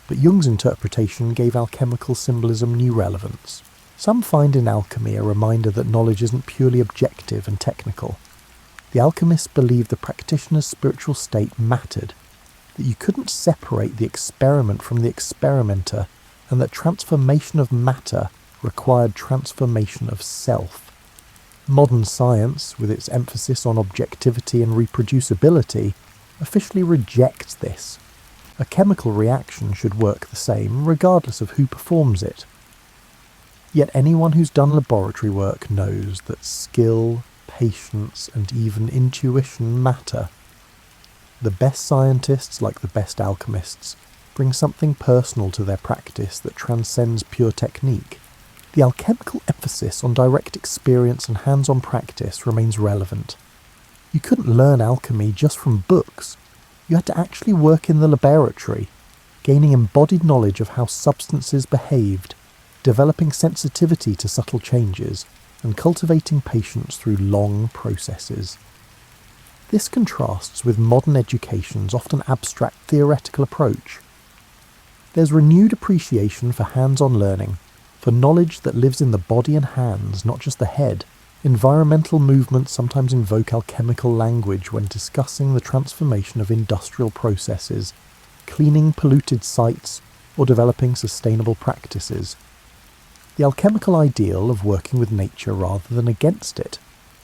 but Jung's interpretation gave alchemical symbolism new relevance. Some find in alchemy a reminder that knowledge isn't purely objective and technical. The alchemists believed the practitioner's spiritual state mattered. that you couldn't separate the experiment from the experimenter, and that transformation of matter required transformation of self. Modern science, with its emphasis on objectivity and reproducibility, officially rejects this. A chemical reaction should work the same, regardless of who performs it. Yet anyone who's done laboratory work knows that skill, patience, and even intuition matter. The best scientists, like the best alchemists, bring something personal to their practice that transcends pure technique. The alchemical emphasis on direct experience and hands-on practice remains relevant. You couldn't learn alchemy just from books. You had to actually work in the laboratory, gaining embodied knowledge of how substances behaved, developing sensitivity to subtle changes, and cultivating patience through long processes. This contrasts with modern education's often abstract theoretical approach. There's renewed appreciation for hands-on learning, for knowledge that lives in the body and hands, not just the head. Environmental movements sometimes invoke alchemical language when discussing the transformation of industrial processes, cleaning polluted sites, or developing sustainable practices. The alchemical ideal of working with nature rather than against it,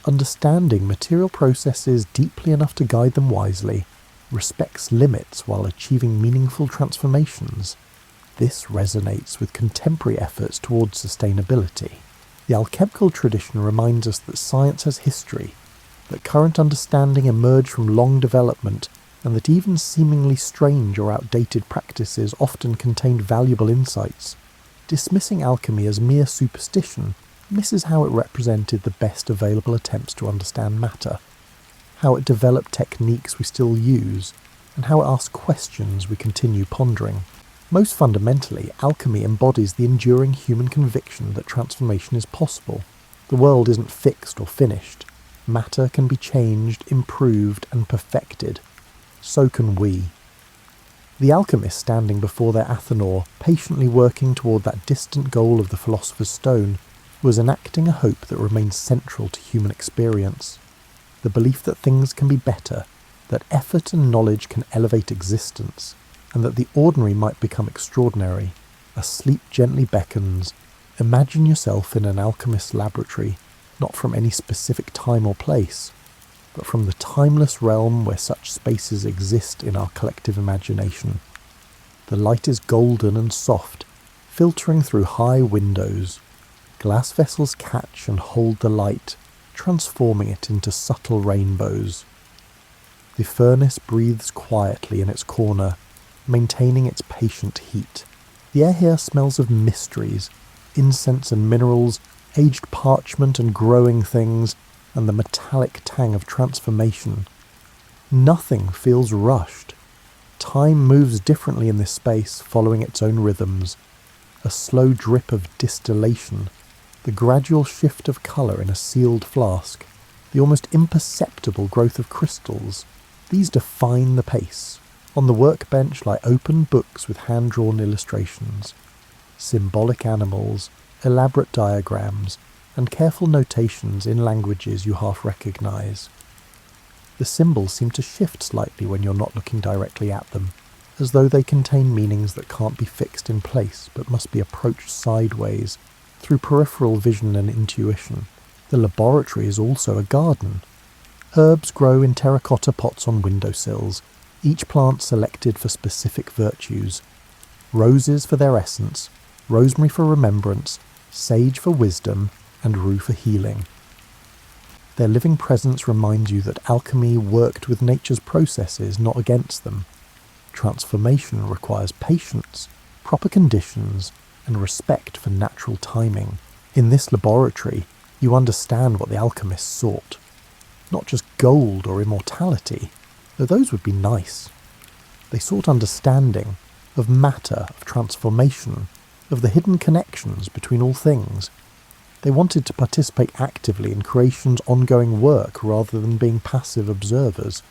understanding material processes deeply enough to guide them wisely, respects limits while achieving meaningful transformations. This resonates with contemporary efforts towards sustainability. The alchemical tradition reminds us that science has history, that current understanding emerged from long development, and that even seemingly strange or outdated practices often contained valuable insights. Dismissing alchemy as mere superstition misses how it represented the best available attempts to understand matter, how it developed techniques we still use, and how it asked questions we continue pondering. Most fundamentally, alchemy embodies the enduring human conviction that transformation is possible. The world isn't fixed or finished. Matter can be changed, improved, and perfected. So can we. The alchemist standing before their Athanor, patiently working toward that distant goal of the Philosopher's Stone, was enacting a hope that remains central to human experience. The belief that things can be better, that effort and knowledge can elevate existence, and that the ordinary might become extraordinary. A sleep gently beckons. Imagine yourself in an alchemist's laboratory, not from any specific time or place, but from the timeless realm where such spaces exist in our collective imagination. The light is golden and soft, filtering through high windows. Glass vessels catch and hold the light, transforming it into subtle rainbows. The furnace breathes quietly in its corner, maintaining its patient heat. The air here smells of mysteries, incense and minerals, aged parchment and growing things, and the metallic tang of transformation. Nothing feels rushed. Time moves differently in this space, following its own rhythms. A slow drip of distillation, the gradual shift of colour in a sealed flask, the almost imperceptible growth of crystals. These define the pace. On the workbench lie open books with hand-drawn illustrations, symbolic animals, elaborate diagrams, and careful notations in languages you half recognise. The symbols seem to shift slightly when you're not looking directly at them, as though they contain meanings that can't be fixed in place but must be approached sideways, through peripheral vision and intuition. The laboratory is also a garden. Herbs grow in terracotta pots on windowsills, each plant selected for specific virtues. Roses for their essence, rosemary for remembrance, sage for wisdom, and rue for healing. Their living presence reminds you that alchemy worked with nature's processes, not against them. Transformation requires patience, proper conditions, and respect for natural timing. In this laboratory, you understand what the alchemists sought. Not just gold or immortality, though those would be nice. They sought understanding of matter, of transformation, of the hidden connections between all things. They wanted to participate actively in creation's ongoing work rather than being passive observers.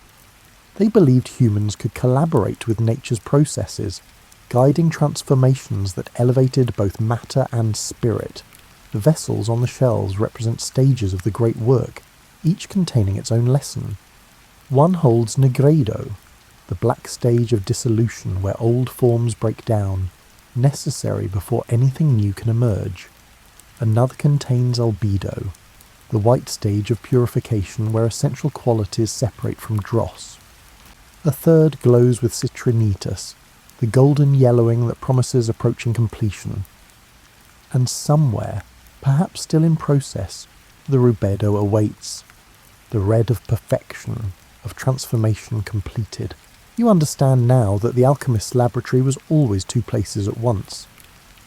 They believed humans could collaborate with nature's processes, guiding transformations that elevated both matter and spirit. The vessels on the shelves represent stages of the great work, each containing its own lesson. One holds Negredo, the black stage of dissolution where old forms break down, necessary before anything new can emerge. Another contains albedo, the white stage of purification where essential qualities separate from dross. A third glows with citrinitas, the golden yellowing that promises approaching completion. And somewhere, perhaps still in process, the rubedo awaits, the red of perfection, of transformation completed. You understand now that the alchemist's laboratory was always two places at once.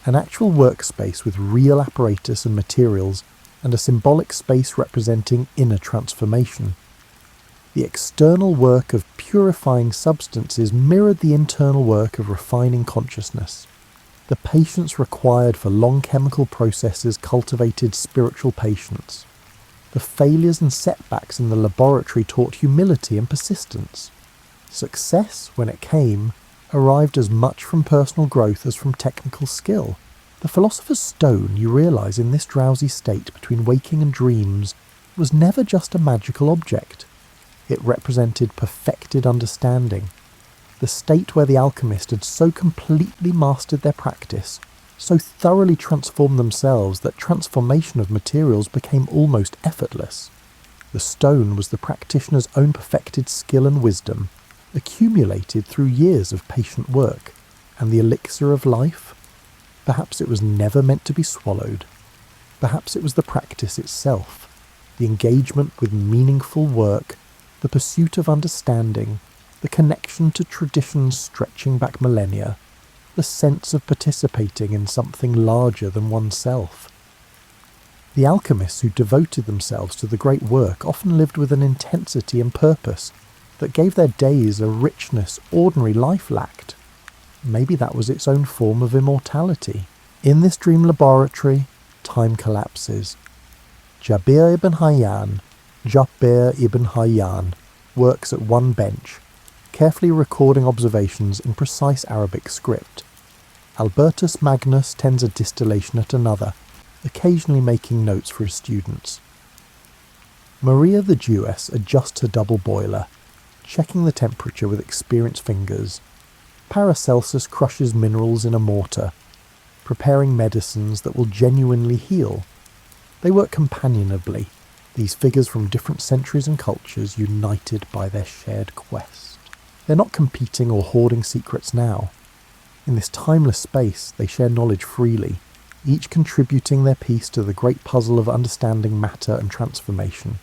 An actual workspace with real apparatus and materials, and a symbolic space representing inner transformation. The external work of purifying substances mirrored the internal work of refining consciousness. The patience required for long chemical processes cultivated spiritual patience. The failures and setbacks in the laboratory taught humility and persistence. Success, when it came, arrived as much from personal growth as from technical skill. The philosopher's stone, you realise in this drowsy state between waking and dreams, was never just a magical object. It represented perfected understanding, the state where the alchemist had so completely mastered their practice, so thoroughly transformed themselves that transformation of materials became almost effortless. The stone was the practitioner's own perfected skill and wisdom, accumulated through years of patient work, and the elixir of life? Perhaps it was never meant to be swallowed. Perhaps it was the practice itself, the engagement with meaningful work, the pursuit of understanding, the connection to traditions stretching back millennia, the sense of participating in something larger than oneself. The alchemists who devoted themselves to the great work often lived with an intensity and purpose that gave their days a richness ordinary life lacked. Maybe that was its own form of immortality. In this dream laboratory, time collapses. Jabir ibn Hayyan works at one bench, carefully recording observations in precise Arabic script. Albertus Magnus tends a distillation at another, occasionally making notes for his students. Maria the Jewess adjusts her double boiler, checking the temperature with experienced fingers. Paracelsus crushes minerals in a mortar, preparing medicines that will genuinely heal. They work companionably, these figures from different centuries and cultures united by their shared quest. They're not competing or hoarding secrets now. In this timeless space, they share knowledge freely, each contributing their piece to the great puzzle of understanding matter and transformation.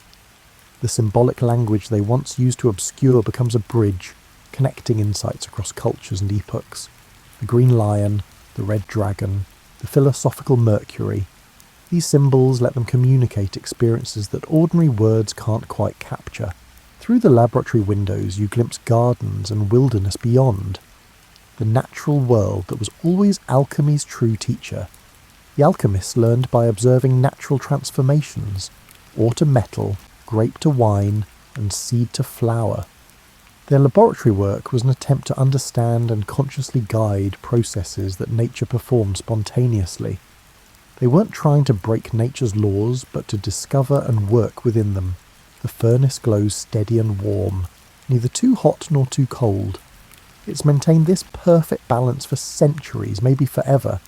The symbolic language they once used to obscure becomes a bridge, connecting insights across cultures and epochs. The green lion, the red dragon, the philosophical Mercury. These symbols let them communicate experiences that ordinary words can't quite capture. Through the laboratory windows you glimpse gardens and wilderness beyond. The natural world that was always alchemy's true teacher. The alchemists learned by observing natural transformations, ore to metal, grape to wine, and seed to flower. Their laboratory work was an attempt to understand and consciously guide processes that nature performed spontaneously. They weren't trying to break nature's laws, but to discover and work within them. The furnace glows steady and warm, neither too hot nor too cold. It's maintained this perfect balance for centuries, maybe forever.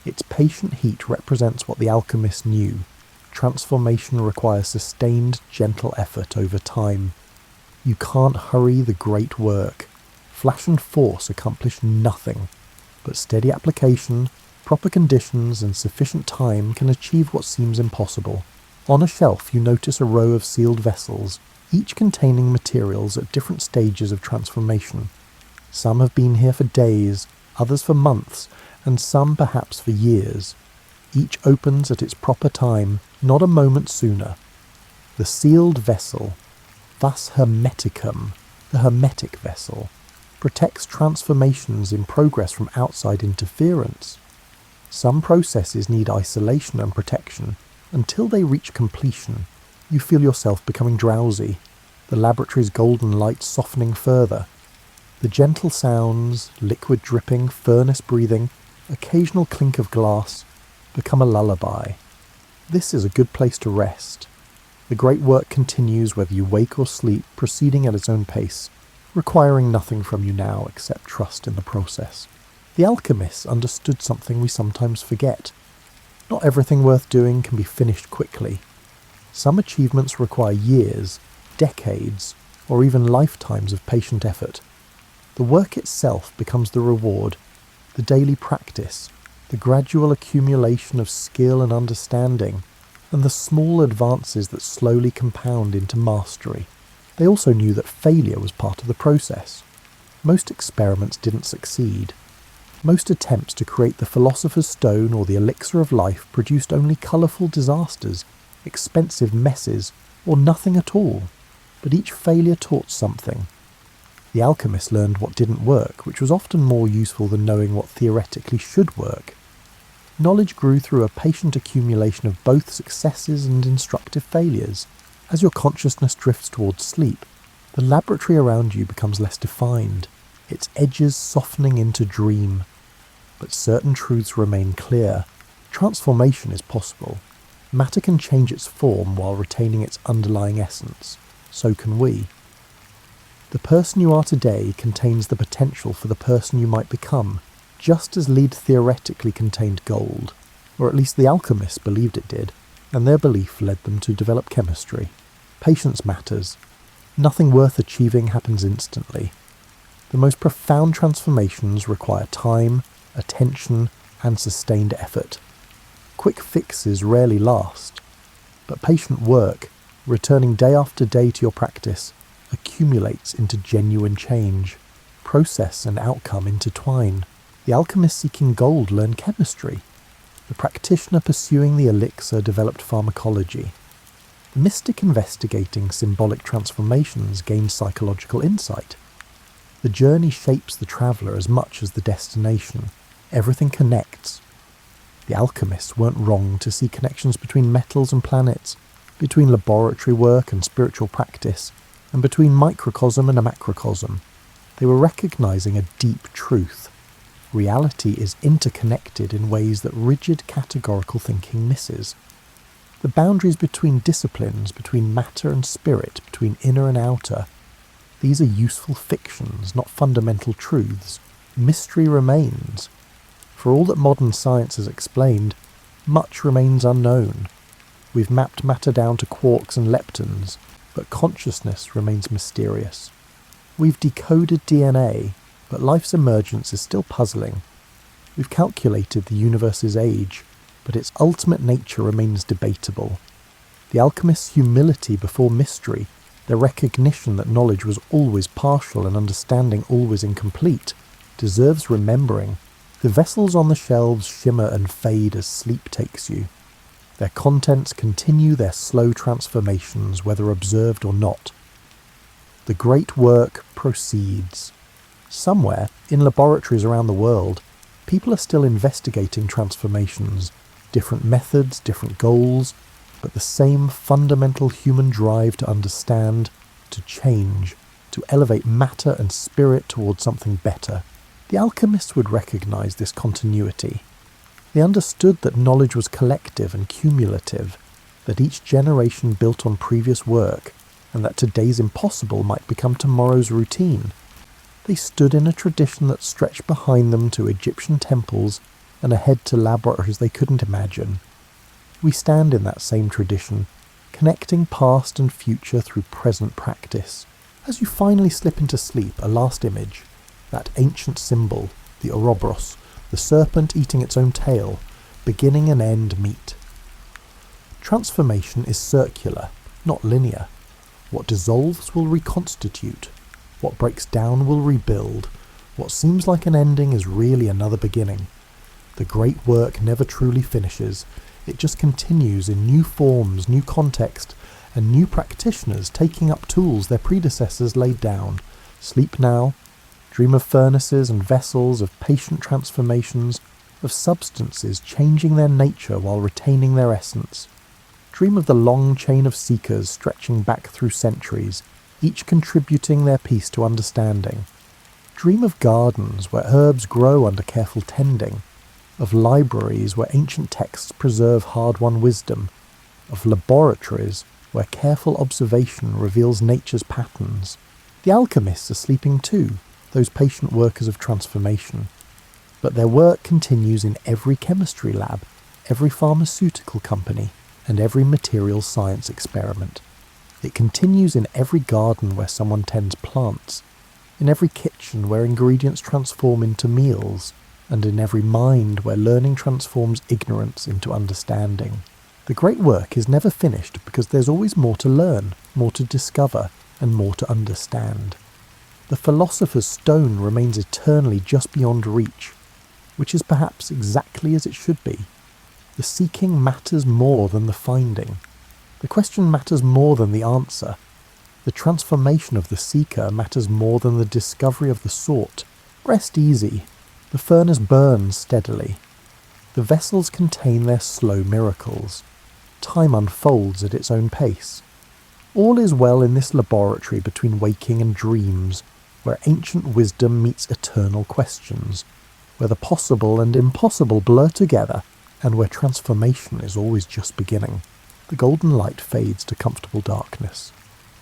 Its patient heat represents what the alchemists knew. Transformation requires sustained, gentle effort over time. You can't hurry the great work. Flash and force accomplish nothing, but steady application, proper conditions, and sufficient time can achieve what seems impossible. On a shelf you notice a row of sealed vessels, each containing materials at different stages of transformation. Some have been here for days, others for months, and some perhaps for years. Each opens at its proper time, not a moment sooner. The sealed vessel, vas hermeticum, the hermetic vessel, protects transformations in progress from outside interference. Some processes need isolation and protection. Until they reach completion, you feel yourself becoming drowsy, the laboratory's golden light softening further. The gentle sounds, liquid dripping, furnace breathing, occasional clink of glass, become a lullaby. This is a good place to rest. The great work continues whether you wake or sleep, proceeding at its own pace. requiring nothing from you now except trust in the process. The alchemists understood something we sometimes forget. Not everything worth doing can be finished quickly. Some achievements require years, decades, or even lifetimes of patient effort. The work itself becomes the reward, the daily practice, the gradual accumulation of skill and understanding, and the small advances that slowly compound into mastery. They also knew that failure was part of the process. Most experiments didn't succeed. Most attempts to create the Philosopher's Stone or the Elixir of Life produced only colourful disasters, expensive messes, or nothing at all. But each failure taught something. The alchemists learned what didn't work, which was often more useful than knowing what theoretically should work. Knowledge grew through a patient accumulation of both successes and instructive failures. As your consciousness drifts towards sleep, the laboratory around you becomes less defined, its edges softening into dream. But certain truths remain clear. Transformation is possible. Matter can change its form while retaining its underlying essence. So can we. The person you are today contains the potential for the person you might become, just as lead theoretically contained gold, or at least the alchemists believed it did, and their belief led them to develop chemistry. Patience matters. Nothing worth achieving happens instantly. The most profound transformations require time, attention, and sustained effort. Quick fixes rarely last, but patient work, returning day after day to your practice, accumulates into genuine change. Process and outcome intertwine. The alchemist seeking gold learned chemistry. The practitioner pursuing the elixir developed pharmacology. The mystic investigating symbolic transformations gained psychological insight. The journey shapes the traveller as much as the destination. Everything connects. The alchemists weren't wrong to see connections between metals and planets, between laboratory work and spiritual practice, and between microcosm and a macrocosm. They were recognizing a deep truth. Reality is interconnected in ways that rigid categorical thinking misses. The boundaries between disciplines, between matter and spirit, between inner and outer, these are useful fictions, not fundamental truths. Mystery remains. For all that modern science has explained, much remains unknown. We've mapped matter down to quarks and leptons, but consciousness remains mysterious. We've decoded DNA, but life's emergence is still puzzling. We've calculated the universe's age, but its ultimate nature remains debatable. The alchemist's humility before mystery, their recognition that knowledge was always partial and understanding always incomplete, deserves remembering. The vessels on the shelves shimmer and fade as sleep takes you. Their contents continue their slow transformations, whether observed or not. The great work proceeds. Somewhere, in laboratories around the world, people are still investigating transformations, different methods, different goals, but the same fundamental human drive to understand, to change, to elevate matter and spirit towards something better. The alchemists would recognize this continuity. They understood that knowledge was collective and cumulative, that each generation built on previous work, and that today's impossible might become tomorrow's routine. They stood in a tradition that stretched behind them to Egyptian temples and ahead to laboratories they couldn't imagine. We stand in that same tradition, connecting past and future through present practice. As you finally slip into sleep, a last image, that ancient symbol, the Ouroboros, the serpent eating its own tail, beginning and end meet. Transformation is circular, not linear. What dissolves will reconstitute. What breaks down will rebuild. What seems like an ending is really another beginning. The great work never truly finishes. It just continues in new forms, new context, and new practitioners taking up tools their predecessors laid down. Sleep now. Dream of furnaces and vessels, of patient transformations, of substances changing their nature while retaining their essence. Dream of the long chain of seekers stretching back through centuries, each contributing their piece to understanding. Dream of gardens where herbs grow under careful tending, of libraries where ancient texts preserve hard-won wisdom, of laboratories where careful observation reveals nature's patterns. The alchemists are sleeping too, those patient workers of transformation. But their work continues in every chemistry lab, every pharmaceutical company, and every material science experiment. It continues in every garden where someone tends plants, in every kitchen where ingredients transform into meals, and in every mind where learning transforms ignorance into understanding. The great work is never finished because there's always more to learn, more to discover, and more to understand. The philosopher's stone remains eternally just beyond reach, which is perhaps exactly as it should be. The seeking matters more than the finding. The question matters more than the answer. The transformation of the seeker matters more than the discovery of the sought. Rest easy. The furnace burns steadily. The vessels contain their slow miracles. Time unfolds at its own pace. All is well in this laboratory between waking and dreams, where ancient wisdom meets eternal questions, where the possible and impossible blur together, and where transformation is always just beginning. The golden light fades to comfortable darkness.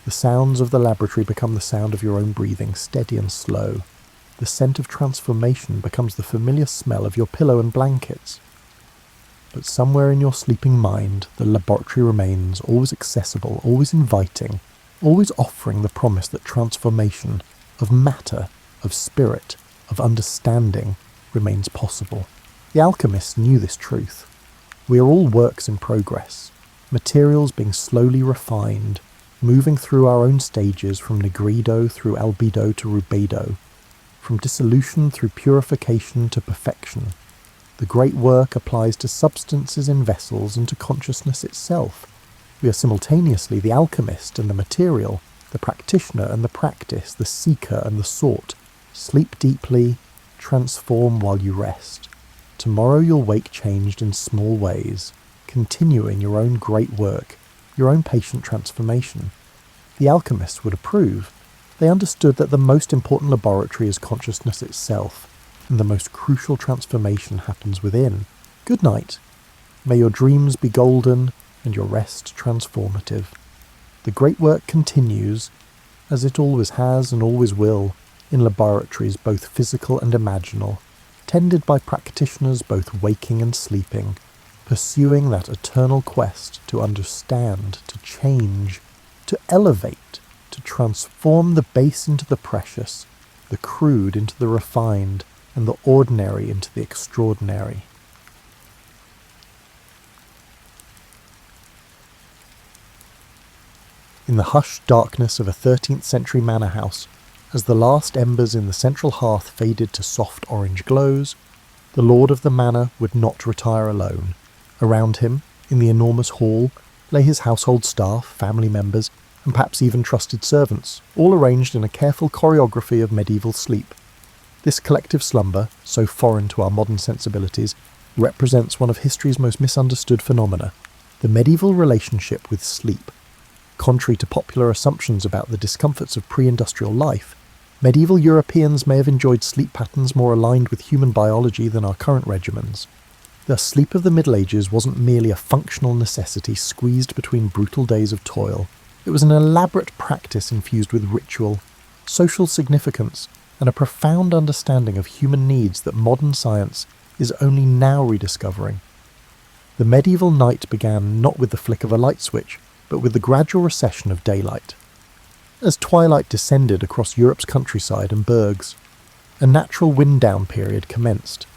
The sounds of the laboratory become the sound of your own breathing, steady and slow. The scent of transformation becomes the familiar smell of your pillow and blankets. But somewhere in your sleeping mind, the laboratory remains always accessible, always inviting, always offering the promise that transformation of matter, of spirit, of understanding remains possible. The alchemists knew this truth. We are all works in progress, materials being slowly refined, moving through our own stages from nigredo through albedo to rubedo, from dissolution through purification to perfection. The great work applies to substances in vessels and to consciousness itself. We are simultaneously the alchemist and the material, the practitioner and the practice, the seeker and the sought. Sleep deeply, transform while you rest. Tomorrow you'll wake changed in small ways, continuing your own great work, your own patient transformation. The alchemists would approve. They understood that the most important laboratory is consciousness itself, and the most crucial transformation happens within. Good night. May your dreams be golden and your rest transformative. The great work continues, as it always has and always will, in laboratories both physical and imaginal, tended by practitioners both waking and sleeping, pursuing that eternal quest to understand, to change, to elevate, to transform the base into the precious, the crude into the refined, and the ordinary into the extraordinary. In the hushed darkness of a 13th century manor house, as the last embers in the central hearth faded to soft orange glows, the lord of the manor would not retire alone. Around him, in the enormous hall, lay his household staff, family members, and perhaps even trusted servants, all arranged in a careful choreography of medieval sleep. This collective slumber, so foreign to our modern sensibilities, represents one of history's most misunderstood phenomena, the medieval relationship with sleep. Contrary to popular assumptions about the discomforts of pre-industrial life, medieval Europeans may have enjoyed sleep patterns more aligned with human biology than our current regimens. The sleep of the Middle Ages wasn't merely a functional necessity squeezed between brutal days of toil. It was an elaborate practice infused with ritual, social significance, and a profound understanding of human needs that modern science is only now rediscovering. The medieval night began not with the flick of a light switch, but with the gradual recession of daylight. As twilight descended across Europe's countryside and burgs, a natural wind-down period commenced.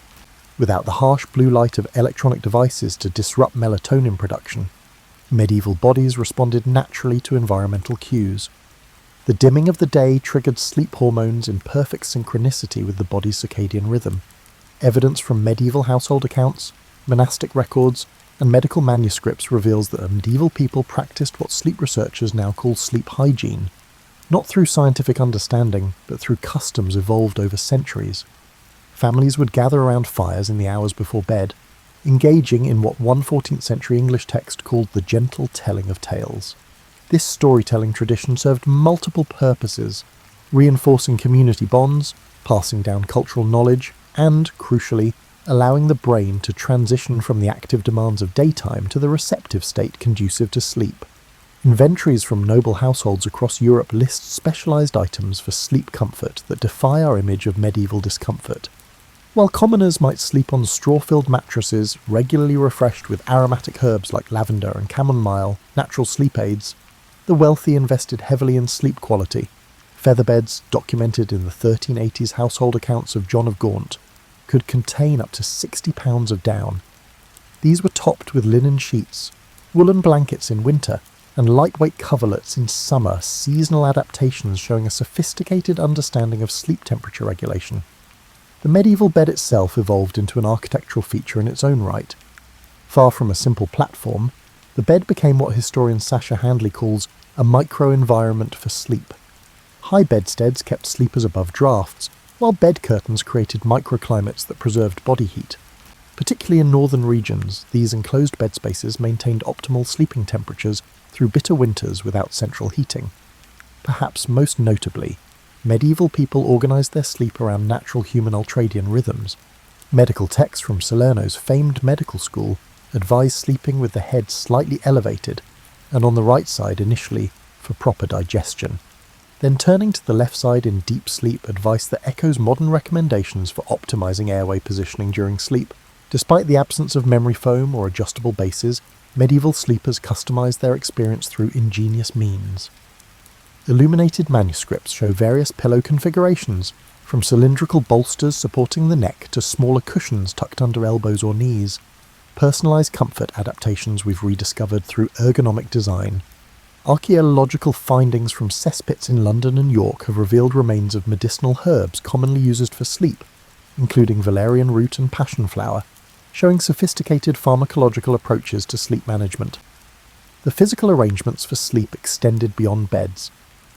Without the harsh blue light of electronic devices to disrupt melatonin production, medieval bodies responded naturally to environmental cues. The dimming of the day triggered sleep hormones in perfect synchronicity with the body's circadian rhythm. Evidence from medieval household accounts, monastic records, and medical manuscripts reveals that medieval people practiced what sleep researchers now call sleep hygiene, not through scientific understanding, but through customs evolved over centuries. Families would gather around fires in the hours before bed, engaging in what one 14th century English text called the gentle telling of tales. This storytelling tradition served multiple purposes, reinforcing community bonds, passing down cultural knowledge, and, crucially, allowing the brain to transition from the active demands of daytime to the receptive state conducive to sleep. Inventories from noble households across Europe list specialised items for sleep comfort that defy our image of medieval discomfort. While commoners might sleep on straw-filled mattresses, regularly refreshed with aromatic herbs like lavender and chamomile, natural sleep aids, the wealthy invested heavily in sleep quality. Featherbeds, documented in the 1380s household accounts of John of Gaunt, could contain up to 60 pounds of down. These were topped with linen sheets, woolen blankets in winter, and lightweight coverlets in summer, seasonal adaptations showing a sophisticated understanding of sleep temperature regulation. The medieval bed itself evolved into an architectural feature in its own right. Far from a simple platform, the bed became what historian Sasha Handley calls a micro-environment for sleep. High bedsteads kept sleepers above drafts, while bed curtains created microclimates that preserved body heat. Particularly in northern regions, these enclosed bed spaces maintained optimal sleeping temperatures through bitter winters without central heating. Perhaps most notably, medieval people organised their sleep around natural human ultradian rhythms. Medical texts from Salerno's famed medical school advised sleeping with the head slightly elevated, and on the right side initially for proper digestion. Then turning to the left side in deep sleep advice that echoes modern recommendations for optimising airway positioning during sleep. Despite the absence of memory foam or adjustable bases, medieval sleepers customised their experience through ingenious means. Illuminated manuscripts show various pillow configurations, from cylindrical bolsters supporting the neck to smaller cushions tucked under elbows or knees. Personalised comfort adaptations we've rediscovered through ergonomic design. Archaeological findings from cesspits in London and York have revealed remains of medicinal herbs commonly used for sleep, including valerian root and passion flower, showing sophisticated pharmacological approaches to sleep management. The physical arrangements for sleep extended beyond beds.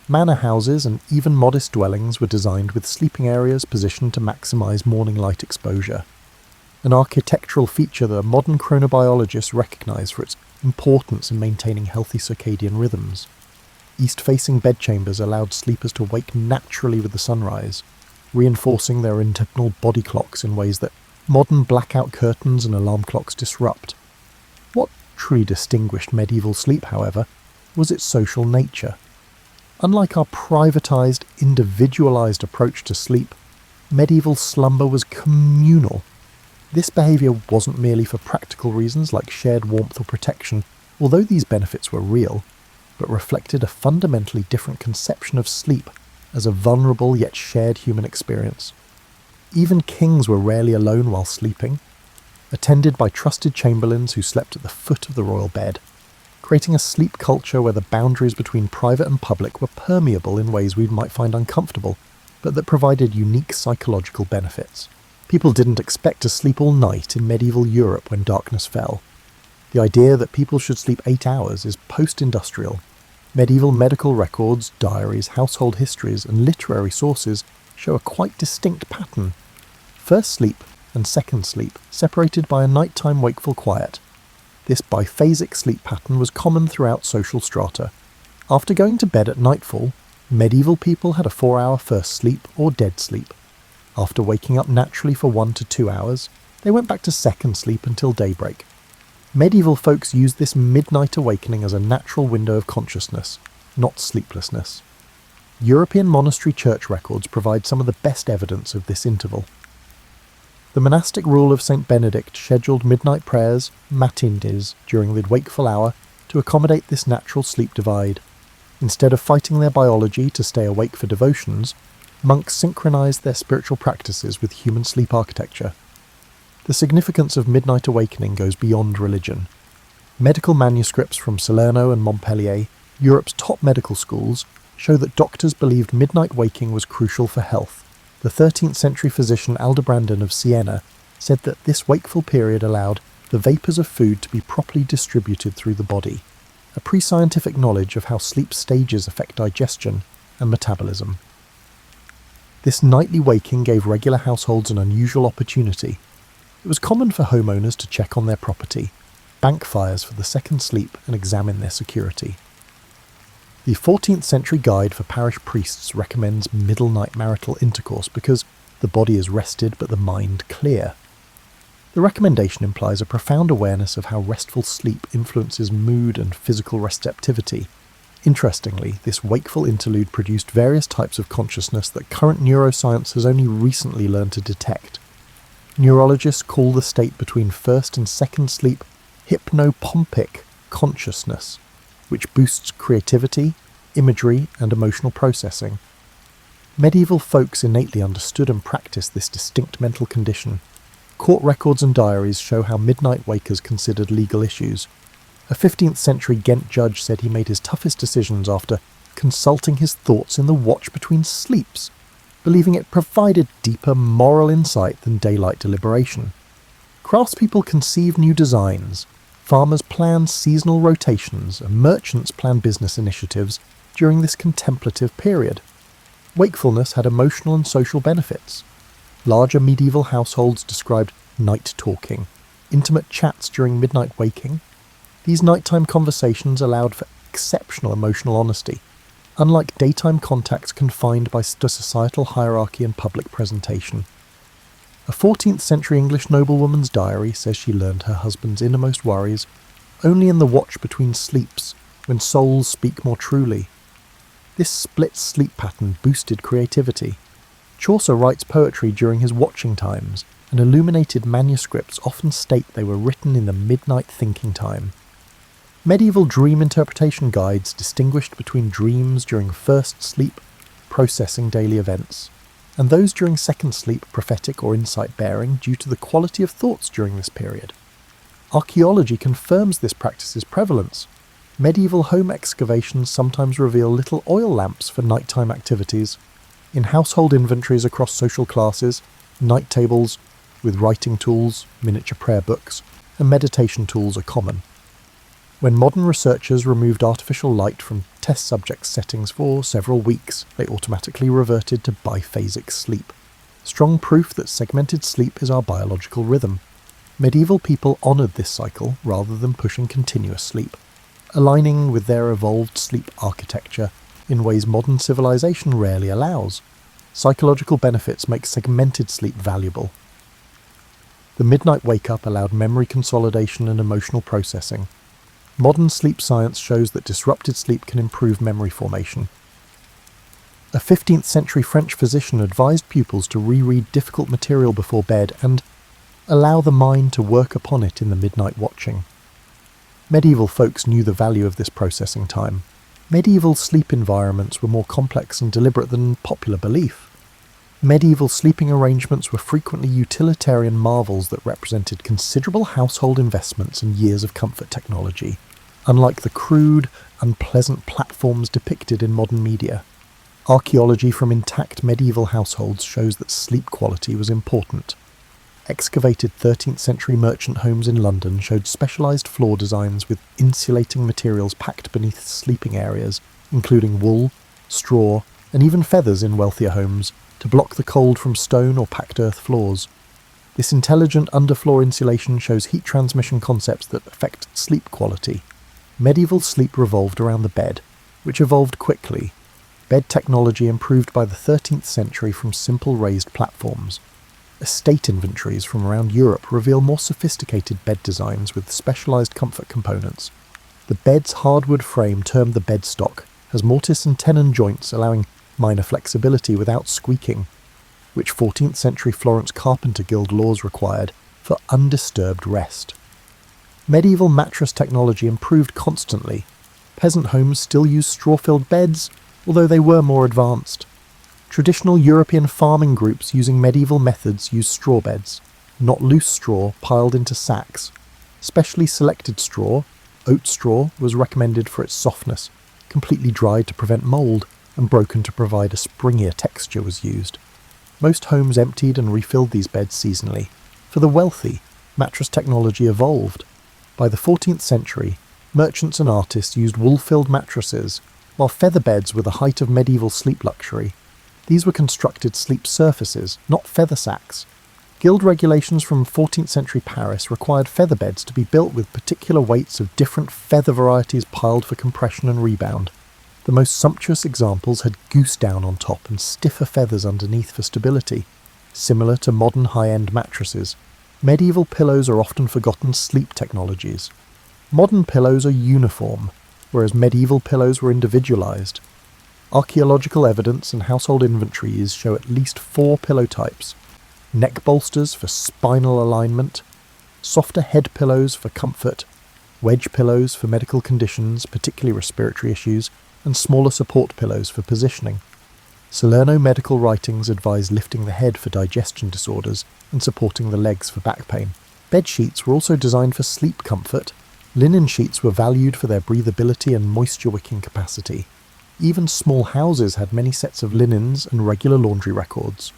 Manor houses and even modest dwellings were designed with sleeping areas positioned to maximise morning light exposure. An architectural feature that modern chronobiologists recognise for its importance in maintaining healthy circadian rhythms. East-facing bedchambers allowed sleepers to wake naturally with the sunrise, reinforcing their internal body clocks in ways that modern blackout curtains and alarm clocks disrupt. What truly distinguished medieval sleep, however, was its social nature. Unlike our privatised, individualised approach to sleep, medieval slumber was communal. This behaviour wasn't merely for practical reasons like shared warmth or protection, although these benefits were real, but reflected a fundamentally different conception of sleep as a vulnerable yet shared human experience. Even kings were rarely alone while sleeping, attended by trusted chamberlains who slept at the foot of the royal bed, creating a sleep culture where the boundaries between private and public were permeable in ways we might find uncomfortable, but that provided unique psychological benefits. People didn't expect to sleep all night in medieval Europe when darkness fell. The idea that people should sleep 8 hours is post-industrial. Medieval medical records, diaries, household histories, and literary sources show a quite distinct pattern. First sleep and second sleep separated by a nighttime wakeful quiet. This biphasic sleep pattern was common throughout social strata. After going to bed at nightfall, medieval people had a 4-hour first sleep or dead sleep. After waking up naturally for 1 to 2 hours, they went back to second sleep until daybreak. Medieval folks used this midnight awakening as a natural window of consciousness, not sleeplessness. European monastery church records provide some of the best evidence of this interval. The monastic rule of St. Benedict scheduled midnight prayers, matins, during the wakeful hour to accommodate this natural sleep divide. Instead of fighting their biology to stay awake for devotions, monks synchronized their spiritual practices with human sleep architecture. The significance of midnight awakening goes beyond religion. Medical manuscripts from Salerno and Montpellier, Europe's top medical schools, show that doctors believed midnight waking was crucial for health. The 13th century physician Aldebrandon of Siena said that this wakeful period allowed the vapours of food to be properly distributed through the body, a pre-scientific knowledge of how sleep stages affect digestion and metabolism. This nightly waking gave regular households an unusual opportunity. It was common for homeowners to check on their property, bank fires for the second sleep, and examine their security. The 14th century guide for parish priests recommends middle night marital intercourse because the body is rested but the mind clear. The recommendation implies a profound awareness of how restful sleep influences mood and physical receptivity. Interestingly, this wakeful interlude produced various types of consciousness that current neuroscience has only recently learned to detect. Neurologists call the state between first and second sleep hypnopompic consciousness, which boosts creativity, imagery, and emotional processing. Medieval folks innately understood and practiced this distinct mental condition. Court records and diaries show how midnight wakers considered legal issues. A 15th century Ghent judge said he made his toughest decisions after consulting his thoughts in the watch between sleeps, believing it provided deeper moral insight than daylight deliberation. Craftspeople conceive new designs, farmers plan seasonal rotations, and merchants plan business initiatives during this contemplative period. Wakefulness had emotional and social benefits. Larger medieval households described night talking, intimate chats during midnight waking. These nighttime conversations allowed for exceptional emotional honesty, unlike daytime contacts confined by societal hierarchy and public presentation. A 14th century English noblewoman's diary says she learned her husband's innermost worries only in the watch between sleeps, when souls speak more truly. This split sleep pattern boosted creativity. Chaucer writes poetry during his watching times, and illuminated manuscripts often state they were written in the midnight thinking time. Medieval dream interpretation guides distinguished between dreams during first sleep, processing daily events, and those during second sleep, prophetic or insight-bearing, due to the quality of thoughts during this period. Archaeology confirms this practice's prevalence. Medieval home excavations sometimes reveal little oil lamps for nighttime activities. In household inventories across social classes, night tables with writing tools, miniature prayer books, and meditation tools are common. When modern researchers removed artificial light from test subject settings for several weeks, they automatically reverted to biphasic sleep. Strong proof that segmented sleep is our biological rhythm. Medieval people honoured this cycle rather than pushing continuous sleep, aligning with their evolved sleep architecture in ways modern civilization rarely allows. Psychological benefits make segmented sleep valuable. The midnight wake-up allowed memory consolidation and emotional processing. Modern sleep science shows that disrupted sleep can improve memory formation. A 15th century French physician advised pupils to reread difficult material before bed and allow the mind to work upon it in the midnight watching. Medieval folks knew the value of this processing time. Medieval sleep environments were more complex and deliberate than popular belief. Medieval sleeping arrangements were frequently utilitarian marvels that represented considerable household investments and years of comfort technology, unlike the crude, unpleasant platforms depicted in modern media. Archaeology from intact medieval households shows that sleep quality was important. Excavated 13th century merchant homes in London showed specialised floor designs with insulating materials packed beneath sleeping areas, including wool, straw, and even feathers in wealthier homes, to block the cold from stone or packed earth floors. This intelligent underfloor insulation shows heat transmission concepts that affect sleep quality. Medieval sleep revolved around the bed, which evolved quickly. Bed technology improved by the 13th century from simple raised platforms. Estate inventories from around Europe reveal more sophisticated bed designs with specialised comfort components. The bed's hardwood frame, termed the bedstock, has mortise and tenon joints allowing minor flexibility without squeaking, which 14th century Florence Carpenter Guild laws required for undisturbed rest. Medieval mattress technology improved constantly. Peasant homes still used straw-filled beds, although they were more advanced. Traditional European farming groups using medieval methods used straw beds, not loose straw piled into sacks. Specially selected straw, oat straw, was recommended for its softness. Completely dried to prevent mould and broken to provide a springier texture was used. Most homes emptied and refilled these beds seasonally. For the wealthy, mattress technology evolved. By the 14th century, merchants and artists used wool-filled mattresses, while feather beds were the height of medieval sleep luxury. These were constructed sleep surfaces, not feather sacks. Guild regulations from 14th century Paris required feather beds to be built with particular weights of different feather varieties piled for compression and rebound. The most sumptuous examples had goose down on top and stiffer feathers underneath for stability, similar to modern high-end mattresses. Medieval pillows are often forgotten sleep technologies. Modern pillows are uniform, whereas medieval pillows were individualized. Archaeological evidence and household inventories show at least 4 pillow types: neck bolsters for spinal alignment, softer head pillows for comfort, wedge pillows for medical conditions, particularly respiratory issues, and smaller support pillows for positioning. Salerno medical writings advise lifting the head for digestion disorders and supporting the legs for back pain. Bed sheets were also designed for sleep comfort. Linen sheets were valued for their breathability and moisture-wicking capacity. Even small houses had many sets of linens and regular laundry records.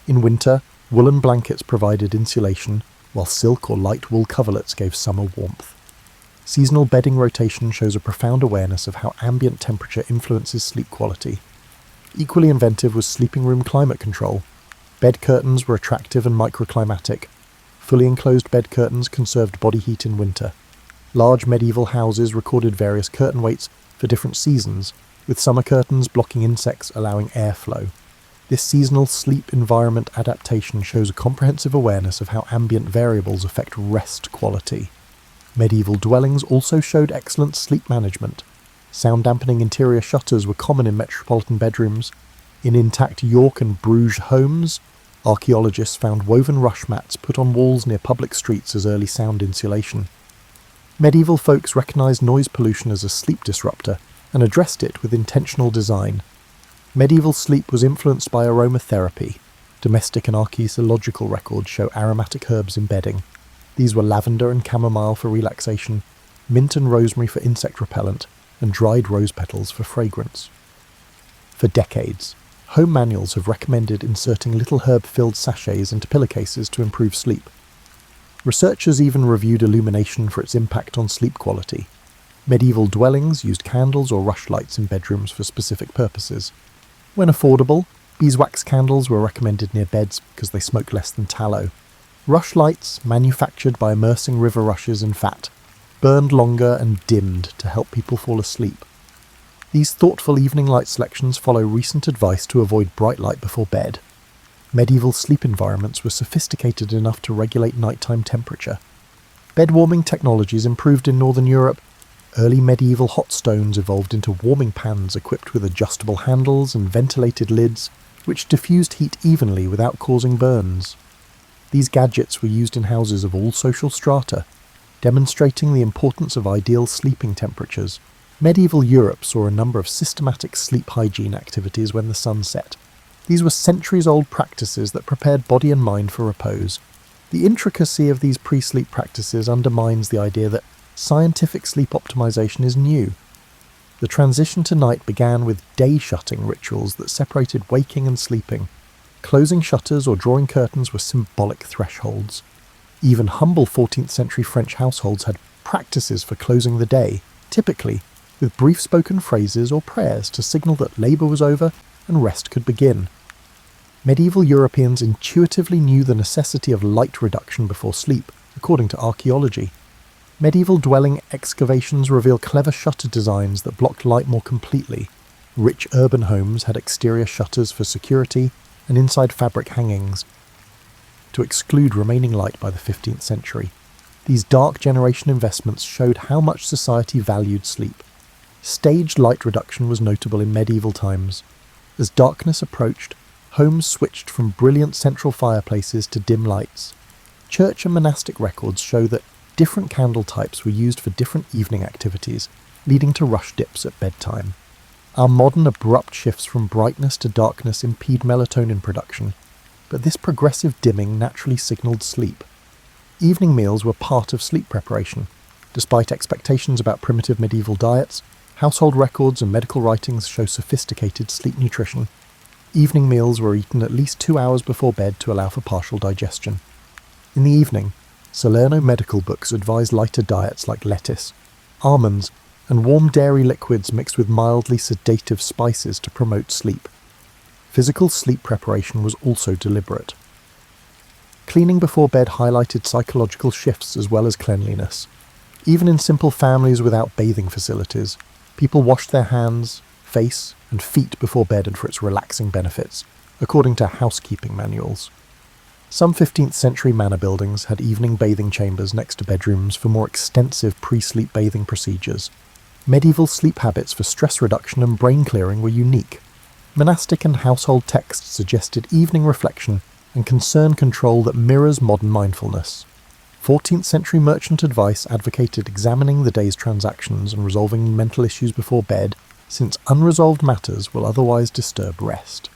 In winter, woolen blankets provided insulation, while silk or light wool coverlets gave summer warmth. Seasonal bedding rotation shows a profound awareness of how ambient temperature influences sleep quality. Equally inventive was sleeping room climate control. Bed curtains were attractive and microclimatic. Fully enclosed bed curtains conserved body heat in winter. Large medieval houses recorded various curtain weights for different seasons, with summer curtains blocking insects, allowing airflow. This seasonal sleep environment adaptation shows a comprehensive awareness of how ambient variables affect rest quality. Medieval dwellings also showed excellent sleep management. Sound-dampening interior shutters were common in metropolitan bedrooms. In intact York and Bruges homes, archaeologists found woven rush mats put on walls near public streets as early sound insulation. Medieval folks recognized noise pollution as a sleep disruptor and addressed it with intentional design. Medieval sleep was influenced by aromatherapy. Domestic and archaeological records show aromatic herbs in bedding. These were lavender and chamomile for relaxation, mint and rosemary for insect repellent, and dried rose petals for fragrance. For decades, home manuals have recommended inserting little herb-filled sachets into pillowcases to improve sleep. Researchers even reviewed illumination for its impact on sleep quality. Medieval dwellings used candles or rushlights in bedrooms for specific purposes. When affordable, beeswax candles were recommended near beds because they smoke less than tallow. Rushlights, manufactured by immersing river rushes in fat, burned longer and dimmed to help people fall asleep. These thoughtful evening light selections follow recent advice to avoid bright light before bed. Medieval sleep environments were sophisticated enough to regulate nighttime temperature. Bed warming technologies improved in Northern Europe. Early medieval hot stones evolved into warming pans equipped with adjustable handles and ventilated lids, which diffused heat evenly without causing burns. These gadgets were used in houses of all social strata, demonstrating the importance of ideal sleeping temperatures. Medieval Europe saw a number of systematic sleep hygiene activities when the sun set. These were centuries-old practices that prepared body and mind for repose. The intricacy of these pre-sleep practices undermines the idea that scientific sleep optimization is new. The transition to night began with day-shutting rituals that separated waking and sleeping. Closing shutters or drawing curtains were symbolic thresholds. Even humble 14th century French households had practices for closing the day, typically with brief spoken phrases or prayers to signal that labour was over and rest could begin. Medieval Europeans intuitively knew the necessity of light reduction before sleep, according to archaeology. Medieval dwelling excavations reveal clever shutter designs that blocked light more completely. Rich urban homes had exterior shutters for security and inside fabric hangings to exclude remaining light by the 15th century. These dark generation investments showed how much society valued sleep. Staged light reduction was notable in medieval times. As darkness approached, homes switched from brilliant central fireplaces to dim lights. Church and monastic records show that different candle types were used for different evening activities, leading to rush dips at bedtime. Our modern abrupt shifts from brightness to darkness impede melatonin production, but this progressive dimming naturally signalled sleep. Evening meals were part of sleep preparation. Despite expectations about primitive medieval diets, household records and medical writings show sophisticated sleep nutrition. Evening meals were eaten at least 2 hours before bed to allow for partial digestion. In the evening, Salerno medical books advise lighter diets like lettuce, almonds, and warm dairy liquids mixed with mildly sedative spices to promote sleep. Physical sleep preparation was also deliberate. Cleaning before bed highlighted psychological shifts as well as cleanliness. Even in simple families without bathing facilities, people washed their hands, face, and feet before bed and for its relaxing benefits, according to housekeeping manuals. Some 15th century manor buildings had evening bathing chambers next to bedrooms for more extensive pre-sleep bathing procedures. Medieval sleep habits for stress reduction and brain clearing were unique. Monastic and household texts suggested evening reflection and concern control that mirrors modern mindfulness. 14th century merchant advice advocated examining the day's transactions and resolving mental issues before bed, since unresolved matters will otherwise disturb rest.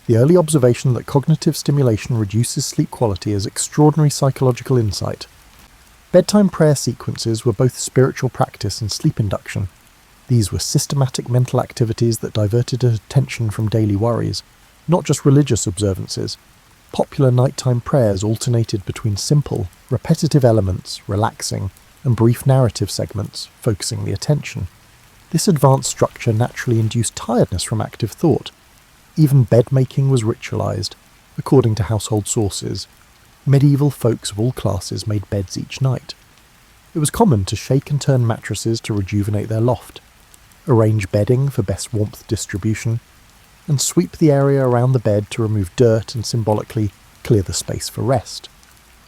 The early observation that cognitive stimulation reduces sleep quality is extraordinary psychological insight. Bedtime prayer sequences were both spiritual practice and sleep induction. These were systematic mental activities that diverted attention from daily worries, not just religious observances. Popular nighttime prayers alternated between simple, repetitive elements, relaxing, and brief narrative segments, focusing the attention. This advanced structure naturally induced tiredness from active thought. Even bed-making was ritualized, according to household sources. Medieval folks of all classes made beds each night. It was common to shake and turn mattresses to rejuvenate their loft, arrange bedding for best warmth distribution, and sweep the area around the bed to remove dirt and symbolically clear the space for rest.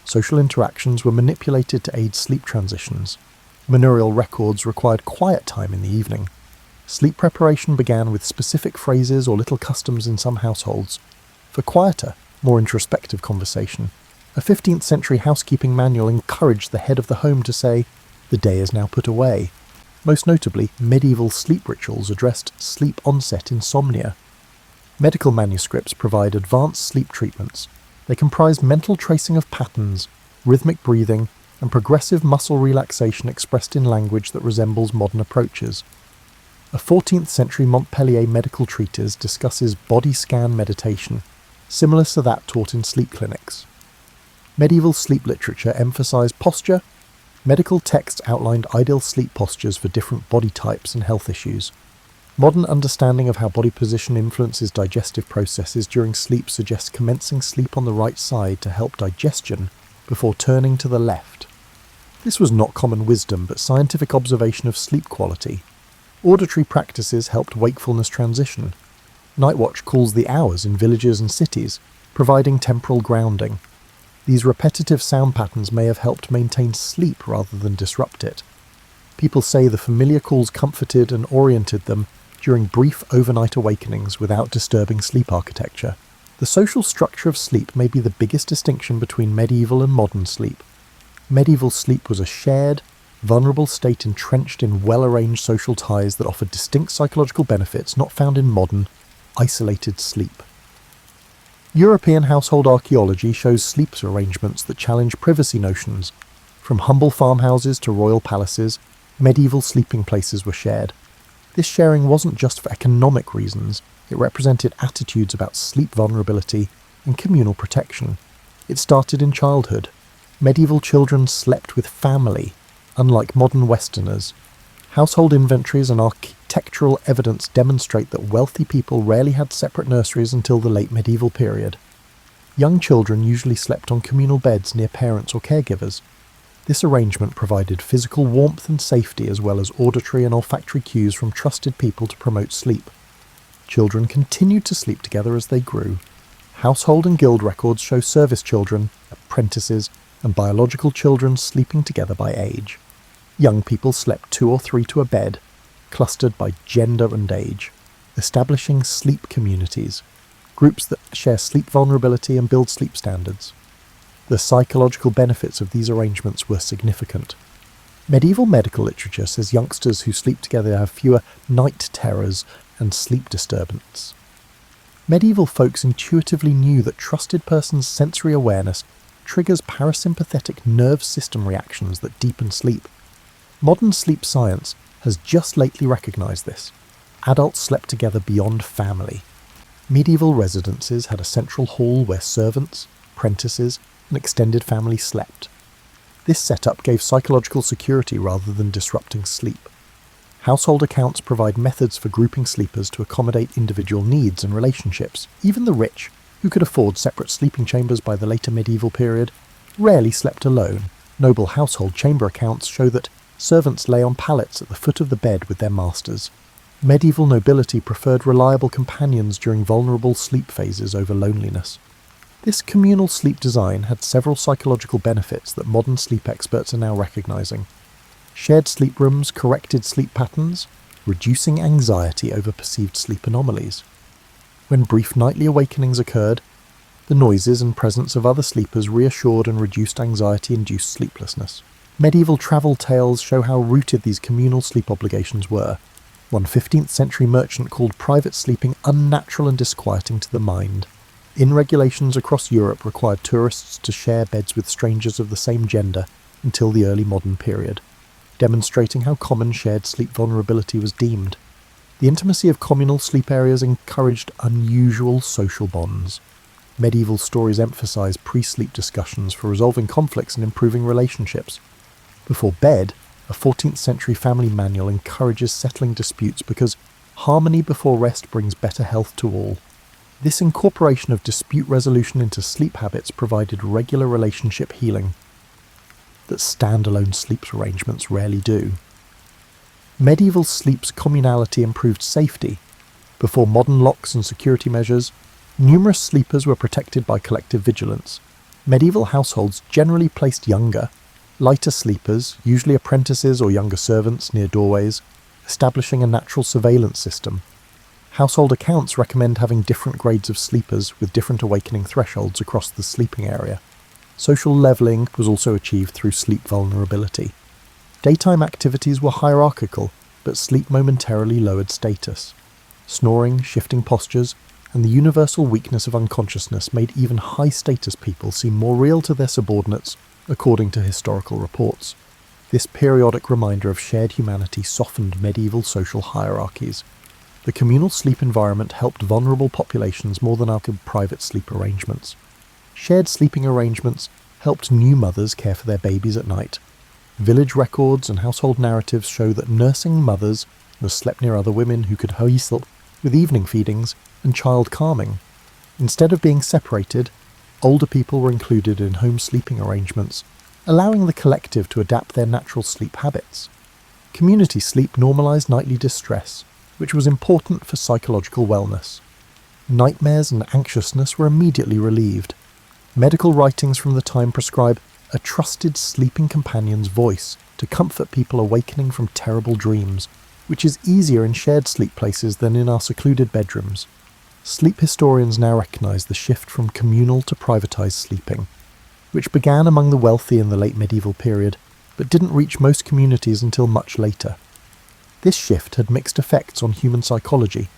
Social interactions were manipulated to aid sleep transitions. Manorial records required quiet time in the evening. Sleep preparation began with specific phrases or little customs in some households. For quieter, more introspective conversation, a 15th century housekeeping manual encouraged the head of the home to say, "The day is now put away." Most notably, medieval sleep rituals addressed sleep onset insomnia. Medical manuscripts provide advanced sleep treatments. They comprised mental tracing of patterns, rhythmic breathing, and progressive muscle relaxation expressed in language that resembles modern approaches. A 14th century Montpellier medical treatise discusses body scan meditation, similar to that taught in sleep clinics. Medieval sleep literature emphasized posture. Medical texts outlined ideal sleep postures for different body types and health issues. Modern understanding of how body position influences digestive processes during sleep suggests commencing sleep on the right side to help digestion before turning to the left. This was not common wisdom, but scientific observation of sleep quality. Auditory practices helped wakefulness transition. Night watch calls the hours in villages and cities, providing temporal grounding. These repetitive sound patterns may have helped maintain sleep rather than disrupt it. People say the familiar calls comforted and oriented them during brief overnight awakenings without disturbing sleep architecture. The social structure of sleep may be the biggest distinction between medieval and modern sleep. Medieval sleep was a shared, vulnerable state entrenched in well-arranged social ties that offered distinct psychological benefits not found in modern, isolated sleep. European household archaeology shows sleep arrangements that challenge privacy notions. From humble farmhouses to royal palaces, medieval sleeping places were shared. This sharing wasn't just for economic reasons, it represented attitudes about sleep vulnerability and communal protection. It started in childhood. Medieval children slept with family, unlike modern Westerners. Household inventories and architectural evidence demonstrate that wealthy people rarely had separate nurseries until the late medieval period. Young children usually slept on communal beds near parents or caregivers. This arrangement provided physical warmth and safety as well as auditory and olfactory cues from trusted people to promote sleep. Children continued to sleep together as they grew. Household and guild records show service children, apprentices, and biological children sleeping together by age. Young people slept 2 or 3 to a bed, clustered by gender and age, establishing sleep communities, groups that share sleep vulnerability and build sleep standards. The psychological benefits of these arrangements were significant. Medieval medical literature says youngsters who sleep together have fewer night terrors and sleep disturbance. Medieval folks intuitively knew that trusted persons' sensory awareness triggers parasympathetic nerve system reactions that deepen sleep. Modern sleep science has just lately recognized this. Adults slept together beyond family. Medieval residences had a central hall where servants, apprentices, and extended family slept. This setup gave psychological security rather than disrupting sleep. Household accounts provide methods for grouping sleepers to accommodate individual needs and relationships. Even the rich, who could afford separate sleeping chambers by the later medieval period, rarely slept alone. Noble household chamber accounts show that servants lay on pallets at the foot of the bed with their masters. Medieval nobility preferred reliable companions during vulnerable sleep phases over loneliness. This communal sleep design had several psychological benefits that modern sleep experts are now recognizing. Shared sleep rooms corrected sleep patterns, reducing anxiety over perceived sleep anomalies. When brief nightly awakenings occurred, the noises and presence of other sleepers reassured and reduced anxiety-induced sleeplessness. Medieval travel tales show how rooted these communal sleep obligations were. One 15th century merchant called private sleeping unnatural and disquieting to the mind. Inn regulations across Europe required tourists to share beds with strangers of the same gender until the early modern period, demonstrating how common shared sleep vulnerability was deemed. The intimacy of communal sleep areas encouraged unusual social bonds. Medieval stories emphasize pre-sleep discussions for resolving conflicts and improving relationships. Before bed, a 14th century family manual encourages settling disputes because harmony before rest brings better health to all. This incorporation of dispute resolution into sleep habits provided regular relationship healing that standalone sleep arrangements rarely do. Medieval sleep's communality improved safety. Before modern locks and security measures, numerous sleepers were protected by collective vigilance. Medieval households generally placed younger, lighter sleepers, usually apprentices or younger servants, near doorways, establishing a natural surveillance system. Household accounts recommend having different grades of sleepers with different awakening thresholds across the sleeping area. Social levelling was also achieved through sleep vulnerability. Daytime activities were hierarchical, but sleep momentarily lowered status. Snoring, shifting postures, and the universal weakness of unconsciousness made even high-status people seem more real to their subordinates, according to historical reports. This periodic reminder of shared humanity softened medieval social hierarchies. The communal sleep environment helped vulnerable populations more than our private sleep arrangements. Shared sleeping arrangements helped new mothers care for their babies at night. Village records and household narratives show that nursing mothers slept near other women who could help with evening feedings and child calming. Instead of being separated, older people were included in home sleeping arrangements, allowing the collective to adapt their natural sleep habits. Community sleep normalized nightly distress, which was important for psychological wellness. Nightmares and anxiousness were immediately relieved. Medical writings from the time prescribe a trusted sleeping companion's voice to comfort people awakening from terrible dreams, which is easier in shared sleep places than in our secluded bedrooms. Sleep historians now recognize the shift from communal to privatized sleeping, which began among the wealthy in the late medieval period, but didn't reach most communities until much later. This shift had mixed effects on human psychology.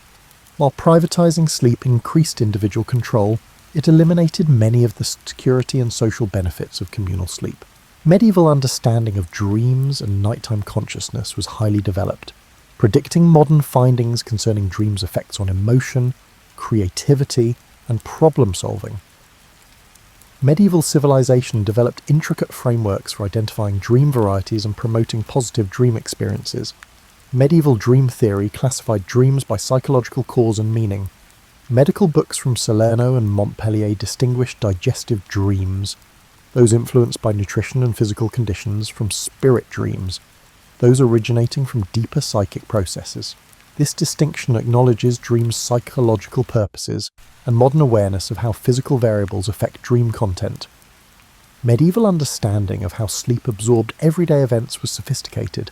While privatizing sleep increased individual control, it eliminated many of the security and social benefits of communal sleep. Medieval understanding of dreams and nighttime consciousness was highly developed, predicting modern findings concerning dreams' effects on emotion, creativity, and problem-solving. Medieval civilization developed intricate frameworks for identifying dream varieties and promoting positive dream experiences. Medieval dream theory classified dreams by psychological cause and meaning. Medical books from Salerno and Montpellier distinguished digestive dreams, those influenced by nutrition and physical conditions, from spirit dreams, those originating from deeper psychic processes. This distinction acknowledges dreams' psychological purposes and modern awareness of how physical variables affect dream content. Medieval understanding of how sleep absorbed everyday events was sophisticated.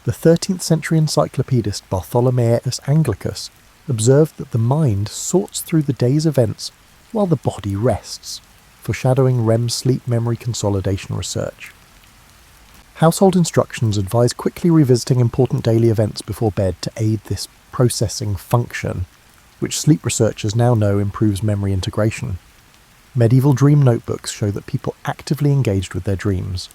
The 13th century encyclopedist Bartholomeus Anglicus observed that the mind sorts through the day's events while the body rests, foreshadowing REM sleep memory consolidation research. Household instructions advise quickly revisiting important daily events before bed to aid this processing function, which sleep researchers now know improves memory integration. Medieval dream notebooks show that people actively engaged with their dreams.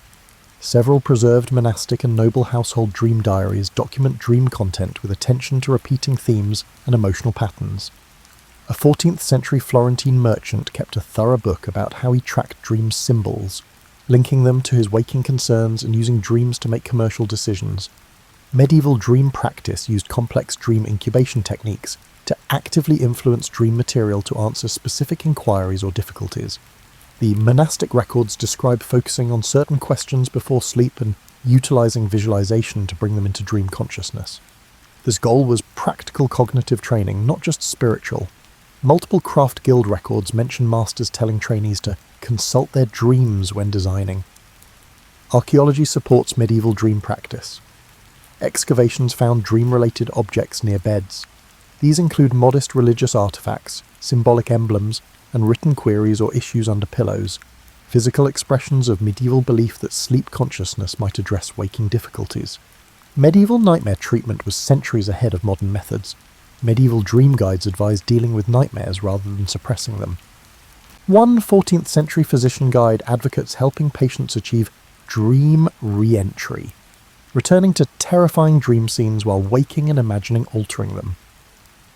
Several preserved monastic and noble household dream diaries document dream content with attention to repeating themes and emotional patterns. A 14th century Florentine merchant kept a thorough book about how he tracked dream symbols, linking them to his waking concerns and using dreams to make commercial decisions. Medieval dream practice used complex dream incubation techniques to actively influence dream material to answer specific inquiries or difficulties. The monastic records describe focusing on certain questions before sleep and utilizing visualization to bring them into dream consciousness. This goal was practical cognitive training, not just spiritual. Multiple craft guild records mention masters telling trainees to consult their dreams when designing. Archaeology supports medieval dream practice. Excavations found dream-related objects near beds. These include modest religious artifacts, symbolic emblems, and written queries or issues under pillows, physical expressions of medieval belief that sleep consciousness might address waking difficulties. Medieval nightmare treatment was centuries ahead of modern methods. Medieval dream guides advised dealing with nightmares rather than suppressing them. One 14th century physician guide advocates helping patients achieve dream re-entry, returning to terrifying dream scenes while waking and imagining altering them.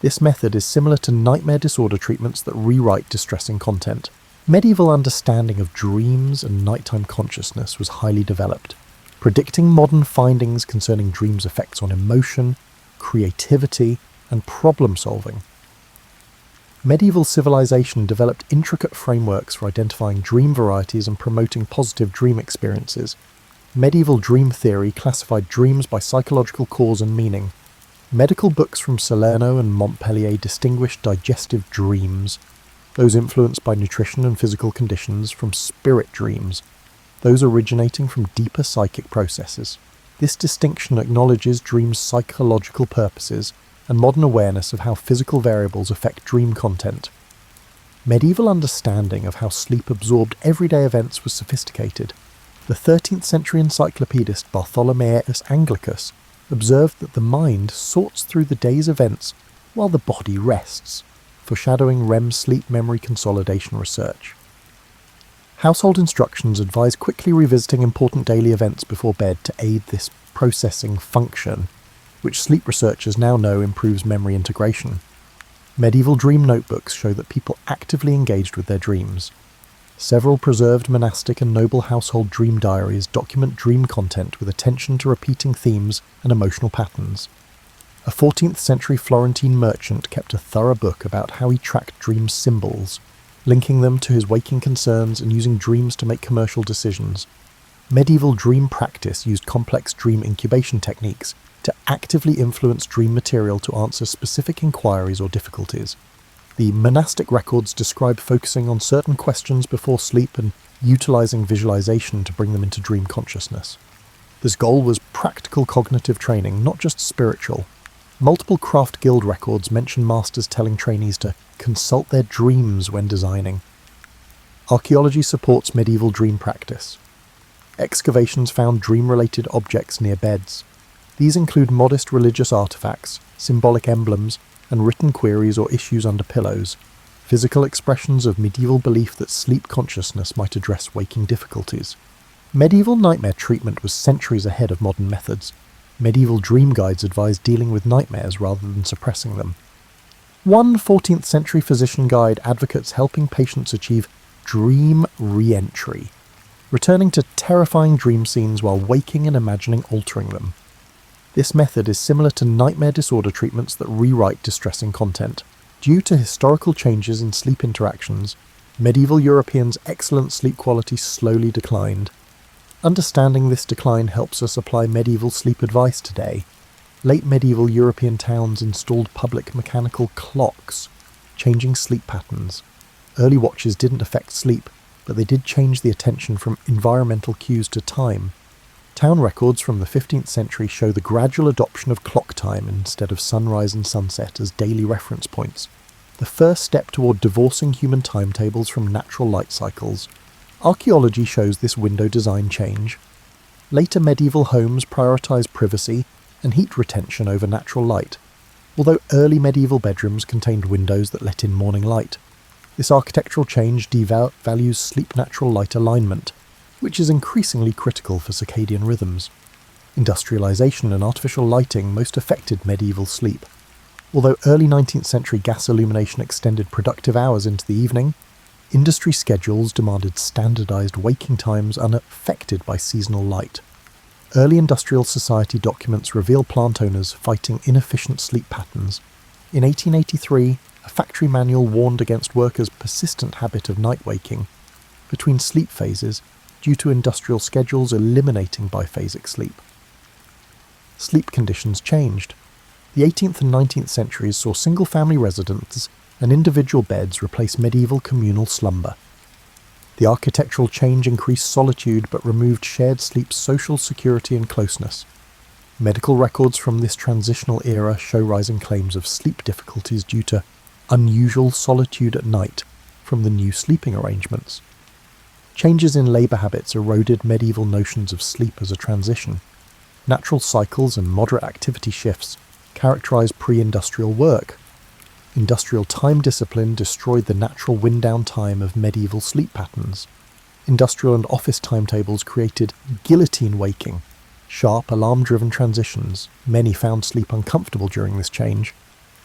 This method is similar to nightmare disorder treatments that rewrite distressing content. Medieval understanding of dreams and nighttime consciousness was highly developed, predicting modern findings concerning dreams' effects on emotion, creativity, and problem-solving. Medieval civilization developed intricate frameworks for identifying dream varieties and promoting positive dream experiences. Medieval dream theory classified dreams by psychological cause and meaning. Medical books from Salerno and Montpellier distinguished digestive dreams, those influenced by nutrition and physical conditions, from spirit dreams, those originating from deeper psychic processes. This distinction acknowledges dreams' psychological purposes and modern awareness of how physical variables affect dream content. Medieval understanding of how sleep absorbed everyday events was sophisticated. The 13th century encyclopedist Bartholomeus Anglicus observed that the mind sorts through the day's events while the body rests, foreshadowing REM sleep memory consolidation research. Household instructions advise quickly revisiting important daily events before bed to aid this processing function, which sleep researchers now know improves memory integration. Medieval dream notebooks show that people actively engaged with their dreams. Several preserved monastic and noble household dream diaries document dream content with attention to repeating themes and emotional patterns. A 14th century Florentine merchant kept a thorough book about how he tracked dream symbols, linking them to his waking concerns and using dreams to make commercial decisions. Medieval dream practice used complex dream incubation techniques to actively influence dream material to answer specific inquiries or difficulties. The monastic records describe focusing on certain questions before sleep and utilizing visualization to bring them into dream consciousness. This goal was practical cognitive training, not just spiritual. Multiple craft guild records mention masters telling trainees to consult their dreams when designing. Archaeology supports medieval dream practice. Excavations found dream-related objects near beds. These include modest religious artifacts, symbolic emblems, and written queries or issues under pillows, physical expressions of medieval belief that sleep consciousness might address waking difficulties. Medieval nightmare treatment was centuries ahead of modern methods. Medieval dream guides advised dealing with nightmares rather than suppressing them. One 14th century physician guide advocates helping patients achieve dream re-entry, returning to terrifying dream scenes while waking and imagining altering them. This method is similar to nightmare disorder treatments that rewrite distressing content. Due to historical changes in sleep interactions, medieval Europeans' excellent sleep quality slowly declined. Understanding this decline helps us apply medieval sleep advice today. Late medieval European towns installed public mechanical clocks, changing sleep patterns. Early watches didn't affect sleep, but they did change the attention from environmental cues to time. Town records from the 15th century show the gradual adoption of clock time instead of sunrise and sunset as daily reference points, the first step toward divorcing human timetables from natural light cycles. Archaeology shows this window design change. Later medieval homes prioritized privacy and heat retention over natural light, although early medieval bedrooms contained windows that let in morning light. This architectural change devalues sleep-natural light alignment, which is increasingly critical for circadian rhythms. Industrialization and artificial lighting most affected medieval sleep. Although early 19th century gas illumination extended productive hours into the evening, industry schedules demanded standardized waking times unaffected by seasonal light. Early industrial society documents reveal plant owners fighting inefficient sleep patterns. In 1883, a factory manual warned against workers' persistent habit of night waking between sleep phases due to industrial schedules eliminating biphasic sleep. Sleep conditions changed. The 18th and 19th centuries saw single-family residents and individual beds replaced medieval communal slumber. The architectural change increased solitude but removed shared sleep's social security and closeness. Medical records from this transitional era show rising claims of sleep difficulties due to unusual solitude at night from the new sleeping arrangements. Changes in labour habits eroded medieval notions of sleep as a transition. Natural cycles and moderate activity shifts characterised pre-industrial work. Industrial time discipline destroyed the natural wind-down time of medieval sleep patterns. Industrial and office timetables created guillotine waking, sharp alarm-driven transitions. Many found sleep uncomfortable during this change.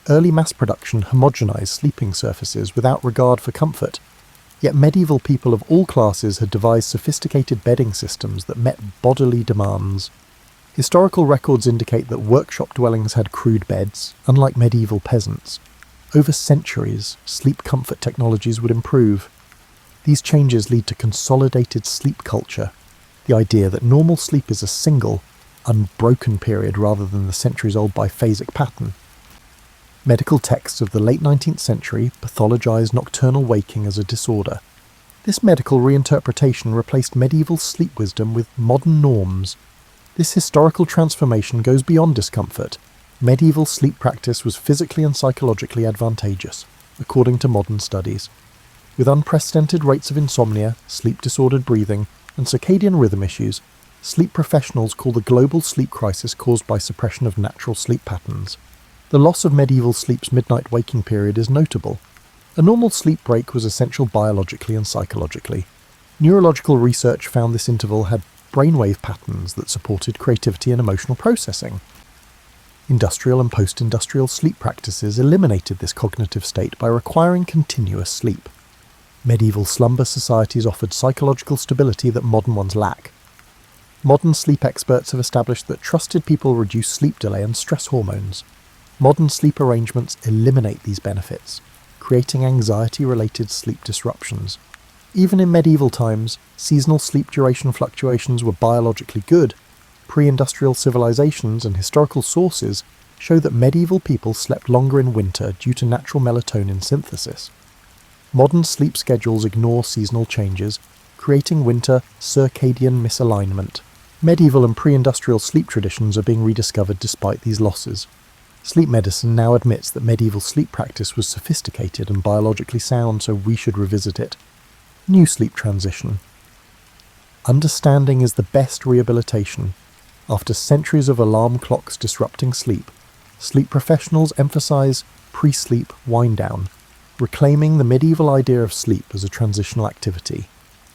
Early mass production homogenized sleeping surfaces without regard for comfort. Yet medieval people of all classes had devised sophisticated bedding systems that met bodily demands. Historical records indicate that workshop dwellings had crude beds, unlike medieval peasants. Over centuries, sleep comfort technologies would improve. These changes lead to consolidated sleep culture, the idea that normal sleep is a single, unbroken period rather than the centuries-old biphasic pattern. Medical texts of the late 19th century pathologized nocturnal waking as a disorder. This medical reinterpretation replaced medieval sleep wisdom with modern norms. This historical transformation goes beyond discomfort. Medieval sleep practice was physically and psychologically advantageous, according to modern studies. With unprecedented rates of insomnia, sleep-disordered breathing, and circadian rhythm issues, sleep professionals call the global sleep crisis caused by suppression of natural sleep patterns. The loss of medieval sleep's midnight waking period is notable. A normal sleep break was essential biologically and psychologically. Neurological research found this interval had brainwave patterns that supported creativity and emotional processing. Industrial and post-industrial sleep practices eliminated this cognitive state by requiring continuous sleep. Medieval slumber societies offered psychological stability that modern ones lack. Modern sleep experts have established that trusted people reduce sleep delay and stress hormones. Modern sleep arrangements eliminate these benefits, creating anxiety-related sleep disruptions. Even in medieval times, seasonal sleep duration fluctuations were biologically good. Pre-industrial civilizations and historical sources show that medieval people slept longer in winter due to natural melatonin synthesis. Modern sleep schedules ignore seasonal changes, creating winter circadian misalignment. Medieval and pre-industrial sleep traditions are being rediscovered despite these losses. Sleep medicine now admits that medieval sleep practice was sophisticated and biologically sound, so we should revisit it. New sleep transition. Understanding is the best rehabilitation. After centuries of alarm clocks disrupting sleep, sleep professionals emphasize pre-sleep wind-down, reclaiming the medieval idea of sleep as a transitional activity.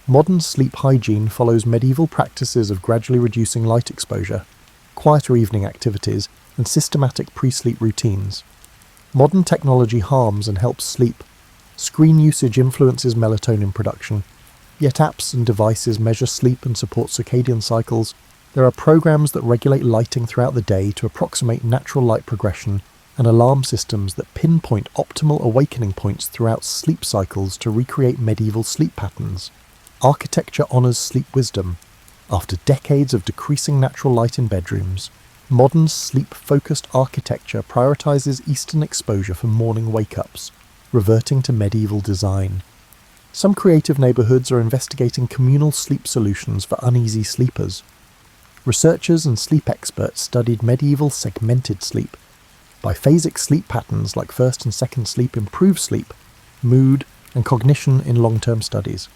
Modern sleep hygiene follows medieval practices of gradually reducing light exposure, quieter evening activities, and systematic pre-sleep routines. Modern technology harms and helps sleep. Screen usage influences melatonin production, yet apps and devices measure sleep and support circadian cycles. There are programs that regulate lighting throughout the day to approximate natural light progression, and alarm systems that pinpoint optimal awakening points throughout sleep cycles to recreate medieval sleep patterns. Architecture honors sleep wisdom. After decades of decreasing natural light in bedrooms, modern sleep-focused architecture prioritizes eastern exposure for morning wake-ups, reverting to medieval design. Some creative neighborhoods are investigating communal sleep solutions for uneasy sleepers. Researchers and sleep experts studied medieval segmented sleep. Biphasic sleep patterns like first and second sleep improve sleep, mood, and cognition in long-term studies.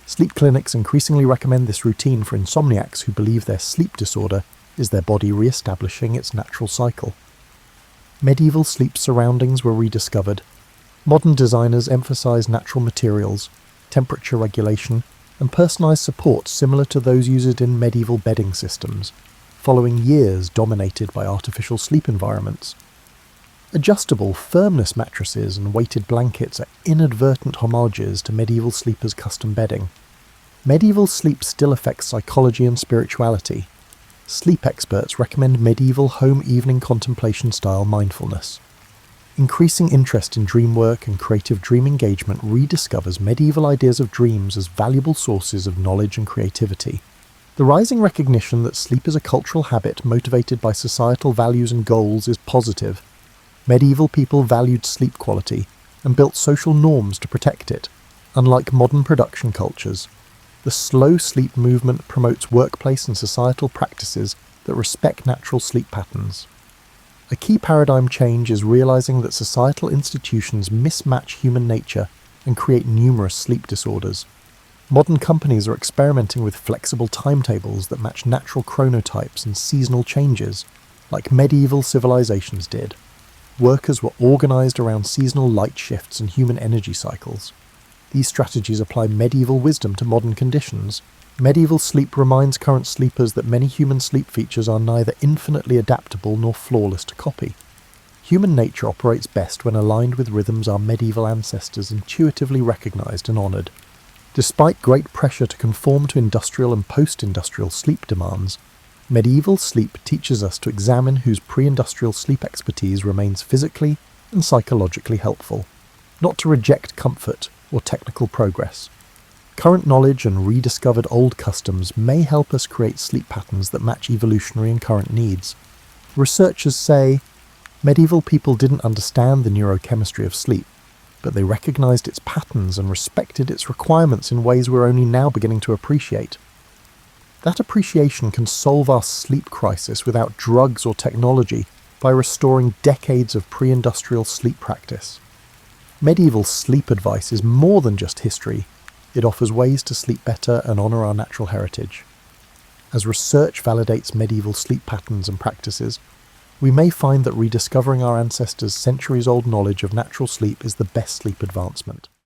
Sleep clinics increasingly recommend this routine for insomniacs who believe their sleep disorder is their body re-establishing its natural cycle. Medieval sleep surroundings were rediscovered. Modern designers emphasize natural materials, temperature regulation, and personalized support similar to those used in medieval bedding systems, following years dominated by artificial sleep environments. Adjustable firmness mattresses and weighted blankets are inadvertent homages to medieval sleepers' custom bedding. Medieval sleep still affects psychology and spirituality. Sleep experts recommend medieval home evening contemplation style mindfulness. Increasing interest in dream work and creative dream engagement rediscovers medieval ideas of dreams as valuable sources of knowledge and creativity. The rising recognition that sleep is a cultural habit motivated by societal values and goals is positive. Medieval people valued sleep quality, and built social norms to protect it. Unlike modern production cultures, the slow sleep movement promotes workplace and societal practices that respect natural sleep patterns. A key paradigm change is realizing that societal institutions mismatch human nature and create numerous sleep disorders. Modern companies are experimenting with flexible timetables that match natural chronotypes and seasonal changes, like medieval civilizations did. Workers were organized around seasonal light shifts and human energy cycles. These strategies apply medieval wisdom to modern conditions. Medieval sleep reminds current sleepers that many human sleep features are neither infinitely adaptable nor flawless to copy. Human nature operates best when aligned with rhythms our medieval ancestors intuitively recognized and honored. Despite great pressure to conform to industrial and post-industrial sleep demands, medieval sleep teaches us to examine whose pre-industrial sleep expertise remains physically and psychologically helpful, not to reject comfort or technical progress. Current knowledge and rediscovered old customs may help us create sleep patterns that match evolutionary and current needs. Researchers say medieval people didn't understand the neurochemistry of sleep, but they recognized its patterns and respected its requirements in ways we're only now beginning to appreciate. That appreciation can solve our sleep crisis without drugs or technology by restoring decades of pre-industrial sleep practice. Medieval sleep advice is more than just history. It offers ways to sleep better and honor our natural heritage. As research validates medieval sleep patterns and practices, we may find that rediscovering our ancestors' centuries-old knowledge of natural sleep is the best sleep advancement.